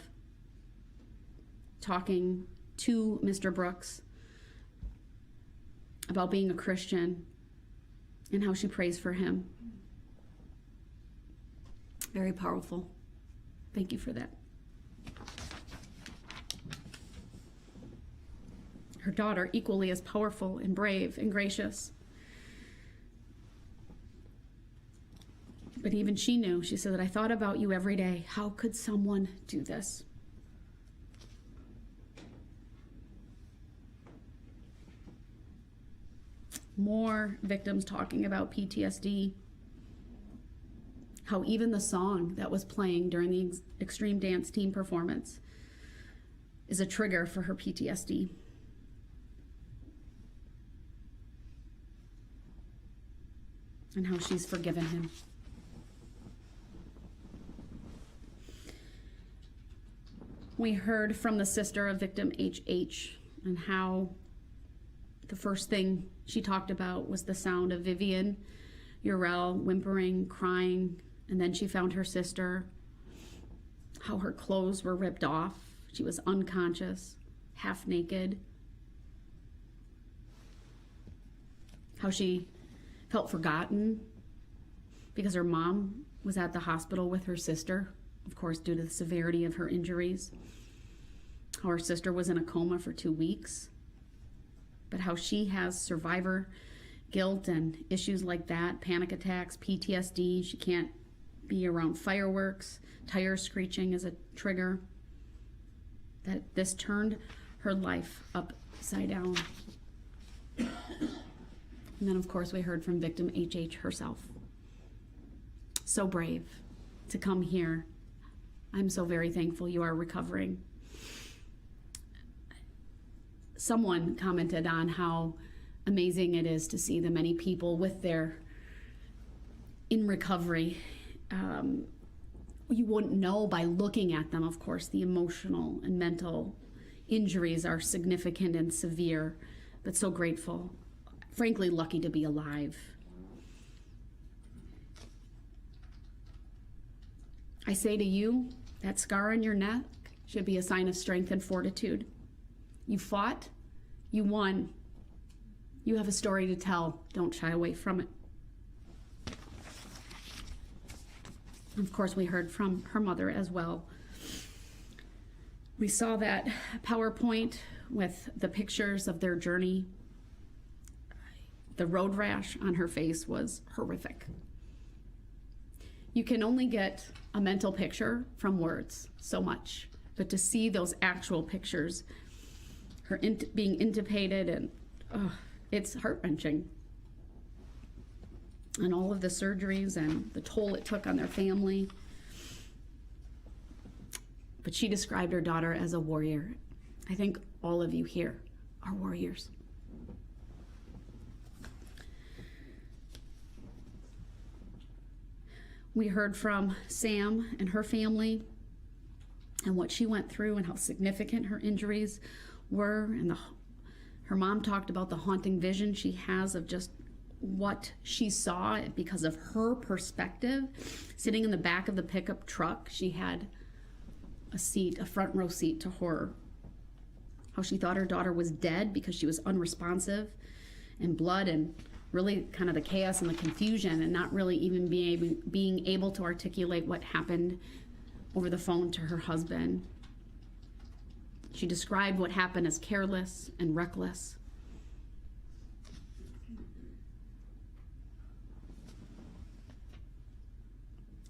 C: talking to Mr. Brooks about being a Christian and how she prays for him. Very powerful. Thank you for that. Her daughter, equally as powerful and brave and gracious. But even she knew, she said that I thought about you every day. How could someone do this? More victims talking about PTSD. How even the song that was playing during the Extreme Dance team performance is a trigger for her PTSD. And how she's forgiven him. We heard from the sister of victim HH and how the first thing she talked about was the sound of Vivian Urell whimpering, crying, and then she found her sister, how her clothes were ripped off. She was unconscious, half naked. How she felt forgotten because her mom was at the hospital with her sister, of course, due to the severity of her injuries. How her sister was in a coma for 2 weeks, but how she has survivor guilt and issues like that, panic attacks, PTSD. She can't be around fireworks. Tire screeching is a trigger. That this turned her life upside down. And then, of course, we heard from victim HH herself. So brave to come here. I'm so very thankful you are recovering. Someone commented on how amazing it is to see the many people with their in recovery. You wouldn't know by looking at them, of course. The emotional and mental injuries are significant and severe, but so grateful. Frankly, lucky to be alive. I say to you, that scar on your neck should be a sign of strength and fortitude. You fought, you won. You have a story to tell. Don't shy away from it. Of course, we heard from her mother as well. We saw that PowerPoint with the pictures of their journey. The road rash on her face was horrific. You can only get a mental picture from words so much, but to see those actual pictures, her being intubated, and it's heart-wrenching. And all of the surgeries and the toll it took on their family. But she described her daughter as a warrior. I think all of you here are warriors. We heard from Sam and her family and what she went through and how significant her injuries were. And her mom talked about the haunting vision she has of just what she saw because of her perspective. Sitting in the back of the pickup truck, she had a front row seat to horror. How she thought her daughter was dead because she was unresponsive, and blood, and really kind of the chaos and the confusion, and not really even being able to articulate what happened over the phone to her husband. She described what happened as careless and reckless.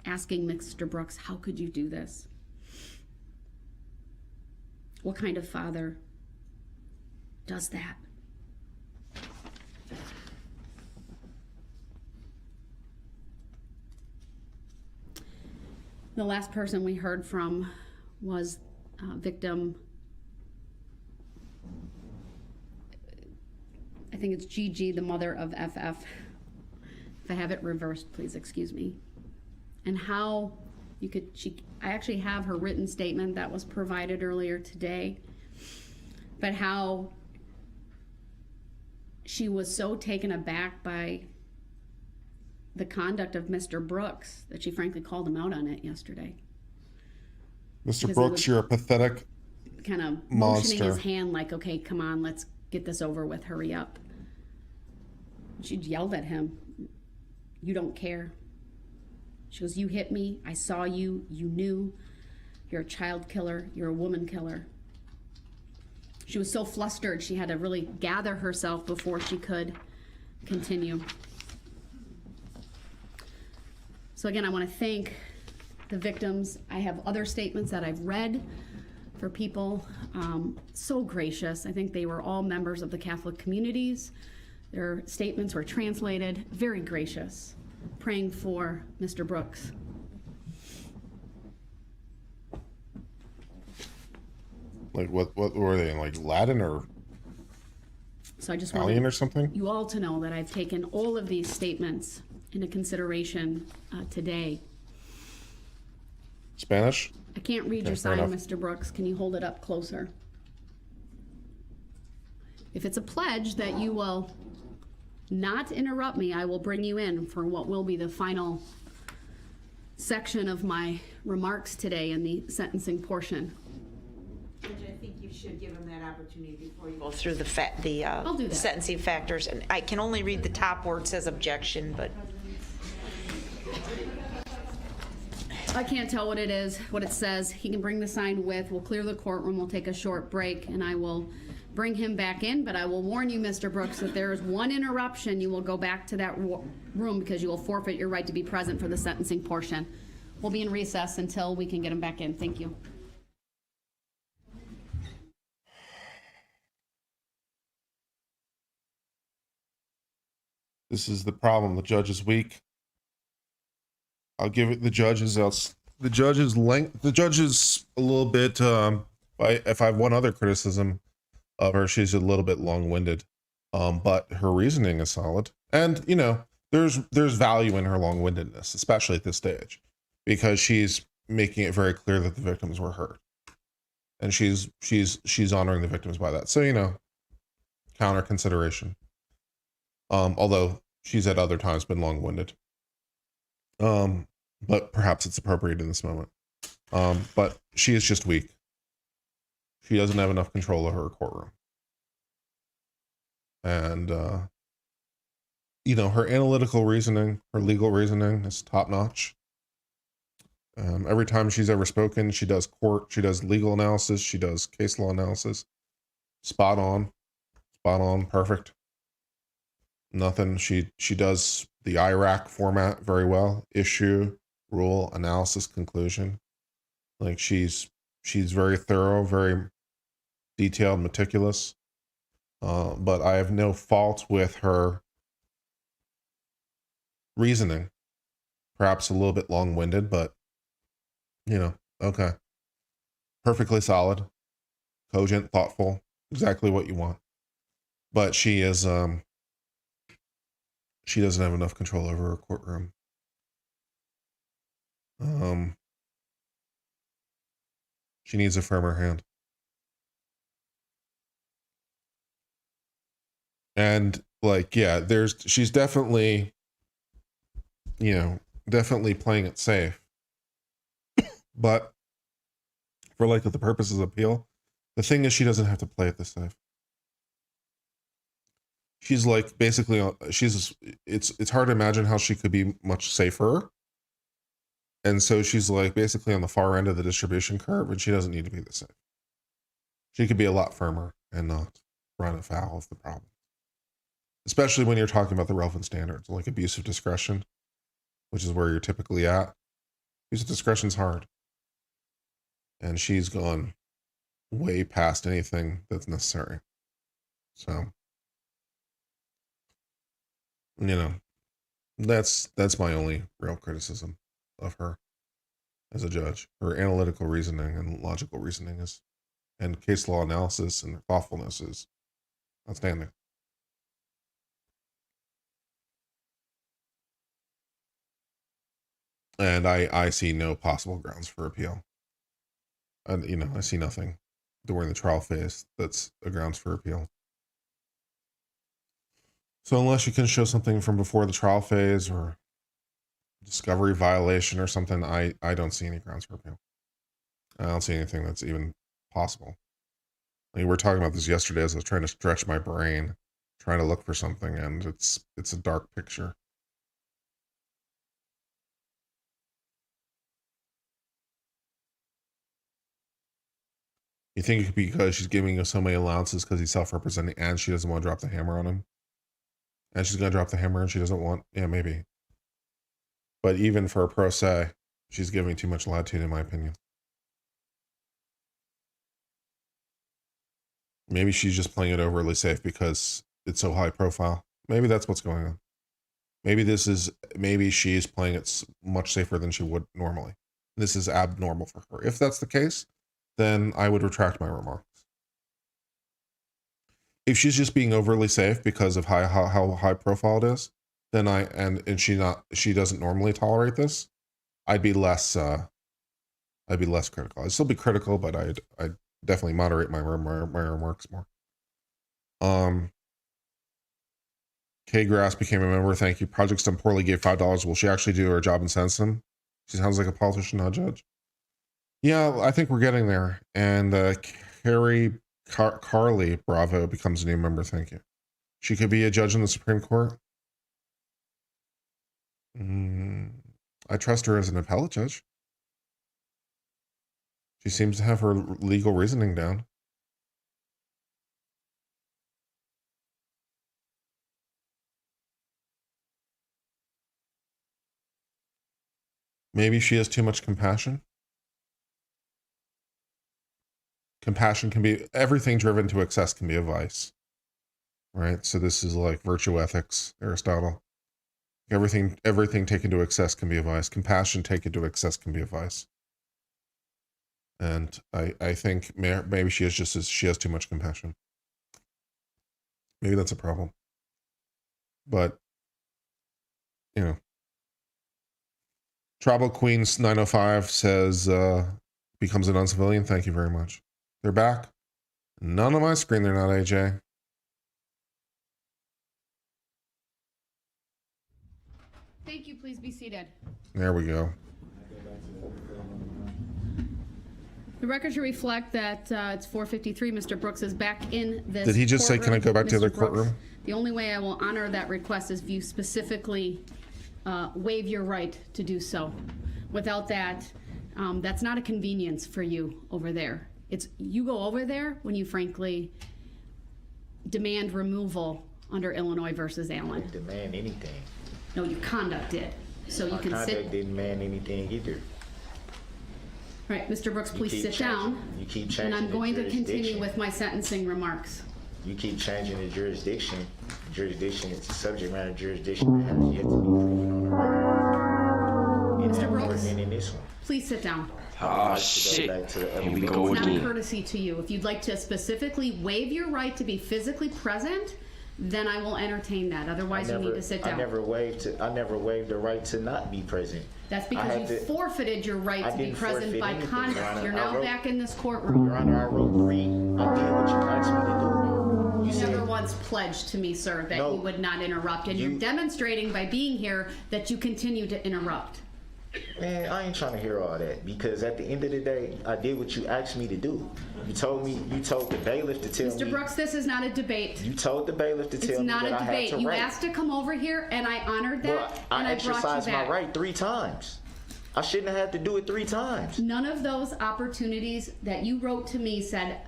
C: Asking Mr. Brooks, how could you do this? What kind of father does that? The last person we heard from was victim, I think it's Gigi, the mother of FF. If I have it reversed, please excuse me. And how I actually have her written statement that was provided earlier today, but how she was so taken aback by the conduct of Mr. Brooks that she frankly called him out on it yesterday.
A: Mr. Brooks, you're a pathetic
C: kind of
A: monster.
C: motioning his hand like, okay, come on, let's get this over with, hurry up. She yelled at him, you don't care. She goes, you hit me, I saw you, you knew, you're a child killer, you're a woman killer. She was so flustered, she had to really gather herself before she could continue. So again, I want to thank the victims. I have other statements that I've read for people. So gracious. I think they were all members of the Catholic communities. Their statements were translated. Very gracious. Praying for Mr. Brooks.
A: Like what were they in, like Latin or
C: so I just
A: Italian
C: want
A: or something?
C: You all to know that I've taken all of these statements into consideration today.
A: Spanish?
C: I can't read
A: Okay,
C: your
A: fair
C: sign,
A: enough.
C: Mr. Brooks. Can you hold it up closer? If it's a pledge that you will not interrupt me, I will bring you in for what will be the final section of my remarks today in the sentencing portion.
B: Judge, I think you should give him that opportunity before you go through the
C: I'll do that.
B: sentencing factors. And I can only read the top where it says objection, but
C: I can't tell what it is, what it says. He can bring the sign with. We'll clear the courtroom. We'll take a short break, and I will bring him back in. But I will warn you, Mr. Brooks, that there is one interruption, you will go back to that room because you will forfeit your right to be present for the sentencing portion. We'll be in recess until we can get him back in. Thank you.
A: This is the problem. The judge is weak. I'll give it the judge's else. The judge's length. The judge is a little bit. If I have one other criticism of her, she's a little bit long-winded. But her reasoning is solid, and you know, there's value in her long-windedness, especially at this stage, because she's making it very clear that the victims were hurt, and she's honoring the victims by that. So you know, counter consideration. Although she's at other times been long-winded. But perhaps it's appropriate in this moment. But she is just weak. She doesn't have enough control of her courtroom. And, you know, her analytical reasoning, her legal reasoning is top-notch. Every time she's ever spoken, she does legal analysis, she does case law analysis. Spot on, perfect. Nothing. She does the IRAC format very well. Issue, rule, analysis, conclusion. Like she's very thorough, very detailed, meticulous. But I have no fault with her reasoning. Perhaps a little bit long-winded, but you know, okay. Perfectly solid, cogent, thoughtful, exactly what you want. But she is she doesn't have enough control over her courtroom. She needs a firmer hand. And like, yeah, she's definitely, definitely playing it safe. But for like the purposes of appeal, the thing is she doesn't have to play it this safe. She's like basically it's hard to imagine how she could be much safer. And so she's like basically on the far end of the distribution curve, and she doesn't need to be the same. She could be a lot firmer and not run afoul of the problem. Especially when you're talking about the relevant standards, like abuse of discretion, which is where you're typically at. Abuse of discretion's hard. And she's gone way past anything that's necessary. So, that's my only real criticism of her as a judge. Her analytical reasoning and logical reasoning and case law analysis and thoughtfulness is outstanding. And I see no possible grounds for appeal. And, I see nothing during the trial phase that's a grounds for appeal. So unless you can show something from before the trial phase or discovery violation or something, I don't see any grounds for appeal. I don't see anything that's even possible. I mean, we were talking about this yesterday as I was trying to stretch my brain, trying to look for something, and it's a dark picture. You think because she's giving him so many allowances because he's self-representing and she doesn't want to drop the hammer on him? And she's going to drop the hammer and she doesn't want... Yeah, maybe. But even for a pro se, she's giving too much latitude, in my opinion. Maybe she's just playing it overly safe because it's so high profile. Maybe that's what's going on. Maybe she's playing it much safer than she would normally. This is abnormal for her. If that's the case, then I would retract my remarks. If she's just being overly safe because of how high profile it is, then she doesn't normally tolerate this, I'd be less critical. I'd still be critical, but I'd definitely moderate my remarks more. Kay Grass became a member. Thank you. Project's done poorly. Gave $5. Will she actually do her job and sentence him? She sounds like a politician, not a judge. Yeah, I think we're getting there. And Carly Bravo becomes a new member. Thank you. She could be a judge in the Supreme Court. I trust her as an appellate judge. She seems to have her legal reasoning down. Maybe she has too much compassion. Compassion can be, everything driven to excess can be a vice, right? So this is like virtue ethics, Aristotle. Everything taken to excess can be a vice. Compassion taken to excess can be a vice. And I think maybe she has too much compassion. Maybe that's a problem. But, Tribal Queens 905 says, becomes an uncivilian. Thank you very much. They're back. None on my screen. They're not, AJ.
C: Thank you. Please be seated.
A: There we go.
C: The record should reflect that it's 4:53. Mr. Brooks is back in this.
A: Did he just say, can I go back to the other courtroom?
C: The only way I will honor that request is if you specifically waive your right to do so. Without that, that's not a convenience for you over there. You go over there when you frankly demand removal under Illinois versus Allen.
D: I didn't demand anything.
C: No, your conduct did. So you can sit.
D: Conduct didn't demand anything either.
C: Right, Mr. Brooks, please sit down.
D: You keep changing.
C: And I'm going to continue with my sentencing remarks.
D: You keep changing the jurisdiction. Jurisdiction is subject matter jurisdiction that has yet to be proven on the record.
C: Mr. Brooks,
D: in this one.
C: please sit down.
L: Oh, shit. Here we go
C: It's not a
L: again.
C: courtesy to you. If you'd like to specifically waive your right to be physically present, then I will entertain that. Otherwise, you need to sit down.
D: I never waived the right to not be present.
C: That's because you forfeited your right to be present by conduct. You're now back in this courtroom.
D: Your Honor, I wrote 3. I did what you asked me to do.
C: You never once pledged to me, sir, that you would not interrupt, and you're demonstrating by being here that you continue to interrupt.
D: Man, I ain't trying to hear all that, because at the end of the day, I did what you asked me to do. You told the bailiff to tell me.
C: Mr. Brooks, this is not a debate.
D: You told the bailiff to tell me that I had to write.
C: It's not a debate. You asked to come over here, and I honored that, and I brought you back.
D: I exercised my right 3 times. I shouldn't have had to do it 3 times.
C: None of those opportunities that you wrote to me said,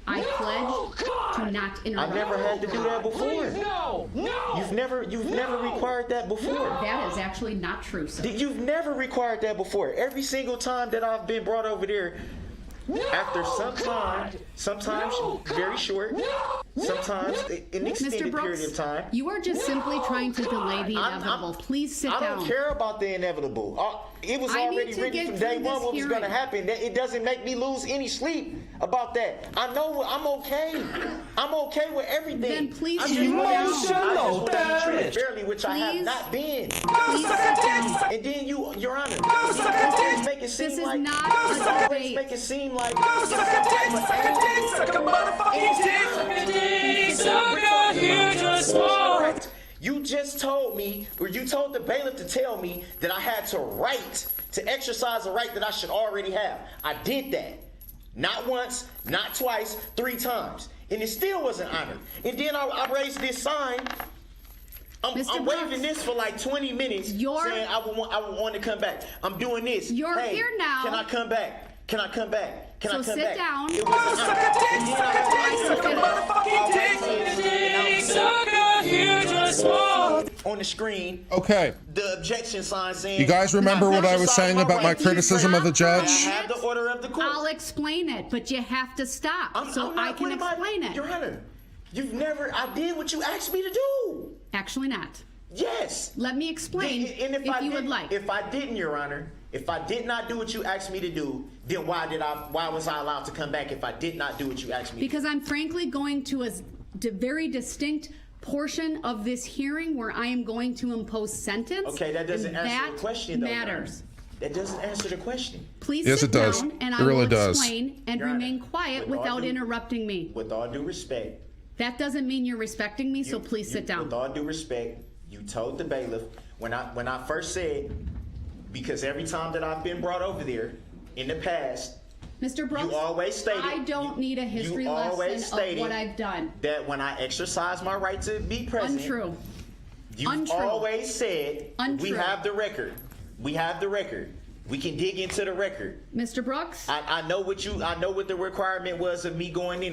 C: I pledge to not interrupt.
D: I never had to do that before.
K: Please, no!
D: You've never required that before.
C: That is actually not true, sir.
D: You've never required that before. Every single time that I've been brought over there, after some time, sometimes very short, sometimes an extended period of time.
C: You are just simply trying to delay the inevitable. Please sit down.
D: I don't care about the inevitable. It was already written from day one what was going to happen. It doesn't make me lose any sleep about that. I know I'm okay. I'm okay with everything.
C: Then please
K: emotional damage.
D: Fairly, which I have not been.
C: Please sit down.
D: And then Your Honor, you make it seem like make it seem like you just told me, or you told the bailiff to tell me that I had to exercise a right that I should already have. I did that. Not once, not twice, 3 times. And it still wasn't honored. And then I raised this sign. I'm waving this for like 20 minutes, saying I would want to come back. I'm doing this.
C: You're here now.
D: Can I come back? Can I come back? Can I come
C: sit
D: back?
C: down.
D: It was on the screen.
A: Okay.
D: The objection sign saying.
A: You guys remember what I was saying about my criticism of the judge?
D: I have the order of the court.
C: I'll explain it, but you have to stop I can explain it.
D: Your Honor, I did what you asked me to do.
C: Actually not.
D: Yes.
C: Let me explain if you would like.
D: If I didn't, Your Honor, if I did not do what you asked me to do, then why was I allowed to come back if I did not do what you asked me to do?
C: Because I'm frankly going to a very distinct portion of this hearing where I am going to impose sentence.
D: Okay, that doesn't answer the question, though.
C: Matters.
D: That doesn't answer the question.
C: Please
A: yes,
C: sit
A: it does.
C: down and
A: it
C: I will
A: really does.
C: explain and remain quiet without interrupting me.
D: With all due respect.
C: That doesn't mean you're respecting me, so please sit down.
D: With all due respect, you told the bailiff when I first said, because every time that I've been brought over there in the past,
C: Mr. Brooks,
D: you always stated,
C: I don't need a history lesson of what I've done.
D: That when I exercise my right to be present.
C: Untrue.
D: You've always said,
C: Untrue.
D: We have the record. We have the record. We can dig into the record.
C: Mr. Brooks?
D: I know what the requirement was of me going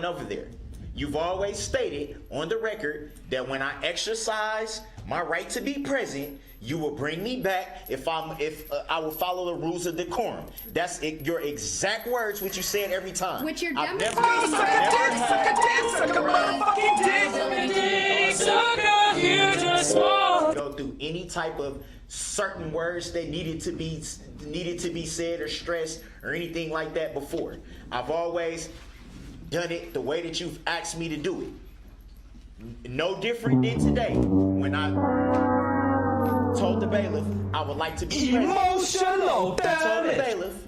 D: over there. You've always stated on the record that when I exercise my right to be present, you will bring me back if I will follow the rules of decorum. That's your exact words, which you said every time.
C: Which you're
D: I've
C: demonstrating
D: go through any type of certain words that needed to be said or stressed or anything like that before. I've always done it the way that you've asked me to do it. No different than today when I told the bailiff I would like to be present.
K: Emotional damage.
D: I told the bailiff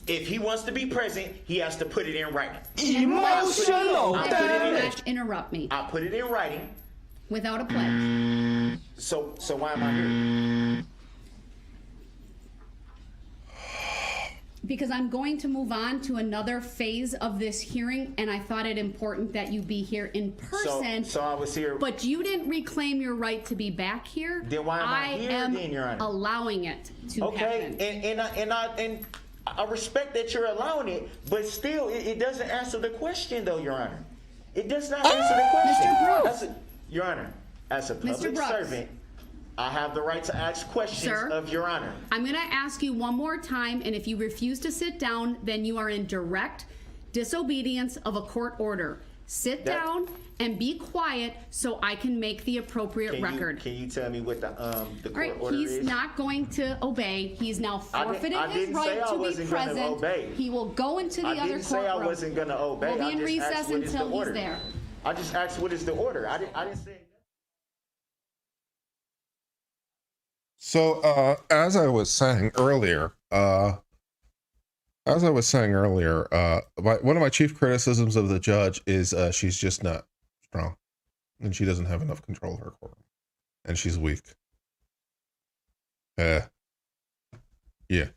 D: if he wants to be present, he has to put it in writing.
K: Emotional damage.
C: Interrupt me.
D: I put it in writing.
C: Without a pledge.
D: So why am I here?
C: Because I'm going to move on to another phase of this hearing, and I thought it important that you be here in person.
D: So I was here.
C: But you didn't reclaim your right to be back here.
D: Then why am I here then, Your Honor?
C: Allowing it to happen.
D: Okay, and I respect that you're allowing it, but still, it doesn't answer the question, though, Your Honor. It does not answer the question.
C: Mr. Brooks.
D: Your Honor, as a public servant, I have the right to ask questions of Your Honor.
C: I'm going to ask you one more time, and if you refuse to sit down, then you are in direct disobedience of a court order. Sit down and be quiet so I can make the appropriate record.
D: Can you tell me what the court order
C: is?
D: He's
C: not going to obey. He's now forfeited his right to be present. He will go into the other courtroom.
D: I didn't say I wasn't going to obey.
C: We'll be in recess until he's there.
D: I just asked what is the order. I didn't say.
A: So, as I was saying earlier, one of my chief criticisms of the judge is she's just not strong, and she doesn't have enough control of her courtroom, and she's weak. Yeah. Yeah.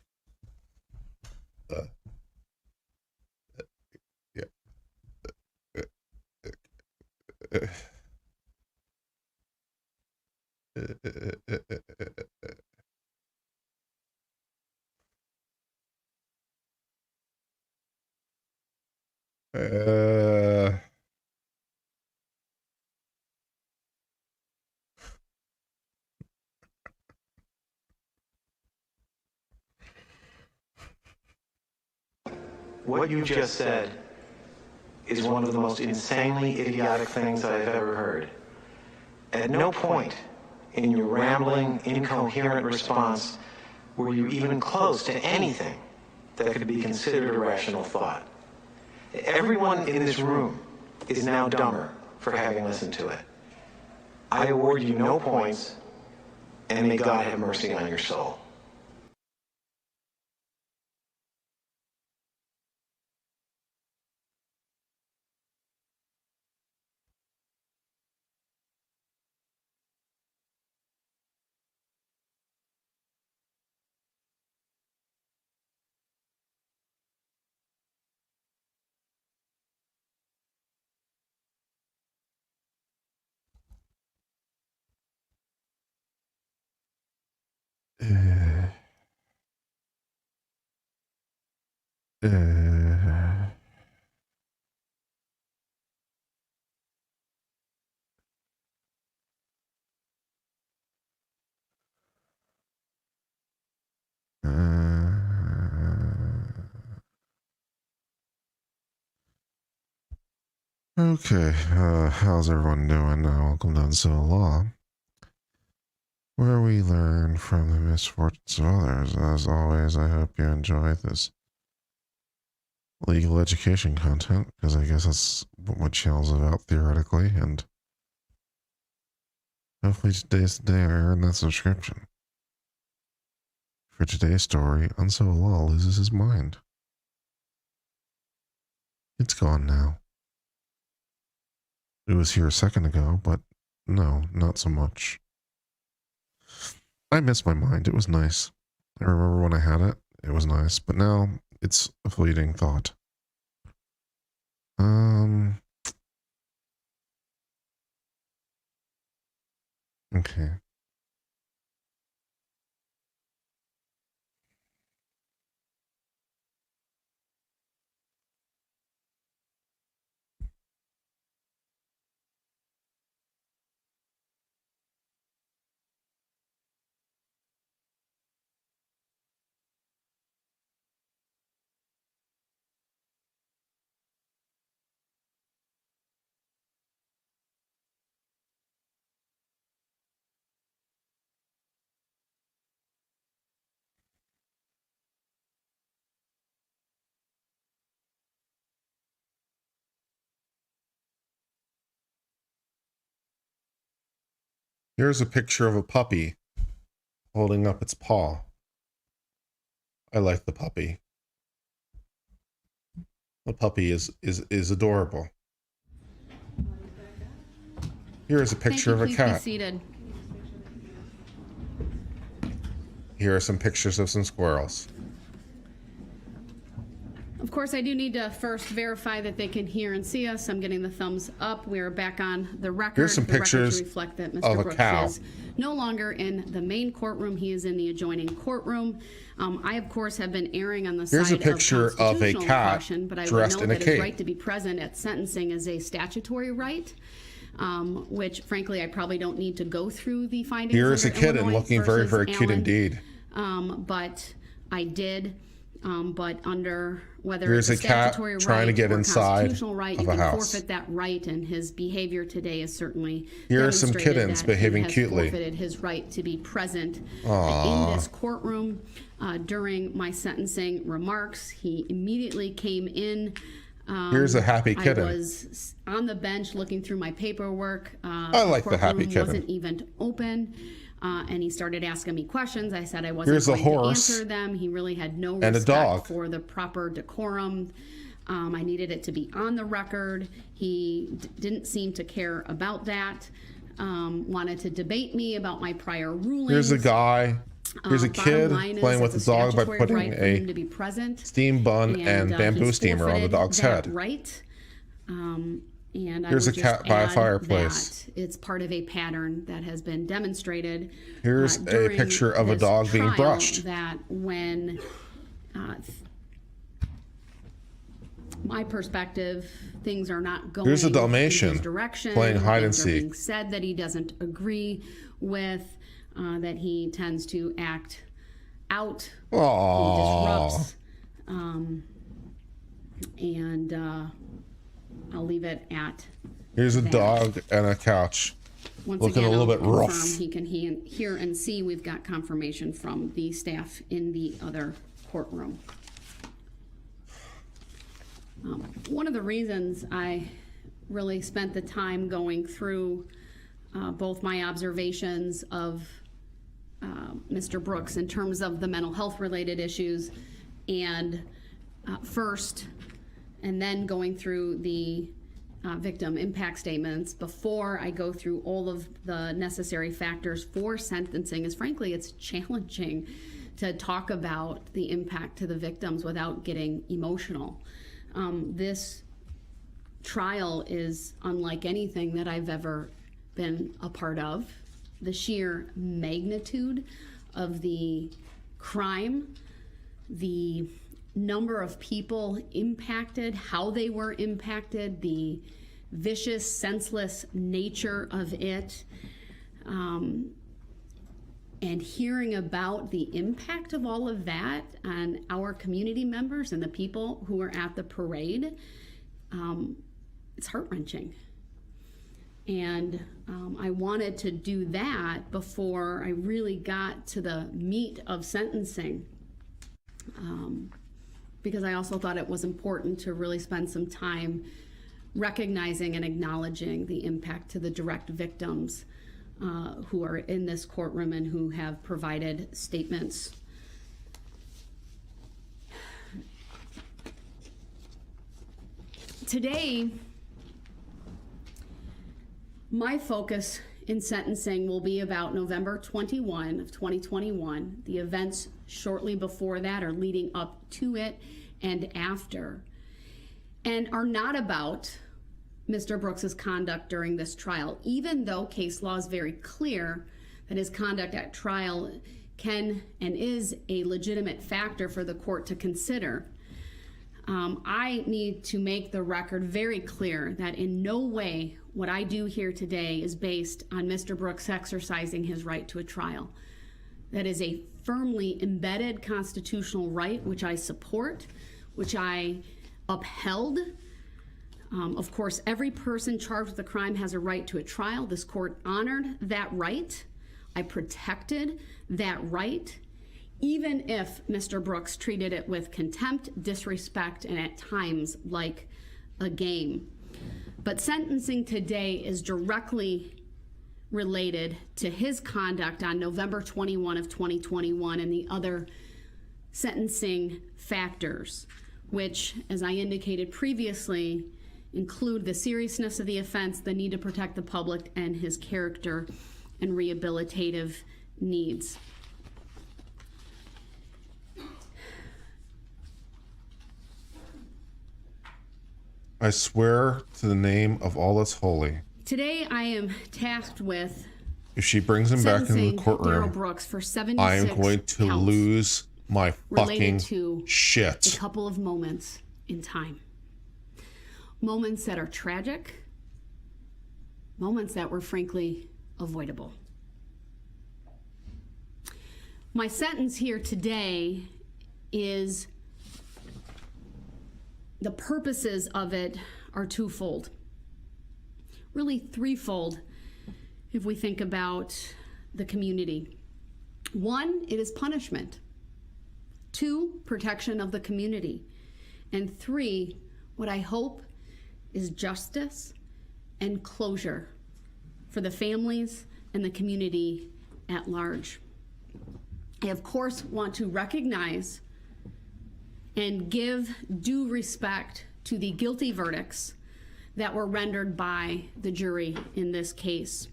N: What you just said is one of the most insanely idiotic things I've ever heard. At no point in your rambling, incoherent response were you even close to anything that could be considered a rational thought. Everyone in this room is now dumber for having listened to it. I award you no points, and may God have mercy on your soul.
A: Okay, how's everyone doing? Welcome to Uncivil Law, where we learn from the misfortunes of others. As always, I hope you enjoy this legal education content, because I guess that's what my channel's about theoretically, and hopefully today's the day I earn that subscription. For today's story, Uncivil Law loses his mind. It's gone now. It was here a second ago, but no, not so much. I miss my mind. It was nice. I remember when I had it. It was nice, but now it's a fleeting thought. Okay. Here's a picture of a puppy holding up its paw. I like the puppy. The puppy is adorable. Here is a picture of a cat.
C: Be seated.
A: Here are some pictures of some squirrels.
C: Of course, I do need to first verify that they can hear and see us. I'm getting the thumbs up. We are back on the record.
A: Here's some pictures
C: to reflect that Mr.
A: of a
C: Brooks
A: cow.
C: is no longer in the main courtroom. He is in the adjoining courtroom. I, of course, have been erring on the
A: Here's
C: side
A: a picture of a cat
C: caution, but I would
A: dressed
C: note
A: in a
C: that
A: cape.
C: his right to be present at sentencing is a statutory right. Which, frankly, I probably don't need to go through the findings.
A: Here's a
C: under
A: kitten
C: Illinois
A: looking very, very
C: versus
A: cute
C: Allen.
A: indeed.
C: But I did. But under whether
A: Here's
C: it's a
A: a cat
C: statutory
A: trying to
C: right
A: get
C: or
A: inside
C: constitutional right,
A: of
C: you
A: a
C: can
A: house.
C: forfeit that right, and his behavior today is certainly
A: Here are some
C: demonstrated
A: kittens
C: that
A: behaving
C: he has
A: cutely.
C: forfeited his right to be present
A: Aww.
C: in this courtroom during my sentencing remarks. He immediately came in.
A: Here's a happy kitten.
C: I was on the bench looking through my paperwork.
A: I like the happy
C: courtroom
A: kitten.
C: wasn't even open. And he started asking me questions. I said I wasn't
A: Here's a
C: going to
A: horse
C: answer them. He really had no
A: and a
C: respect
A: dog.
C: for the proper decorum. I needed it to be on the record. He didn't seem to care about that. Wanted to debate me about my prior rulings.
A: Here's a guy. Here's a kid playing with the dog by putting
C: right for him to be
A: a
C: present.
A: steam bun and bamboo
C: he's
A: steamer on the
C: forfeited
A: dog's
C: that
A: head.
C: Right. And I
A: Here's
C: would
A: a cat
C: just
A: by a
C: add
A: fireplace.
C: that it's part of a pattern that has been demonstrated.
A: Here's a
C: during
A: picture of a
C: this
A: dog being
C: trial
A: brushed.
C: That when my perspective, things are not going
A: Here's a
C: in
A: Dalmatian
C: his direction.
A: playing hide and
C: Things are
A: seek.
C: being said that he doesn't agree with, that he tends to act out.
A: Aww.
C: He disrupts. I'll leave it at
A: Here's a
C: that.
A: dog and a couch.
C: Once
A: Looking
C: again,
A: a little
C: I'll
A: bit
C: confirm
A: rough.
C: He can hear and see. We've got confirmation from the staff in the other courtroom. One of the reasons I really spent the time going through both my observations of Mr. Brooks in terms of the mental health related issues and first, and then going through the victim impact statements before I go through all of the necessary factors for sentencing is frankly, it's challenging to talk about the impact to the victims without getting emotional. This trial is unlike anything that I've ever been a part of. The sheer magnitude of the crime, the number of people impacted, how they were impacted, the vicious, senseless nature of it, and hearing about the impact of all of that on our community members and the people who are at the parade, it's heart-wrenching. And I wanted to do that before I really got to the meat of sentencing, because I also thought it was important to really spend some time recognizing and acknowledging the impact to the direct victims who are in this courtroom and who have provided statements. Today, my focus in sentencing will be about November 21 of 2021, the events shortly before that or leading up to it and after, and are not about Mr. Brooks's conduct during this trial, even though case law is very clear that his conduct at trial can and is a legitimate factor for the court to consider. I need to make the record very clear that in no way what I do here today is based on Mr. Brooks exercising his right to a trial. That is a firmly embedded constitutional right, which I support, which I upheld. Of course, every person charged with a crime has a right to a trial. This court honored that right. I protected that right, even if Mr. Brooks treated it with contempt, disrespect, and at times like a game. But sentencing today is directly related to his conduct on November 21 of 2021 and the other sentencing factors, which, as I indicated previously, include the seriousness of the offense, the need to protect the public, and his character and rehabilitative needs.
A: I swear to the name of all that's holy.
C: Today, I am tasked with
A: If she brings him back into the
C: Darryl
A: courtroom,
C: Brooks for 76
A: I am going to
C: counts
A: lose my fucking
C: related to
A: shit.
C: a couple of moments in time. Moments that are tragic, moments that were frankly avoidable. My sentence here today is, the purposes of it are twofold. Really threefold if we think about the community. One, it is punishment. Two, protection of the community. And three, what I hope is justice and closure for the families and the community at large. I, of course, want to recognize and give due respect to the guilty verdicts that were rendered by the jury in this case.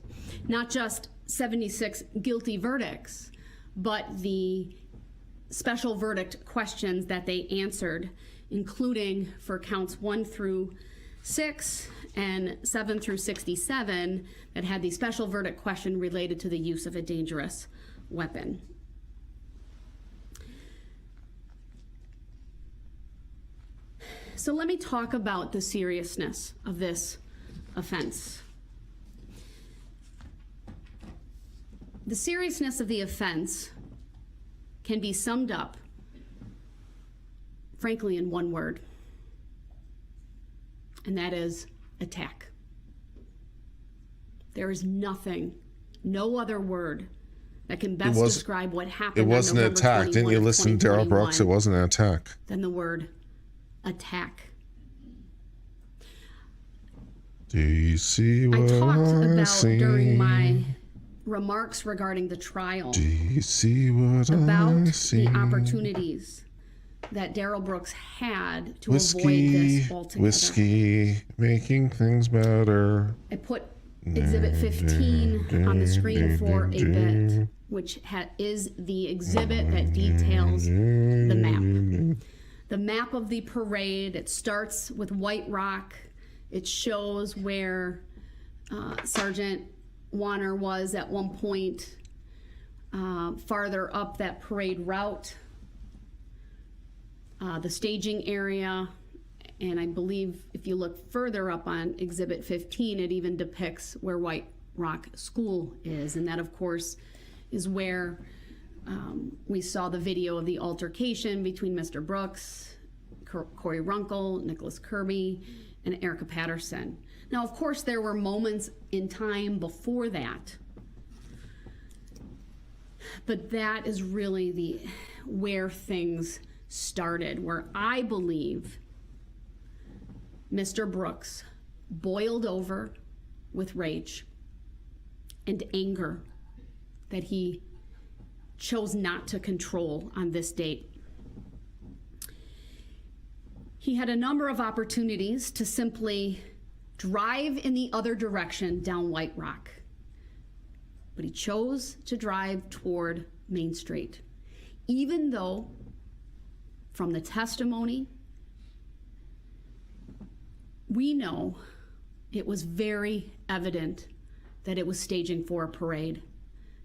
C: Not just 76 guilty verdicts, but the special verdict questions that they answered, including for counts 1 through 6 and 7 through 67 that had the special verdict question related to the use of a dangerous weapon. So let me talk about the seriousness of this offense. The seriousness of the offense can be summed up, frankly, in one word, and that is attack. There is nothing, no other word that can best describe what happened.
A: It wasn't an attack. Didn't you listen to Darryl Brooks? It wasn't an attack.
C: Than the word attack.
A: Do you see what
C: I talked about
A: see?
C: During my remarks regarding the trial.
A: Do you see what
C: about
A: I see?
C: the opportunities that Darryl Brooks had to avoid this altogether.
A: Whiskey, making things better.
C: I put Exhibit 15 on the screen for a bit, which is the exhibit that details the map. The map of the parade. It starts with White Rock. It shows where Sergeant Warner was at one point, farther up that parade route, the staging area, and I believe if you look further up on Exhibit 15, it even depicts where White Rock School is, and that, of course, is where we saw the video of the altercation between Mr. Brooks, Corey Runkle, Nicholas Kirby, and Erica Patterson. Now, of course, there were moments in time before that, but that is really where things started, where I believe Mr. Brooks boiled over with rage and anger that he chose not to control on this date. He had a number of opportunities to simply drive in the other direction down White Rock, but he chose to drive toward Main Street, even though from the testimony we know it was very evident that it was staging for a parade.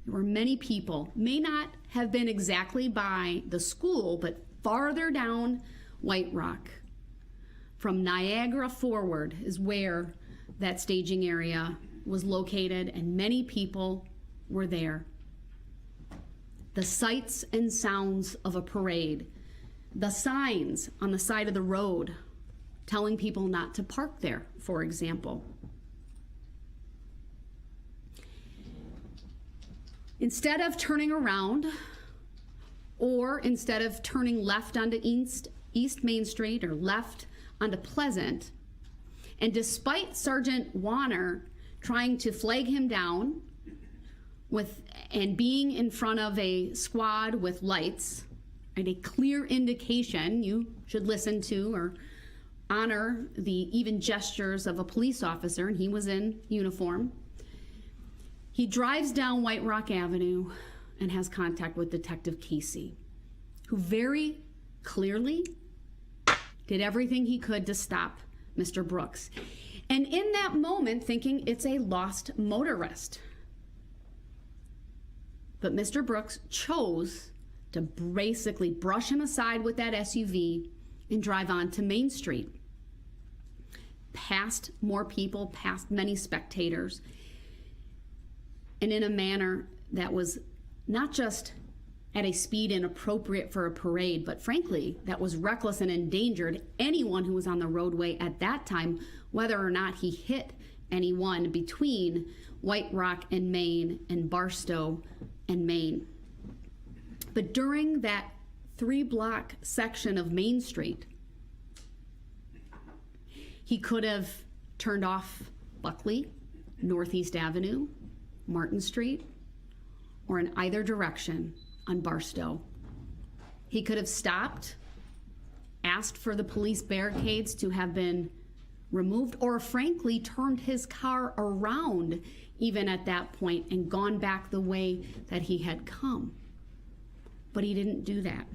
C: There were many people, may not have been exactly by the school, but farther down White Rock. From Niagara forward is where that staging area was located, and many people were there. The sights and sounds of a parade, the signs on the side of the road telling people not to park there, for example. Instead of turning around, or instead of turning left onto East Main Street or left onto Pleasant, and despite Sergeant Warner trying to flag him down and being in front of a squad with lights and a clear indication you should listen to or honor the even gestures of a police officer, and he was in uniform, he drives down White Rock Avenue and has contact with Detective Casey, who very clearly did everything he could to stop Mr. Brooks. And in that moment, thinking it's a lost motorist. But Mr. Brooks chose to basically brush him aside with that SUV and drive on to Main Street, past more people, past many spectators, and in a manner that was not just at a speed inappropriate for a parade, but frankly, that was reckless and endangered anyone who was on the roadway at that time, whether or not he hit anyone between White Rock and Main and Barstow and Main. But during that 3-block section of Main Street, he could have turned off Buckley, Northeast Avenue, Martin Street, or in either direction on Barstow. He could have stopped, asked for the police barricades to have been removed, or frankly turned his car around even at that point and gone back the way that he had come. But he didn't do that.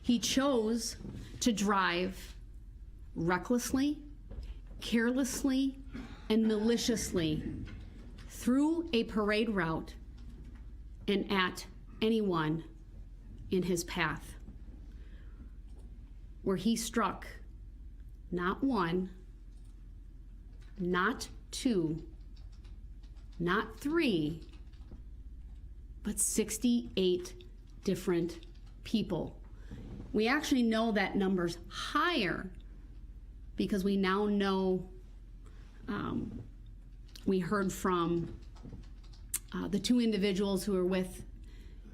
C: He chose to drive recklessly, carelessly, and maliciously through a parade route and at anyone in his path, where he struck not one, not two, not three, but 68 different people. We actually know that number's higher because we now know, we heard from the two individuals who were with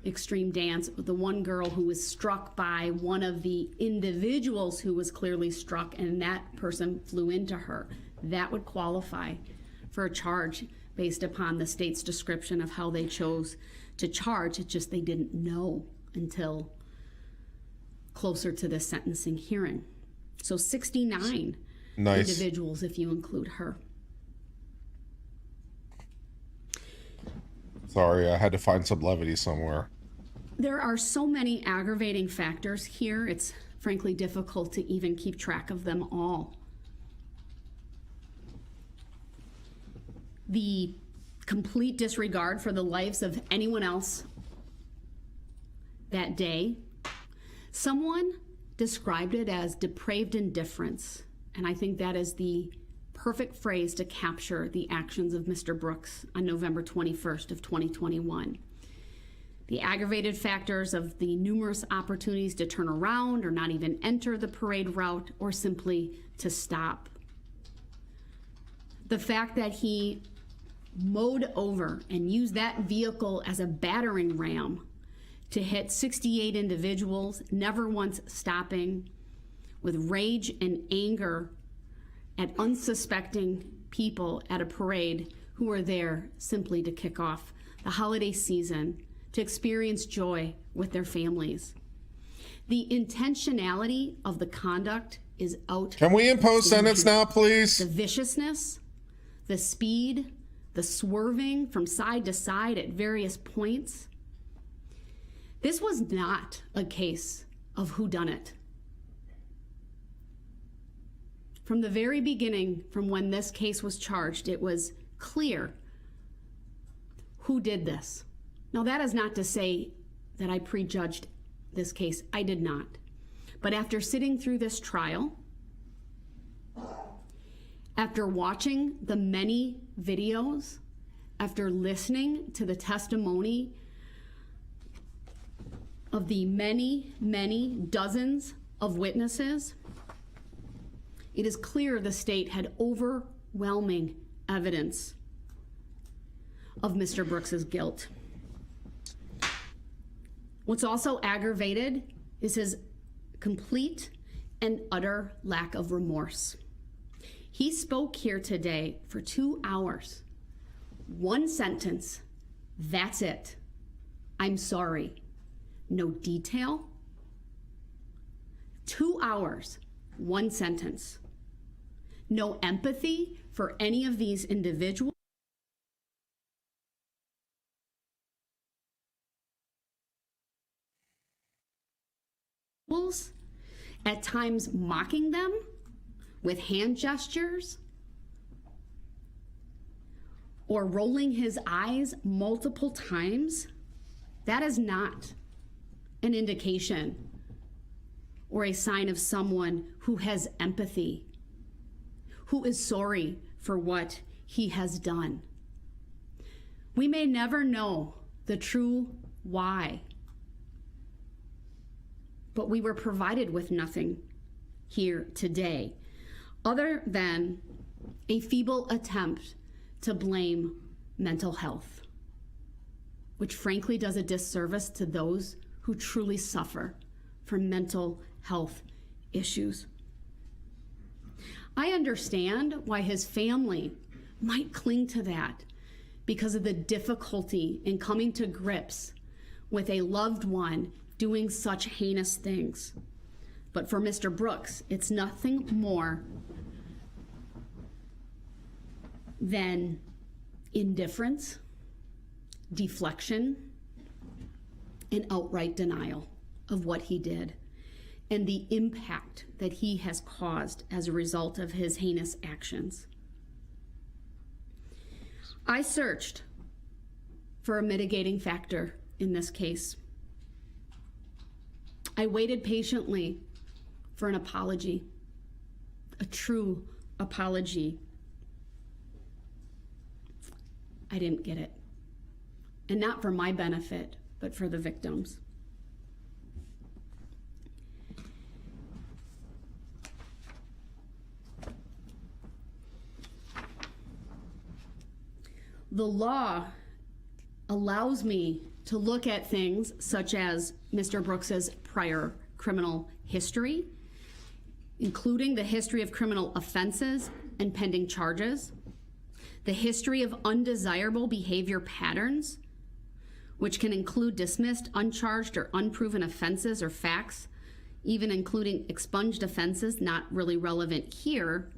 C: Extreme Dance, the one girl who was struck by one of the individuals who was clearly struck, and that person flew into her. That would qualify for a charge based upon the state's description of how they chose to charge. It's just they didn't know until closer to the sentencing hearing. So 69 individuals if you include her.
A: Sorry, I had to find some levity somewhere.
C: There are so many aggravating factors here, it's frankly difficult to even keep track of them all. The complete disregard for the lives of anyone else that day. Someone described it as depraved indifference, and I think that is the perfect phrase to capture the actions of Mr. Brooks on November 21st of 2021. The aggravated factors of the numerous opportunities to turn around or not even enter the parade route or simply to stop. The fact that he mowed over and used that vehicle as a battering ram to hit 68 individuals, never once stopping, with rage and anger at unsuspecting people at a parade who were there simply to kick off the holiday season, to experience joy with their families. The intentionality of the conduct is out.
A: Can we impose sentence now, please?
C: The viciousness, the speed, the swerving from side to side at various points. This was not a case of whodunit. From the very beginning, from when this case was charged, it was clear who did this. Now, that is not to say that I prejudged this case. I did not. But after sitting through this trial, after watching the many videos, after listening to the testimony of the many, many dozens of witnesses, it is clear the state had overwhelming evidence of Mr. Brooks's guilt. What's also aggravated is his complete and utter lack of remorse. He spoke here today for 2 hours. One sentence, that's it. I'm sorry. No detail. 2 hours, one sentence. No empathy for any of these individuals. At times mocking them with hand gestures or rolling his eyes multiple times. That is not an indication or a sign of someone who has empathy, who is sorry for what he has done. We may never know the true why, but we were provided with nothing here today other than a feeble attempt to blame mental health, which frankly does a disservice to those who truly suffer from mental health issues. I understand why his family might cling to that, because of the difficulty in coming to grips with a loved one doing such heinous things. But for Mr. Brooks, it's nothing more than indifference, deflection, and outright denial of what he did and the impact that he has caused as a result of his heinous actions. I searched for a mitigating factor in this case. I waited patiently for an apology, a true apology. I didn't get it. And not for my benefit, but for the victims. The law allows me to look at things such as Mr. Brooks's prior criminal history, including the history of criminal offenses and pending charges, the history of undesirable behavior patterns, which can include dismissed, uncharged, or unproven offenses or facts, even including expunged offenses not really relevant here,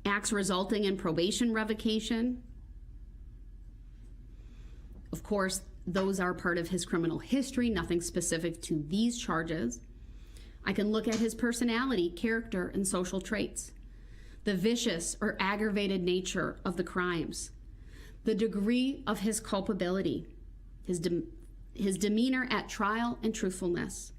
C: acts resulting in probation revocation. Of course, those are part of his criminal history, nothing specific to these charges. I can look at his personality, character, and social traits, the vicious or aggravated nature of the crimes, the degree of his culpability, his demeanor at trial and truthfulness,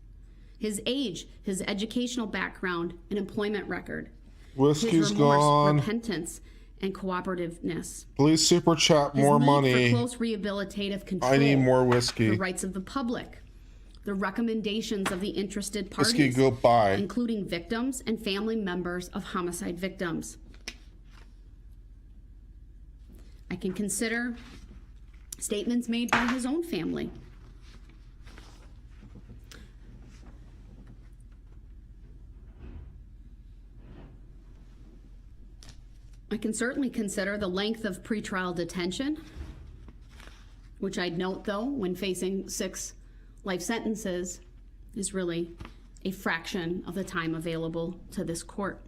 C: his age, his educational background and employment record,
A: Whiskey's
C: his remorse,
A: gone.
C: repentance, and cooperativeness.
A: Please super chat
C: His
A: more
C: need
A: money.
C: for close rehabilitative control.
A: I need more whiskey.
C: The rights of the public. The recommendations of the interested parties.
A: Whiskey, goodbye.
C: Including victims and family members of homicide victims. I can consider statements made by his own family. I can certainly consider the length of pretrial detention, which I'd note, though, when facing 6 life sentences, is really a fraction of the time available to this court.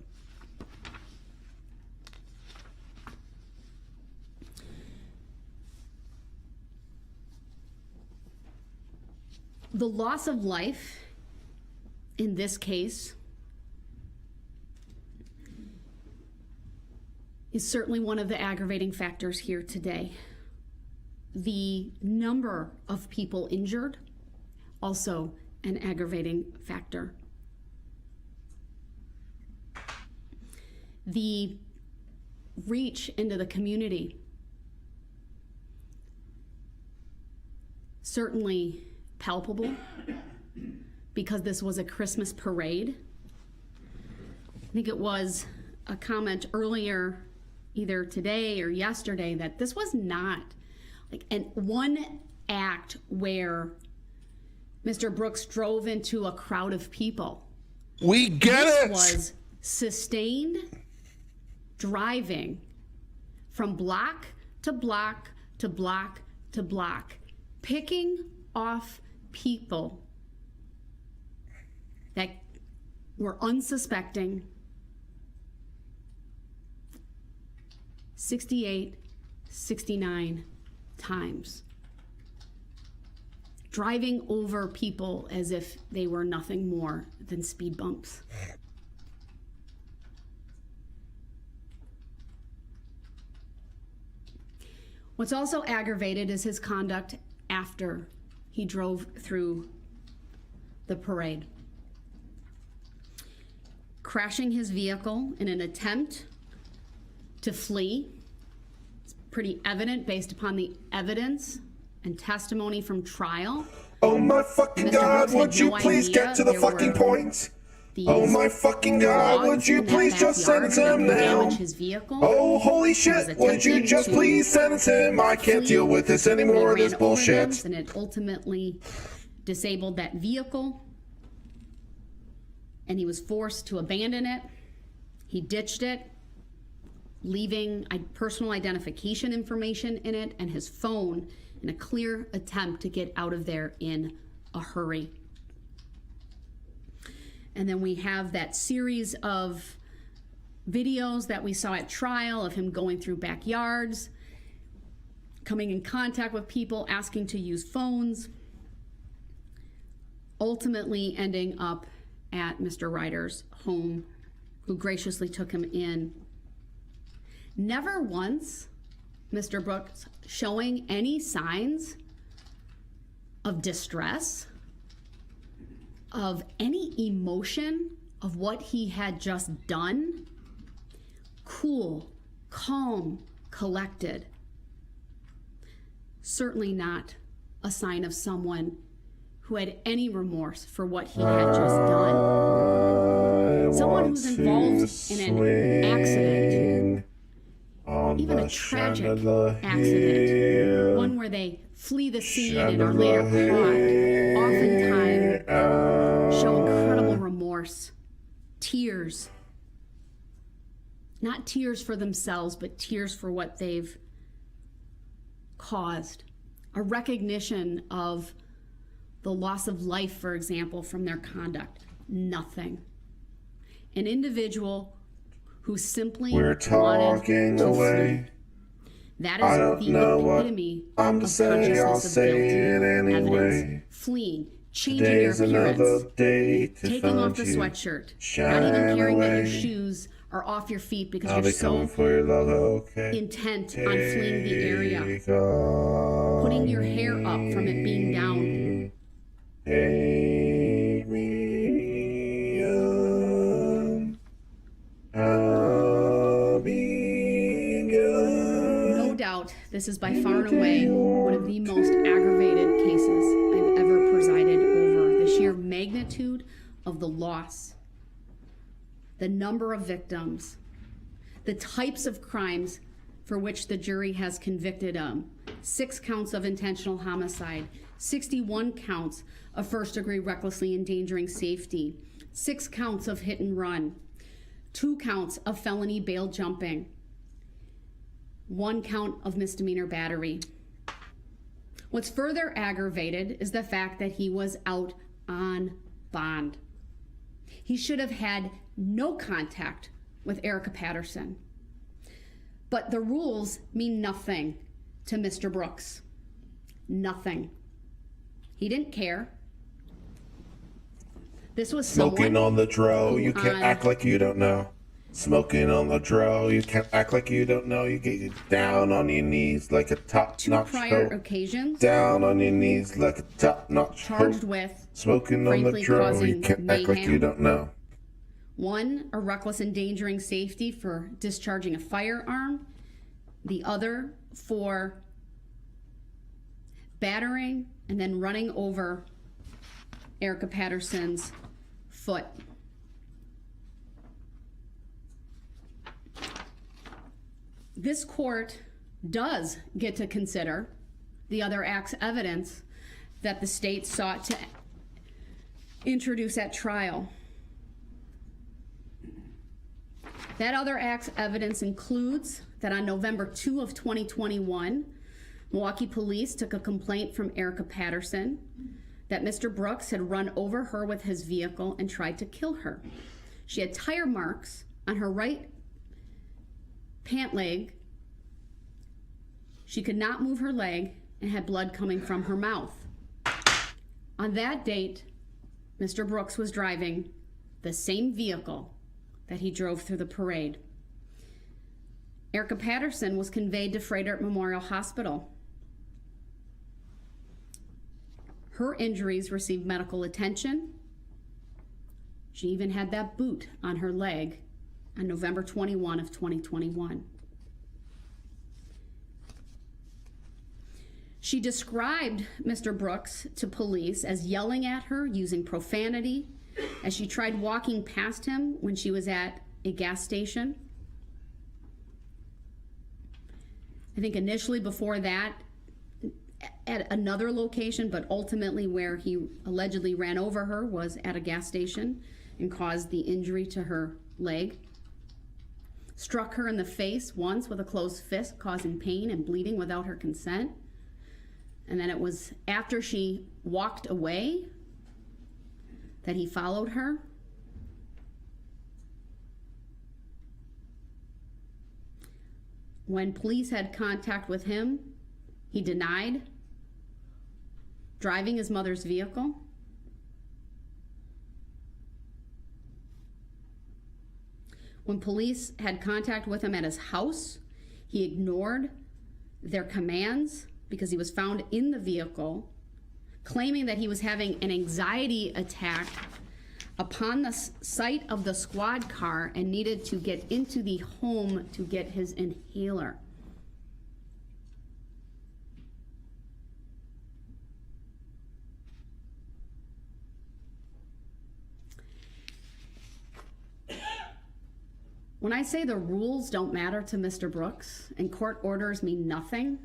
C: The loss of life in this case is certainly one of the aggravating factors here today. The number of people injured, also an aggravating factor. The reach into the community, certainly palpable, because this was a Christmas parade. I think it was a comment earlier, either today or yesterday, that this was not like one act where Mr. Brooks drove into a crowd of people.
A: We get
C: This
A: it.
C: was sustained driving from block to block to block to block, picking off people that were unsuspecting. 68, 69 times. Driving over people as if they were nothing more than speed bumps. What's also aggravated is his conduct after he drove through the parade. Crashing his vehicle in an attempt to flee. It's pretty evident based upon the evidence and testimony from trial.
A: Oh my fucking
C: Mr.
A: God,
C: Brooks had
A: would you
C: no
A: please
C: idea
A: get to the
C: there
A: fucking
C: were
A: point?
C: these
A: Oh my fucking God, would
C: logs
A: you
C: in that
A: please just
C: backyard
A: sentence
C: that
A: him
C: would
A: now?
C: damage his vehicle.
A: Oh, holy
C: He was
A: shit, would you
C: attempting
A: just
C: to
A: please sentence him? I can't deal with this anymore,
C: He
A: this
C: ran over them,
A: bullshit.
C: and it ultimately disabled that vehicle, and he was forced to abandon it. He ditched it, leaving personal identification information in it and his phone in a clear attempt to get out of there in a hurry. And then we have that series of videos that we saw at trial of him going through backyards, coming in contact with people, asking to use phones, ultimately ending up at Mr. Ryder's home, who graciously took him in. Never once, Mr. Brooks showing any signs of distress, of any emotion of what he had just done. Cool, calm, collected. Certainly not a sign of someone who had any remorse for what he had just done. Someone who's involved in an accident, even a tragic accident, one where they flee the scene and are later caught, oftentimes show incredible remorse, tears. Not tears for themselves, but tears for what they've caused. A recognition of the loss of life, for example, from their conduct. Nothing. An individual who simply
A: We're talking away.
C: That is the epitome of consciousness of guilt. Evidence. Fleeing. Changing your appearance. Taking off the sweatshirt. Not even caring that your shoes are off your feet because you're so intent on fleeing the area. Putting your hair up from it being down.
A: Take me on. I'll be good.
C: No doubt, this is by far and away one of the most aggravated cases I've ever presided over. The sheer magnitude of the loss, the number of victims, the types of crimes for which the jury has convicted him. 6 counts of intentional homicide, 61 counts of first-degree recklessly endangering safety, 6 counts of hit and run, 2 counts of felony bail jumping, 1 count of misdemeanor battery. What's further aggravated is the fact that he was out on bond. He should have had no contact with Erica Patterson. But the rules mean nothing to Mr. Brooks. Nothing. He didn't care. This was
A: smoking on the dro. You can't act like you don't know. Smoking on the dro. You can't act like you don't know. You get down on your knees like a top-notch
C: 2 prior occasions.
A: Down on your knees like a top-notch
C: charged with
A: smoking on the dro. You can't act like you don't know.
C: 1, a reckless endangering safety for discharging a firearm. The other for battering and then running over Erica Patterson's foot. This court does get to consider the other act's evidence that the state sought to introduce at trial. That other act's evidence includes that on November 2 of 2021, Milwaukee police took a complaint from Erica Patterson that Mr. Brooks had run over her with his vehicle and tried to kill her. She had tire marks on her right pant leg. She could not move her leg and had blood coming from her mouth. On that date, Mr. Brooks was driving the same vehicle that he drove through the parade. Erica Patterson was conveyed to Frederick Memorial Hospital. Her injuries received medical attention. She even had that boot on her leg on November 21 of 2021. She described Mr. Brooks to police as yelling at her, using profanity, as she tried walking past him when she was at a gas station. I think initially before that, at another location, but ultimately where he allegedly ran over her was at a gas station and caused the injury to her leg. struck her in the face once with a closed fist, causing pain and bleeding without her consent. And then it was after she walked away that he followed her. When police had contact with him, he denied driving his mother's vehicle. When police had contact with him at his house, he ignored their commands because he was found in the vehicle, claiming that he was having an anxiety attack upon the sight of the squad car and needed to get into the home to get his inhaler. When I say the rules don't matter to Mr. Brooks and court orders mean nothing,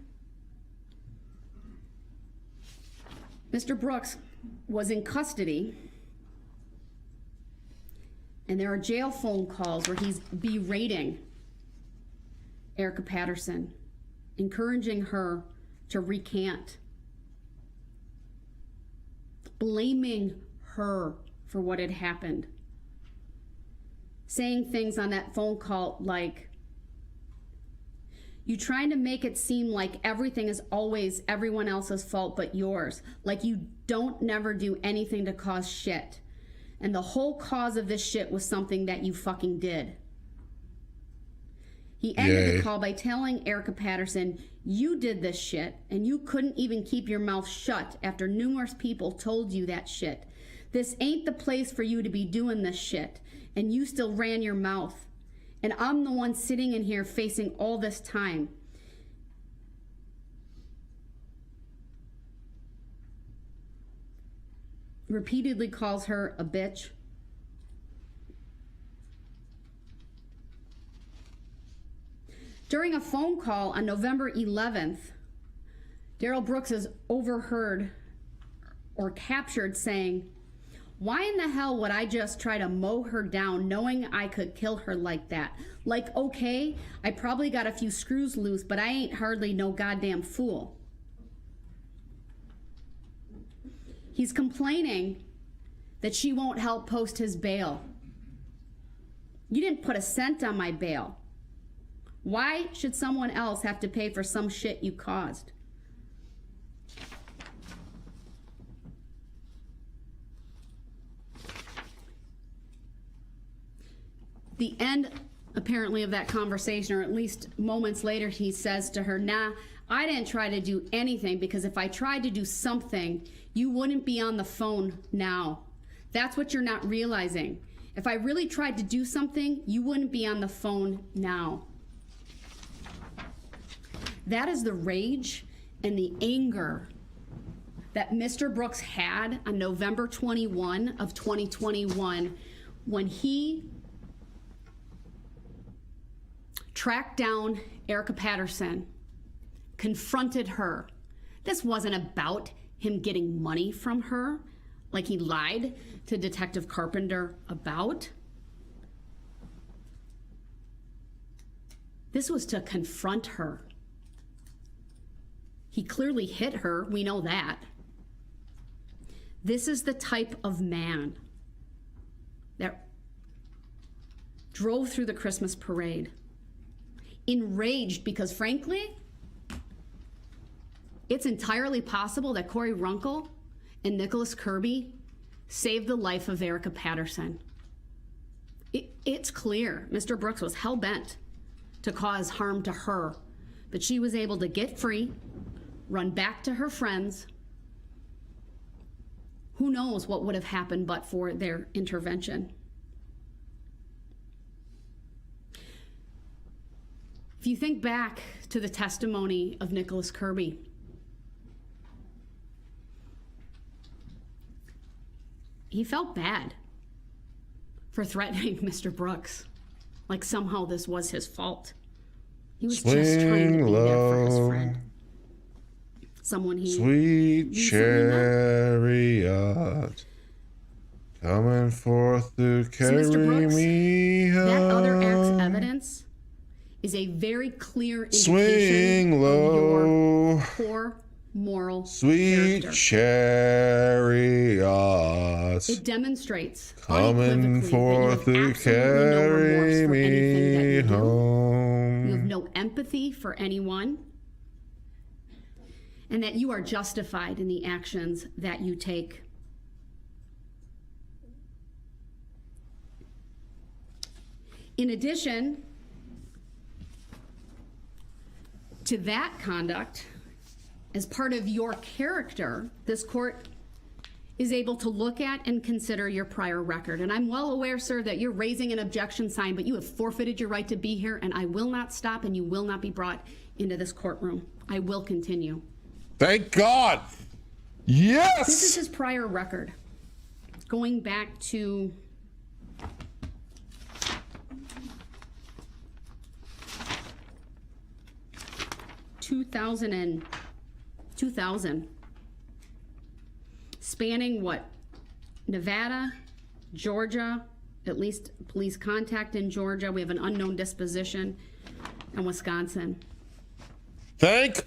C: Mr. Brooks was in custody, and there are jail phone calls where he's berating Erica Patterson, encouraging her to recant, blaming her for what had happened, saying things on that phone call like, "You trying to make it seem like everything is always everyone else's fault but yours. Like you don't never do anything to cause shit. And the whole cause of this shit was something that you fucking did." He ended the call by telling Erica Patterson, "You did this shit and you couldn't even keep your mouth shut after numerous people told you that shit. This ain't the place for you to be doing this shit. And you still ran your mouth. And I'm the one sitting in here facing all this time." Repeatedly calls her a bitch. During a phone call on November 11th, Darryl Brooks is overheard or captured saying, "Why in the hell would I just try to mow her down knowing I could kill her like that? Like, okay, I probably got a few screws loose, but I ain't hardly no goddamn fool." He's complaining that she won't help post his bail. "You didn't put a cent on my bail. Why should someone else have to pay for some shit you caused?" The end, apparently, of that conversation, or at least moments later, he says to her, "Nah, I didn't try to do anything, because if I tried to do something, you wouldn't be on the phone now. That's what you're not realizing. If I really tried to do something, you wouldn't be on the phone now." That is the rage and the anger that Mr. Brooks had on November 21 of 2021 when he tracked down Erica Patterson, confronted her. This wasn't about him getting money from her, like he lied to Detective Carpenter about. This was to confront her. He clearly hit her, we know that. This is the type of man that drove through the Christmas parade, enraged because, frankly, it's entirely possible that Corey Runkle and Nicholas Kirby saved the life of Erica Patterson. It's clear Mr. Brooks was hell-bent to cause harm to her, but she was able to get free, run back to her friends. Who knows what would have happened but for their intervention. If you think back to the testimony of Nicholas Kirby, he felt bad for threatening Mr. Brooks, like somehow this was his fault. He was just trying to be there for his friend. Someone he
A: Sweet chariot coming forth to carry
C: Mr. Brooks,
A: me home.
C: that other act's evidence is a very clear indication
A: Swing
C: of
A: low,
C: your poor moral
A: sweet
C: character.
A: chariots,
C: It demonstrates
A: coming forth to carry me home.
C: You have no empathy for anyone, and that you are justified in the actions that you take. In addition to that conduct, as part of your character, this court is able to look at and consider your prior record. And I'm well aware, sir, that you're raising an objection sign, but you have forfeited your right to be here, and I will not stop, and you will not be brought into this courtroom. I will continue.
A: Thank God. Yes.
C: This is his prior record, going back to two thousand, spanning what? Nevada, Georgia, at least police contact in Georgia. We have an unknown disposition, and Wisconsin.
A: Thank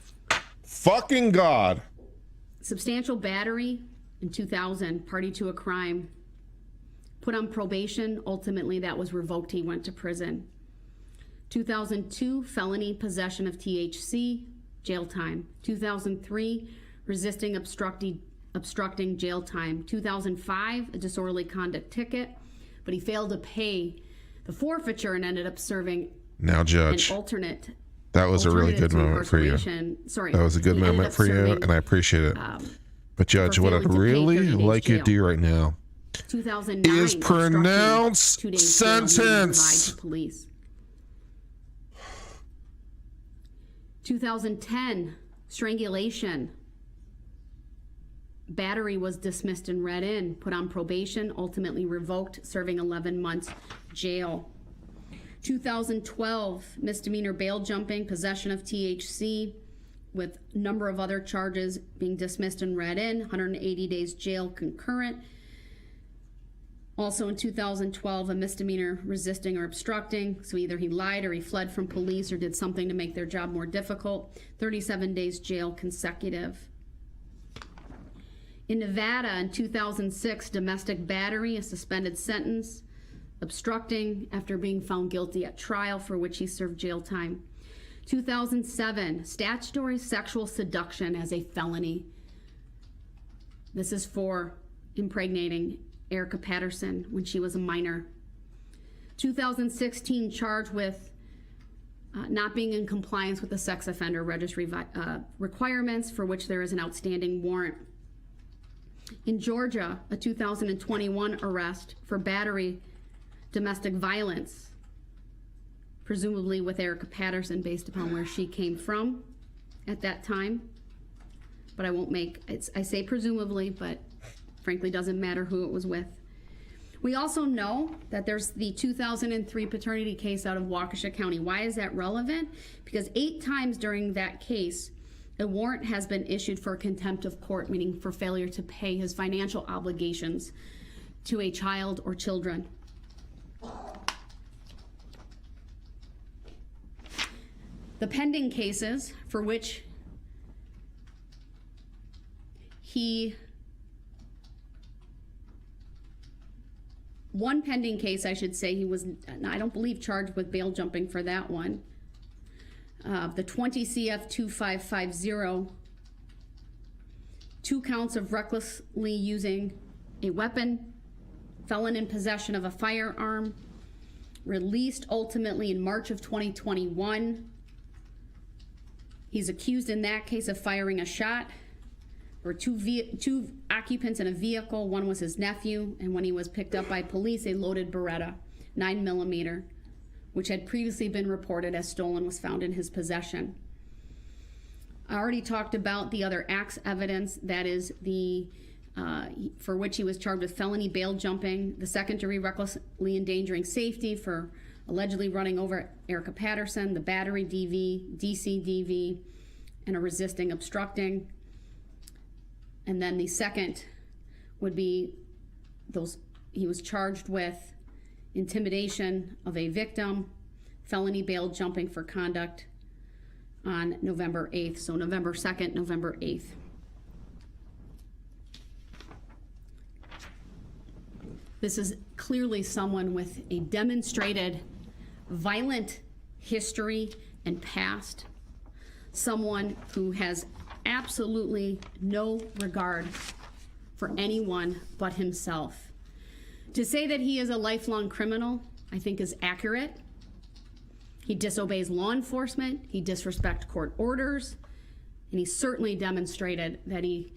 A: fucking God.
C: Substantial battery in 2000, party to a crime. Put on probation. Ultimately, that was revoked. He went to prison. 2002, felony possession of THC, jail time. 2003, resisting obstructing, jail time. 2005, a disorderly conduct ticket, but he failed to pay the forfeiture and ended up serving
A: now, Judge,
C: an alternate.
A: That was a really good moment for you.
C: Sorry,
A: that was a good
C: he ended
A: moment
C: up
A: for you,
C: serving,
A: and I appreciate it. But Judge,
C: for
A: what I'd
C: failing to pay
A: really
C: 30 days
A: like you to
C: jail.
A: do right now
C: 2009,
A: is pronounce
C: obstructing, 2 days jail, and
A: sentence.
C: lied to police. 2010, strangulation. Battery was dismissed and read in, put on probation, ultimately revoked, serving 11 months jail. 2012, misdemeanor bail jumping, possession of THC, with a number of other charges being dismissed and read in, 180 days jail concurrent. Also in 2012, a misdemeanor resisting or obstructing. So either he lied or he fled from police or did something to make their job more difficult. 37 days jail consecutive. In Nevada in 2006, domestic battery, a suspended sentence. Obstructing after being found guilty at trial, for which he served jail time. 2007, statutory sexual seduction as a felony. This is for impregnating Erica Patterson when she was a minor. 2016, charged with not being in compliance with the sex offender registry requirements, for which there is an outstanding warrant. In Georgia, a 2021 arrest for battery, domestic violence, presumably with Erica Patterson, based upon where she came from at that time. But I won't make, I say presumably, but frankly doesn't matter who it was with. We also know that there's the 2003 paternity case out of Waukesha County. Why is that relevant? Because 8 times during that case, a warrant has been issued for contempt of court, meaning for failure to pay his financial obligations to a child or children. The pending cases for which one pending case, I should say, he was, I don't believe, charged with bail jumping for that one. The 20 CF 2550, 2 counts of recklessly using a weapon, felon in possession of a firearm, released ultimately in March of 2021. He's accused in that case of firing a shot. There were two occupants in a vehicle. One was his nephew, and when he was picked up by police, a loaded Beretta, 9mm, which had previously been reported as stolen, was found in his possession. I already talked about the other acts evidence, that is the for which he was charged with felony bail jumping, the second-degree recklessly endangering safety for allegedly running over Erica Patterson, the battery DV, DCDV, and a resisting obstructing. And then the second would be he was charged with intimidation of a victim, felony bail jumping for conduct on November 8th. So November 2nd, November 8th. This is clearly someone with a demonstrated violent history and past, someone who has absolutely no regard for anyone but himself. To say that he is a lifelong criminal, I think is accurate. He disobeys law enforcement, he disrespects court orders, and he certainly demonstrated that he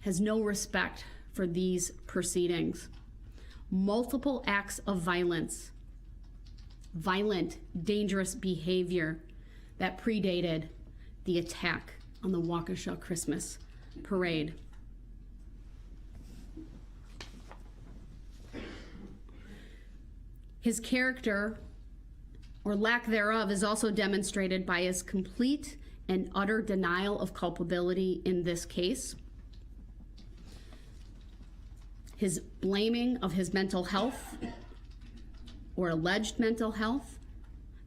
C: has no respect for these proceedings. Multiple acts of violence, violent, dangerous behavior that predated the attack on the Waukesha Christmas parade. His character, or lack thereof, is also demonstrated by his complete and utter denial of culpability in this case. His blaming of his mental health or alleged mental health.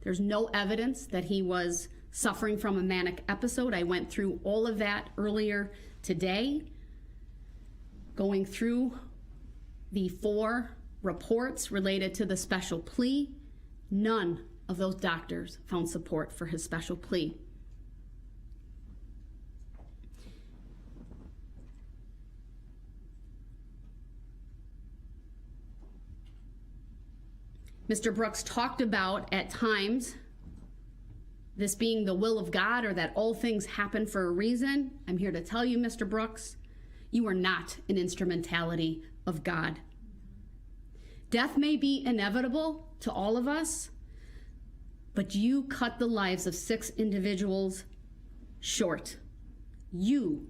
C: There's no evidence that he was suffering from a manic episode. I went through all of that earlier today, going through the 4 reports related to the special plea. None of those doctors found support for his special plea. Mr. Brooks talked about, at times, this being the will of God or that all things happen for a reason. I'm here to tell you, Mr. Brooks, you are not an instrumentality of God. Death may be inevitable to all of us, but you cut the lives of 6 individuals short. You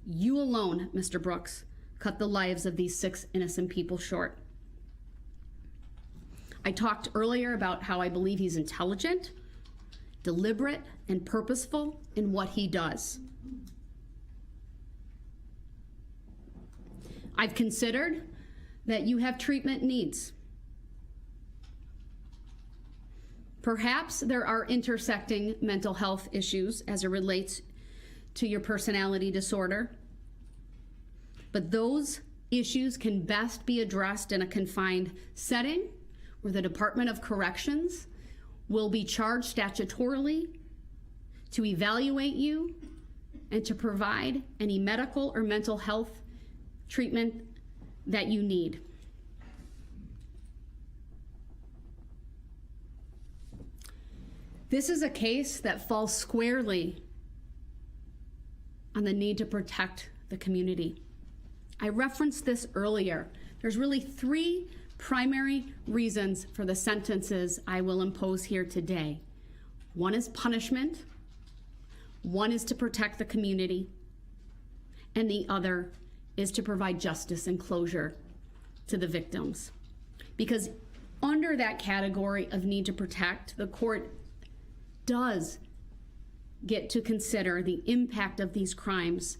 C: alone, Mr. Brooks, cut the lives of these 6 innocent people short. I talked earlier about how I believe he's intelligent, deliberate, and purposeful in what he does. I've considered that you have treatment needs. Perhaps there are intersecting mental health issues as it relates to your personality disorder, but those issues can best be addressed in a confined setting where the Department of Corrections will be charged statutorily to evaluate you and to provide any medical or mental health treatment that you need. This is a case that falls squarely on the need to protect the community. I referenced this earlier. There's really 3 primary reasons for the sentences I will impose here today. One is punishment, one is to protect the community, and the other is to provide justice and closure to the victims. Because under that category of need to protect, the court does get to consider the impact of these crimes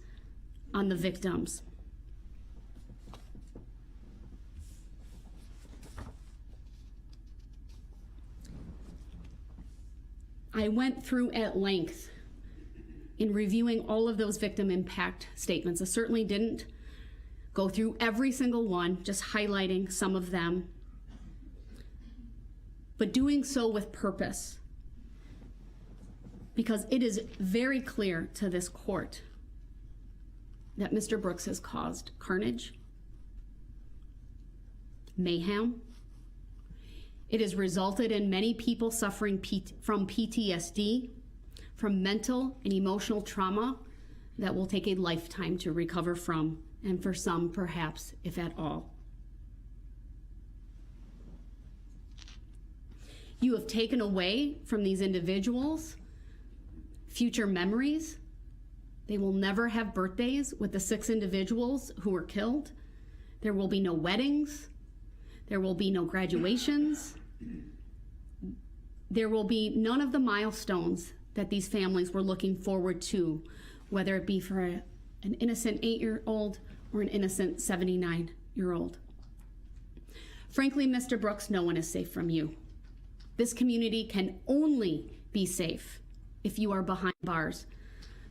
C: on the victims. I went through at length in reviewing all of those victim impact statements. I certainly didn't go through every single one, just highlighting some of them, but doing so with purpose, because it is very clear to this court that Mr. Brooks has caused carnage, mayhem. It has resulted in many people suffering from PTSD, from mental and emotional trauma that will take a lifetime to recover from, and for some, perhaps, if at all. You have taken away from these individuals future memories. They will never have birthdays with the 6 individuals who were killed. There will be no weddings. There will be no graduations. There will be none of the milestones that these families were looking forward to, whether it be for an innocent 8-year-old or an innocent 79-year-old. Frankly, Mr. Brooks, no one is safe from you. This community can only be safe if you are behind bars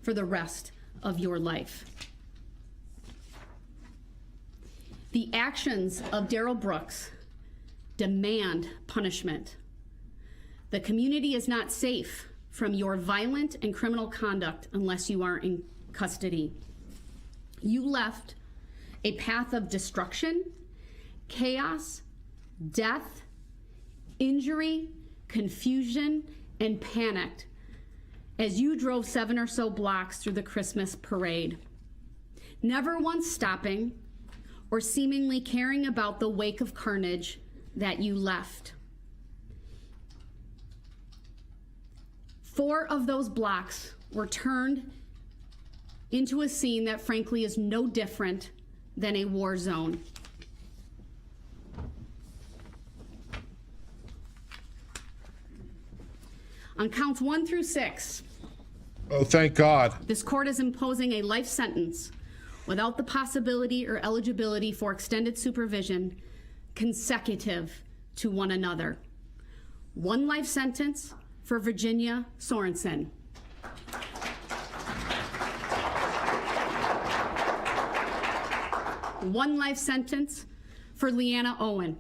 C: for the rest of your life. The actions of Darryl Brooks demand punishment. The community is not safe from your violent and criminal conduct unless you are in custody. You left a path of destruction, chaos, death, injury, confusion, and panic as you drove 7 or so blocks through the Christmas parade, never once stopping or seemingly caring about the wake of carnage that you left. 4 of those blocks were turned into a scene that frankly is no different than a war zone. On counts 1 through 6,
A: Oh, thank God.
C: this court is imposing a life sentence without the possibility or eligibility for extended supervision consecutive to one another. 1 life sentence for Virginia Sorensen. 1 life sentence for Leanna Owen.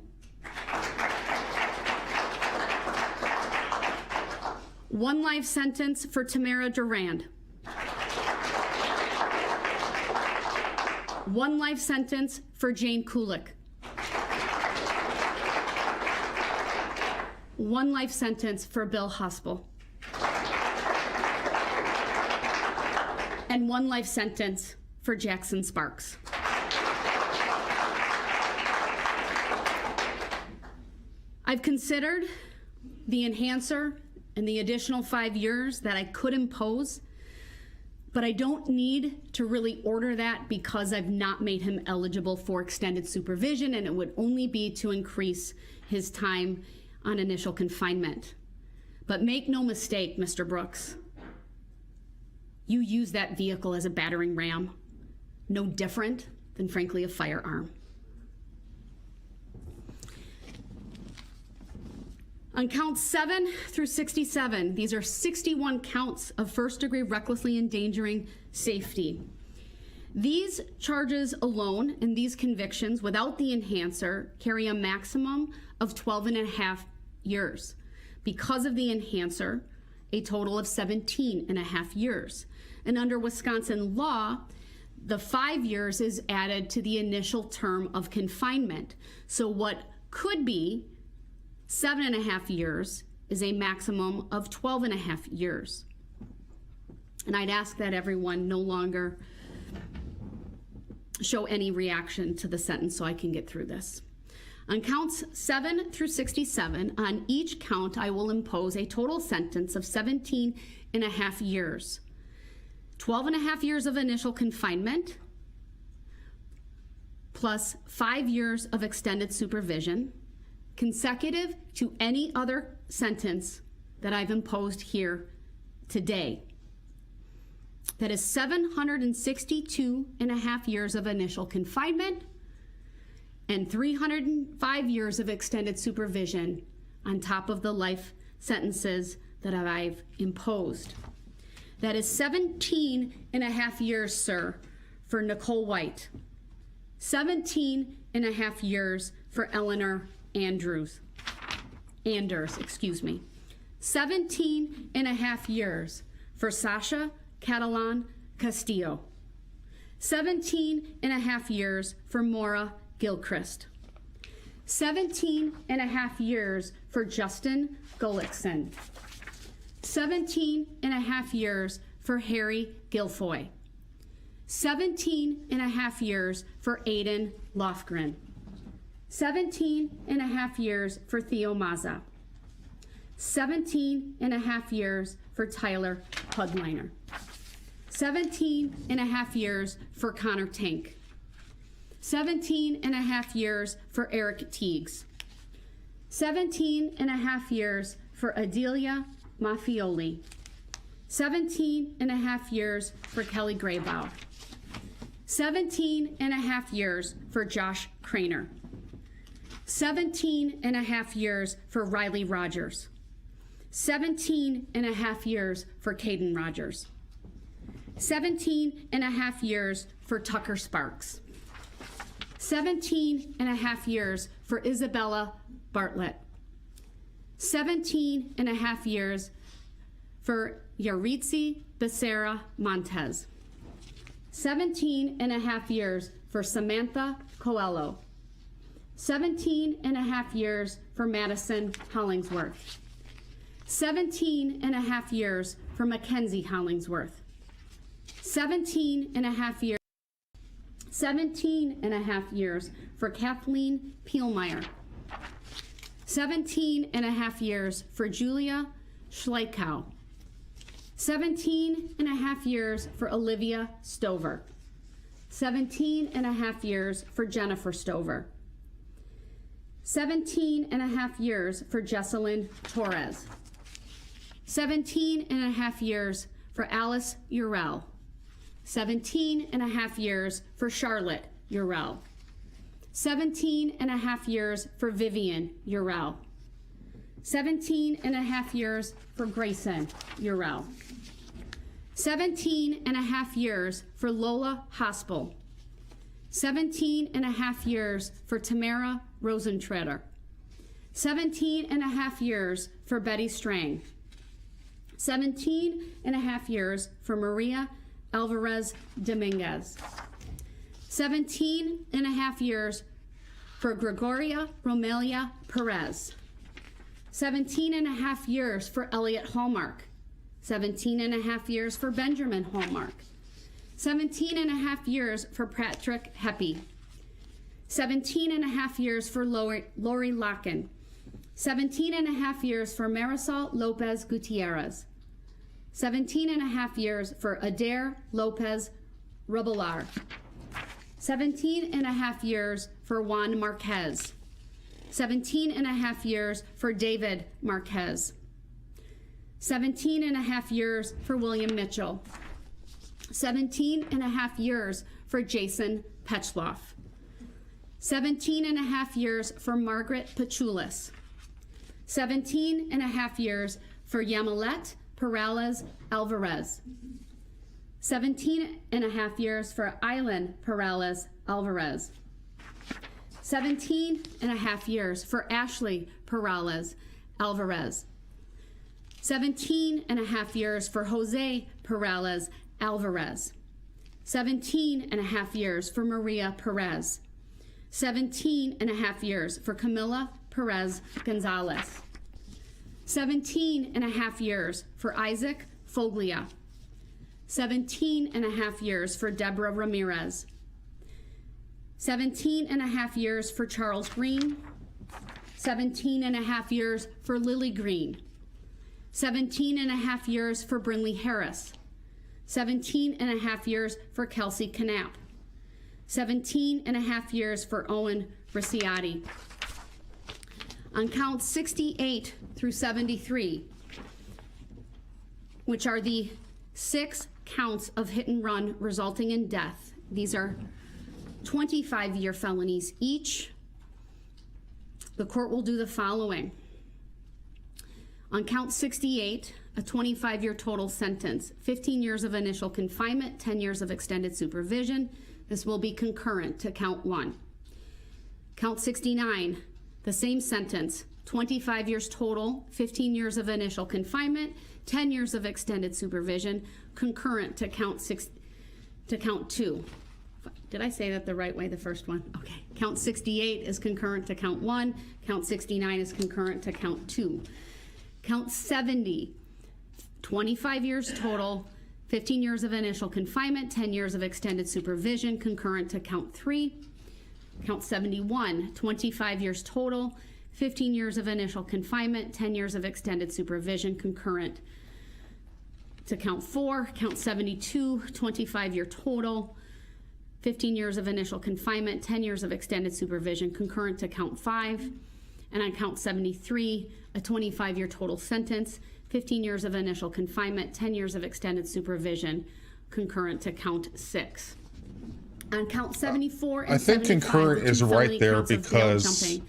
C: 1 life sentence for Tamara Durand. 1 life sentence for Jane Kulik. 1 life sentence for Bill Hospel. And 1 life sentence for Jackson Sparks. I've considered the enhancer and the additional 5 years that I could impose, but I don't need to really order that because I've not made him eligible for extended supervision, and it would only be to increase his time on initial confinement. But make no mistake, Mr. Brooks, you use that vehicle as a battering ram, no different than, frankly, a firearm. On counts 7 through 67, these are 61 counts of first-degree recklessly endangering safety. These charges alone and these convictions without the enhancer carry a maximum of 12.5 years. Because of the enhancer, a total of 17.5 years. And under Wisconsin law, the 5 years is added to the initial term of confinement. So what could be 7.5 years is a maximum of 12.5 years. And I'd ask that everyone no longer show any reaction to the sentence so I can get through this. On counts 7 through 67, on each count I will impose a total sentence of 17.5 years. 12.5 years of initial confinement, plus 5 years of extended supervision, consecutive to any other sentence that I've imposed here today. That is 762.5 years of initial confinement and 305 years of extended supervision on top of the life sentences that I've imposed. That is 17.5 years, sir, for Nicole White. 17.5 years for Eleanor Anders, 17.5 years for Sasha Catalan Castillo. 17.5 years for Maura Gilchrist. 17.5 years for Justin Gullickson. 17.5 years for Harry Guilfoy. 17.5 years for Aiden Lofgren. 17.5 years for Theo Maza. 17.5 years for Tyler Pudliner. 17.5 years for Connor Tank. 17.5 years for Eric Teagues. 17.5 years for Adelia Maffioli. 17.5 years for Kelly Graybow. 17.5 years for Josh Craner. 17.5 years for Riley Rogers. 17 and a half years for Caden Rogers. 17 and a half years for Tucker Sparks. 17 and a half years for Isabella Bartlett. 17 and a half years for Yaritzi Becerra Montez. 17 and a half years for Samantha Coelho. 17 and a half years for Madison Hollingsworth. 17 and a half years for Mackenzie Hollingsworth. 17 and a half years. 17 and a half years for Kathleen Pielmeyer. 17 and a half years for Julia Schleichow. 17 and a half years for Olivia Stover. 17 and a half years for Jennifer Stover. 17 and a half years for Jesselyn Torres. 17 and a half years for Alice Urell. 17 and a half years for Charlotte Urell. 17 and a half years for Vivian Urell. 17 and a half years for Grayson Urell. 17 and a half years for Lola Hospel. 17 and a half years for Tamara Rosentreter. 17 and a half years for Betty Strang. 17 and a half years for Maria Alvarez Dominguez. 17 and a half years for Gregoria Romelia Perez. 17 and a half years for Elliot Hallmark. 17 and a half years for Benjamin Hallmark. 17 and a half years for Patrick Heppy. 17 and a half years for Lori Locken. 17 and a half years for Marisol Lopez Gutierrez. 17 and a half years for Adair Lopez Rubelar. 17 and a half years for Juan Marquez. 17 and a half years for David Marquez. 17 and a half years for William Mitchell. 17 and a half years for Jason Petchloff. 17 and a half years for Margaret Pachulis. 17 and a half years for Yamilet Perales Alvarez. 17 and a half years for Island Perales Alvarez. 17 and a half years for Ashley Perales Alvarez. 17 and a half years for Jose Perales Alvarez. 17 and a half years for Maria Perez. 17 and a half years for Camila Perez Gonzalez. 17 and a half years for Isaac Foglia. 17 and a half years for Deborah Ramirez. 17 and a half years for Charles Green. 17 and a half years for Lily Green. 17 and a half years for Brinley Harris. 17 and a half years for Kelsey Knapp. 17 and a half years for Owen Ricciati. On counts 68 through 73, which are the 6 counts of hit and run resulting in death, these are 25-year felonies each. The court will do the following. On count 68, a 25-year total sentence, 15 years of initial confinement, 10 years of extended supervision. This will be concurrent to count 1. Count 69, the same sentence, 25 years total, 15 years of initial confinement, 10 years of extended supervision, concurrent to count 2. Did I say that the right way, the first one? Okay. Count 68 is concurrent to count 1. Count 69 is concurrent to count 2. Count 70, 25 years total, 15 years of initial confinement, 10 years of extended supervision, concurrent to count 3. Count 71, 25 years total, 15 years of initial confinement, 10 years of extended supervision, concurrent to count 4. Count 72, 25-year total, 15 years of initial confinement, 10 years of extended supervision, concurrent to count 5. And on count 73, a 25-year total sentence, 15 years of initial confinement, 10 years of extended supervision, concurrent to count 6. On count 74 and
A: I think
C: 75,
A: concurrent is right there because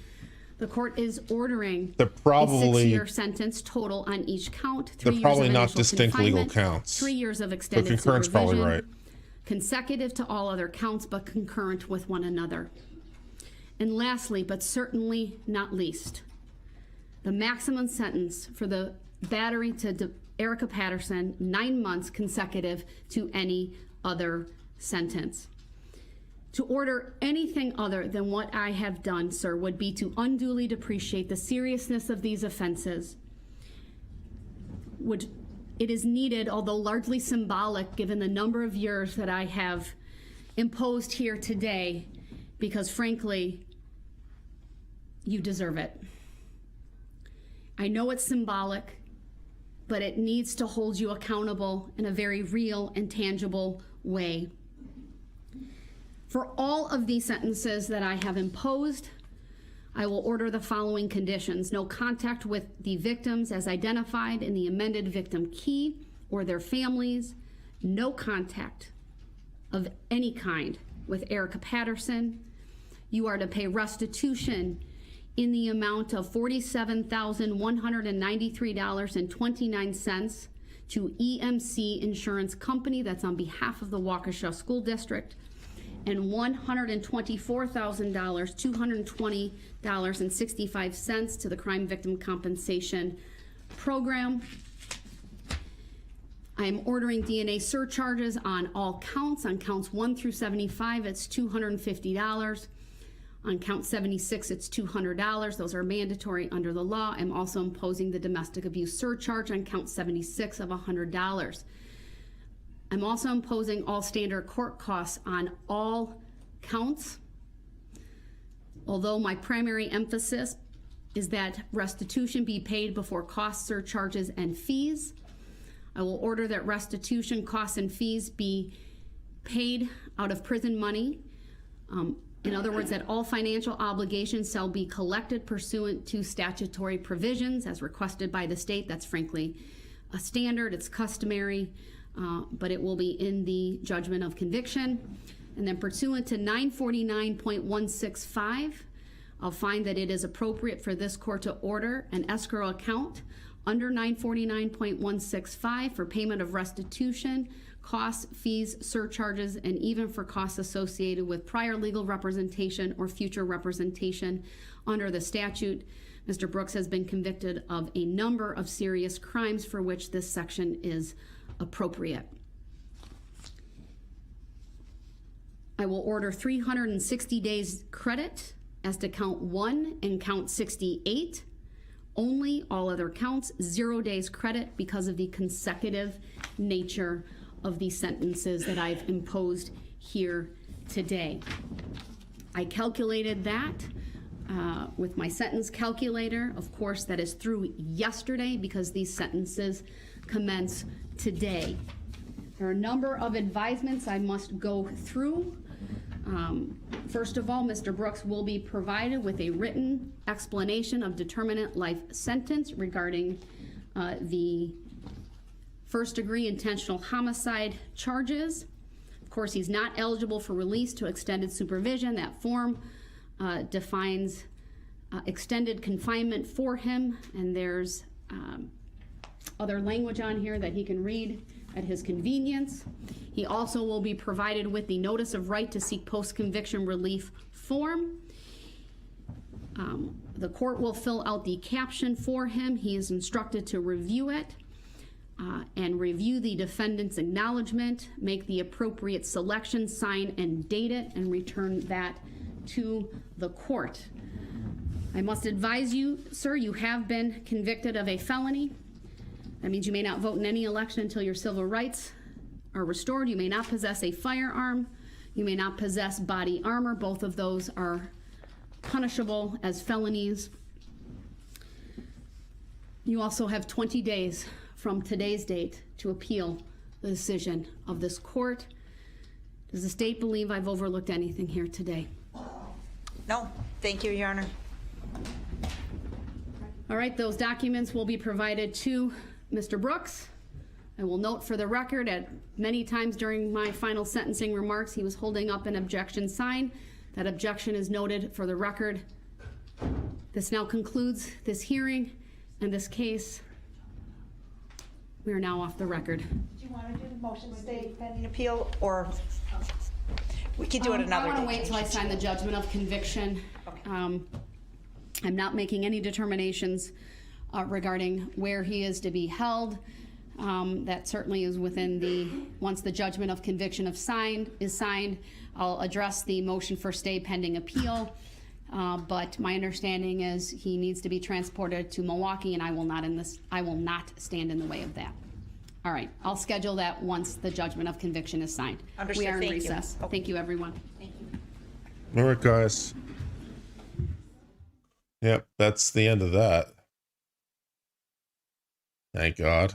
C: The court is ordering
A: They're probably-
C: a 6-year sentence total on each count. 3
A: They're
C: years
A: probably
C: of
A: not
C: initial
A: distinct legal
C: confinement,
A: counts.
C: 3 years of
A: The
C: extended
A: concurrent's probably
C: supervision,
A: right.
C: consecutive to all other counts but concurrent with one another. And lastly, but certainly not least, the maximum sentence for the battery to Erica Patterson, 9 months consecutive to any other sentence. To order anything other than what I have done, sir, would be to unduly depreciate the seriousness of these offenses. It is needed, although largely symbolic, given the number of years that I have imposed here today, because frankly, you deserve it. I know it's symbolic, but it needs to hold you accountable in a very real and tangible way. For all of these sentences that I have imposed, I will order the following conditions: no contact with the victims as identified in the amended victim key or their families, no contact of any kind with Erica Patterson. You are to pay restitution in the amount of $47,193.29 to EMC Insurance Company, that's on behalf of the Waukesha School District, and $124,000, $220.65 to the Crime Victim Compensation Program. I am ordering DNA surcharges on all counts. On counts 1 through 75, it's $250. On count 76, it's $200. Those are mandatory under the law. I'm also imposing the domestic abuse surcharge on count 76 of $100. I'm also imposing all standard court costs on all counts. Although my primary emphasis is that restitution be paid before costs, surcharges, and fees, I will order that restitution, costs, and fees be paid out of prison money. In other words, that all financial obligations shall be collected pursuant to statutory provisions as requested by the state. That's frankly a standard, it's customary, but it will be in the judgment of conviction. And then pursuant to 949.165, I'll find that it is appropriate for this court to order an escrow account under 949.165 for payment of restitution, costs, fees, surcharges, and even for costs associated with prior legal representation or future representation under the statute. Mr. Brooks has been convicted of a number of serious crimes for which this section is appropriate. I will order 360 days credit as to count 1 and count 68. Only, all other counts, 0 days credit because of the consecutive nature of the sentences that I've imposed here today. I calculated that with my sentence calculator. Of course, that is through yesterday because these sentences commence today. There are a number of advisements I must go through. First of all, Mr. Brooks will be provided with a written explanation of determinate life sentence regarding the first-degree intentional homicide charges. Of course, he's not eligible for release to extended supervision. That form defines extended confinement for him, and there's other language on here that he can read at his convenience. He also will be provided with the notice of right to seek post-conviction relief form. The court will fill out the caption for him. He is instructed to review it and review the defendant's acknowledgement, make the appropriate selection, sign and date it, and return that to the court. I must advise you, sir, you have been convicted of a felony. That means you may not vote in any election until your civil rights are restored. You may not possess a firearm. You may not possess body armor. Both of those are punishable as felonies. You also have 20 days from today's date to appeal the decision of this court. Does the state believe I've overlooked anything here today?
G: No, thank you, Your Honor.
C: All right, those documents will be provided to Mr. Brooks. I will note for the record, at many times during my final sentencing remarks, he was holding up an objection sign. That objection is noted for the record This now concludes this hearing and this case. We are now off the record.
G: Do you want to do the motion stay pending appeal, or we could do it another day?
C: I want to wait till I sign the judgment of conviction. I'm not making any determinations regarding where he is to be held. That certainly is within once the judgment of conviction is signed, I'll address the motion for stay pending appeal. But my understanding is he needs to be transported to Milwaukee, and I will not stand in the way of that. All right, I'll schedule that once the judgment of conviction is signed.
G: Understood.
C: We are in
G: Thank you.
C: recess.
G: Okay.
C: Thank you, everyone.
G: Thank you.
A: All right, guys. Yep, that's the end of that. Thank God.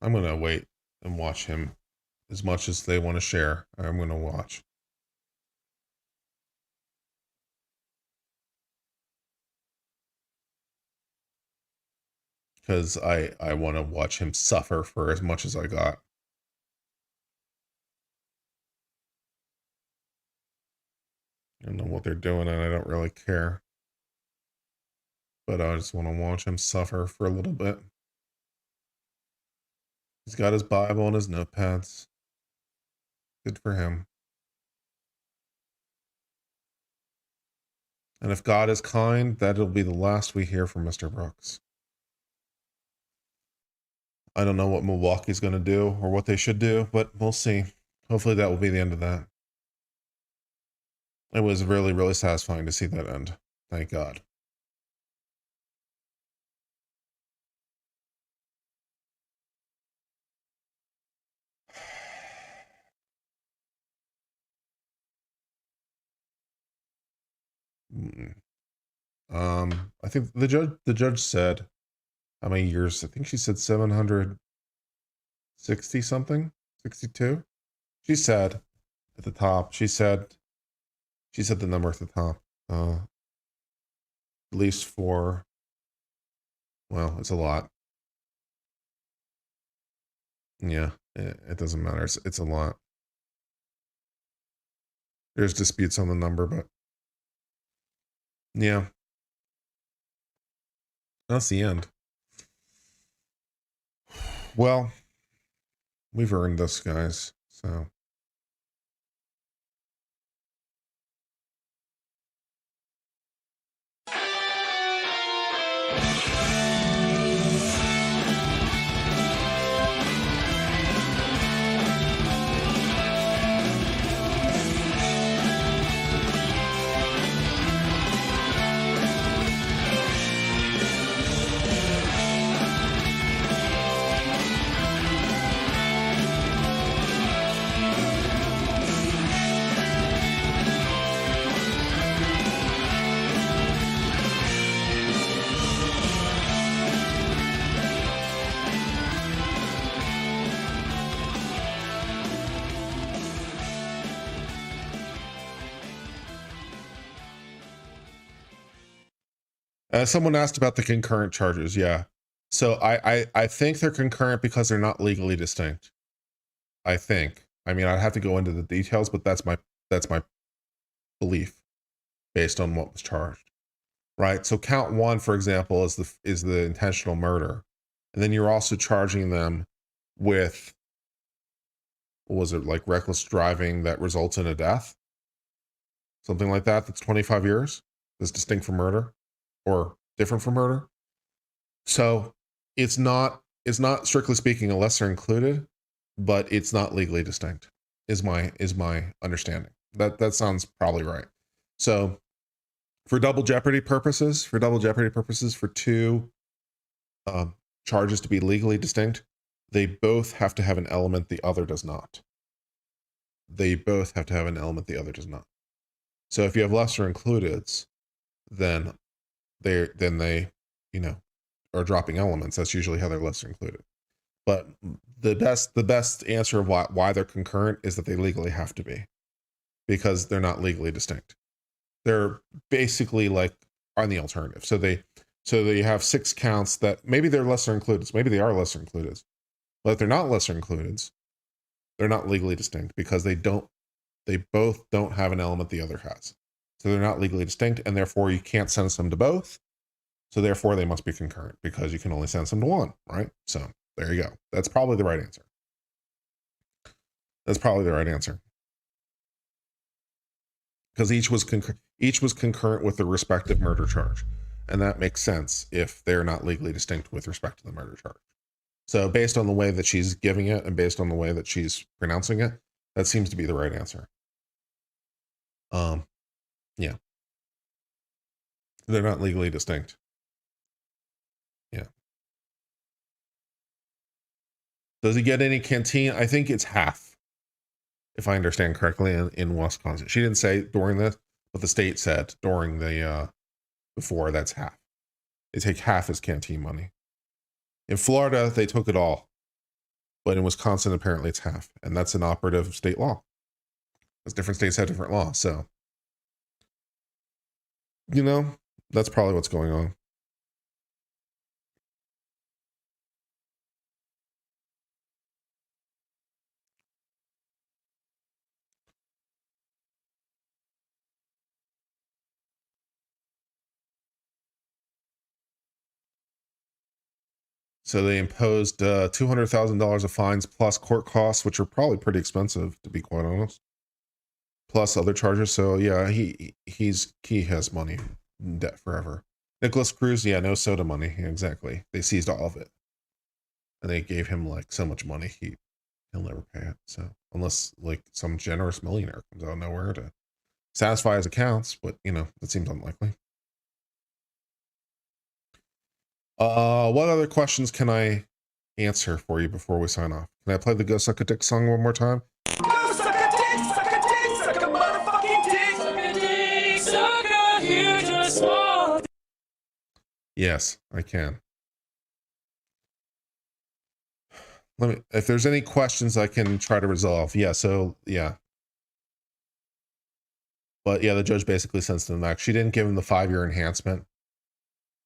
A: I'm going to wait and watch him as much as they want to share. I'm going to watch. Because I want to watch him suffer for as much as I got. I don't know what they're doing, and I don't really care. But I just want to watch him suffer for a little bit. He's got his Bible and his notepads. Good for him. And if God is kind, that'll be the last we hear from Mr. Brooks. I don't know what Milwaukee's going to do or what they should do, but we'll see. Hopefully that will be the end of that. It was really, really satisfying to see that end. Thank God. I think the judge said how many years? I think she said 760 something, 62. She said at the top. She said the number at the top. At least for. Well, it's a lot. Yeah, it doesn't matter. It's a lot. There's disputes on the number, but yeah, that's the end. Well, we've earned this, guys. So. Someone asked about the concurrent charges. Yeah. So I think they're concurrent because they're not legally distinct. I think. I mean, I'd have to go into the details, but that's my belief based on what was charged. Right? So count 1, for example, is the intentional murder. And then you're also charging them with, what was it, like reckless driving that results in a death? Something like that. That's 25 years. That's distinct from murder. Or different from murder. So it's not strictly speaking a lesser included, but it's not legally distinct, is my understanding. That sounds probably right. So for double jeopardy purposes, for 2 charges to be legally distinct, they both have to have an element the other does not. They both have to have an element the other does not. So if you have lesser includeds, then they are dropping elements. That's usually how they're lesser included. But the best answer of why they're concurrent is that they legally have to be, because they're not legally distinct. They're basically like on the alternative. So they have 6 counts that maybe they're lesser included. Maybe they are lesser included. But if they're not lesser included, they're not legally distinct because they both don't have an element the other has. So they're not legally distinct, and therefore you can't sentence them to both. So therefore they must be concurrent because you can only sentence them to one, right? So there you go. That's probably the right answer. That's probably the right answer. Because each was concurrent with the respective murder charge. And that makes sense if they're not legally distinct with respect to the murder charge. So based on the way that she's giving it and based on the way that she's pronouncing it, that seems to be the right answer. Yeah. They're not legally distinct. Yeah. Does he get any canteen? I think it's half, if I understand correctly, in Wisconsin. She didn't say during this, but the state said during the, before, that's half. They take half as canteen money. In Florida, they took it all. But in Wisconsin, apparently it's half. And that's an operative state law. Because different states have different laws. So, you know, that's probably what's going on. So they imposed $200,000 of fines plus court costs, which are probably pretty expensive, to be quite honest. Plus other charges. So yeah, he has money in debt forever. Nicholas Cruz, yeah, no soda money. Yeah, exactly. They seized all of it, and they gave him like so much money he'll never pay it. So unless like some generous millionaire comes out of nowhere to satisfy his accounts, but you know that seems unlikely. What other questions can I answer for you before we sign off? Can I play the Go Suck a Dick song one more time?
K: Go suck a dick, suck a dick, suck a motherfucking dick. Suck a dick, suck a huge or small.
A: Yes, I can. If there's any questions I can try to resolve. Yeah, so yeah. But yeah, the judge basically sentenced him back. She didn't give him the 5-year enhancement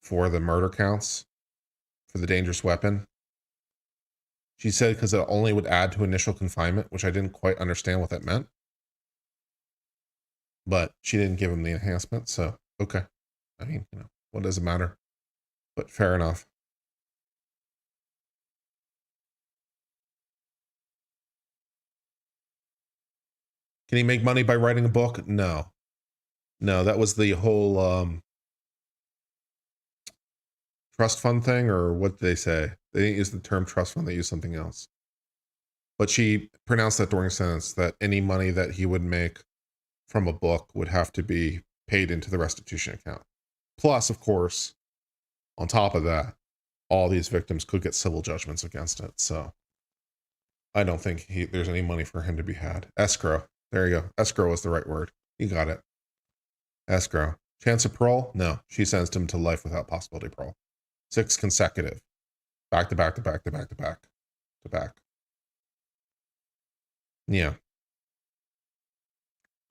A: for the murder counts for the dangerous weapon. She said because it only would add to initial confinement, which I didn't quite understand what that meant. But she didn't give him the enhancement, so okay. I mean, you know, what does it matter? But fair enough. Can he make money by writing a book? No. No, that was the whole trust fund thing, or what did they say? They didn't use the term trust fund, they used something else. But she pronounced that during sentence that any money that he would make from a book would have to be paid into the restitution account. Plus, of course, on top of that, all these victims could get civil judgments against it. So I don't think there's any money for him to be had. Escrow. There you go. Escrow was the right word. You got it. Escrow. Chance of parole? No. She sentenced him to life without possibility of parole. 6 consecutive. Back to back to back to back to back to back. Yeah.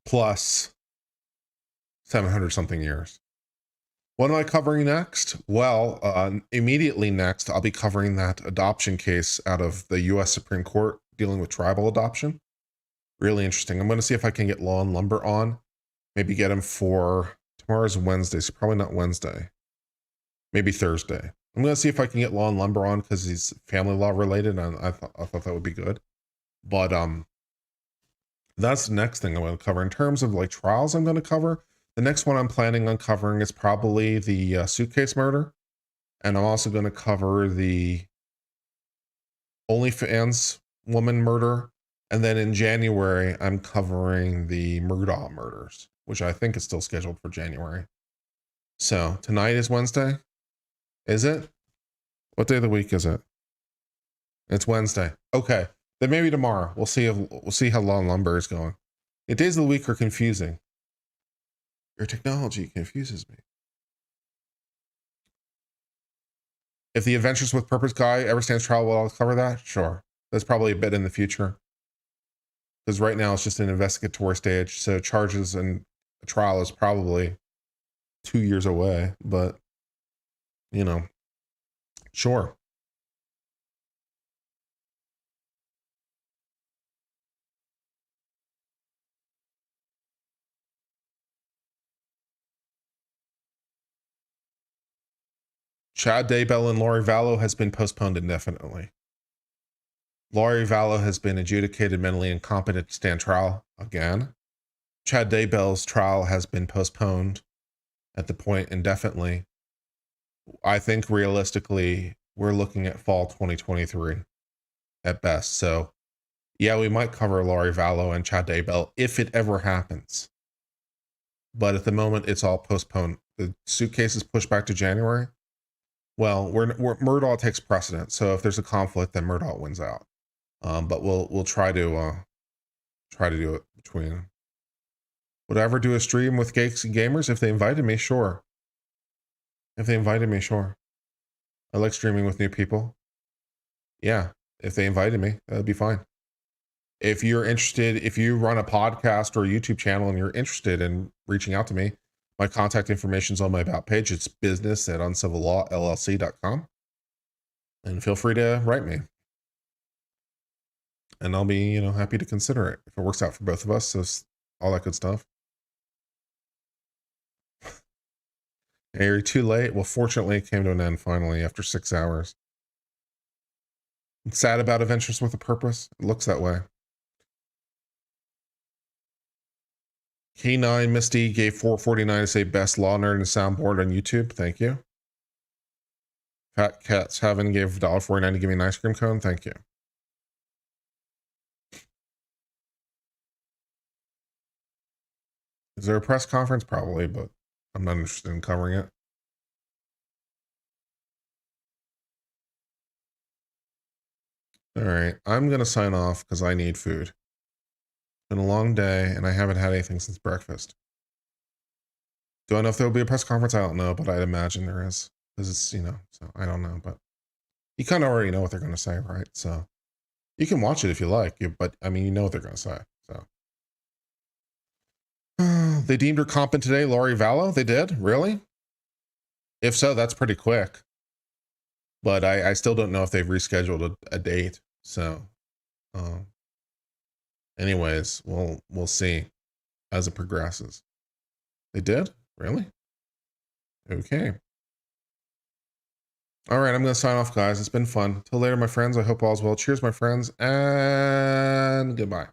A: Plus 700 something years. What am I covering next? Well, immediately next, I'll be covering that adoption case out of the U.S. Supreme Court dealing with tribal adoption. Really interesting. I'm going to see if I can get Law and Lumber on. Maybe get him for tomorrow's Wednesday, so probably not Wednesday. Maybe Thursday. I'm going to see if I can get Law and Lumber on because he's family law related, and I thought that would be good. But that's the next thing I'm going to cover. In terms of like trials I'm going to cover, the next one I'm planning on covering is probably the suitcase murder. And I'm also going to cover the OnlyFans woman murder. And then in January, I'm covering the Murdaugh murders, which I think is still scheduled for January. So tonight is Wednesday. Is it? What day of the week is it? It's Wednesday. Okay. Then maybe tomorrow. We'll see how Law and Lumber is going. The days of the week are confusing. Your technology confuses me. If the Adventures with Purpose guy ever stands trial, will I cover that? Sure. That's probably a bit in the future. Because right now it's just an investigatory stage. So charges and a trial is probably 2 years away. But, you know, sure. Chad Daybell and Lori Vallow has been postponed indefinitely. Lori Vallow has been adjudicated mentally incompetent to stand trial again. Chad Daybell's trial has been postponed at the point indefinitely. I think realistically, we're looking at fall 2023 at best. So yeah, we might cover Lori Vallow and Chad Daybell if it ever happens. But at the moment, it's all postponed. The suitcase is pushed back to January. Well, Murdaugh takes precedent. So if there's a conflict, then Murdaugh wins out. But we'll try to do it between. Would I ever do a stream with Geeks and Gamers if they invited me? Sure. If they invited me, sure. I like streaming with new people. Yeah, if they invited me, that'd be fine. If you're interested, if you run a podcast or a YouTube channel and you're interested in reaching out to me, my contact information is on my about page. It's business@uncivillawllc.com. And feel free to write me. And I'll be, happy to consider it if it works out for both of us. So all that good stuff. Hey, you're too late. Well, fortunately, it came to an end finally after 6 hours. I'm sad about Adventures with a Purpose. It looks that way. K9 Misty gave $4.49 to say best law nerd and soundboard on YouTube. Thank you. Fat Cats Heaven gave $1.49 to give me an ice cream cone. Thank you. Is there a press conference? Probably, but I'm not interested in covering it. All right, I'm going to sign off because I need food. It's been a long day and I haven't had anything since breakfast. Do I know if there will be a press conference? I don't know, but I'd imagine there is. Because it's, so I don't know, but you kind of already know what they're going to say, right? So you can watch it if you like, but I mean, you know what they're going to say, so. They deemed her competent today, Lori Vallow? They did? Really? If so, that's pretty quick. But I still don't know if they've rescheduled a date. So, anyways, we'll see as it progresses. They did? Really? Okay. All right, I'm going to sign off, guys. It's been fun. Till later, my friends. I hope all's well. Cheers, my friends, and goodbye.